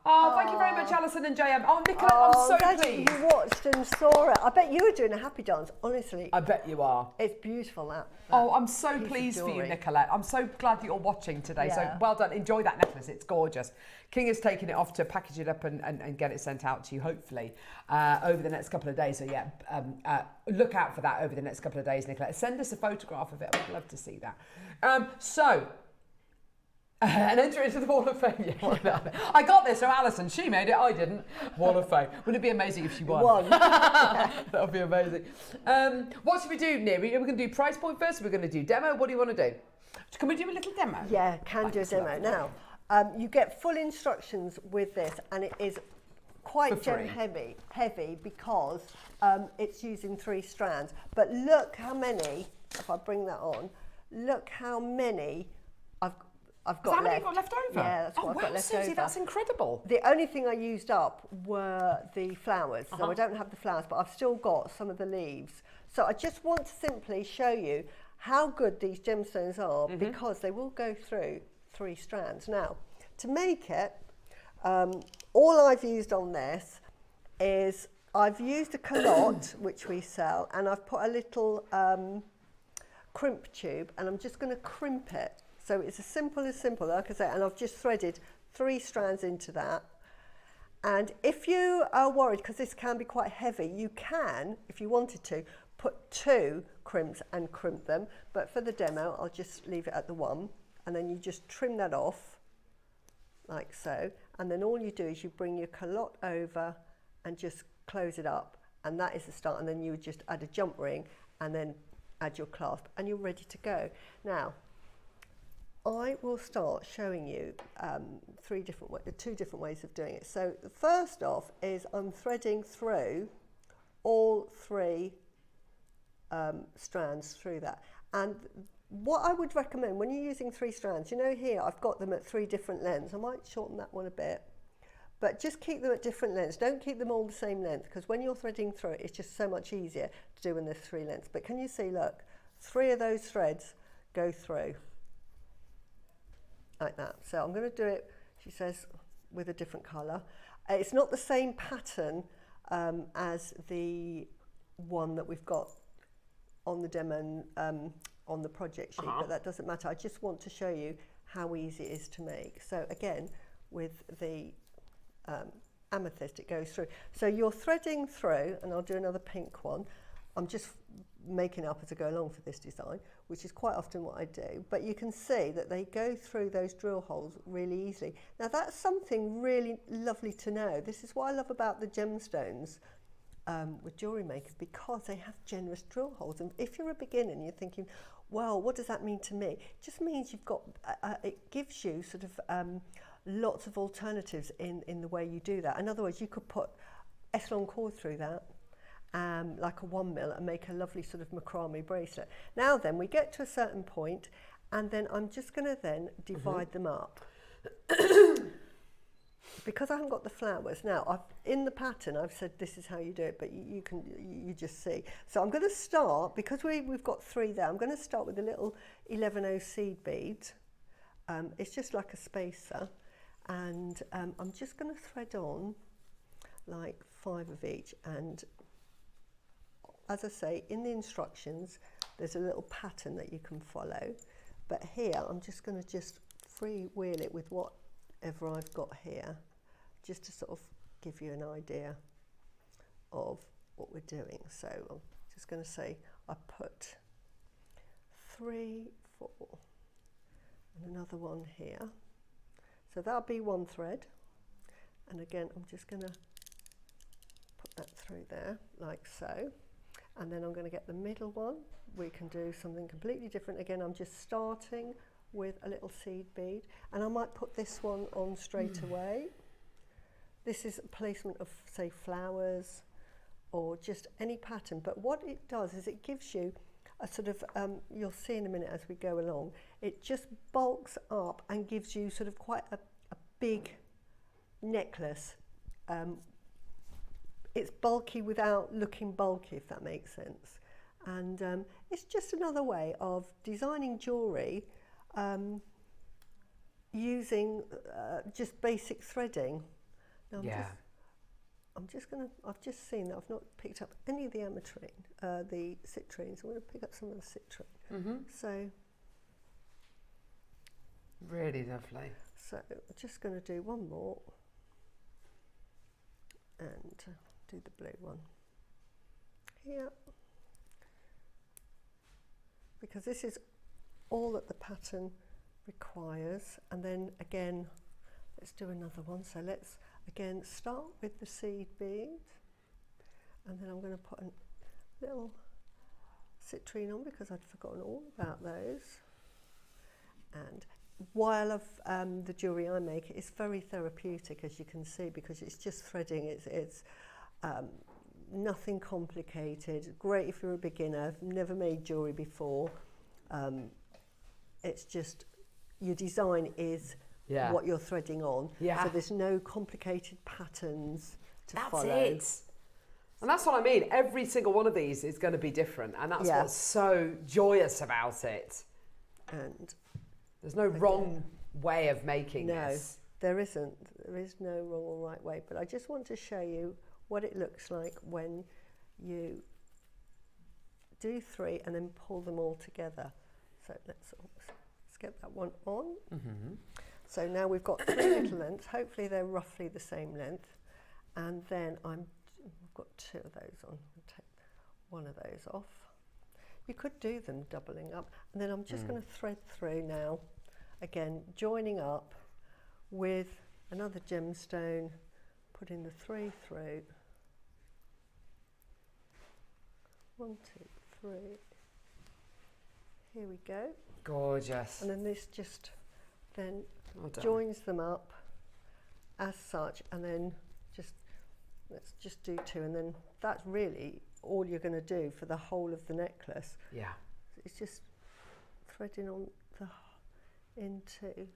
Oh, thank you very much, Alison and JM. Oh, Nicolette, I'm so pleased. You watched and saw it. I bet you were doing a happy dance, honestly. I bet you are. It's beautiful, that I'm so pleased for you, Nicolette. I'm so glad that you're watching today. Yeah. So well done. Enjoy that necklace. It's gorgeous. King has taken it off to package it up and get it sent out to you, hopefully, over the next couple of days. So, yeah, look out for that over the next couple of days, Nicolette. Send us a photograph of it. I'd love to see that. And enter into the Wall of Fame. Yeah, I got this from Alison. She made it. I didn't. Wall of Fame. Wouldn't it be amazing if she won? That would be amazing. What should we do, Neri? Are we going to do price point first? Or are we going to do demo? What do you want to do? Can we do a little demo? Yeah, do a demo. Now, you get full instructions with this, and it is quite gem heavy because it's using 3 strands. But look how many, if I bring that on, look how many I've got Is that what you've got left over? Yeah, that's what I've got left Suzie, over. that's incredible. The only thing I used up were the flowers. So I don't have the flowers, but I've still got some of the leaves. So I just want to simply show you how good these gemstones are because they will go through 3 strands. Now, to make it, all I've used on this is I've used a calotte, which we sell, and I've put a little crimp tube, and I'm just going to crimp it. So it's as simple, like I say, and I've just threaded 3 strands into that. And if you are worried, because this can be quite heavy, you can, if you wanted to, put 2 crimps and crimp them. But for the demo, I'll just leave it at the 1. And then you just trim that off, like so. And then all you do is you bring your calotte over and just close it up. And that is the start. And then you would just add a jump ring and then add your clasp, and you're ready to go. Now, I will start showing you 2 different ways of doing it. So the first off is I'm threading through all 3 strands through that. And what I would recommend when you're using 3 strands, you know here I've got them at 3 different lengths. I might shorten that one a bit, but just keep them at different lengths. Don't keep them all the same length, because when you're threading through it, it's just so much easier to do when there's 3 lengths. But can you see, look, 3 of those threads go through like that. So I'm going to do it, she says, with a different colour. It's not the same pattern as the one that we've got on the demo on the project sheet, but that doesn't matter. I just want to show you how easy it is to make. So again, with the amethyst, it goes through. So you're threading through, and I'll do another pink one. I'm just making up as I go along for this design, which is quite often what I do, but you can see that they go through those drill holes really easily. Now that's something really lovely to know. This is what I love about the gemstones with Jewellery Maker, because they have generous drill holes. And if you're a beginner and you're thinking, well, what does that mean to me? It just means you've got, it gives you sort of lots of alternatives in the way you do that. In other words, you could put Echelon cord through that, like a 1mm, and make a lovely sort of macrame bracelet. Now then, we get to a certain point, and then I'm just going to then divide them up. Because I haven't got the flowers, now in the pattern I've said this is how you do it, but you just see. So I'm going to start, because we've got 3 there, I'm going to start with a little 11/0 seed bead. It's just like a spacer, and I'm just going to thread on like 5 of each. And as I say, in the instructions there's a little pattern that you can follow, but here I'm just going to just freewheel it with whatever I've got here, just to sort of give you an idea of what we're doing. So I'm just going to say I put 3, 4 and another one here, so that'll be 1 thread, and again I'm just going to put that through there like so. And then I'm going to get the middle one. We can do something completely different. Again, I'm just starting with a little seed bead, and I might put this one on straight away. This is a placement of, say, flowers or just any pattern, but what it does is it gives you a sort of, you'll see in a minute as we go along, it just bulks up and gives you sort of quite a big necklace. It's bulky without looking bulky, if that makes sense. And it's just another way of designing jewellery using just basic threading. Now I've just seen that I've not picked up any of the Ametrine, the citrine, so I'm going to pick up some of the citrine. So really lovely. So I'm just going to do one more and do the blue one here, because this is all that the pattern requires. And then again, let's do another one. So let's again start with the seed bead, and then I'm going to put a little citrine on because I'd forgotten all about those. And while of the jewellery I make, it's very therapeutic, as you can see, because it's just threading. It's nothing complicated. Great if you're a beginner, never made jewellery before. It's just your design is what you're threading on. Yeah. So there's no complicated patterns to follow. That's it. And that's what I mean. Every single one of these is going to be different, and that's what's so joyous about it. And there's no wrong way of making this. There isn't. There is no wrong or right way. But I just want to show you what it looks like when you do 3 and then pull them all together. So let's get that one on. So now we've got 3 little lengths. Hopefully they're roughly the same length. And then I've got 2 of those on. I'll take one of those off. You could do them doubling up. And then I'm just going to thread through now. Again, joining up with another gemstone, putting the 3 through. 1, 2, 3. Here we go. Gorgeous. And then this just then joins them up as such, and then let's just do 2, and then that's really all you're going to do for the whole of the necklace. Yeah. It's just threading on into.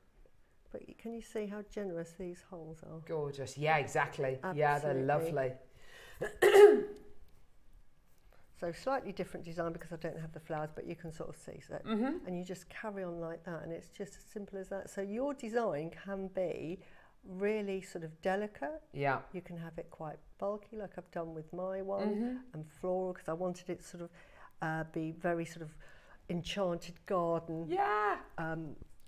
But can you see how generous these holes are? Gorgeous. Yeah, exactly. Absolutely. Yeah, they're lovely. So slightly different design because I don't have the flowers, but you can sort of see. So, and you just carry on like that, and it's just as simple as that. So your design can be really sort of delicate. Yeah. You can have it quite bulky, like I've done with my one, and floral, because I wanted it sort of be very sort of enchanted garden. Yeah.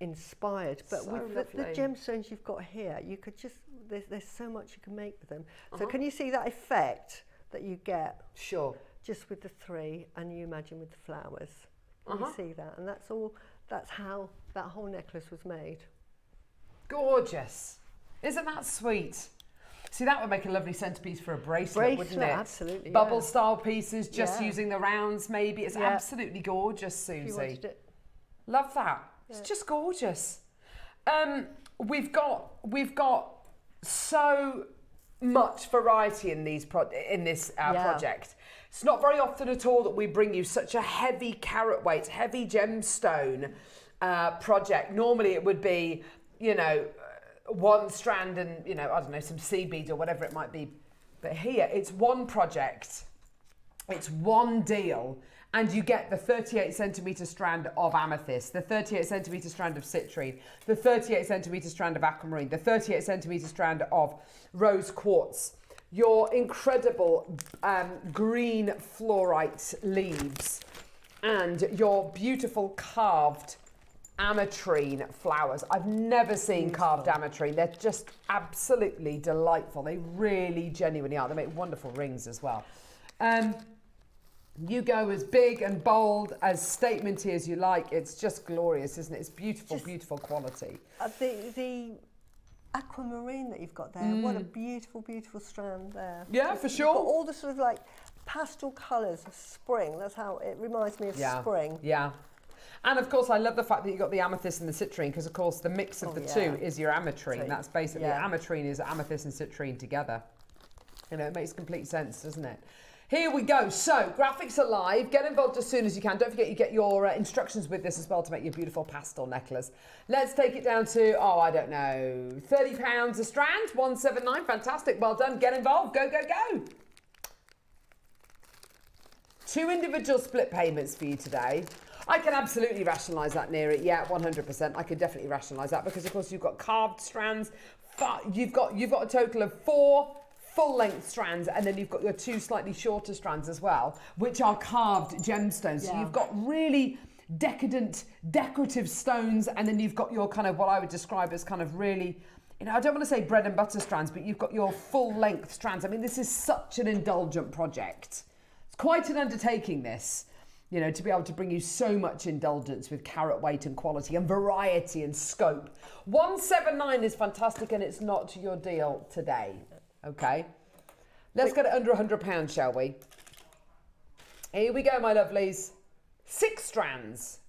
Inspired, but So with the gemstones you've got here, you could just there's so much you can make with them. So can you see that effect that you get? Sure. Just with the 3, and you imagine with the flowers. Can you see that? And that's how that whole necklace was made. Gorgeous. Isn't that sweet? See, that would make a lovely centerpiece for a bracelet, wouldn't it? Absolutely. Bubble style pieces, just using the rounds maybe. It's absolutely gorgeous, Susie. If you wanted it. Love that. It's just gorgeous. We've got so much variety in this project. It's not very often at all that we bring you such a heavy carat weight, heavy gemstone project. Normally it would be, you know, one strand and, you know, I don't know, some sea beads or whatever it might be. But here it's one project, it's one deal, and you get the 38 centimetre strand of amethyst, the 38 centimetre strand of citrine, the 38 centimetre strand of aquamarine, the 38 centimetre strand of rose quartz, your incredible green fluorite leaves, and your beautiful carved ametrine flowers. I've never seen carved ametrine. They're just absolutely delightful. They really genuinely are. They make wonderful rings as well. You go as big and bold, as statementy as you like. It's just glorious, isn't it? It's beautiful, beautiful quality. The aquamarine that you've got there, what a beautiful, beautiful strand there. Yeah, for sure. You've got all the sort of like pastel colours of spring. That's how it reminds me of spring. Yeah. And of course, I love the fact that you've got the amethyst and the citrine, because of course the mix of the two is your ametrine. That's basically, ametrine is amethyst and citrine together. You know, it makes complete sense, doesn't it? Here we go. So, graphics are live. Get involved as soon as you can. Don't forget you get your instructions with this as well to make your beautiful pastel necklace. Let's take it down to, I don't know, £30 a strand, 179. Fantastic. Well done. Get involved. Go, go, go. 2 individual split payments for you today. I can absolutely rationalise that near it. Yeah, 100%. I can definitely rationalise that because, of course, you've got carved strands. You've got a total of 4 full-length strands, and then you've got your 2 slightly shorter strands as well, which are carved gemstones. So you've got really decadent, decorative stones, and then you've got your kind of what I would describe as kind of really, you know, I don't want to say bread and butter strands, but you've got your full-length strands. I mean, this is such an indulgent project. It's quite an undertaking, this, you know, to be able to bring you so much indulgence with carat weight and quality and variety and scope. 179 is fantastic, and it's not your deal today. Okay, let's get it under £100, shall we? Here we go, my lovelies. 6 strands.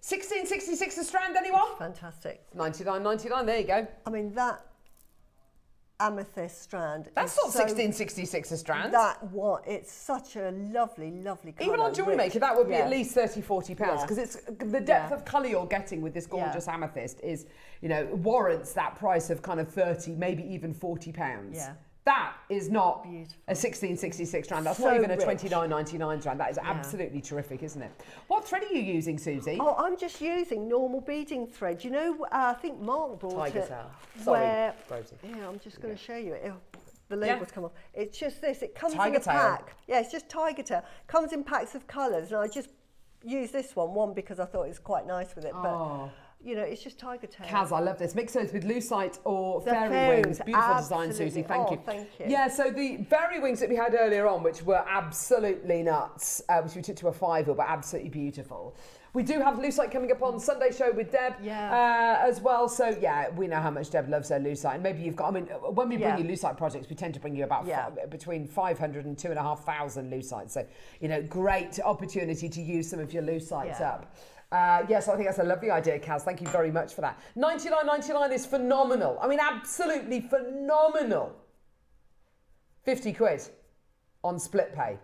16.66 a strand, anyone? Fantastic. 99.99, there you go. I mean, that amethyst strand. That's not 1666 a strand. It's such a lovely, lovely colour. Even on Jewellery Maker, that would be at least £30–40 Yeah. because it's the depth of colour you're getting with this gorgeous amethyst is, you know, warrants that price of kind of 30, maybe even £40. Yeah. That is not Beautiful. a 1666 strand. That's So not even a rich. £29.99 strand. That is absolutely terrific, isn't it? What thread are you using, Susie? Oh, I'm just using normal beading thread. You know, I think Mark brought Tiger it. tail. Sorry, Rosie. Yeah, I'm just going to show you it. The label's come off. It's just this. It comes Tiger in a tail. pack. Yeah, it's just tiger tail. Comes in packs of colours, and I just use this one because I thought it was quite nice with it. But you know, it's just tiger tail. Kaz, I love this. Mix those with lucite or The fairy fairy wings. wings, Beautiful design, absolutely. Susie. Thank Oh, you. thank you. Yeah, so the fairy wings that we had earlier on, which were absolutely nuts, which we took to a $5, but absolutely beautiful. We do have lucite coming up on Sunday show with Deb as well. So, yeah, we know how much Deb loves her lucite. And maybe you've got, I mean, when we bring you lucite projects, we tend to bring you about between 500 and 2,500 lucites. So, you know, great opportunity to use some of your lucites up. Yes, I think that's a lovely idea, Kaz. Thank you very much for that. £99.99 is phenomenal. I mean, absolutely phenomenal. 50 quid on split pay.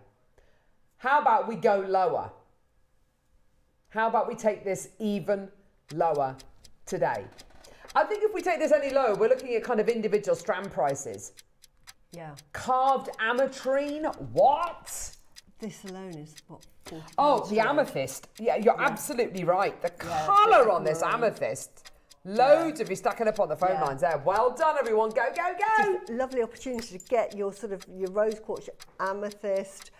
How about we go lower? How about we take this even lower today? I think if we take this any lower, we're looking at kind of individual strand prices. Yeah. Carved ametrine, what? This alone is what? £40. Oh, the amethyst. Yeah, you're absolutely right. The colour on this amethyst. Loads of you stacking up on the phone lines there. Well done, everyone. Go, go, go. Just a lovely opportunity to get your sort of your rose quartz, amethyst,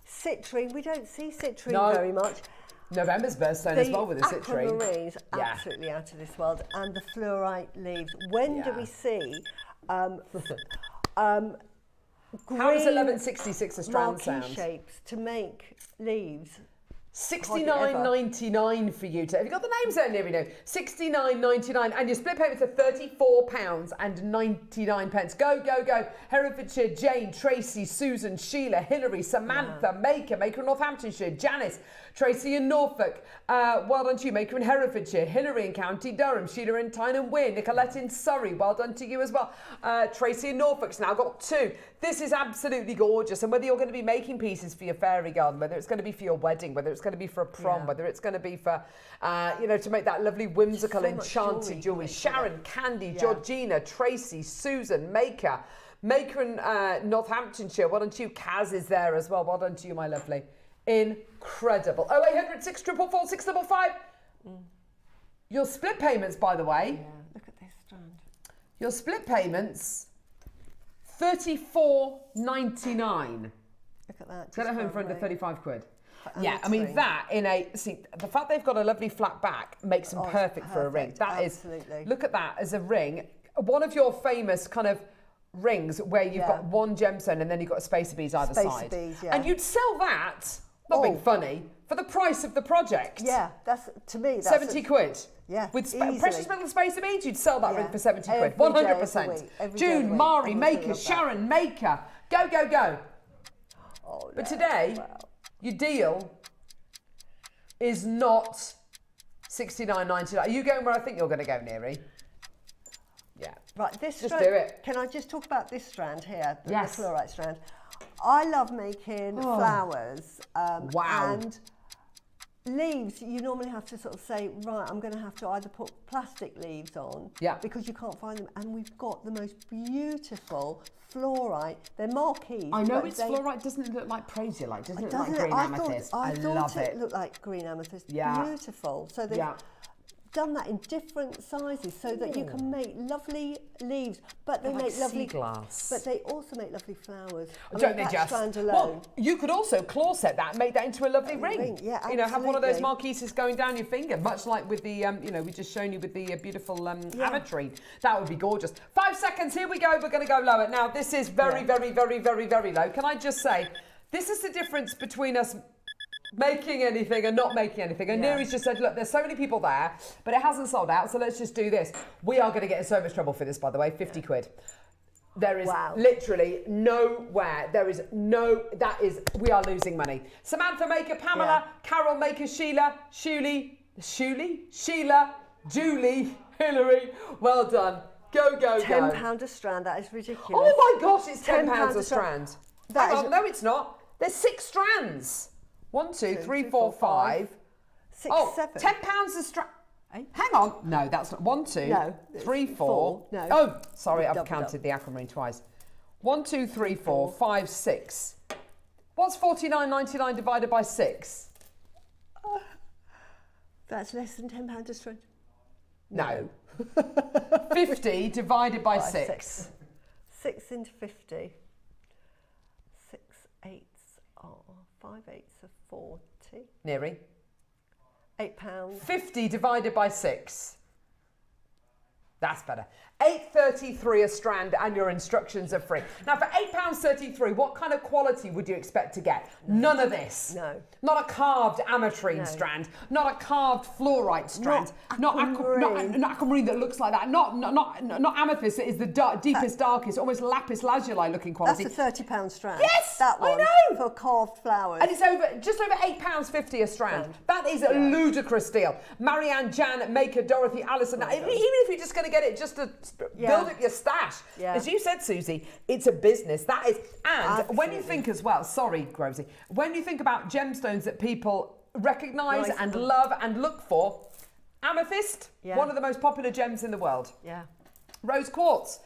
citrine. We don't see citrine very much. November's birthstone as well with the citrine. Aquamarines, absolutely out of this world. And the fluorite leaves. When do we see green how does 1166 a strand sound? shapes to make leaves? $69.99 for you to. Have you got the names there, Neri? $69.99, and your split payments are £34.99. Go, go, go! Herefordshire, Jane, Tracy, Susan, Sheila, Hilary, Samantha, Maker in Northamptonshire, Janice, Tracy in Norfolk. Well done to you, Maker in Herefordshire, Hilary in County Durham, Sheila in Tyne and Wear, Nicolette in Surrey. Well done to you as well. Tracy in Norfolk's now got 2. This is absolutely gorgeous, and whether you're going to be making pieces for your fairy garden, whether it's going to be for your wedding, whether it's going to be for a prom, whether it's going to be for, you know, to make that lovely whimsical, enchanted jewellery. Sharon, Candy, Georgina, Tracy, Susan, Maker in Northamptonshire. Well done to you. Kaz is there as well. Well done to you, my lovely. Incredible. 0800 644 655. Your split payments, by the way. Yeah, look at this strand. Your split payments, $34.99. Look at that. Get it home for under 35 quid. Yeah, I mean that the fact they've got a lovely flat back makes them perfect for a ring. That absolutely. is, look at that as a ring. One of your famous kind of rings where you've got one gemstone and then you've got a space of beads either side. Beads, and you'd sell that, not being funny, for the price of the project. Yeah, that's, to me, that's 70 quid. Yeah, with precious metal space of beads, you'd sell that ring for 70 quid. 100%. June, Mari, Maker, Sharon, Maker. Go, go, go. Oh, but today, your deal is not $69.99. Are you going where I think you're going to go, Neri? Yeah. Right, this just strand, do it. Can I just talk about this strand here? Yes. The fluorite strand. I love making flowers. And leaves, you normally have to sort of say, right, I'm going to have to either put plastic leaves on because you can't find them. And we've got the most beautiful fluorite. They're marquees. I know it's fluorite. Doesn't it look like prasiolite? Doesn't it look like green amethyst? I love thought it looked like green amethyst. Yeah. Beautiful. So they've done that in different sizes so that you can make lovely leaves, but they make lovely glass. But they also make lovely flowers. Don't they just? Strand alone. Well, you could also claw set that and make that into a lovely ring. Yeah, absolutely. You know, have one of those marquises going down your finger, much like with the, you know, we just shown you with the beautiful Ametrine. That would be gorgeous. 5 seconds. Here we go. We're going to go lower. Now, this is very, very, very, very, very low. Can I just say, this is the difference between us making anything and not making anything. And Neri's just said, look, there's so many people there, but it hasn't sold out, so let's just do this. We are going to get in so much trouble for this, by the way, 50 quid. There is literally nowhere. There is no, we are losing money. Samantha Maker, Pamela, Carol Maker, Sheila, Julie, Hilary, well done. Go, go, go. £10 a strand, that is ridiculous. Oh my gosh, it's £10 a strand. strand. That Hang is- on, no, it's not. There's 6 strands. 1, 2, 3, 4, 5. 6, 7. £10 a strand. Hang on. No, that's not. 1, 2, No, 3, it's 4. four. No. Oh, sorry, I've Doubled counted up. the aquamarine twice. 1, 2, 3, 4, 5, 6. What's 49.99 divided by 6? That's less than £10 a strand. No. 50 divided by 6. 6. 6 into 50. 6 eighths are 5 eighths of 40. Neary. £8. 50 divided by 6. That's better. £8.33 a strand, and your instructions are free. Now, for £8.33, what kind of quality would you expect to get? None of this. No. Not a carved Ametrine strand. Not a carved fluorite strand. Not aquamarine that looks like that. Not amethyst. It is the deepest, darkest, almost lapis lazuli looking quality. That's a £30 strand. Yes, that one. I know. For carved flowers. And it's just over £8.50 a strand. That is a ludicrous deal. Marianne, Jan, Maker, Dorothy, Alison. Now, even if you're just going to get it just to build up your stash, as you said, Susie, it's a business. That is, and when you think as well, sorry, Grovesy, when you think about gemstones that people recognise and love and look for, amethyst, one of the most popular gems in the world. Yeah. Rose quartz.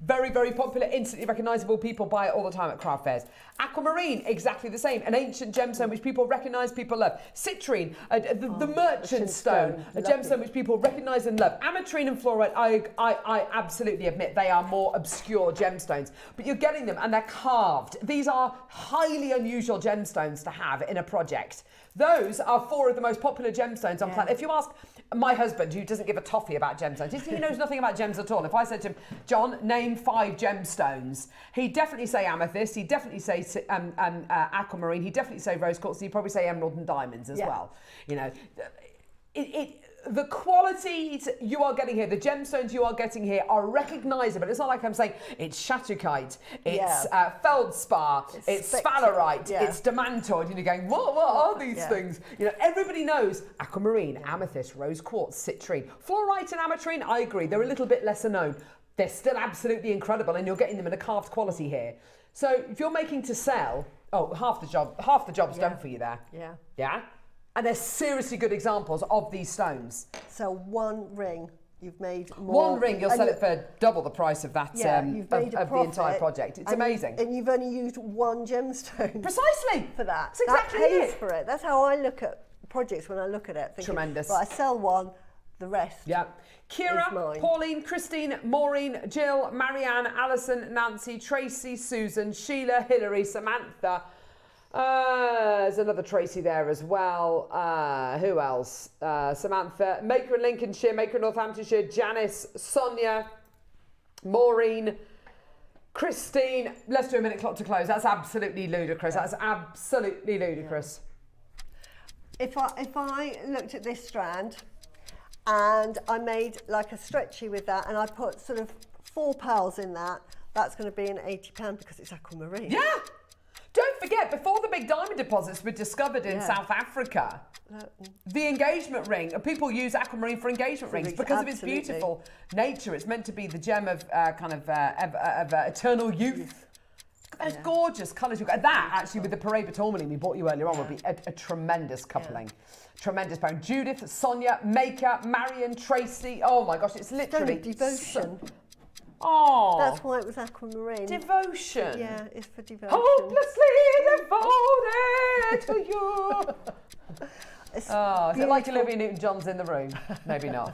Very, very popular, instantly recognisable. People buy it all the time at craft fairs. Aquamarine, exactly the same. An ancient gemstone which people recognise, people love. Citrine, the merchant stone, a gemstone which people recognise and love. Ametrine and fluorite, I absolutely admit they are more obscure gemstones. But you're getting them and they're carved. These are highly unusual gemstones to have in a project. Those are 4 of the most popular gemstones on planet. If you ask my husband, who doesn't give a toffee about gemstones, he knows nothing about gems at all. If I said to him, John, name 5 gemstones, he'd definitely say amethyst, he'd definitely say aquamarine, he'd definitely say rose quartz, he'd probably say emerald and diamonds as well. You know, the qualities you are getting here, the gemstones you are getting here are recognisable. It's not like I'm saying it's Shattuckite, it's feldspar, it's sphalerite, it's demantoid, and you're going, what are these things? You know, everybody knows aquamarine, amethyst, rose quartz, citrine. Fluorite and ametrine, I agree, they're a little bit lesser known. They're still absolutely incredible, and you're getting them in a carved quality here. So if you're making to sell, half the job's done for you there. Yeah? And they're seriously good examples of these stones. So 1 ring, you've made more. 1 ring, you'll sell it for double the price of that you've made of the entire project. It's amazing. And you've only used 1 gemstone. Precisely. For that. That's exactly that pays it. for it. That's how I look at projects when I look at it. Thinking, Tremendous. Right, I sell 1, the rest. Yeah. Kira, Pauline, Christine, Maureen, Jill, Marianne, Alison, Nancy, Tracy, Susan, Sheila, Hilary, Samantha. There's another Tracy there as well. Who else? Samantha, Maker in Lincolnshire, Maker in Northamptonshire, Janice, Sonia, Maureen, Christine. Let's do a minute clock to close. That's absolutely ludicrous. That's absolutely ludicrous. If I looked at this strand and I made like a stretchy with that and I put sort of 4 pearls in that, that's going to be an £80 because it's aquamarine. Yeah. Don't forget, before the big diamond deposits were discovered in South Africa, the engagement ring, people use aquamarine for engagement rings because of its beautiful nature. It's meant to be the gem of eternal youth. Those gorgeous colours you've got. That, actually, with the Paraiba Tourmaline we bought you earlier on, would be a tremendous coupling. Tremendous pairing. Judith, Sonia, Maker, Marion, Tracy. Oh my gosh, it's literally devotion. Oh, that's why it was aquamarine. Devotion. Yeah, it's for devotion. Hopelessly devoted to you. Is it like Olivia Newton-John's in the room? Maybe not.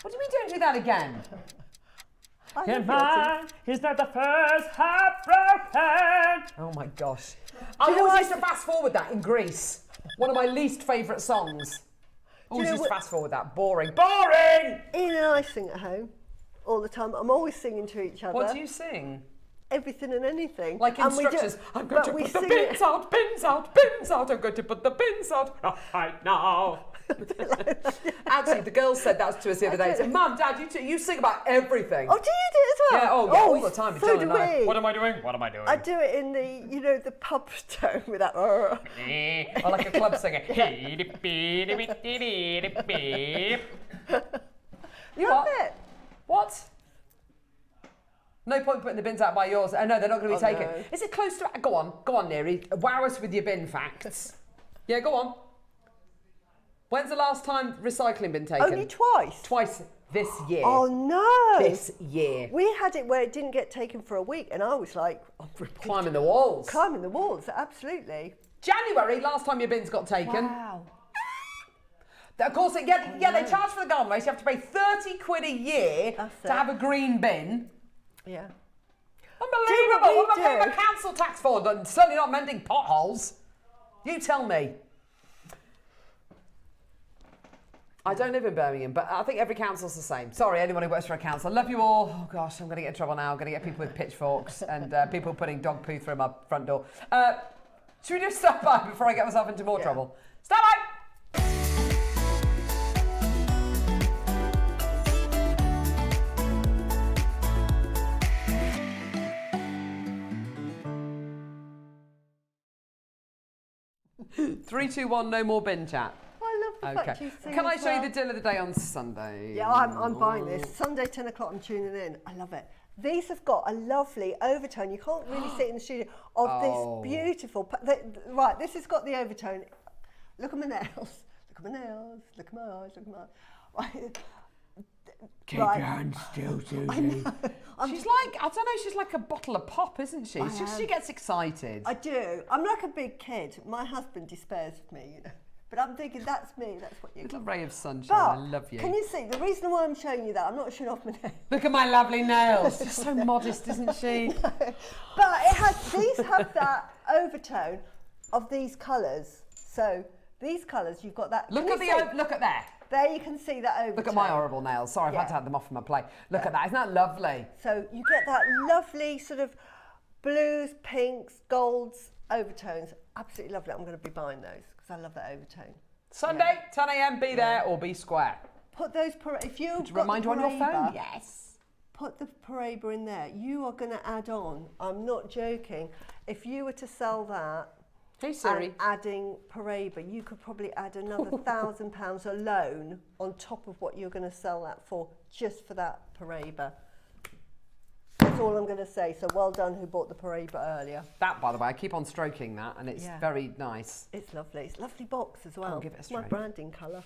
What do you mean don't do that again? He's not the first heartbroken. Oh my gosh. I always used to fast forward that in Greece. One of my least favourite songs. Always used to fast forward that. Boring. Boring! Ian and I sing at home all the time. I'm always singing to each other. What do you sing? Everything and anything. Like instructions. I'm going to put the bins out, bins out, bins out. I'm going to put the bins out right now. Actually, the girls said that to us the other day. Said, Mum, Dad, you sing about everything. Oh, do you do it as well? Yeah, all the time. So do we. What am I doing? What am I doing? I do it in the pub tone with that. Or like a club singer. You love it. What? No point putting the bins out by yours. Oh, no, they're not going to be taken. No. Is it close to... Go on, Neri. Wow us with your bin facts. Yeah, go on. When's the last time recycling been taken? Only twice. Twice this year. Oh, no. This year. We had it where it didn't get taken for a week, and I was like... Climbing the walls. Climbing the walls, absolutely. January, last time your bins got taken. Wow. Of course, they charge for the garden waste. You have to pay 30 quid a year to have a green bin. Yeah. Unbelievable. What am I paying my council tax for? I'm certainly not mending potholes. You tell me. I don't live in Birmingham, but I think every council's the same. Sorry, anyone who works for a council. I love you all. Oh, gosh, I'm going to get in trouble now. I'm going to get people with pitchforks and people putting dog poo through my front door. Should we just stop by before I get myself into more trouble? Stop by! 3, 2, 1, no more bin chat. I love the fact you sing. Can I show you the deal of the day on Sunday? Yeah, I'm buying this. Sunday, 10 o'clock, I'm tuning in. I love it. These have got a lovely overtone. You can't really see it in the studio. Of this beautiful... Right, this has got the overtone. Look at my nails. Look at my nails. Look at my eyes. Look at my... Right. Keep your hands still, Susie. She's like, I don't know, she's like a bottle of pop, isn't she? She gets excited. I do. I'm like a big kid. My husband despairs of me, you know. But I'm thinking, that's me, that's what you Little get. ray of sunshine, But, I love you. Can you see, the reason why I'm showing you that, I'm not showing off my nails. Look at my lovely nails. She's so modest, isn't she? No. But it has, these have that overtone of these colours. So, these colours, you've got that. Look at there. There you can see that overtone. Look at my horrible nails. Sorry, I've had to have them off from my plate. Look at that. Isn't that lovely? So you get that lovely sort of blues, pinks, golds, overtones. Absolutely lovely. I'm going to be buying those because I love that overtone. Sunday, 10 a.m. Be there or be square. Put those, if you've got remind you on your phone. Yes. Put the Paraiba in there. You are going to add on. I'm not joking. If you were to sell that. Hey Siri. And adding Paraiba, you could probably add another £1,000 alone on top of what you're going to sell that for, just for that Paraiba. That's all I'm going to say. So well done who bought the Paraiba earlier. That, by the way, I keep on stroking that, and it's very nice. It's lovely. It's a lovely box as well. I'll give it a It's my stroke. branding colour.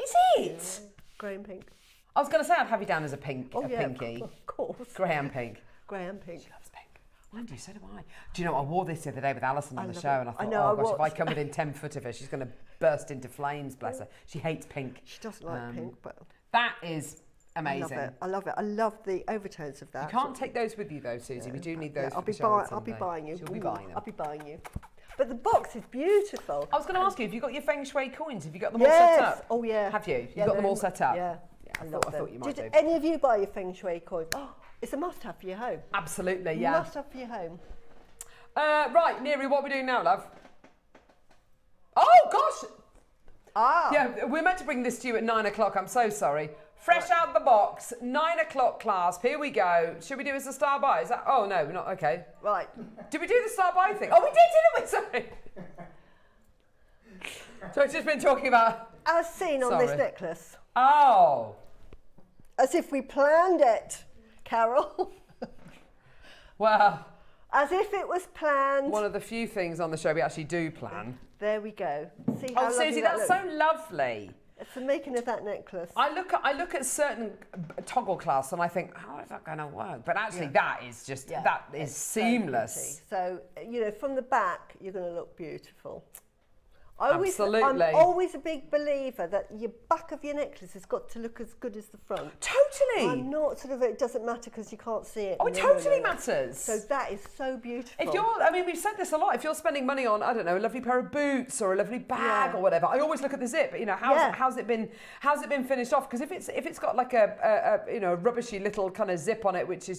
Is it? Yeah. Grey and pink. I was going to say I'd have you down as a pink, pinky. Of course. Grey and pink. Grey and pink. She loves pink. And you, so do I. Do you know, I wore this the other day with Alison on the show, and I thought, I know, oh gosh, if I come within 10 foot of her, she's going to burst into flames, bless her. She hates pink. She doesn't like pink, but... That is amazing. I love it. I love the overtones of that. You can't take those with you though, Susie. We do need those for I'll the show on I'll be Sunday. buying you. She'll be buying them. I'll be buying you. But the box is beautiful. I was going to ask you, have you got your Feng Shui coins? Have you got them all set up? Oh yeah. Have you? You got them all set up? Yeah. I thought you might Did do. any of you buy your Feng Shui coins? Oh, it's a must-have for your home. Absolutely, yeah. Must-have for your home. Right, Neri, what are we doing now, love? Oh, gosh! Ah. Yeah, we're meant to bring this to you at 9 o'clock. I'm so sorry. Fresh out the box, 9 o'clock clasp. Here we go. Should we do as a star by? Is that? Oh, no, we're not. Okay. Right. Did we do the star by thing? Oh, we did, didn't we? Sorry. So it's just been talking about... As seen on this necklace. Oh. As if we planned it, Carol. Well... As if it was planned. One of the few things on the show we actually do plan. There we go. See how lovely Susie, that that's looks? so lovely. It's the making of that necklace. I look at certain toggle clasps and I think, how is that going to work? But actually, that is just that is seamless. So you know, from the back, you're going to look beautiful. Absolutely. I'm always a big believer that your back of your necklace has got to look as good as the front. Totally. I'm not sort of, it doesn't matter because you can't see it. Oh, it totally matters. So that is so beautiful. If you're, I mean, we've said this a lot, if you're spending money on, I don't know, a lovely pair of boots or a lovely bag or whatever, I always look at the zip, you know, how's it been finished off? Because if it's got like a you know, rubbishy little kind of zip on it, which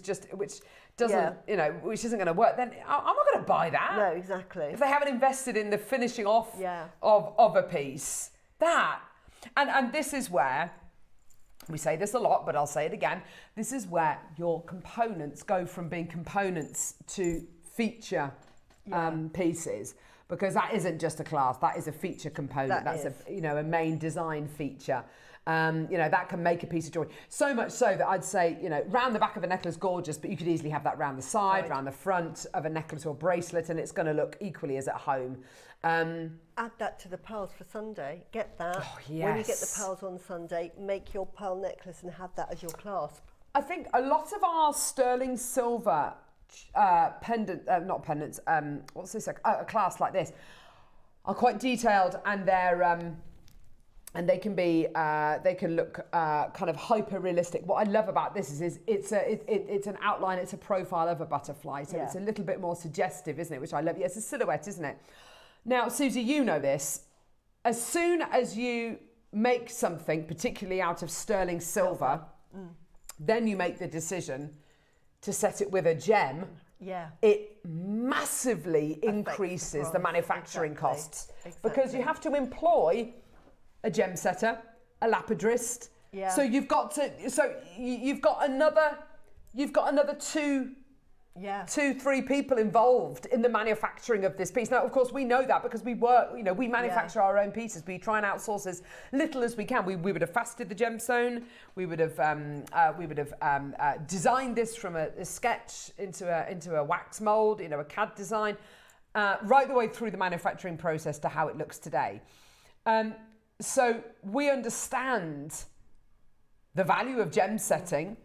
doesn't, you know, which isn't going to work, then I'm not going to buy that. No, exactly. If they haven't invested in the finishing off of a piece, and this is where, we say this a lot, but I'll say it again, this is where your components go from being components to feature pieces. because that isn't just a clasp, that is a feature component. That's a main design feature. That can make a piece of jewelry. So much so that I'd say, round the back of a necklace, gorgeous, but you could easily have that round the side, round the front of a necklace or bracelet, and it's going to look equally as at home. Add that to the pearls for Sunday. Get that. Oh, yes. When you get the pearls on Sunday, make your pearl necklace and have that as your clasp. I think a lot of our sterling silver clasps like this are quite detailed, and they're and they can be they can look kind of hyper realistic. What I love about this is it's an outline, it's a profile of a butterfly, so it's a little bit more suggestive, isn't it? Which I love. Yeah, it's a silhouette, isn't it? Now, Susie, you know this. As soon as you make something, particularly out of sterling silver, then you make the decision to set it with a gem. Yeah, it massively increases the manufacturing costs because you have to employ a gem setter, a lapidrist. Yeah. So you've got another two, three people involved in the manufacturing of this piece. Now, of course, we know that because we work, we manufacture our own pieces. We try and outsource as little as we can. We would have faceted the gemstone. We would have designed this from a sketch into a wax mold, a CAD design, right the way through the manufacturing process to how it looks today. So we understand the value of gem setting,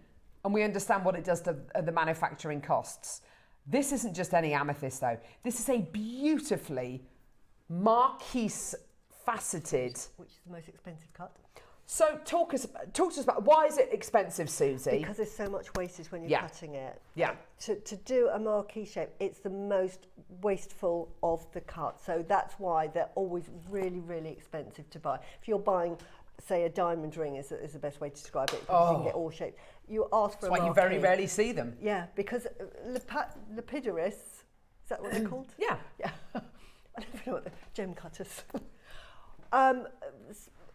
and we understand what it does to the manufacturing costs. This isn't just any amethyst, though. This is a beautifully marquise faceted, which is the most expensive cut. So talk to us about, why is it expensive, Susie? Because there's so much wastage when you're cutting it. Yeah. To do a marquee shape, it's the most wasteful of the cut. So that's why they're always really, really expensive to buy. If you're buying, say, a diamond ring is the best way to describe it, because you can get all shapes. You ask for That's why you very rarely see them. Yeah, because lapidaries, is that what they're called? Yeah. Yeah. I don't even know what the gem cutters.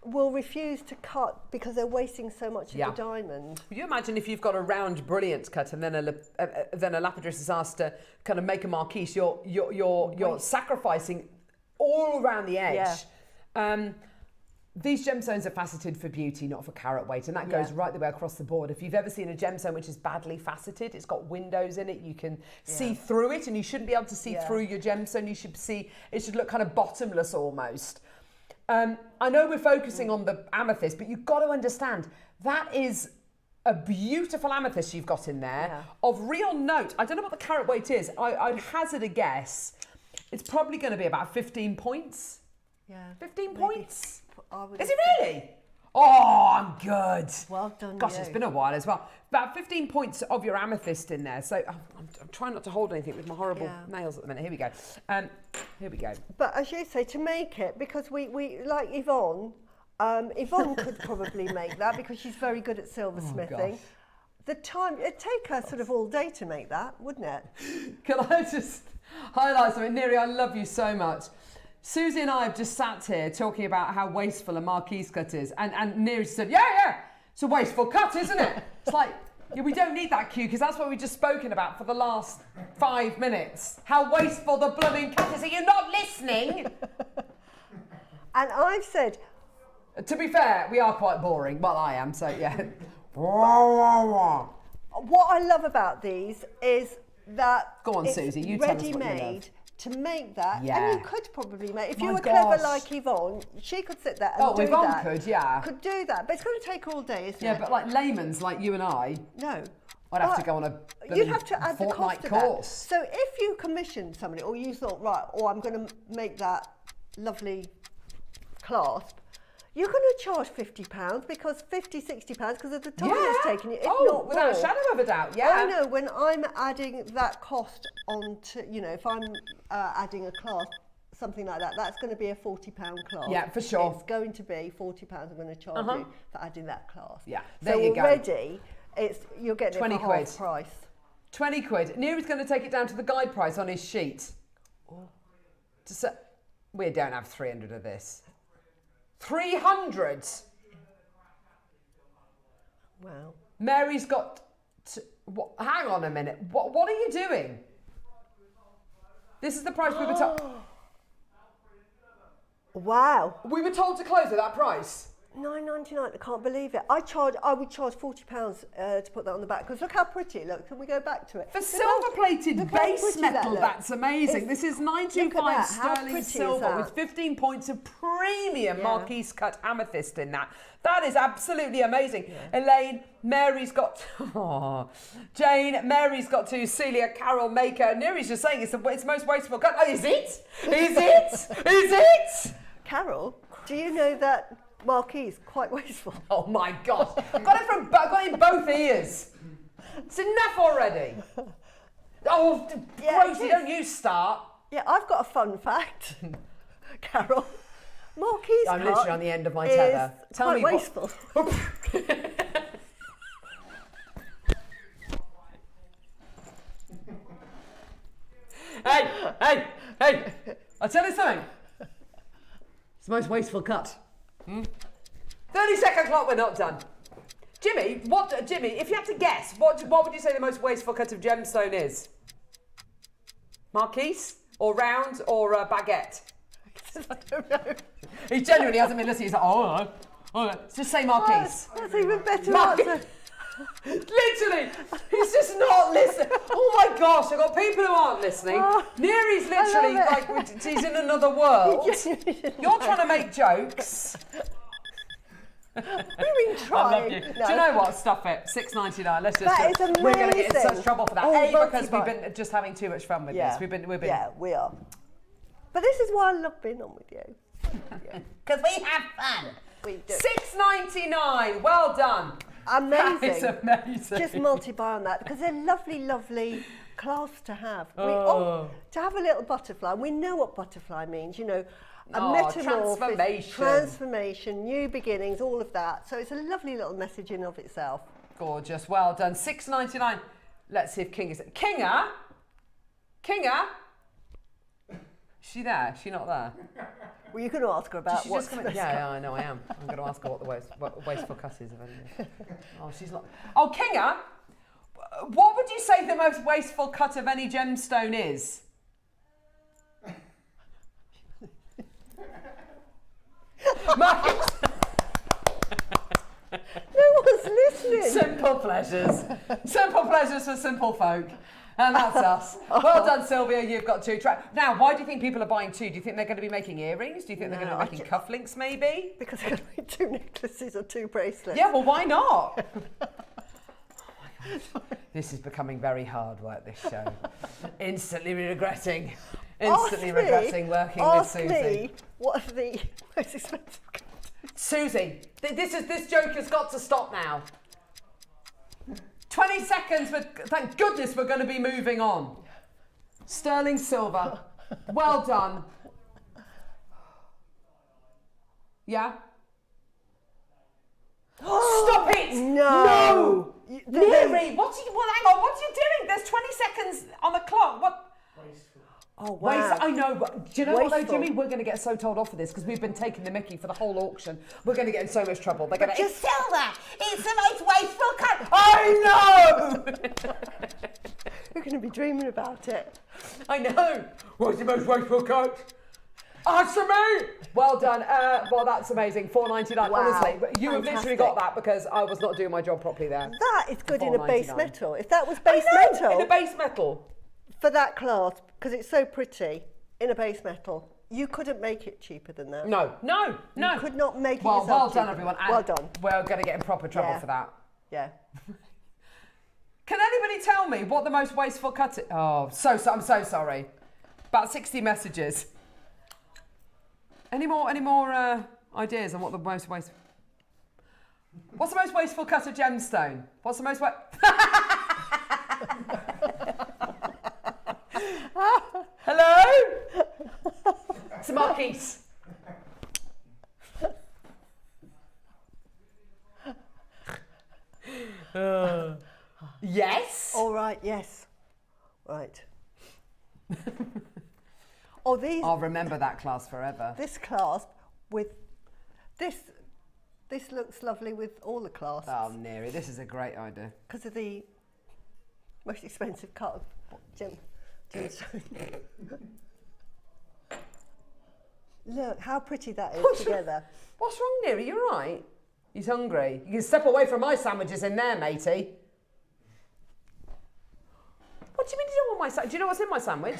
Will refuse to cut because they're wasting so much of the diamond. Can you imagine if you've got a round brilliant cut and then a lapidrist is asked to kind of make a marquise? You're sacrificing all around the edge. Yeah. These gemstones are faceted for beauty, not for carat weight, and that goes right the way across the board. If you've ever seen a gemstone which is badly faceted, it's got windows in it, you can see through it, and you shouldn't be able to see through your gemstone. It should look kind of bottomless almost. I know we're focusing on the amethyst, but you've got to understand that is a beautiful amethyst you've got in there of real note. I don't know what the carat weight is. I'd hazard a guess. It's probably going to be about 15 points. Yeah. 15 points? Is it really? Oh, I'm good. Well done. Gosh, it's been a while as well. About 15 points of your amethyst in there. So I'm trying not to hold anything with my horrible nails at the minute. Here we go. Here we go. But as you say, to make it, because we like Yvonne, Yvonne could probably make that because she's very good at silversmithing. Gosh. The time, it'd take her sort of all day to make that, wouldn't it? Can I just highlight something? Neri, I love you so much. Susie and I have just sat here talking about how wasteful a marquise cut is, and Neri said, yeah, it's a wasteful cut, isn't it? It's like, we don't need that cue, because that's what we've just spoken about for the last 5 minutes. How wasteful the blooming cut is. Are you not listening? And I've said... To be fair, we are quite boring. Well, I am, so yeah. What I love about these is that Go on, Susie, you tell us what you love. Ready-made to make that, Yeah. and you could probably make, if you were clever like Yvonne, she could sit there and do Yvonne that. could do that, but it's going to take all day, isn't it? Yeah, but like layman's like you and I, no. I'd have to go on a you'd have to add the cost to course. That. So if you commissioned somebody, or you thought, right, I'm going to make that lovely clasp, you're going to charge £50 because £50, £60 because of the time it's taken you. If not without a shadow of a doubt, yeah. I know when I'm adding that cost onto, if I'm adding a clasp, something like that, that's going to be a £40 clasp. Yeah, for sure. It's going to be £40 I'm going to charge you for adding that clasp. Yeah, there you go. So already, you're getting 20 it for quid. half price. 20 quid. Neri's going to take it down to the guide price on his sheet. We don't have 300 of this. 300. Wow. Mary's got. Hang on a minute. What are you doing? This is the price we were talking. Wow. We were told to close at that price. £9.99. I can't believe it. I would charge £40 to put that on the back because look how pretty it looks. Can we go back to it? For silver-plated base metal, that's amazing. This is 925 sterling silver with 15 points of premium Marquise cut amethyst in that. That is absolutely amazing. Yeah. Elaine, Mary's got, Jane, Mary's got two, Celia, Carol, Maker. Neri's just saying it's the most wasteful cut. Oh, is it? Is it? Is it? Carol, do you know that Marquise quite wasteful? Oh my gosh! got it in both ears. It's enough already. Oh, Rosie, don't you start. Yeah, I've got a fun fact, Carol. Marquise I'm literally on the end of my tether. Tell me wasteful. Hey! I'll tell you something. It's the most wasteful cut. 30-second clock, we're not done. Jimmy, if you had to guess, what would you say the most wasteful cut of gemstone is? Marquise? Or round? Or baguette? I don't know. He genuinely hasn't been listening. He's like, oh, just say Marquise. That's even better answer. Literally, he's just not listening. Oh my gosh, I've got people who aren't listening. Neri's literally like, she's in another world. You're trying to make jokes. We've been trying. I love you. No. Do you know what? Stuff it. $6.99. Let's just. That is amazing. We're going to get in such trouble for that. Because we've been just having too much fun with this. We've been. Yeah, we are. But this is why I love being on with you. Because we have fun. We do. $6.99. Well done. Amazing. That is amazing. Just multi-buy on that because they're lovely, lovely clasp to have. To have a little butterfly. We know what butterfly means. You know. A metamorphosis, transformation, new beginnings, all of that. So it's a lovely little message in of itself. Gorgeous, well done. $6.99. Let's see if King is... Kinga? Is she there? Is she not there? Well, you're going to ask her about what's... Yeah, I know I am. I'm going to ask her what the wasteful cut is of anything. Oh, she's not... Oh, Kinga, what would you say the most wasteful cut of any gemstone is? No one's listening. Simple pleasures. Simple pleasures for simple folk. And that's us. Well done, Sylvia. You've got two. Now, why do you think people are buying two? Do you think they're going to be making earrings? Do you think they're going to be making cufflinks, maybe? Because they're going to make two necklaces or two bracelets. Yeah, well, why not? Oh my gosh. This is becoming very hard work, this show. Instantly regretting working with Susie. Me, what are the most expensive cuts? Susie, this joke has got to stop now. 20 seconds, thank goodness we're going to be moving on. Sterling silver, well done. Yeah? Stop it! No! Neri, hang on, what are you doing? There's 20 seconds on the clock. What? Oh, wow. I know, but do you know what though, Jimmy? We're going to get so told off for this because we've been taking the mickey for the whole auction. We're going to get in so much trouble. They're going to... It's silver! It's the most wasteful cut! I know! You're going to be dreaming about it. I know! What's the most wasteful cut? Answer me! Well done. Well, that's amazing. $4.99. Wow. Honestly, you have literally got that because I was not doing my job properly there. That is good in a base metal. If that was base metal... in a base metal. For that class, because it's so pretty, in a base metal, you couldn't make it cheaper than that. No. You could not make it well cheaper. done, everyone. And well done. We're going to get in proper trouble for that. Yeah. Can anybody tell me what the most wasteful cut is? Oh, I'm so sorry. About 60 messages. Any more ideas on what the most wasteful... What's the most wasteful cut of gemstone? What's the most Hello? It's a Marquise. Yes? All right, yes. Right. Oh, these... I'll remember that class forever. This clasp with... This looks lovely with all the clasps. Oh, Neri, this is a great idea. Because of the most expensive cut of gemstone. Look how pretty that is together. What's wrong, Neri? You're right. He's hungry. You can step away from my sandwiches in there, matey. What do you mean you don't want my sandwich? Do you know what's in my sandwich?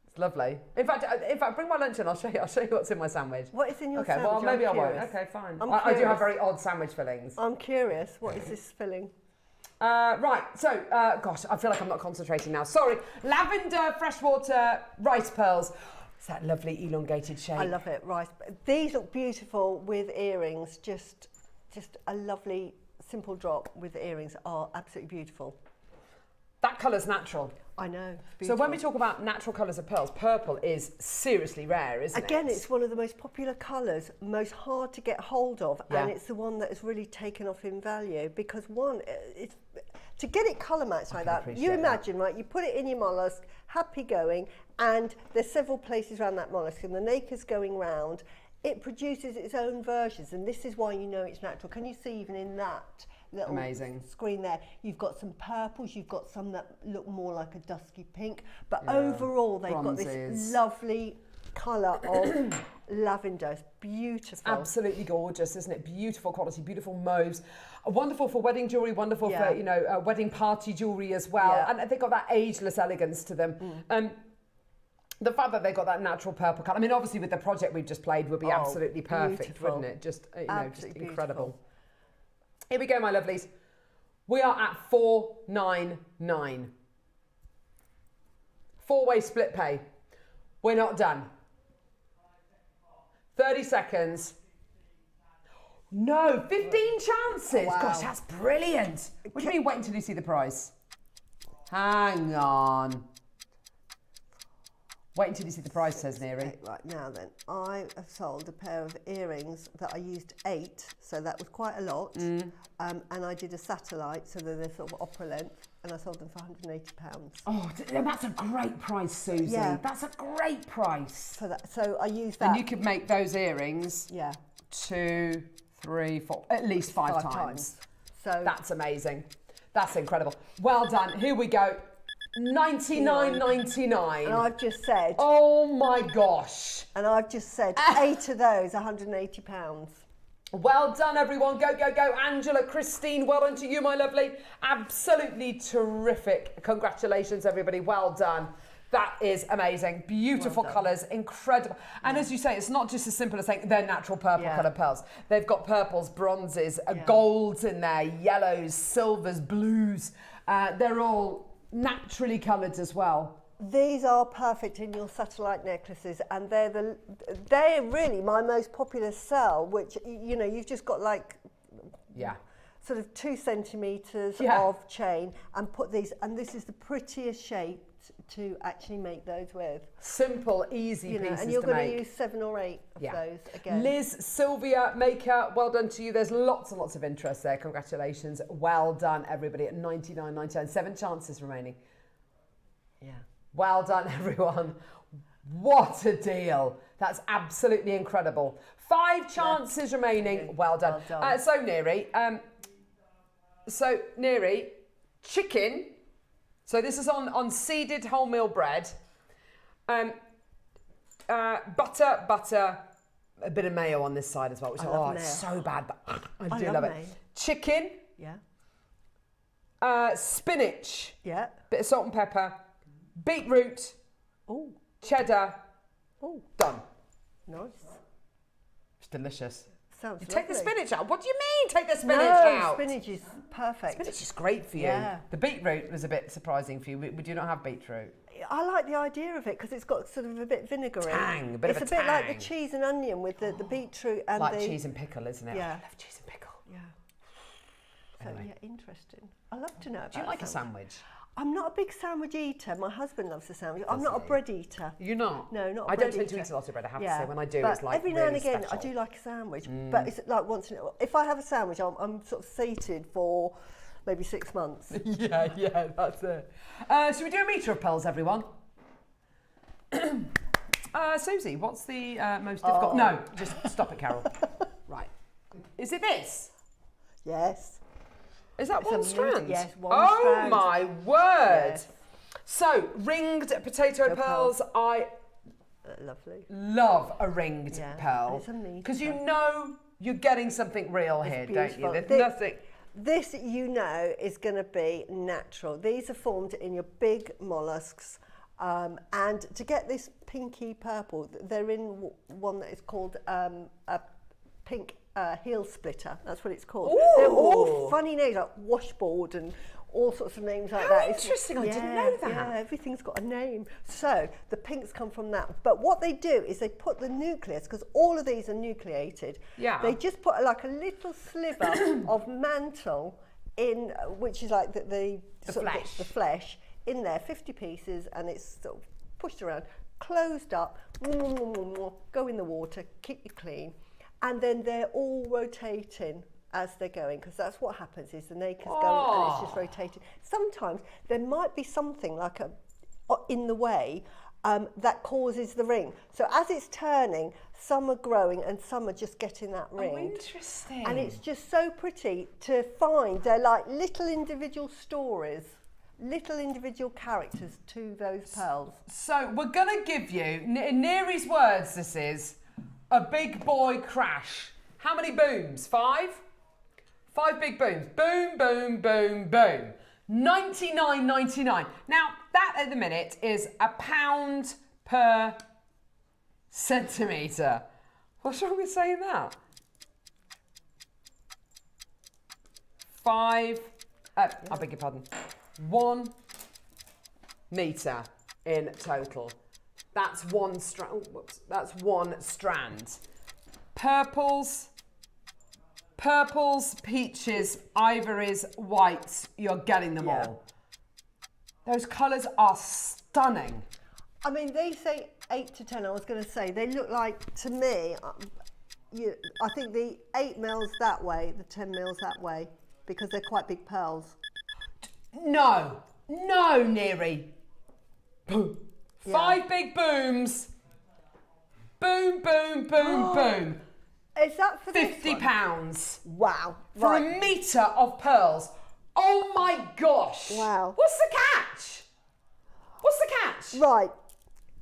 It's lovely. In fact, bring my lunch in. I'll show you what's in my sandwich. What is in your sandwich? Okay, well, maybe I won't. curious. Okay, fine. I'm I do have very odd sandwich fillings. I'm curious. What is this filling? Right, so, gosh, I feel like I'm not concentrating now. Sorry. Lavender freshwater rice pearls. It's that lovely elongated shape. I love it, rice. These look beautiful with earrings. Just a lovely simple drop with earrings are absolutely beautiful. That colour's natural. I know. So when we talk about natural colours of pearls, purple is seriously rare, isn't it? Again, it's one of the most popular colours, most hard to get hold of, Yeah. and it's the one that has really taken off in value because one, it's, to get it colour matched like that, you imagine, right, you put it in your mollusk, happy going, and there's several places around that mollusk, and the naker's going round, it produces its own versions, and this is why you know it's natural. Can you see even in that little Amazing. screen there, you've got some purples, you've got some that look more like a dusky pink, but overall they've got this lovely colour of lavender. It's beautiful. Absolutely gorgeous, isn't it? Beautiful quality, beautiful mauves. Wonderful for wedding jewellery, wonderful for, you know, wedding party jewellery as well. And they've got that ageless elegance to them. The fact that they've got that natural purple colour, I mean, obviously with the project we've just played would be absolutely perfect, wouldn't it? Just, you know, just incredible. Here we go, my lovelies. We are at $499. Four-way split pay. We're not done. 30 seconds. No, 15 chances. Wow. Gosh, that's brilliant. What do you mean wait until you see the price? Hang on. Wait until you see the price, says Neri. Right, now then, I have sold a pair of earrings that I used 8, so that was quite a lot. And I did a satellite, so they're sort of opera length, and I sold them for £180. Oh, that's a great price, Susie. Yeah. That's a great price. For that, so I used that. And you could make those earrings 2, 3, 4, at least five times. So that's amazing. That's incredible. Well done. Here we go. $99.99. And I've just said. Oh my gosh. And I've just said 8 of those, £180. Well done, everyone. Go, go, go. Angela, Christine, well done to you, my lovely. Absolutely terrific. Congratulations, everybody. Well done. That is amazing. Beautiful colours, incredible. And as you say, it's not just as simple as saying they're natural purple coloured pearls. They've got purples, bronzes, golds in there, yellows, silvers, blues. They're all naturally coloured as well. These are perfect in your satellite necklaces, and they're really my most popular sell, which, you know, you've just got like sort of 2 centimetres of chain and put these, and this is the prettiest shape to actually make those with. Simple, easy pieces to make. And you're going to use 7 or 8 of those again. Liz, Sylvia, Maker, well done to you. There's lots and lots of interest there. Congratulations. Well done, everybody, at $99.99. 7 chances remaining. Yeah. Well done, everyone. What a deal. That's absolutely incredible. 5 chances remaining. Well done. Well done. So, Neri, chicken. So this is on seeded wholemeal bread. Butter, a bit of mayo on this side as well, which it's so bad, but I do love it. Mayo. Chicken. Yeah. Spinach. Yeah. Bit of salt and pepper. Beetroot. Oh. Cheddar. Oh. Done. Nice. It's delicious. Sounds You take the lovely. spinach out. What do you mean take the spinach out? Spinach is perfect. Spinach is great for you. Yeah. The beetroot was a bit surprising for you. We do not have beetroot. I like the idea of it because it's got sort of a bit vinegary. Tang, a bit of a It's a bit like the tang. cheese and onion with the beetroot and Like the... cheese and pickle, isn't it? Yeah. I love cheese and pickle. Yeah. So, Anyway. yeah, interesting. I love to know about Do you like a sandwich? I'm not a big sandwich eater. My husband loves a sandwich. I'm not a bread eater. You're not? No, not a I bread don't tend to eater. eat a lot of bread, I have to say. When I do, but it's like every now and really again, special. I do like a sandwich. But it's like once in a while. If I have a sandwich, I'm sort of sated for maybe 6 months. yeah, that's it. Should we do a metre of pearls, everyone? Susie, what's the most difficult? No, just stop it, Carol. Right. Is it this? Yes. Is that one strand? Yes, one Oh strand. my word! Yes. So, ringed potato pearls. Lovely. Love a ringed pearl. It's a meter. Because you know you're getting something real here, don't you? There's nothing... This, you know, is going to be natural. These are formed in your big mollusks. And to get this pinky purple, they're in one that is called a pink heel splitter. That's what it's called. Ooh. They're all funny names, like washboard and all sorts of names like that. Interesting, I didn't know that. Yeah, everything's got a name. So the pinks come from that. But what they do is they put the nucleus, because all of these are nucleated. Yeah. They just put like a little sliver of mantle in, which is like the flesh in there, 50 pieces, and it's sort of pushed around, closed up, go in the water, keep you clean, and then they're all rotating as they're going, because that's what happens is the naker's going and it's just rotating. Sometimes there might be something like in the way that causes the ring. So as it's turning, some are growing and some are just getting that ring. Oh, interesting. And it's just so pretty to find. They're like little individual stories, little individual characters to those pearls. So we're going to give you, in Neary's words this is, a big boy crash. How many booms? 5? 5 big booms. Boom, boom, boom, boom. $99.99. Now, that at the minute is £1 per centimetre. What's wrong with saying that? 5, I beg your pardon, 1 metre in total. That's one strand. Oh, whoops. That's one strand. Purples, peaches, ivories, whites. You're getting them all. Those colours are stunning. I mean, they say 8 to 10. I was going to say they look like, to me, I think the 8 mils that way, the 10 mils that way, because they're quite big pearls. No, Neary. Boom. 5 big booms. Boom, boom, boom, boom. Is that for £50? Wow. For a metre of pearls. Oh my gosh. Wow. What's the catch? What's the catch? Right.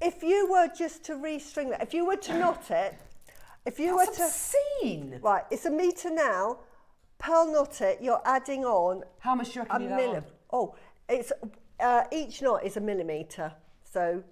If you were just to restring that, if you were to knot it, if you were to... That's obscene. Right, it's a metre now. Pearl knot it, you're adding on... How much do you reckon you add? Oh, it's each knot is a millimetre. So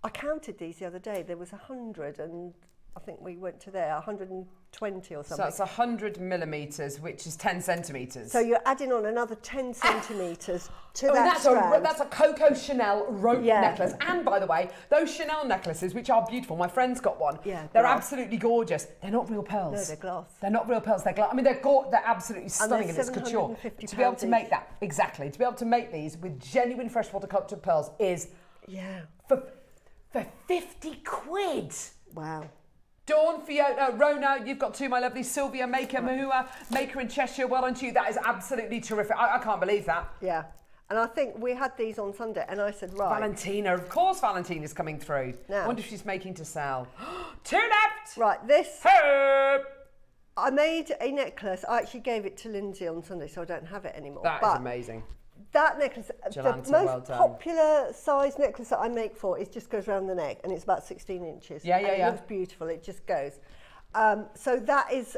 I counted these the other day. There was 100 and I think we went to there, 120 or something. So that's 100 millimetres, which is 10 centimetres. So you're adding on another 10 centimetres to that strand. That's a Coco Chanel rope necklace. And by the way, those Chanel necklaces, which are beautiful, my friend's got one. Yeah, they're absolutely gorgeous. They're not real pearls. No, they're glass. They're not real pearls, they're glass. I mean, they're absolutely stunning and it's couture. To be able to make that, exactly, to be able to make these with genuine freshwater cultured pearls is... Yeah. For 50 quid. Wow. Dawn, Fiona, Rona, you've got 2, my lovely Sylvia, Maker, Mahua, Maker in Cheshire, well done to you. That is absolutely terrific. I can't believe that. Yeah. And I think we had these on Sunday and I said, right. Valentina, of course Valentina's coming through. Now. I wonder if she's making to sell. 2 left. Right, this. Hey. I made a necklace. I actually gave it to Lindsay on Sunday, so I don't have it anymore. That is amazing. That necklace, Jolanta, the most popular size necklace that I make for is just goes around the neck and it's about 16 inches. Yeah. It looks beautiful, it just goes. So that is,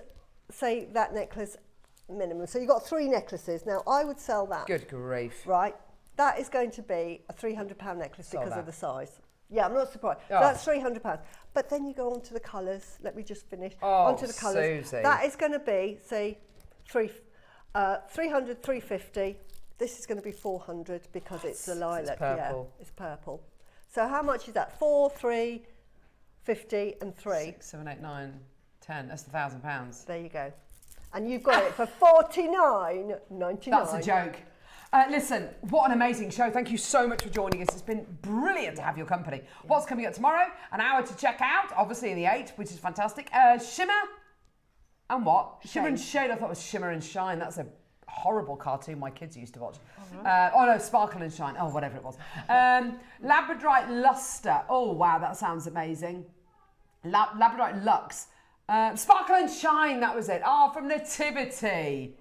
say, that necklace minimum. So you've got 3 necklaces. Now, I would sell that. Good grief. Right. That is going to be a £300 necklace because of the size. Yeah, I'm not surprised. So that's £300. But then you go on to the colours. Let me just finish. Onto the colours. Suzie. That is going to be, say, 300, 350. This is going to be 400 because it's the lilac. It's purple. Yeah, it's purple. So how much is that? 4, 3, 50 and 3. 6, 7, 8, 9, 10. That's £1,000. There you go. And you've got it for $49.99. That's a joke. Listen, what an amazing show. Thank you so much for joining us. It's been brilliant to have your company. What's coming up tomorrow? An hour to check out, obviously in the 8, which is fantastic. Shimmer and what? Shade. Shimmer and Shade. I thought it was Shimmer and Shine. That's a horrible cartoon my kids used to watch. Oh no, Sparkle and Shine. Oh, whatever it was. Labradorite Luster. Oh, wow, that sounds amazing. Labradorite Lux. Sparkle and Shine, that was it. From Nativity.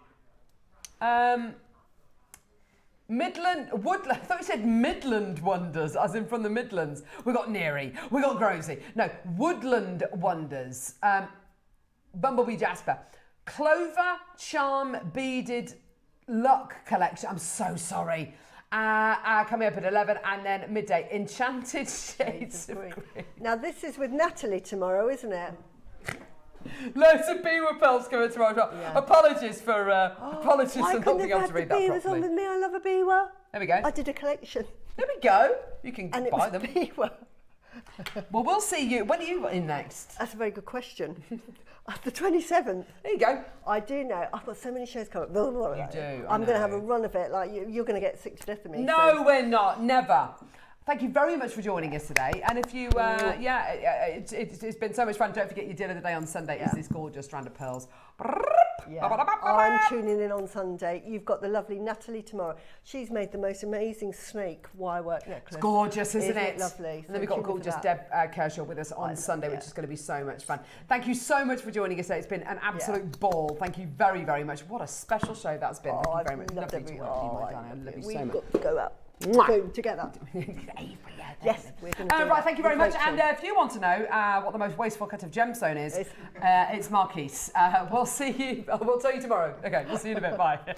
Woodland. I thought you said Midland Wonders, as in from the Midlands. We got Neary, we got Grosey. No, Woodland Wonders. Bumblebee Jasper. Clover Charm Beaded Luck Collection. I'm so sorry. Coming up at 11 and then midday. Enchanted Shades of Green. Now this is with Natalie tomorrow, isn't it? Loads of Beaver pearls coming tomorrow as well. Yeah. Apologies for not being able to read that properly. On with me. I love a Beaver. There we go. I did a collection. There we go. You can and buy them. Beaver. Well, we'll see you. When are you in next? That's a very good question. The 27th. There you go. I do know. I've got so many shows coming up. You do. I'm going to have a run of it. Like you're going to get sick to death of me. No, we're not. Never. Thank you very much for joining us today. And if you, it's been so much fun. Don't forget your deal of the day on Sunday is this gorgeous strand of pearls. Yeah. I'm tuning in on Sunday. You've got the lovely Natalie tomorrow. She's made the most amazing snake wirework necklace. It's gorgeous, isn't it? Lovely. And then we've got gorgeous Deb Kershaw with us on Sunday, which is going to be so much fun. Thank you so much for joining us today. It's been an absolute ball. Thank you very, very much. What a special show that's been. Thank you very much. Lovely to work with you, my darling. I love you so much. We've got to go out. Boom, together. Yes, we're going to do right, thank you very much. And if you want to know what the most wasteful cut of gemstone is, it's Marquise. We'll see you. We'll tell you tomorrow. Okay, we'll see you in a bit. Bye.